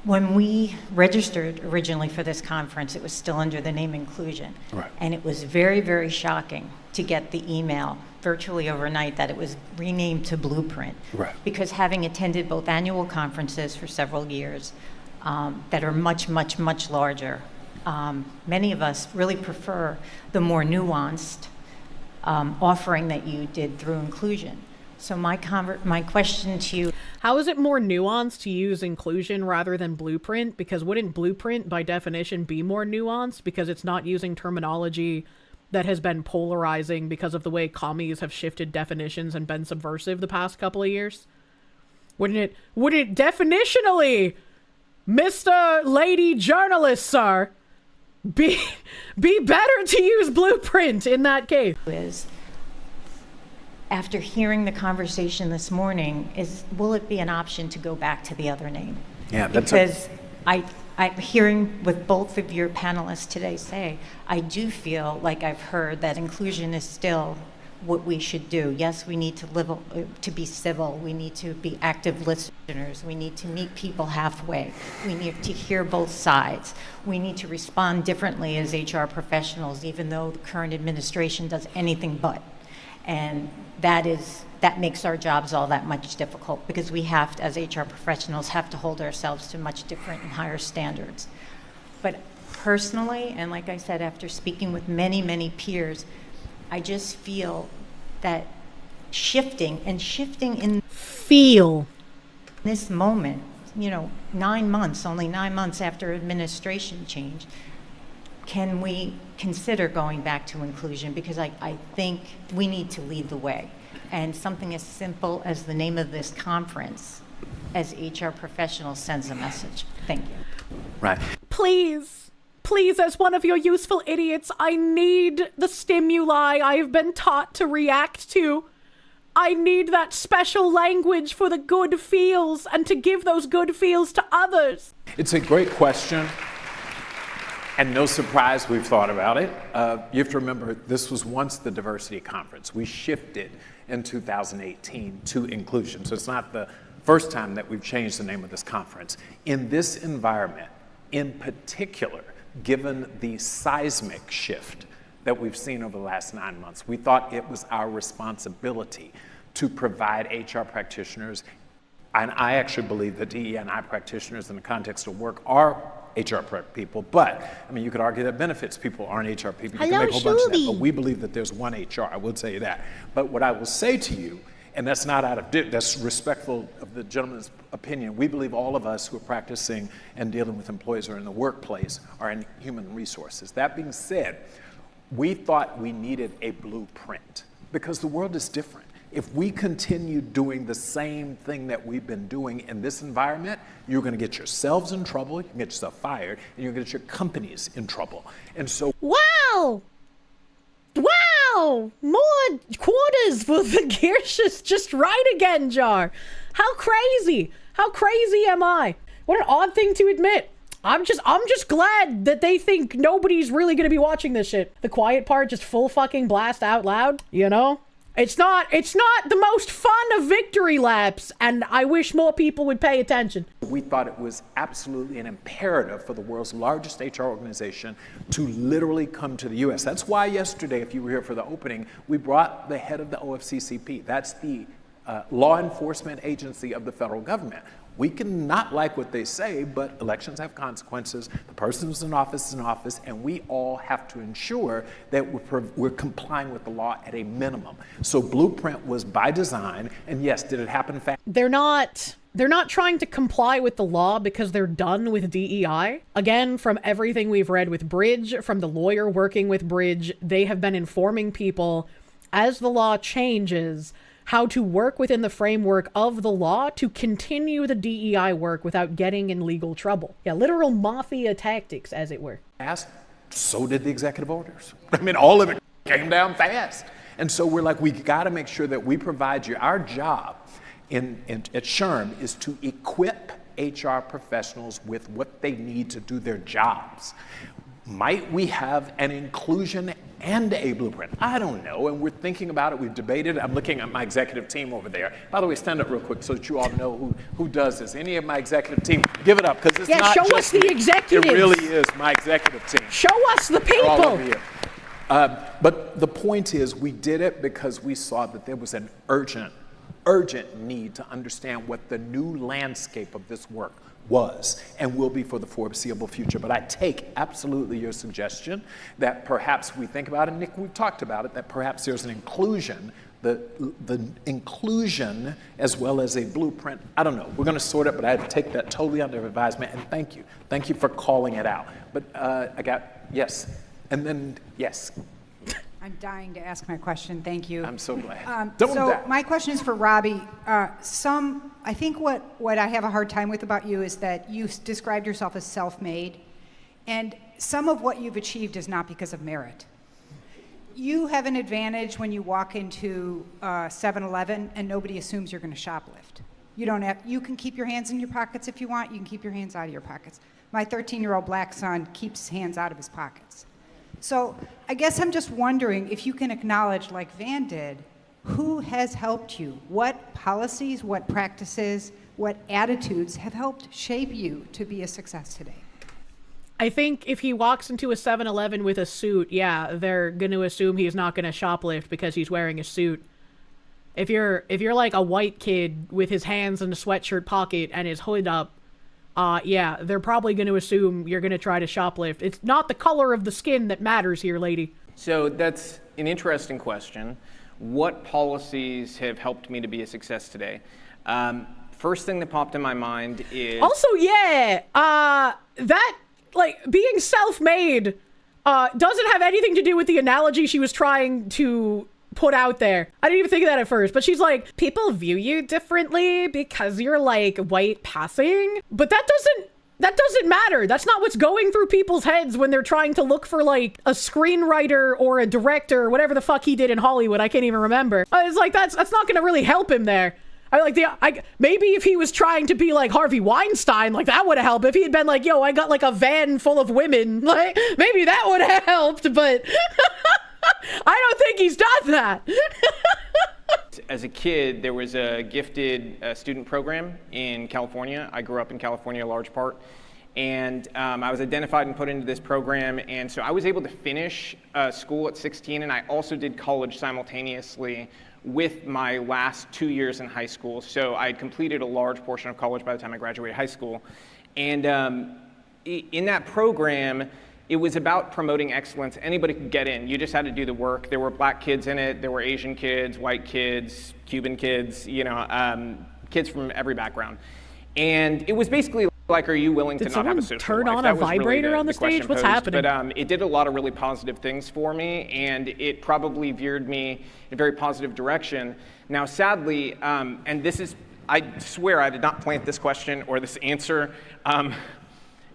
when we registered originally for this conference, it was still under the name Inclusion. Right. And it was very, very shocking to get the email virtually overnight that it was renamed to Blueprint. Right. Because having attended both annual conferences for several years that are much, much, much larger, many of us really prefer the more nuanced offering that you did through Inclusion. So my question to you... How is it more nuanced to use Inclusion rather than Blueprint? Because wouldn't Blueprint, by definition, be more nuanced because it's not using terminology that has been polarizing because of the way commies have shifted definitions and been subversive the past couple of years? Wouldn't it definitionally, Mr. Lady Journalist, sir, be better to use Blueprint in that case? After hearing the conversation this morning, will it be an option to go back to the other name? Yeah, that's because I'm hearing with both of your panelists today say, I do feel like I've heard that inclusion is still what we should do. Yes, we need to be civil. We need to be active listeners. We need to meet people halfway. We need to hear both sides. We need to respond differently as HR professionals, even though the current administration does anything but. And that makes our jobs all that much difficult because we have to, as HR professionals, have to hold ourselves to much different and higher standards. But personally, and like I said, after speaking with many, many peers, I just feel that shifting in this moment, only 9 months after administration change, can we consider going back to inclusion? Because I think we need to lead the way. And something as simple as the name of this conference as HR professionals sends a message. Thank you. Right. Please, as one of your useful idiots, I need the stimuli I've been taught to react to. I need that special language for the good feels and to give those good feels to others. It's a great question. And no surprise, we've thought about it. You have to remember, this was once the diversity conference. We shifted in 2018 to inclusion. So it's not the first time that we've changed the name of this conference. In this environment, in particular, given the seismic shift that we've seen over the last 9 months, we thought it was our responsibility to provide HR practitioners. And I actually believe that DE&I practitioners in the context of work are HR people, but I mean, you could argue that benefits people aren't HR people. You can make a whole bunch of that, but we believe that there's one HR, I will tell you that. But what I will say to you, and that's not that's respectful of the gentleman's opinion, we believe all of us who are practicing and dealing with employees or in the workplace are in human resources. That being said, we thought we needed a blueprint because the world is different. If we continue doing the same thing that we've been doing in this environment, you're going to get yourselves in trouble, you can get yourself fired, and you're going to get your companies in trouble. And so, wow, more quarters for the Kirsche just right again jar. How crazy am I? What an odd thing to admit. I'm just glad that they think nobody's really going to be watching this shit. The quiet part just full fucking blast out loud, you know? It's not the most fun of victory laps, and I wish more people would pay attention. We thought it was absolutely an imperative for the world's largest HR organization to literally come to the U.S. That's why yesterday, if you were here for the opening, we brought the head of the OFCCP. That's the law enforcement agency of the federal government. We can not like what they say, but elections have consequences. The person who's in office is in office, and we all have to ensure that we're complying with the law at a minimum. So Blueprint was by design, and yes, did it happen fast? They're not trying to comply with the law because they're done with DEI. Again, from everything we've read with Bridge, from the lawyer working with Bridge, they have been informing people as the law changes how to work within the framework of the law to continue the DEI work without getting in legal trouble. Yeah, literal mafia tactics, as it were. So did the executive orders. I mean, all of it came down fast. And so we're like, we got to make sure that we provide you. Our job at SHRM is to equip HR professionals with what they need to do their jobs. Might we have an inclusion and a blueprint? I don't know, and we're thinking about it, we've debated. I'm looking at my executive team over there. By the way, stand up real quick so that you all know who does this. Any of my executive team, give it up, because it's not show just us the executives. It really is my executive team. Show us the people. They're all over here. But the point is, we did it because we saw that there was an urgent need to understand what the new landscape of this work was and will be for the foreseeable future. But I take absolutely your suggestion that perhaps we think about it, Nick, we've talked about it, that perhaps there's an inclusion, the inclusion as well as a blueprint. I don't know, we're gonna sort it, but I take that totally under advisement, and thank you. Thank you for calling it out. But I got, yes, and then, yes. I'm dying to ask my question. Thank you. I'm so glad. My question is for Robby. I think what I have a hard time with about you is that you described yourself as self-made, and some of what you've achieved is not because of merit. You have an advantage when you walk into 7-Eleven and nobody assumes you're going to shoplift. You can keep your hands in your pockets if you want. You can keep your hands out of your pockets. My 13-year-old black son keeps his hands out of his pockets. So I guess I'm just wondering if you can acknowledge, like Van did, who has helped you? What policies, what practices, what attitudes have helped shape you to be a success today? I think if he walks into a 7-Eleven with a suit, yeah, they're going to assume he's not going to shoplift because he's wearing a suit. If you're like a white kid with his hands in the sweatshirt pocket and his hood up, yeah, they're probably going to assume you're going to try to shoplift. It's not the color of the skin that matters here, lady. So that's an interesting question. What policies have helped me to be a success today? First thing that popped in my mind is... Also, yeah, that, like, being self-made doesn't have anything to do with the analogy she was trying to put out there. I didn't even think of that at first, but she's like, people view you differently because you're like white passing, but that doesn't matter. That's not what's going through people's heads when they're trying to look for like a screenwriter or a director or whatever the fuck he did in Hollywood. I can't even remember. It's like, that's not gonna really help him there. Maybe if he was trying to be like Harvey Weinstein, like that would have helped. If he had been like, yo, I got like a van full of women, like maybe that would have helped, but I don't think he's done that. As a kid, there was a gifted student program in California. I grew up in California a large part. And I was identified and put into this program, and so I was able to finish school at 16, and I also did college simultaneously with my last 2 years in high school. So I had completed a large portion of college by the time I graduated high school. And in that program, it was about promoting excellence. Anybody could get in. You just had to do the work. There were black kids in it. There were Asian kids, white kids, Cuban kids, kids from every background. And it was basically like, are you willing to not have a social life? Did someone turn on a vibrator on the stage? What's happening? But it did a lot of really positive things for me, and it probably veered me in a very positive direction. Now, sadly, and this is, I swear I did not plant this question or this answer.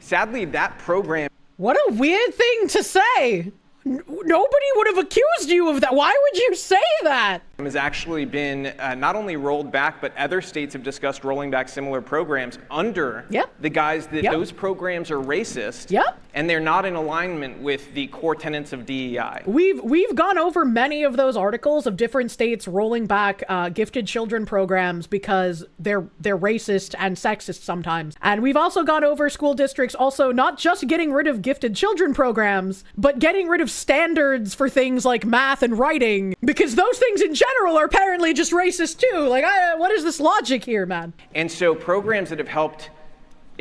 Sadly, that program. What a weird thing to say. Nobody would have accused you of that. Why would you say that? Has actually been not only rolled back, but other states have discussed rolling back similar programs under the guise that those programs are racist and they're not in alignment with the core tenets of DEI. We've gone over many of those articles of different states rolling back gifted children programs because they're racist and sexist sometimes. And we've also gone over school districts also not just getting rid of gifted children programs, but getting rid of standards for things like math and writing, because those things in general are apparently just racist too. Like, what is this logic here, man? And so programs that have helped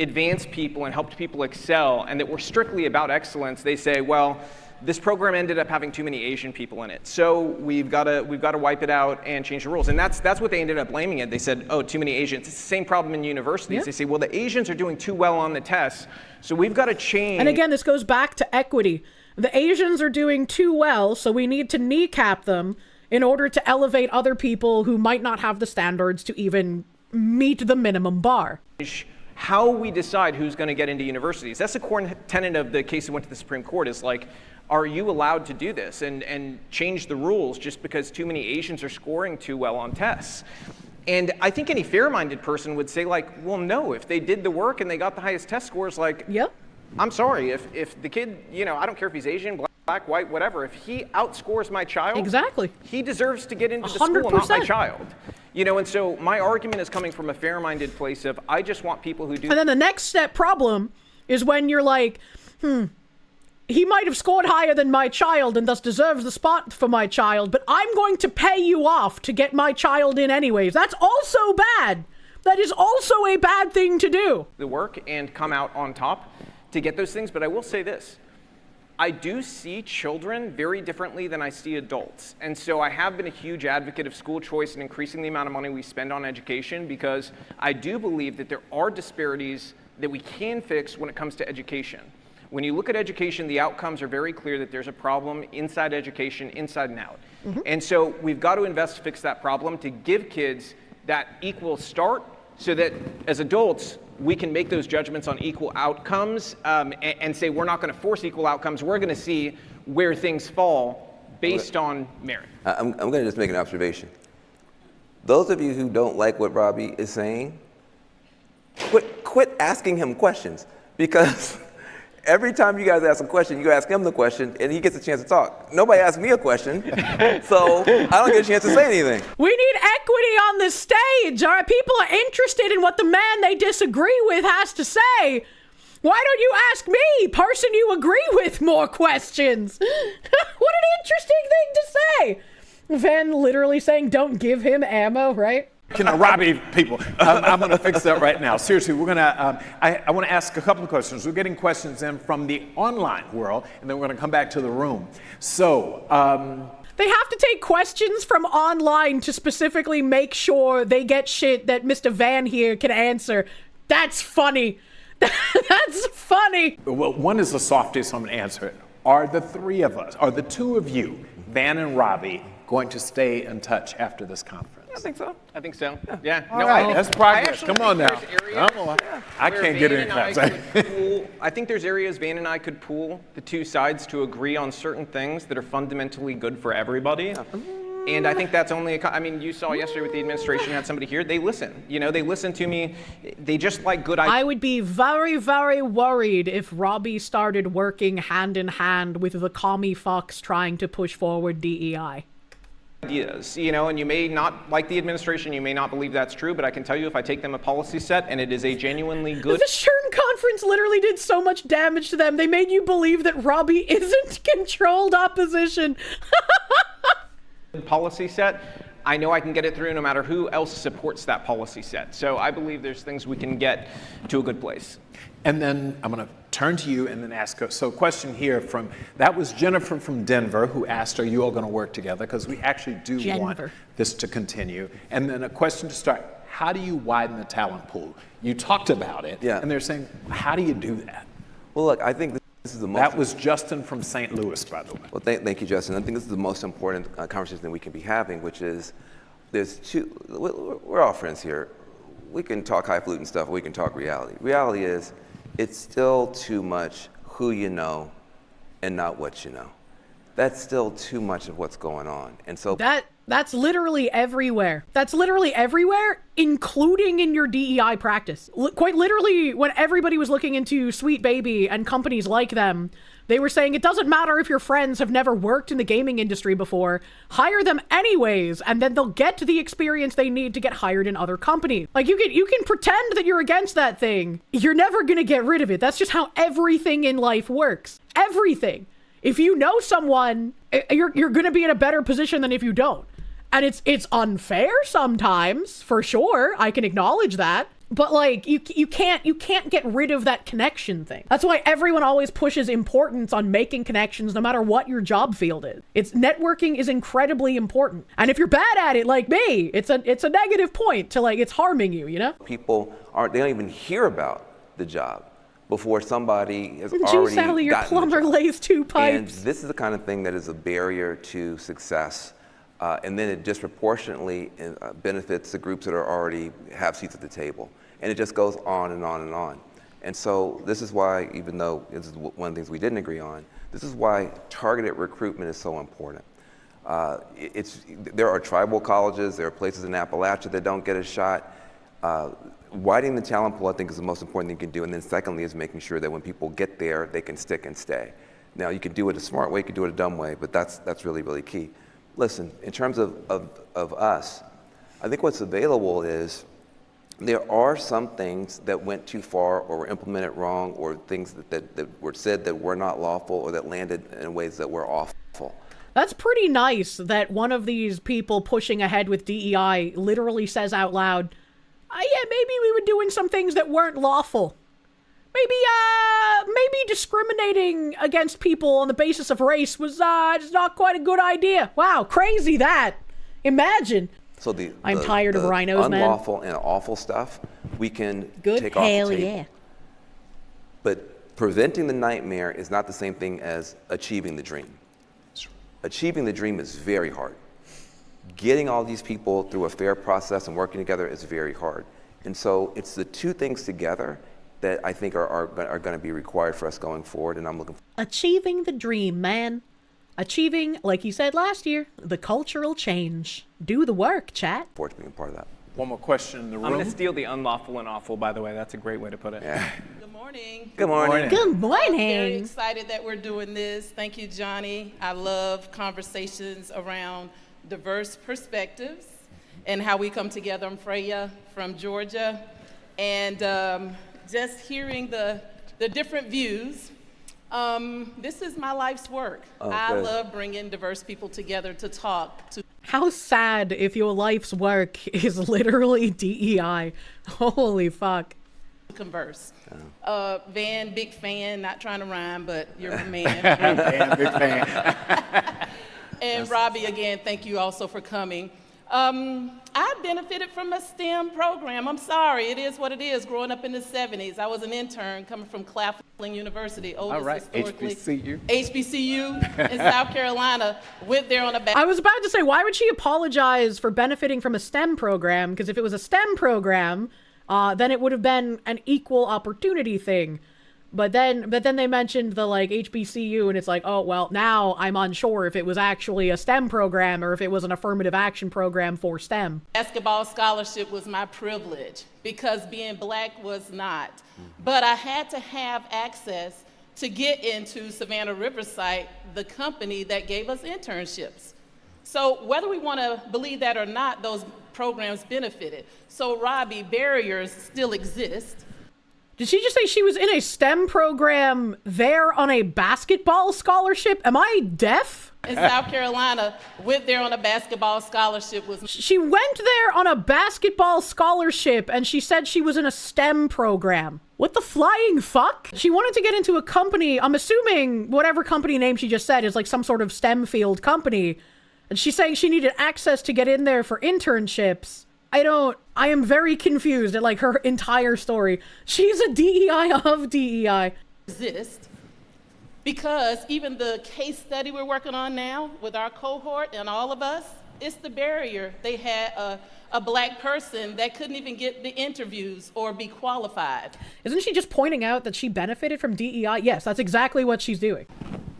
advance people and helped people excel and that were strictly about excellence, they say, well, this program ended up having too many Asian people in it, so we've got to wipe it out and change the rules. And that's what they ended up blaming it. They said, oh, too many Asians. It's the same problem in universities. They say, well, the Asians are doing too well on the tests, so we've got to change. And again, this goes back to equity. The Asians are doing too well, so we need to kneecap them in order to elevate other people who might not have the standards to even meet the minimum bar. How we decide who's going to get into universities. That's the core tenet of the case that went to the Supreme Court, is like, are you allowed to do this and change the rules just because too many Asians are scoring too well on tests? And I think any fair-minded person would say, like, well, no, if they did the work and they got the highest test scores, like, I'm sorry, if the kid, I don't care if he's Asian, black, white, whatever, if he outscores my child, he deserves to get into the school, not my child. And so my argument is coming from a fair-minded place of, I just want people who do. And then the next step problem is when you're like, he might have scored higher than my child and thus deserves the spot for my child, but I'm going to pay you off to get my child in anyways. That's also bad. That is also a bad thing to do. The work and come out on top to get those things, but I will say this. I do see children very differently than I see adults. And so I have been a huge advocate of school choice and increasing the amount of money we spend on education, because I do believe that there are disparities that we can fix when it comes to education. When you look at education, the outcomes are very clear that there's a problem inside education, inside and out. And so we've got to invest to fix that problem, to give kids that equal start, so that as adults, we can make those judgments on equal outcomes and say we're not going to force equal outcomes. We're going to see where things fall based on merit. I'm going to just make an observation. Those of you who don't like what Robby is saying, quit asking him questions, because every time you guys ask a question, you ask him the question, and he gets a chance to talk. Nobody asked me a question, so I don't get a chance to say anything. We need equity on the stage. All right, people are interested in what the man they disagree with has to say. Why don't you ask me, person you agree with, more questions? What an interesting thing to say. Van literally saying, don't give him ammo, right? Robby, people, I'm going to fix that right now. Seriously, we're going to, I want to ask a couple of questions. We're getting questions in from the online world, and then we're going to come back to the room. So, they have to take questions from online to specifically make sure they get shit that Mr. Van here can answer. That's funny. That's funny. Well, one is the softest, so I'm going to answer it. Are the three of us, are the two of you, Van and Robby, going to stay in touch after this conference? I think so. Yeah. All right, that's progress. Come on now. I can't get any claps. I think there's areas Van and I could pool the two sides to agree on certain things that are fundamentally good for everybody. And I think that's only you saw yesterday with the administration, had somebody here, they listen. They listen to me. They just like good ideas. I would be very, very worried if Robby started working hand in hand with the commie fucks trying to push forward DEI. ideas, and you may not like the administration, you may not believe that's true, but I can tell you if I take them a policy set and it is a genuinely good... The SHRM conference literally did so much damage to them. They made you believe that Robby isn't controlled opposition. Policy set, I know I can get it through no matter who else supports that policy set. So I believe there's things we can get to a good place. And then I'm going to turn to you and then ask, so a question here that was Jennifer from Denver who asked, are you all going to work together? Because we actually do want this to continue. And then a question to start, how do you widen the talent pool? You talked about it, and they're saying, how do you do that? Well, look, I think this is the most... That was Justin from St. Louis, by the way. Well, thank you, Justin. I think this is the most important conversation that we can be having, which is, we're all friends here. We can talk highfalutin stuff, or we can talk reality. Reality is, it's still too much who you know and not what you know. That's still too much of what's going on. And so that's literally everywhere. That's literally everywhere, including in your DEI practice. Quite literally, when everybody was looking into Sweet Baby and companies like them, they were saying it doesn't matter if your friends have never worked in the gaming industry before, hire them anyways, and then they'll get to the experience they need to get hired in other companies. Like you can pretend that you're against that thing. You're never gonna get rid of it. That's just how everything in life works. Everything. If you know someone, you're gonna be in a better position than if you don't. And it's unfair sometimes, for sure. I can acknowledge that. But like you can't get rid of that connection thing. That's why everyone always pushes importance on making connections no matter what your job field is. Networking is incredibly important. And if you're bad at it like me, it's a negative point to it's harming you, People they don't even hear about the job before somebody has Gee, already Sally, your gotten the plumber job. lays 2 pipes. And this is the kind of thing that is a barrier to success. And then it disproportionately benefits the groups that already have seats at the table. And it just goes on and on and on. And so this is why, even though this is one of the things we didn't agree on, this is why targeted recruitment is so important. There are tribal colleges, there are places in Appalachia that don't get a shot. Widening the talent pool, I think, is the most important thing you can do. And then secondly is making sure that when people get there, they can stick and stay. Now, you can do it a smart way, you can do it a dumb way, but that's really, really key. Listen, in terms of us, I think what's available is there are some things that went too far or were implemented wrong or things that were said that were not lawful or that landed in ways that were awful. That's pretty nice that one of these people pushing ahead with DEI literally says out loud, yeah, maybe we were doing some things that weren't lawful. Maybe discriminating against people on the basis of race was just not quite a good idea. Wow, crazy that. Imagine. So I'm tired of rhinos, man. Unlawful and awful stuff, we can take off hell the table. Yeah. But preventing the nightmare is not the same thing as achieving the dream. Achieving the dream is very hard. Getting all these people through a fair process and working together is very hard. And so it's the two things together that I think are going to be required for us going forward, and I'm looking for. Achieving the dream, man. Achieving, like you said last year, the cultural change. Do the work, chat. Forward to being a part of that. One more question in the room. I'm going to steal the unlawful and awful, by the way. That's a great way to put it. Yeah. Good morning. Good morning. Good morning. Very excited that we're doing this. Thank you, Johnny. I love conversations around diverse perspectives and how we come together. I'm Freya from Georgia. And just hearing the different views, this is my life's work. I love bringing diverse people together to talk. How sad if your life's work is literally DEI. Holy fuck. Converse. Van, big fan, not trying to rhyme, but you're a man. Van, big fan. And Robby, again, thank you also for coming. I benefited from a STEM program. I'm sorry, it is what it is. Growing up in the 70s, I was an intern coming from Claflin University, oldest historically. HBCU in South Carolina. Went there on a back. I was about to say, why would she apologize for benefiting from a STEM program? Because if it was a STEM program, then it would have been an equal opportunity thing. But then they mentioned the HBCU, and it's like, oh, well, now I'm unsure if it was actually a STEM program or if it was an affirmative action program for STEM. Basketball scholarship was my privilege because being black was not. But I had to have access to get into Savannah Riverside, the company that gave us internships. So whether we want to believe that or not, those programs benefited. So Robby, barriers still exist. Did she just say she was in a STEM program there on a basketball scholarship? Am I deaf? In South Carolina, went there on a basketball scholarship. She went there on a basketball scholarship and she said she was in a STEM program. What the flying fuck? She wanted to get into a company, I'm assuming whatever company name she just said is like some sort of STEM field company. And she's saying she needed access to get in there for internships. I am very confused at like her entire story. She's a DEI of DEI. Exist because even the case study we're working on now with our cohort and all of us, it's the barrier. They had a black person that couldn't even get the interviews or be qualified. Isn't she just pointing out that she benefited from DEI? Yes, that's exactly what she's doing.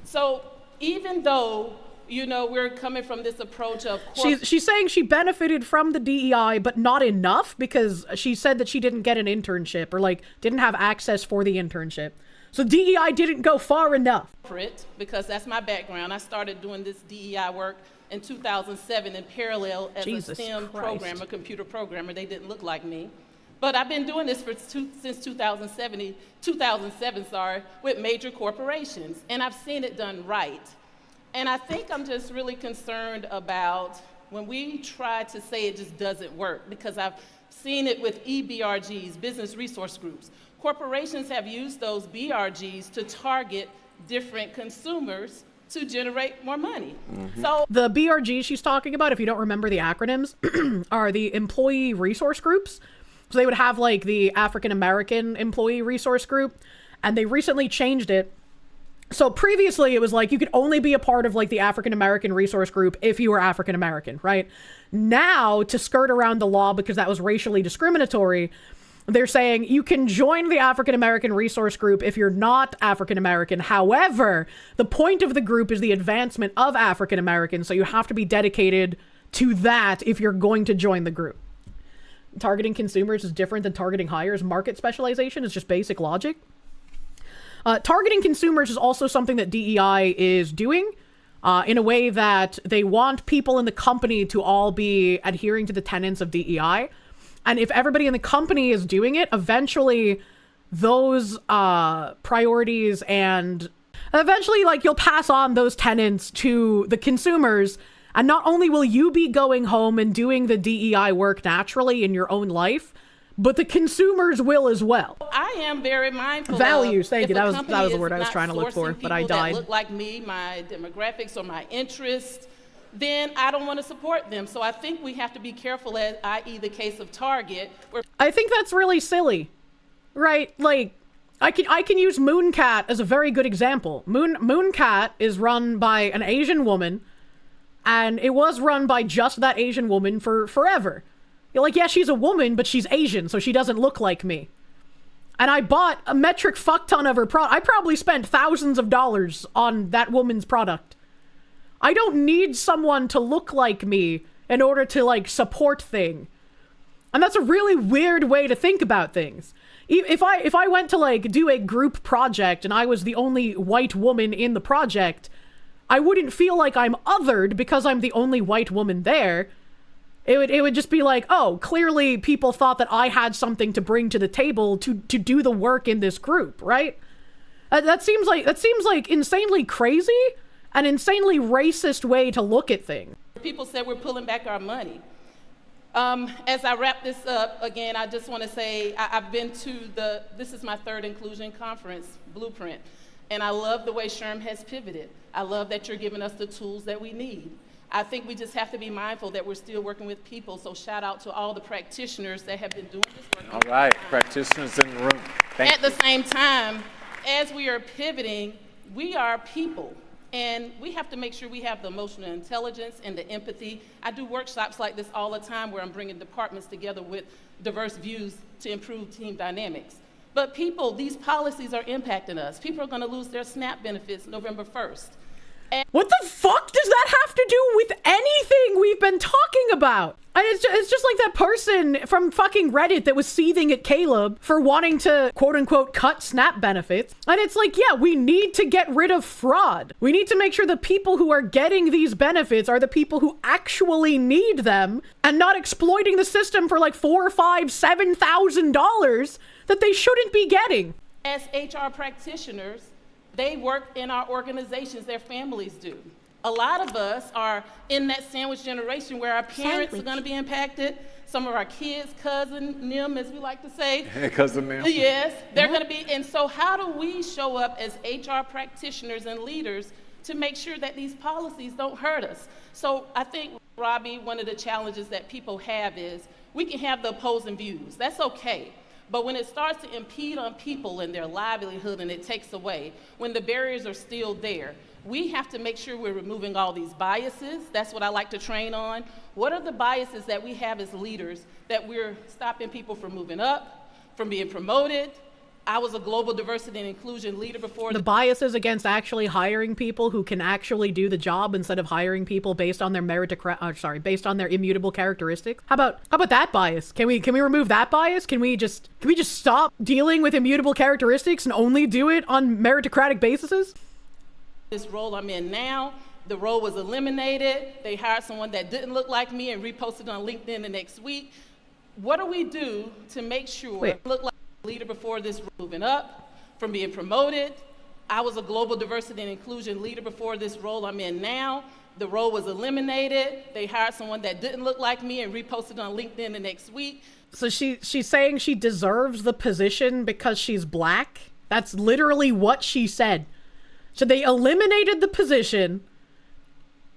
So even though, you know, we're coming from this approach of... She's saying she benefited from the DEI, but not enough because she said that she didn't get an internship or like didn't have access for the internship. So DEI didn't go far enough. Because that's my background. I started doing this DEI work in 2007 in parallel as a STEM programmer, computer programmer. They didn't look like me. But I've been doing this since 2007, with major corporations. And I've seen it done right. And I think I'm just really concerned about when we try to say it just doesn't work, because I've seen it with EBRGs, business resource groups. Corporations have used those BRGs to target different consumers to generate more money. Mm-hmm. So the BRGs she's talking about, if you don't remember the acronyms, are the employee resource groups. So they would have like the African American employee resource group, and they recently changed it. So previously it was like you could only be a part of like the African American resource group if you were African American, right? Now, to skirt around the law because that was racially discriminatory, they're saying you can join the African American resource group if you're not African American. However, the point of the group is the advancement of African Americans, so you have to be dedicated to that if you're going to join the group. Targeting consumers is different than targeting hires. Market specialization is just basic logic. Targeting consumers is also something that DEI is doing in a way that they want people in the company to all be adhering to the tenets of DEI. And if everybody in the company is doing it, eventually those priorities and eventually like you'll pass on those tenets to the consumers. And not only will you be going home and doing the DEI work naturally in your own life, but the consumers will as well. I am very mindful values. Of, thank you. That was the word I was trying to look for, but I died. That look like me, my demographics or my interests, then I don't want to support them. So I think we have to be careful, as i.e. the case of Target. I think that's really silly, right? Like, I can use Mooncat as a very good example. Mooncat is run by an Asian woman, and it was run by just that Asian woman for forever. You're like, yeah, she's a woman, but she's Asian, so she doesn't look like me. And I bought a metric fuck ton of her product. I probably spent thousands of dollars on that woman's product. I don't need someone to look like me in order to like support thing. And that's a really weird way to think about things. If I went to like do a group project and I was the only white woman in the project, I wouldn't feel like I'm othered because I'm the only white woman there. It would just be like, oh, clearly people thought that I had something to bring to the table to do the work in this group, right? That seems like insanely crazy, an insanely racist way to look at things. People said we're pulling back our money. As I wrap this up, again, I just want to say I've been to this is my third inclusion conference, Blueprint, and I love the way SHRM has pivoted. I love that you're giving us the tools that we need. I think we just have to be mindful that we're still working with people, so shout out to all the practitioners that have been doing this work. All right, practitioners in the room. Thank you. At the same time, as we are pivoting, we are people. And we have to make sure we have the emotional intelligence and the empathy. I do workshops like this all the time where I'm bringing departments together with diverse views to improve team dynamics. But people, these policies are impacting us. People are going to lose their SNAP benefits November 1st. What the fuck does that have to do with anything we've been talking about? And it's just like that person from fucking Reddit that was seething at Caleb for wanting to, quote unquote, cut SNAP benefits. And it's like, yeah, we need to get rid of fraud. We need to make sure the people who are getting these benefits are the people who actually need them and not exploiting the system for like $4,000, $5,000, $7,000 that they shouldn't be getting. As HR practitioners, they work in our organizations, their families do. A lot of us are in that sandwich generation where our parents are going to be impacted. Some of our kids, cousin, Nim, as we like to say. Cousin Nim. Yes, they're going to be. And so how do we show up as HR practitioners and leaders to make sure that these policies don't hurt us? So I think, Robby, one of the challenges that people have is we can have the opposing views. That's okay. But when it starts to impede on people and their livelihood and it takes away, when the barriers are still there, we have to make sure we're removing all these biases. That's what I like to train on. What are the biases that we have as leaders that we're stopping people from moving up, from being promoted? I was a global diversity and inclusion leader before. The biases against actually hiring people who can actually do the job instead of hiring people based on their based on their immutable characteristics. How about that bias? Can we remove that bias? Can we just stop dealing with immutable characteristics and only do it on meritocratic bases? This role I'm in now, the role was eliminated. They hired someone that didn't look like me and reposted on LinkedIn the next week. What do we do to make sure look like a leader before this moving up, from being promoted? I was a global diversity and inclusion leader before this role I'm in now. The role was eliminated. They hired someone that didn't look like me and reposted on LinkedIn the next week. So she's saying she deserves the position because she's black? That's literally what she said. So they eliminated the position,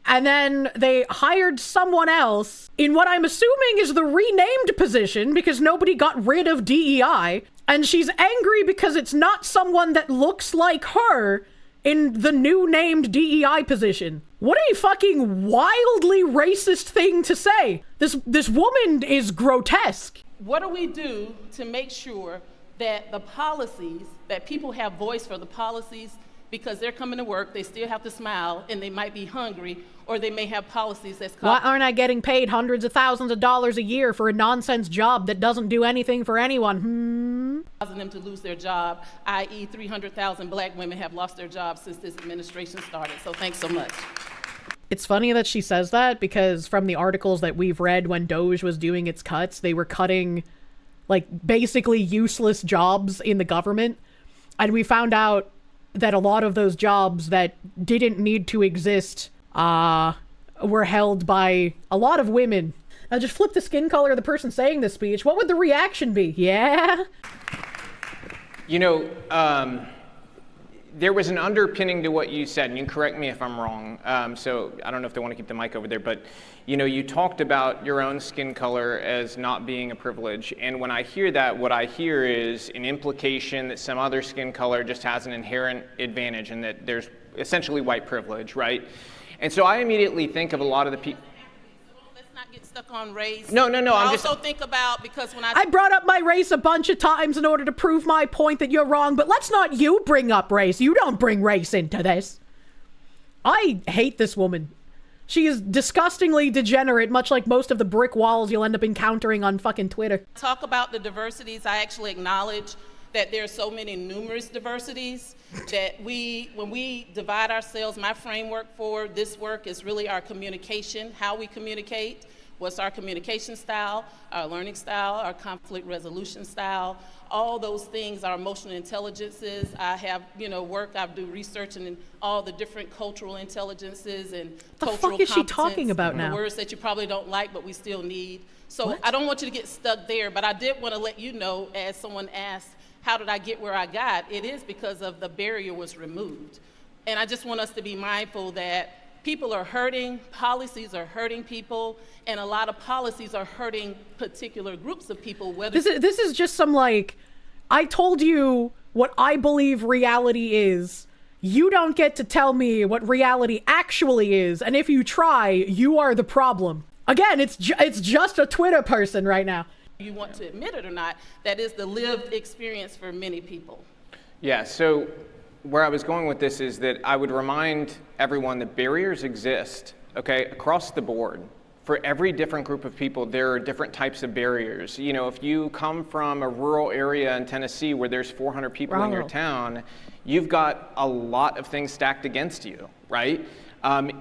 and then they hired someone else in what I'm assuming is the renamed position because nobody got rid of DEI, and she's angry because it's not someone that looks like her in the new named DEI position. What a fucking wildly racist thing to say. This woman is grotesque. What do we do to make sure that the policies, that people have voice for the policies, because they're coming to work, they still have to smile, and they might be hungry, or they may have policies that's Why aren't I getting paid hundreds of thousands of dollars a year for a nonsense job that doesn't do anything for anyone? Causing them to lose their job, i.e. 300,000 black women have lost their jobs since this administration started. So thanks so much. It's funny that she says that because from the articles that we've read when Doge was doing its cuts, they were cutting like basically useless jobs in the government. And we found out that a lot of those jobs that didn't need to exist were held by a lot of women. Now just flip the skin color of the person saying this speech. What would the reaction be? Yeah? You know, there was an underpinning to what you said, and you can correct me if I'm wrong. So I don't know if they want to keep the mic over there, but you know, you talked about your own skin color as not being a privilege. And when I hear that, what I hear is an implication that some other skin color just has an inherent advantage and that there's essentially white privilege, right? And so I immediately think of a lot of the people. Let's not get stuck on race. No. I also think about, because when I brought up my race a bunch of times in order to prove my point that you're wrong, but let's not you bring up race. You don't bring race into this. I hate this woman. She is disgustingly degenerate, much like most of the brick walls you'll end up encountering on fucking Twitter. Talk about the diversities. I actually acknowledge that there are so many numerous diversities that when we divide ourselves, my framework for this work is really our communication, how we communicate, what's our communication style, our learning style, our conflict resolution style, all those things, our emotional intelligences. I have, I do research in all the different cultural intelligences and cultural competence. What the fuck is she talking about now? The words that you probably don't like, but we still need. So What? I don't want you to get stuck there, but I did want to let you know, as someone asked, how did I get where I got? It is because of the barrier was removed. And I just want us to be mindful that people are hurting, policies are hurting people, and a lot of policies are hurting particular groups of people. This is just some I told you what I believe reality is. You don't get to tell me what reality actually is, and if you try, you are the problem. Again, it's just a Twitter person right now. You want to admit it or not, that is the lived experience for many people. Yeah, so where I was going with this is that I would remind everyone that barriers exist, okay, across the board. For every different group of people, there are different types of barriers. You know, if you come from a rural area in Tennessee where there's 400 people in your town, you've got a lot of things stacked against you, right?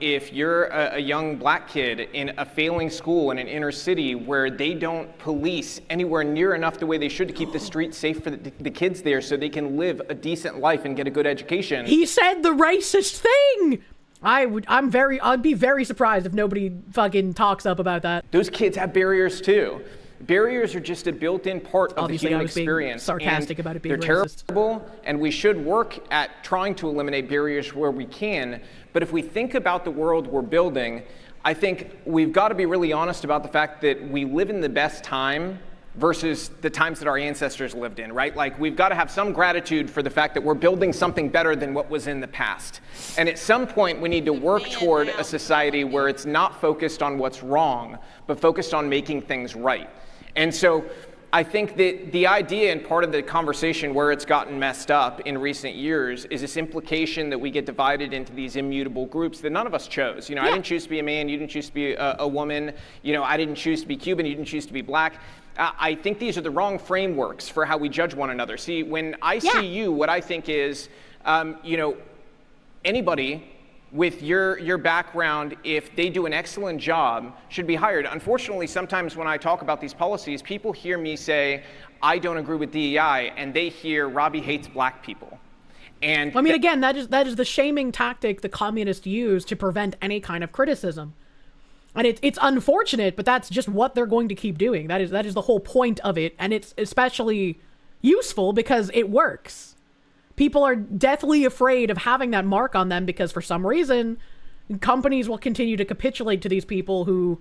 If you're a young black kid in a failing school in an inner city where they don't police anywhere near enough the way they should to keep the streets safe for the kids there so they can live a decent life and get a good education. He said the racist thing! I'd be very surprised if nobody fucking talks up about that. Those kids have barriers too. Barriers are just a built-in part of Obviously, the human I was being experience. sarcastic about it being they're racist. terrible, and we should work at trying to eliminate barriers where we can. But if we think about the world we're building, I think we've got to be really honest about the fact that we live in the best time versus the times that our ancestors lived in, right? Like, we've got to have some gratitude for the fact that we're building something better than what was in the past. And at some point, we need to work toward a society where it's not focused on what's wrong, but focused on making things right. And so I think that the idea and part of the conversation where it's gotten messed up in recent years is this implication that we get divided into these immutable groups that none of us chose. You know, I didn't choose to be a man, you didn't choose to be a woman, you know, I didn't choose to be Cuban, you didn't choose to be black. I think these are the wrong frameworks for how we judge one another. See, when I see you, what I think is, you know, anybody with your background, if they do an excellent job, should be hired. Unfortunately, sometimes when I talk about these policies, people hear me say, I don't agree with DEI, and they hear Robby hates black people. And I mean, again, that is the shaming tactic the communists use to prevent any kind of criticism. And it's unfortunate, but that's just what they're going to keep doing. That is the whole point of it, and it's especially useful because it works. People are deathly afraid of having that mark on them because for some reason, companies will continue to capitulate to these people who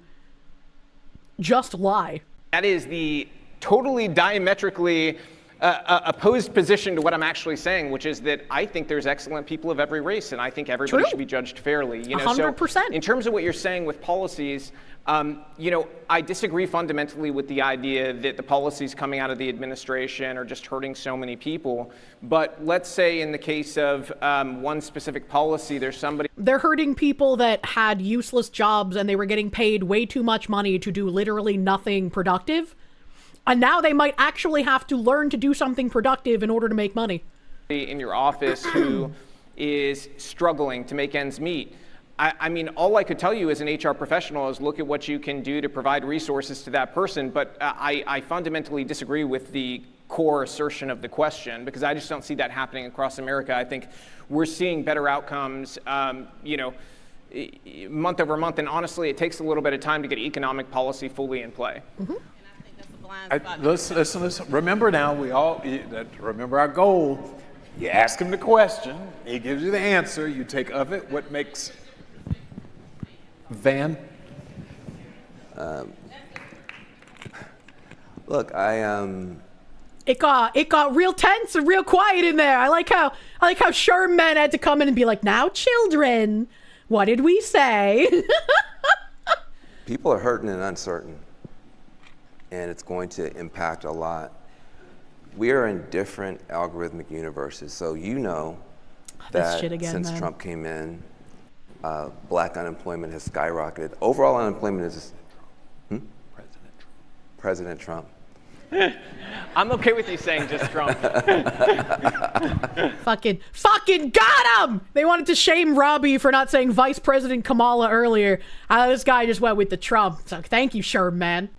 just lie. That is the totally diametrically opposed position to what I'm actually saying, which is that I think there's excellent people of every race, and I think everybody should be judged fairly. You know, 100%. So in terms of what you're saying with policies, you know, I disagree fundamentally with the idea that the policies coming out of the administration are just hurting so many people. But let's say in the case of one specific policy, there's somebody... They're hurting people that had useless jobs and they were getting paid way too much money to do literally nothing productive. And now they might actually have to learn to do something productive in order to make money. In your office who is struggling to make ends meet. I mean, all I could tell you as an HR professional is look at what you can do to provide resources to that person. But I fundamentally disagree with the core assertion of the question because I just don't see that happening across America. I think we're seeing better outcomes, you know, month over month. And honestly, it takes a little bit of time to get economic policy fully in play. Mm-hmm. Listen. Remember now, remember our goal. You ask him the question, he gives you the answer, you take of it what makes... Van? Look, It got real tense and real quiet in there. I like how SHRM men had to come in and be like, now children, what did we say? people are hurting and uncertain, and it's going to impact a lot. We are in different algorithmic universes, so you know that since Trump came in, black unemployment has skyrocketed. Overall unemployment is President Trump. I'm okay with you saying just Trump. Fucking got him! They wanted to shame Robby for not saying Vice President Kamala earlier. This guy just went with the Trump. So thank you, SHRM, man.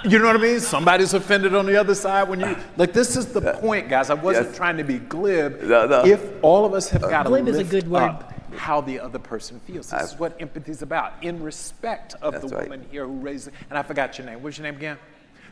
You know what I mean? Somebody's offended on the other side when you... Like, this is the point, guys. I wasn't trying to be glib. No. If all of us have got to glib lift is a good word. up how the other person feels. This is what empathy is about. In respect of the woman here who raised it. And I forgot your name. What's your name again?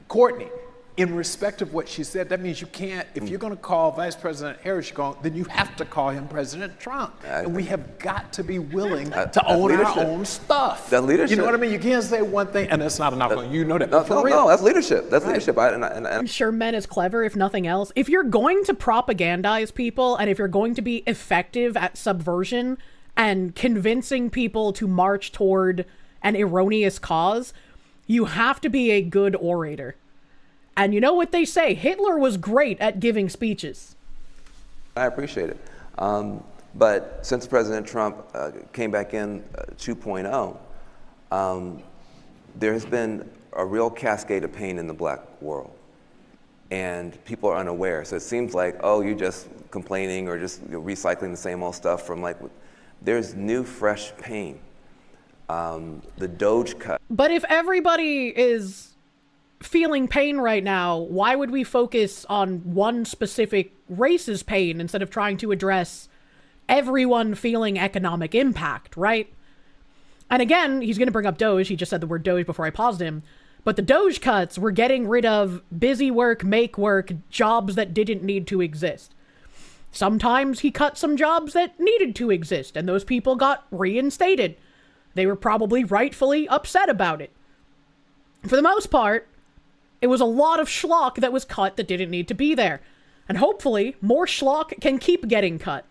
Courtney. In respect of what she said, that means you can't, if you're going to call Vice President Harris, then you have to call him President Trump. And we have got to be willing to own our own stuff. That's leadership. You know what I mean? You can't say one thing, and that's not enough. You know that. No, that's leadership. That's leadership. I'm sure men is clever, if nothing else. If you're going to propagandize people, and if you're going to be effective at subversion and convincing people to march toward an erroneous cause, you have to be a good orator. And you know what they say, Hitler was great at giving speeches. I appreciate it. But since President Trump came back in 2.0, there has been a real cascade of pain in the black world. And people are unaware. So it seems like, oh, you're just complaining or just recycling the same old stuff from like, there's new, fresh pain. The Doge cut. But if everybody is feeling pain right now, why would we focus on one specific race's pain instead of trying to address everyone feeling economic impact, right? And again, he's going to bring up Doge. He just said the word Doge before I paused him. But the Doge cuts were getting rid of busy work, make work, jobs that didn't need to exist. Sometimes he cut some jobs that needed to exist, and those people got reinstated. They were probably rightfully upset about it. For the most part, it was a lot of schlock that was cut that didn't need to be there. And hopefully, more schlock can keep getting cut.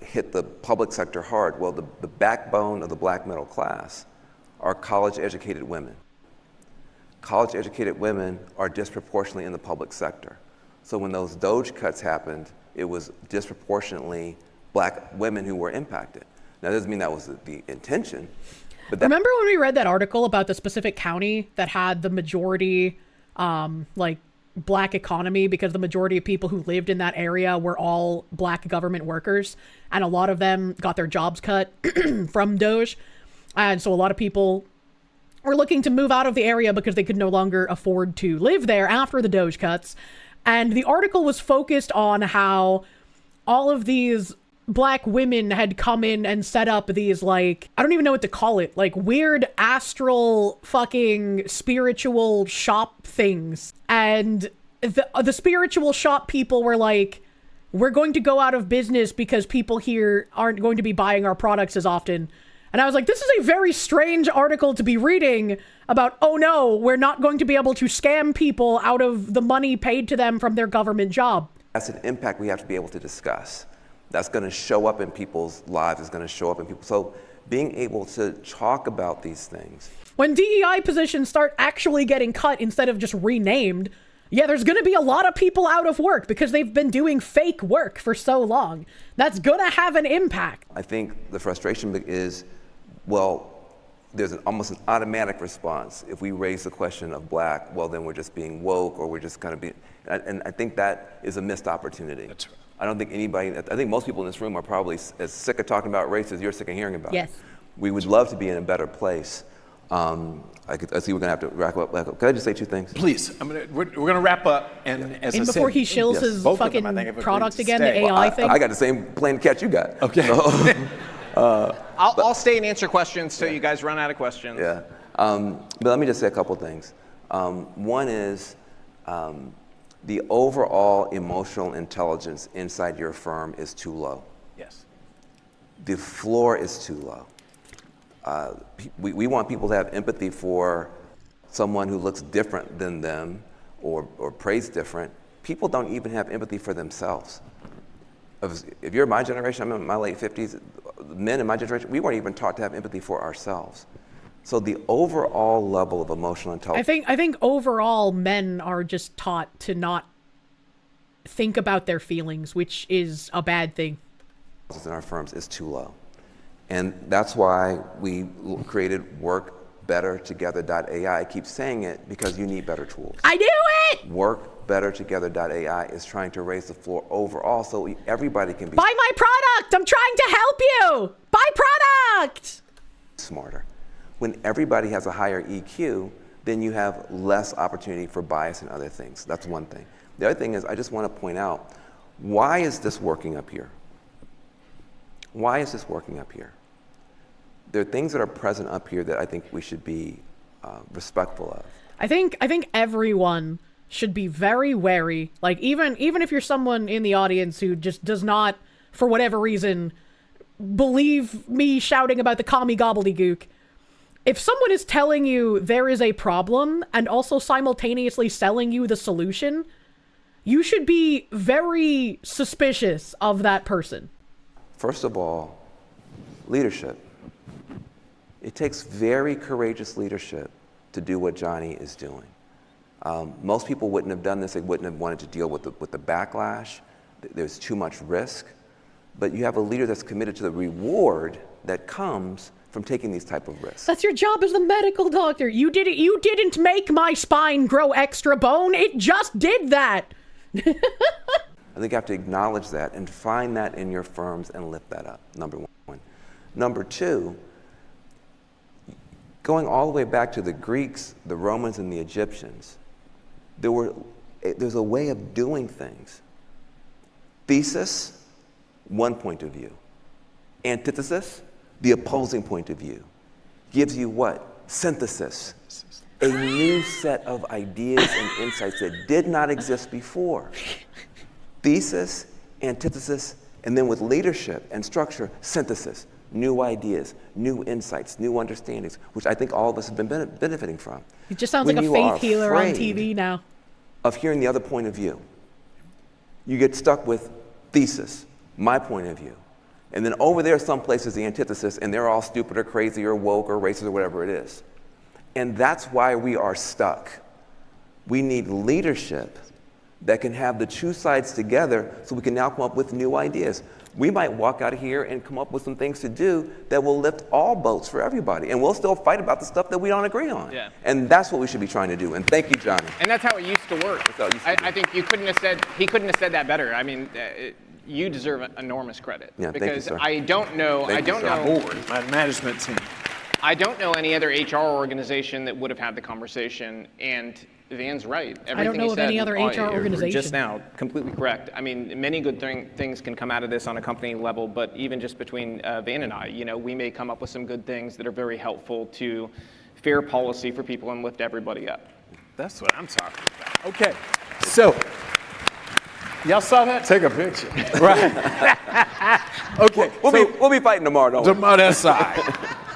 Hit the public sector hard. Well, the backbone of the black middle class are college-educated women. College-educated women are disproportionately in the public sector. So when those Doge cuts happened, it was disproportionately black women who were impacted. Now, that doesn't mean that was the intention. But remember when we read that article about the specific county that had the majority, black economy because the majority of people who lived in that area were all black government workers, and a lot of them got their jobs cut from Doge. And so a lot of people were looking to move out of the area because they could no longer afford to live there after the Doge cuts. And the article was focused on how all of these black women had come in and set up these, like, I don't even know what to call it, like weird astral fucking spiritual shop things. And the spiritual shop people were like, we're going to go out of business because people here aren't going to be buying our products as often. And I was like, this is a very strange article to be reading about, oh no, we're not going to be able to scam people out of the money paid to them from their government job. That's an impact we have to be able to discuss. That's going to show up in people's lives. It's going to show up in people. So being able to talk about these things. When DEI positions start actually getting cut instead of just renamed, yeah, there's going to be a lot of people out of work because they've been doing fake work for so long. That's going to have an impact. I think the frustration is, well, there's almost an automatic response. If we raise the question of black, well, then we're just being woke or we're just kind of being, and I think that is a missed opportunity. That's right. I don't think anybody, I think most people in this room are probably as sick of talking about race as you're sick of hearing about it. We would love to be in a better place. I see we're gonna have to wrap up. Can I just say two things? Please, we're gonna wrap up, and as I said, before he shills his fucking product again, the AI thing. I got the same plane catch you got. Okay. So, I'll stay and answer questions till you guys run out of questions. Yeah. But let me just say a couple things. One is the overall emotional intelligence inside your firm is too low. Yes. The floor is too low. We want people to have empathy for someone who looks different than them or prays different. People don't even have empathy for themselves. If you're my generation, I'm in my late 50s, men in my generation, we weren't even taught to have empathy for ourselves. So the overall level of emotional intelligence. I think overall men are just taught to not think about their feelings, which is a bad thing. In our firms is too low. And that's why we created workbettertogether.ai. I keep saying it because you need better tools. I knew it! Workbettertogether.ai is trying to raise the floor overall so everybody can be buy my product! I'm trying to help you! Buy product! Smarter. When everybody has a higher EQ, then you have less opportunity for bias and other things. That's one thing. The other thing is, I just want to point out, why is this working up here? Why is this working up here? There are things that are present up here that I think we should be respectful of. I think everyone should be very wary. Like even if you're someone in the audience who just does not, for whatever reason, believe me shouting about the commie gobbledygook, if someone is telling you there is a problem and also simultaneously selling you the solution, you should be very suspicious of that person. First of all, leadership. It takes very courageous leadership to do what Johnny is doing. Most people wouldn't have done this. They wouldn't have wanted to deal with the backlash. there's too much risk, but you have a leader that's committed to the reward that comes from taking these type of risks. That's your job as a medical doctor. You didn't make my spine grow extra bone. It just did that. I think you have to acknowledge that and find that in your firms and lift that up, number one. Number two, going all the way back to the Greeks, the Romans, and the Egyptians, there's a way of doing things. Thesis, one point of view. Antithesis, the opposing point of view. Gives you what? Synthesis. A new set of ideas and insights that did not exist before. Thesis, antithesis, and then with leadership and structure, synthesis. New ideas, new insights, new understandings, which I think all of us have been benefiting from. He just sounds like a faith healer on TV now. Of hearing the other point of view. You get stuck with thesis, my point of view. And then over there, someplace is the antithesis, and they're all stupid or crazy or woke or racist or whatever it is. And that's why we are stuck. We need leadership that can have the two sides together so we can now come up with new ideas. We might walk out of here and come up with some things to do that will lift all boats for everybody. And we'll still fight about the stuff that we don't agree on. Yeah. And that's what we should be trying to do. And thank you, Johnny. And that's how it used to work. I think he couldn't have said that better. I mean, you deserve enormous credit. Yeah, because thank you, sir. I don't know, My management team. I don't know any other HR organization that would have had the conversation, and Van's right. I don't know of any other HR organization. Just now, completely correct. I mean, many good things can come out of this on a company level, but even just between Van and I, we may come up with some good things that are very helpful to fair policy for people and lift everybody up. That's what I'm talking about. Okay, so y'all saw that? Take a picture. Right. Okay. We'll be fighting tomorrow, don't we? Tomorrow, that's side.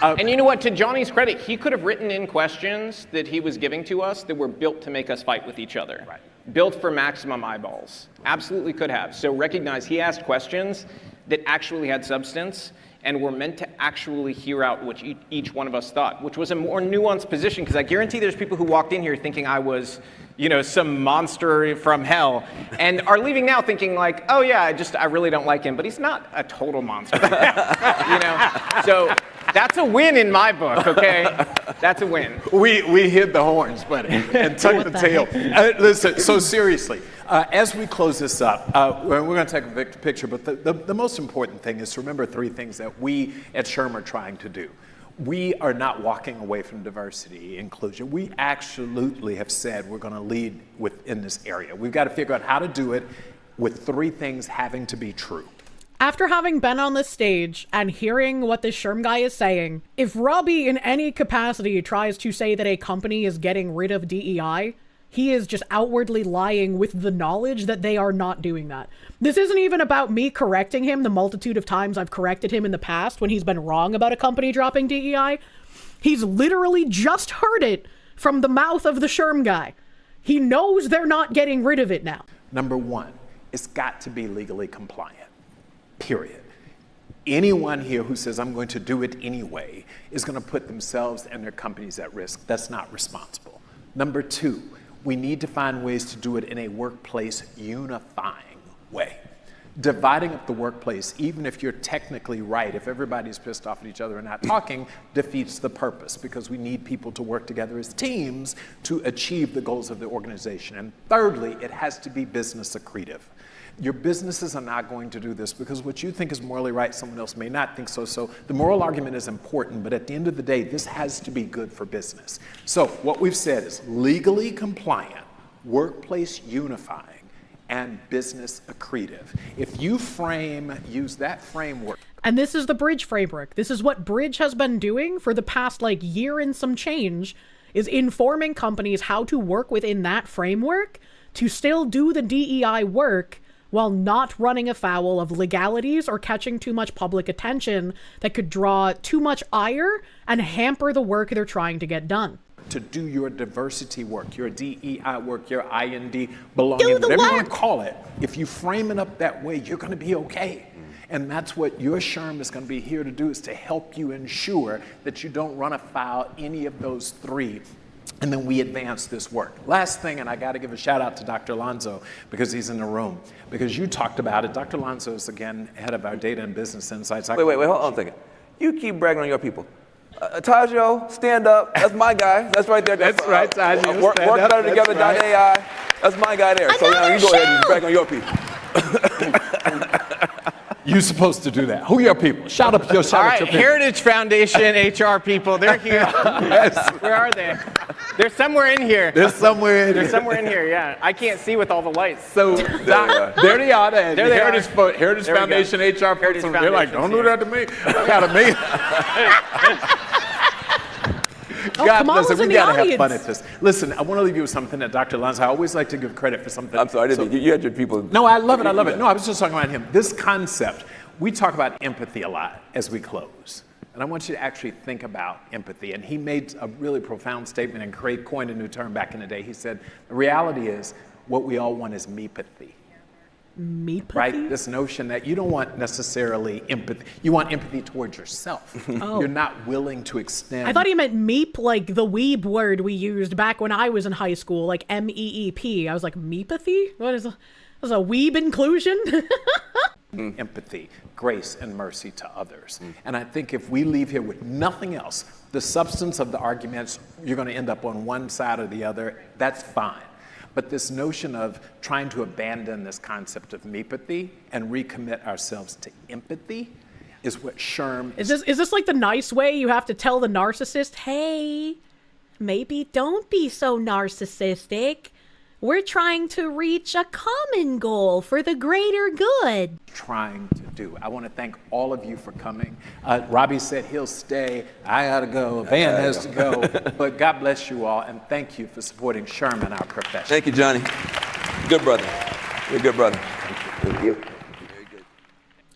And you know what? To Johnny's credit, he could have written in questions that he was giving to us that were built to make us fight with each other. Right. Built for maximum eyeballs. Absolutely could have. So recognize he asked questions that actually had substance and were meant to actually hear out what each one of us thought, which was a more nuanced position, because I guarantee there's people who walked in here thinking I was, some monster from hell, and are leaving now thinking like, oh yeah, I really don't like him, but he's not a total monster. So that's a win in my book, okay? That's a win. We hit the horns, buddy, and tucked the tail. Listen, so seriously, as we close this up, we're going to take a picture, but the most important thing is to remember three things that we at SHRM are trying to do. We are not walking away from diversity, inclusion. We absolutely have said we're going to lead within this area. We've got to figure out how to do it with three things having to be true. After having been on this stage and hearing what this SHRM guy is saying, if Robby in any capacity tries to say that a company is getting rid of DEI, he is just outwardly lying with the knowledge that they are not doing that. This isn't even about me correcting him the multitude of times I've corrected him in the past when he's been wrong about a company dropping DEI. He's literally just heard it from the mouth of the SHRM guy. He knows they're not getting rid of it now. Number one, it's got to be legally compliant. Period. Anyone here who says, I'm going to do it anyway, is going to put themselves and their companies at risk. That's not responsible. Number two, we need to find ways to do it in a workplace unifying way. Dividing up the workplace, even if you're technically right, if everybody's pissed off at each other and not talking, defeats the purpose, because we need people to work together as teams to achieve the goals of the organization. And thirdly, it has to be business accretive. Your businesses are not going to do this because what you think is morally right, someone else may not think so. So the moral argument is important, but at the end of the day, this has to be good for business. So what we've said is legally compliant, workplace unifying, and business accretive. If you use that framework. And this is the Bridge framework. This is what Bridge has been doing for the past year and some change, is informing companies how to work within that framework to still do the DEI work while not running afoul of legalities or catching too much public attention that could draw too much ire and hamper the work they're trying to get done. To do your diversity work, your DEI work, your IND belonging, whatever you want to call it, if you frame it up that way, you're going to be okay. And that's what your SHRM is going to be here to do, is to help you ensure that you don't run afoul any of those three And then we advance this work. Last thing, and I got to give a shout out to Dr. Alonso because he's in the room, because you talked about it. Dr. Alonso is, again, head of our data and business insights. Wait, hold on a second. You keep bragging on your people. Tajio, stand up. That's my guy. That's right there. That's right, Tajio. Work better together. Right. AI. That's my guy there. So you go ahead and brag on your people. You're supposed to do that. Who are your people? Shout out your people. Heritage Foundation HR people. They're here. Where are they? They're somewhere in here. They're somewhere in here, yeah. I can't see with all the lights. So there they are. The Heritage Foundation HR people. They're like, don't do that to me. I got a me. God, listen, we got to have fun at this. Listen, I want to leave you with something that Dr. Alonso, I always like to give credit for something. I'm sorry, you had your people. No, I love it. No, I was just talking about him. This concept, we talk about empathy a lot as we close. And I want you to actually think about empathy. And he made a really profound statement, and Craig coined a new term back in the day. He said, the reality is what we all want is me-pathy. Me-pathy? Right? This notion that you don't want necessarily empathy. You want empathy towards yourself. Oh. You're not willing to extend. I thought he meant meep, like the weeb word we used back when I was in high school, like MEEP. I was like, meepathy? What is a weeb inclusion? Empathy, grace, and mercy to others. And I think if we leave here with nothing else, the substance of the arguments, you're going to end up on one side or the other. That's fine. But this notion of trying to abandon this concept of me-pathy and recommit ourselves to empathy is what SHRM is. Is this like the nice way you have to tell the narcissist, hey, maybe don't be so narcissistic. We're trying to reach a common goal for the greater good. Trying to do. I want to thank all of you for coming. Robby said he'll stay. I gotta go. Van has to go. But God bless you all, and thank you for supporting SHRM and our profession. Thank you, Johnny. Good brother. You're a good brother. Thank you.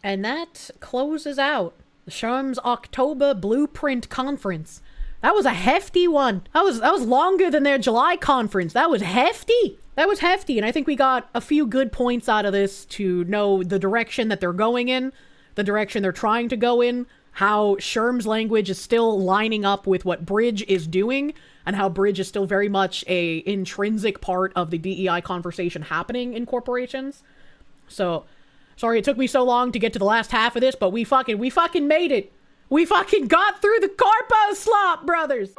And that closes out the SHRM's October Blueprint Conference. That was a hefty one. That was longer than their July conference. That was hefty. And I think we got a few good points out of this to know the direction that they're going in, the direction they're trying to go in, how SHRM's language is still lining up with what Bridge is doing, and how Bridge is still very much a intrinsic part of the DEI conversation happening in corporations. So, sorry it took me so long to get to the last half of this, but we fucking made it. We fucking got through the corpo slop, brothers.